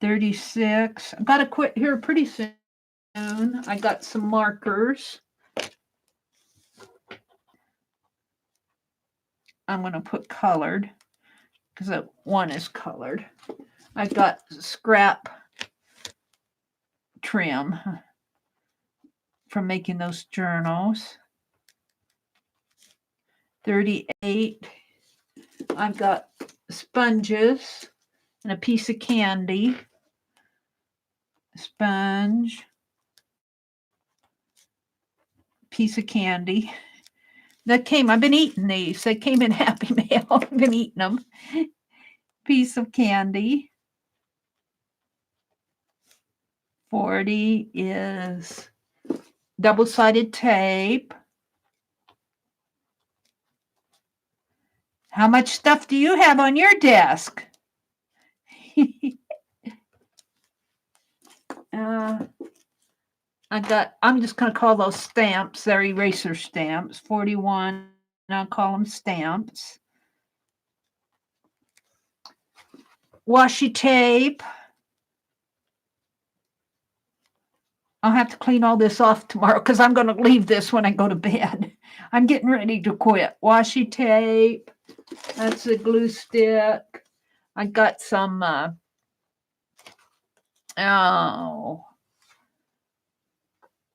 36. I've got to quit here pretty soon. I got some markers. I'm going to put colored because that one is colored. I've got scrap trim from making those journals. 38. I've got sponges and a piece of candy. Sponge. Piece of candy. I've been eating these. They came in Happy Mail. I've been eating them. Piece of candy. 40 is double-sided tape. How much stuff do you have on your desk? I'm just going to call those stamps. They're eraser stamps. 41, I'll call them stamps. Washi tape. I'll have to clean all this off tomorrow because I'm going to leave this when I go to bed. I'm getting ready to quit. Washi tape. That's a glue stick. I got some,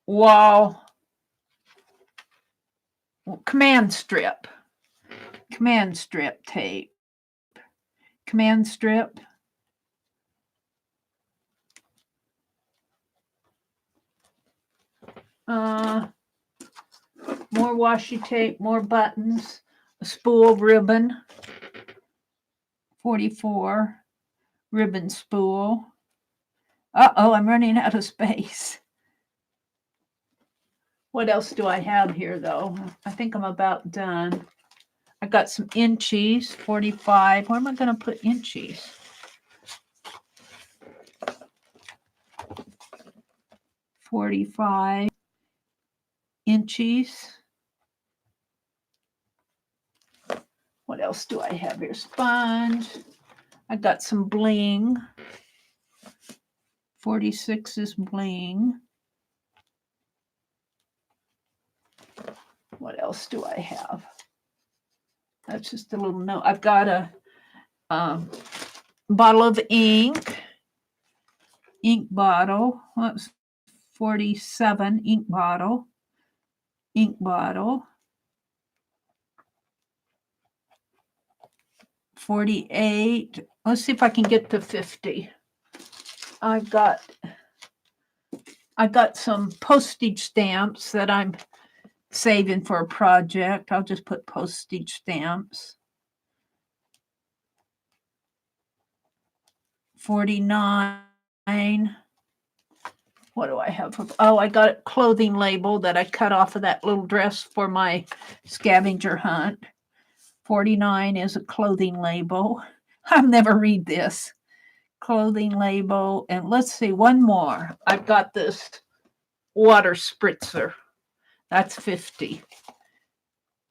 wall command strip tape. Command strip. More washi tape, more buttons, a spool ribbon. 44 ribbon spool. Uh-oh, I'm running out of space. What else do I have here, though? I think I'm about done. I got some inchies, 45. Where am I going to put inchies? $45 inchies. What else do I have here? Sponge. I got some bling. 46 is bling. What else do I have? That's just a little note. I've got a bottle of ink bottle. That's 47 ink bottle. 48. Let's see if I can get to 50. I got some postage stamps that I'm saving for a project. I'll just put postage stamps. 49. What do I have? Oh, I got a clothing label that I cut off of that little dress for my scavenger hunt. 49 is a clothing label. I'll never read this. Clothing label. And let's see, one more. I've got this water spritzer. That's 50.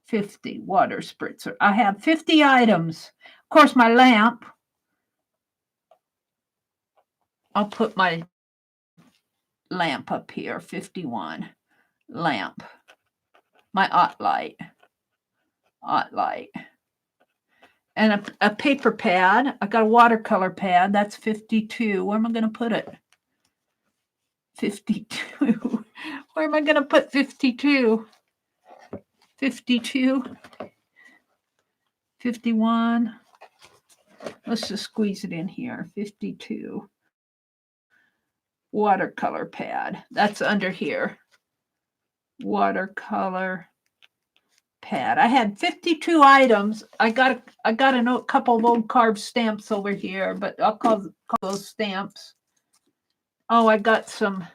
50 water spritzer. I have 50 items. Of course, my lamp. I'll put my lamp up here. 51. Lamp. My ot light. And a paper pad. I got a watercolor pad. That's 52. Where am I going to put it? 52. Where am I going to put 52? 52. 51. Let's just squeeze it in here. 52. Watercolor pad. That's under here. Watercolor pad. I had 52 items. I got a couple of old carved stamps over here, but I'll call those stamps. Oh, I got some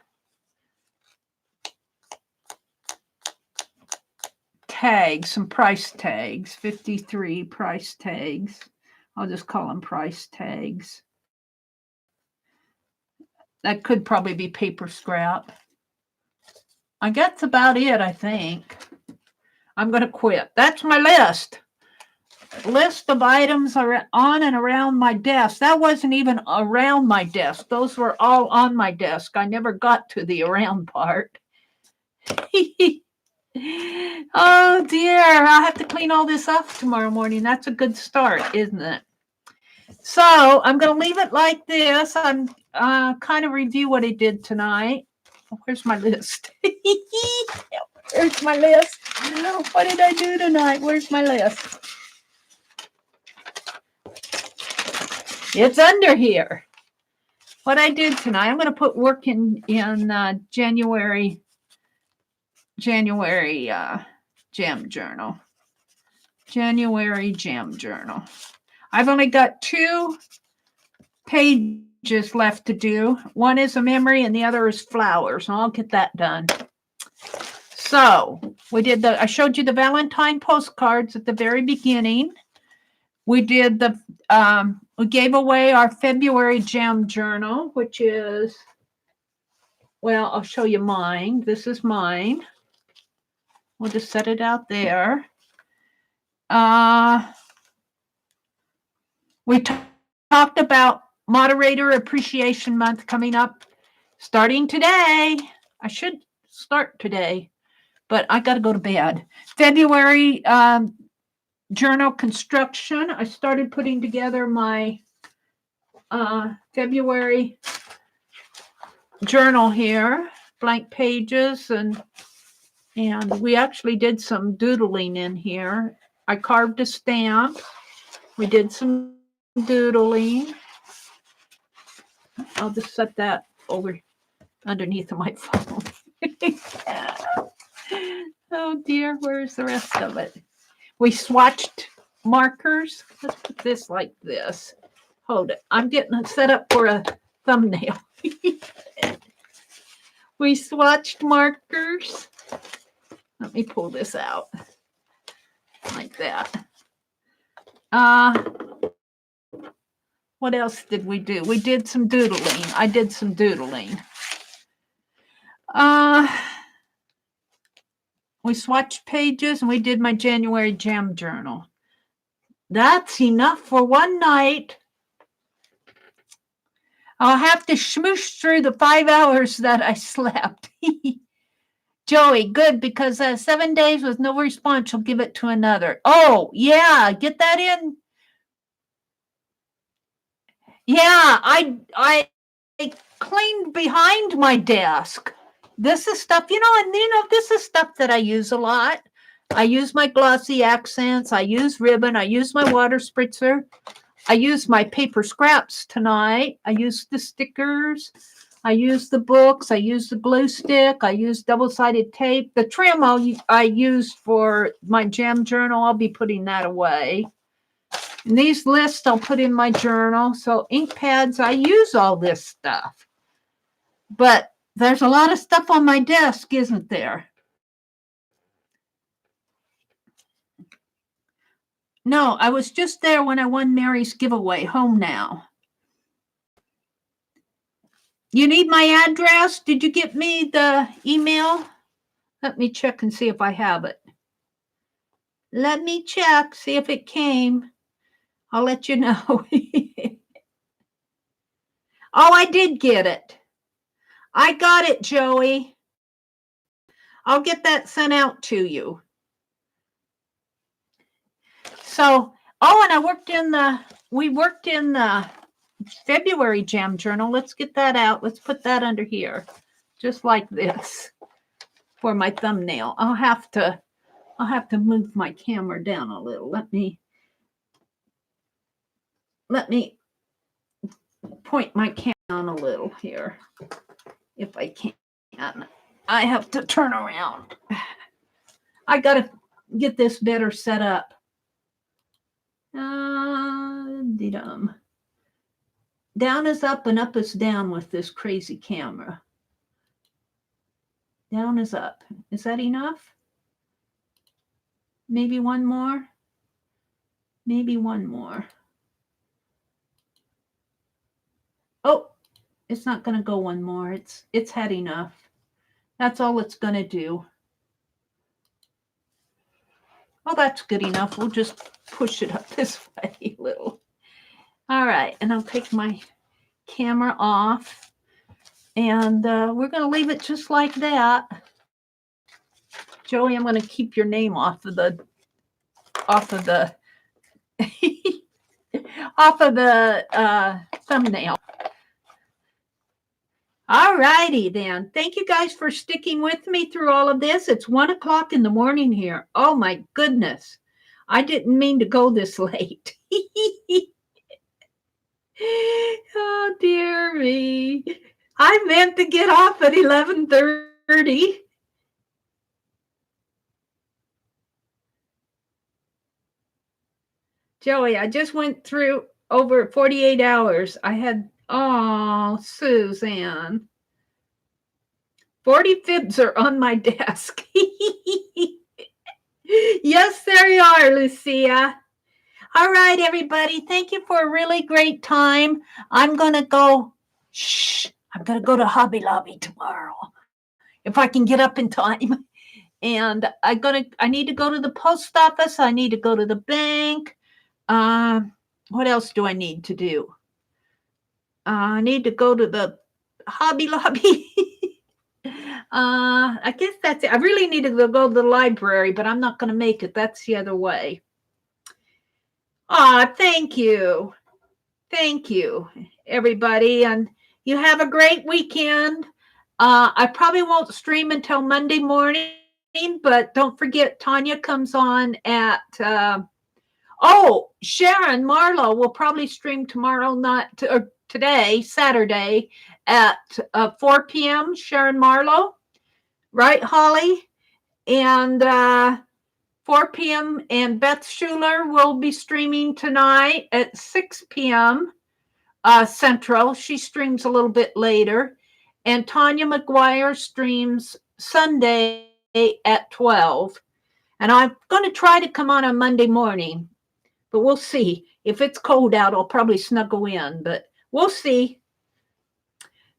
tags, some price tags. 53 price tags. I'll just call them price tags. That could probably be paper scrap. I guess that's about it, I think. I'm going to quit. That's my list. List of items are on and around my desk. That wasn't even around my desk. Those were all on my desk. I never got to the around part. Oh dear, I'll have to clean all this up tomorrow morning. That's a good start, isn't it? So I'm going to leave it like this. I'm kind of review what I did tonight. Oh, where's my list? Where's my list? What did I do tonight? Where's my list? It's under here. What I did tonight, I'm going to put work in January Jam Journal. January Jam Journal. I've only got 2 pages left to do. One is a memory and the other is flowers. I'll get that done. So we did I showed you the Valentine postcards at the very beginning. We did we gave away our February Jam Journal, which is, well, I'll show you mine. This is mine. We'll just set it out there. We talked about Moderator Appreciation Month coming up starting today. I should start today, but I got to go to bed. February journal construction. I started putting together my February journal here, blank pages, and we actually did some doodling in here. I carved a stamp. We did some doodling. I'll just set that over underneath of my phone. Oh dear, where's the rest of it? We swatched markers. Let's put this like this. Hold it. I'm getting it set up for a thumbnail. We swatched markers. Let me pull this out like that. What else did we do? We did some doodling. I did some doodling. We swatched pages and we did my January Jam Journal. That's enough for one night. I'll have to smoosh through the 5 hours that I slept. Joey, good, because 7 days with no response, you'll give it to another. Oh, yeah, get that in. Yeah, I cleaned behind my desk. This is stuff, and this is stuff that I use a lot. I use my glossy accents. I use ribbon. I use my water spritzer. I use my paper scraps tonight. I use the stickers. I use the books. I use the glue stick. I use double-sided tape. The trim I used for my jam journal, I'll be putting that away. And these lists I'll put in my journal. So ink pads, I use all this stuff. But there's a lot of stuff on my desk, isn't there? No, I was just there when I won Mary's giveaway. Home now. You need my address? Did you get me the email? Let me check and see if I have it. Let me check, see if it came. I'll let you know. Oh, I did get it. I got it, Joey. I'll get that sent out to you. So, and we worked in the February Jam Journal. Let's get that out. Let's put that under here, just like this for my thumbnail. I'll have to move my camera down a little. Let me point my camera down a little here, if I can. I have to turn around. I gotta get this better set up. Down is up and up is down with this crazy camera. Down is up. Is that enough? Maybe one more? Maybe one more. Oh, it's not going to go one more. It's had enough. That's all it's going to do. Oh, that's good enough. We'll just push it up this way a little. All right, and I'll take my camera off. And we're going to leave it just like that. Joey, I'm going to keep your name off of the off of the thumbnail. All righty then. Thank you guys for sticking with me through all of this. It's 1 o'clock in the morning here. Oh my goodness. I didn't mean to go this late. Oh dear me. I meant to get off at 11:30. Joey, I just went through over 48 hours. I had, oh, Suzanne. 40 fibs are on my desk. Yes, there you are, Lucia. All right, everybody. Thank you for a really great time. I'm going to go, I'm going to go to Hobby Lobby tomorrow if I can get up in time. And I need to go to the post office. I need to go to the bank. What else do I need to do? I need to go to the Hobby Lobby. I guess that's it. I really need to go to the library, but I'm not going to make it. That's the other way. Thank you. Thank you, everybody. And you have a great weekend. I probably won't stream until Monday morning, but don't forget Tanya comes on at Sharon Marlowe will probably stream tomorrow night or today, Saturday at 4 p.m. Sharon Marlowe, right, Holly? And 4 p.m. and Beth Schuler will be streaming tonight at 6 p.m. Central. She streams a little bit later. And Tanya McGuire streams Sunday at 12. And I'm going to try to come on Monday morning, but we'll see. If it's cold out, I'll probably snuggle in, but we'll see.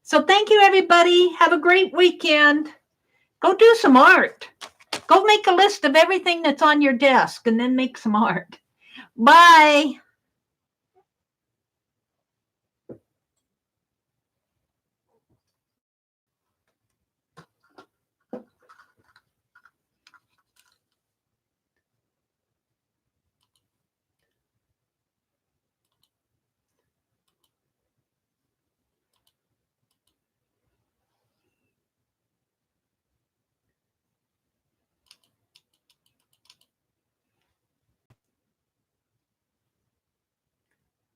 So thank you, everybody. Have a great weekend. Go do some art. Go make a list of everything that's on your desk and then make some art. Bye.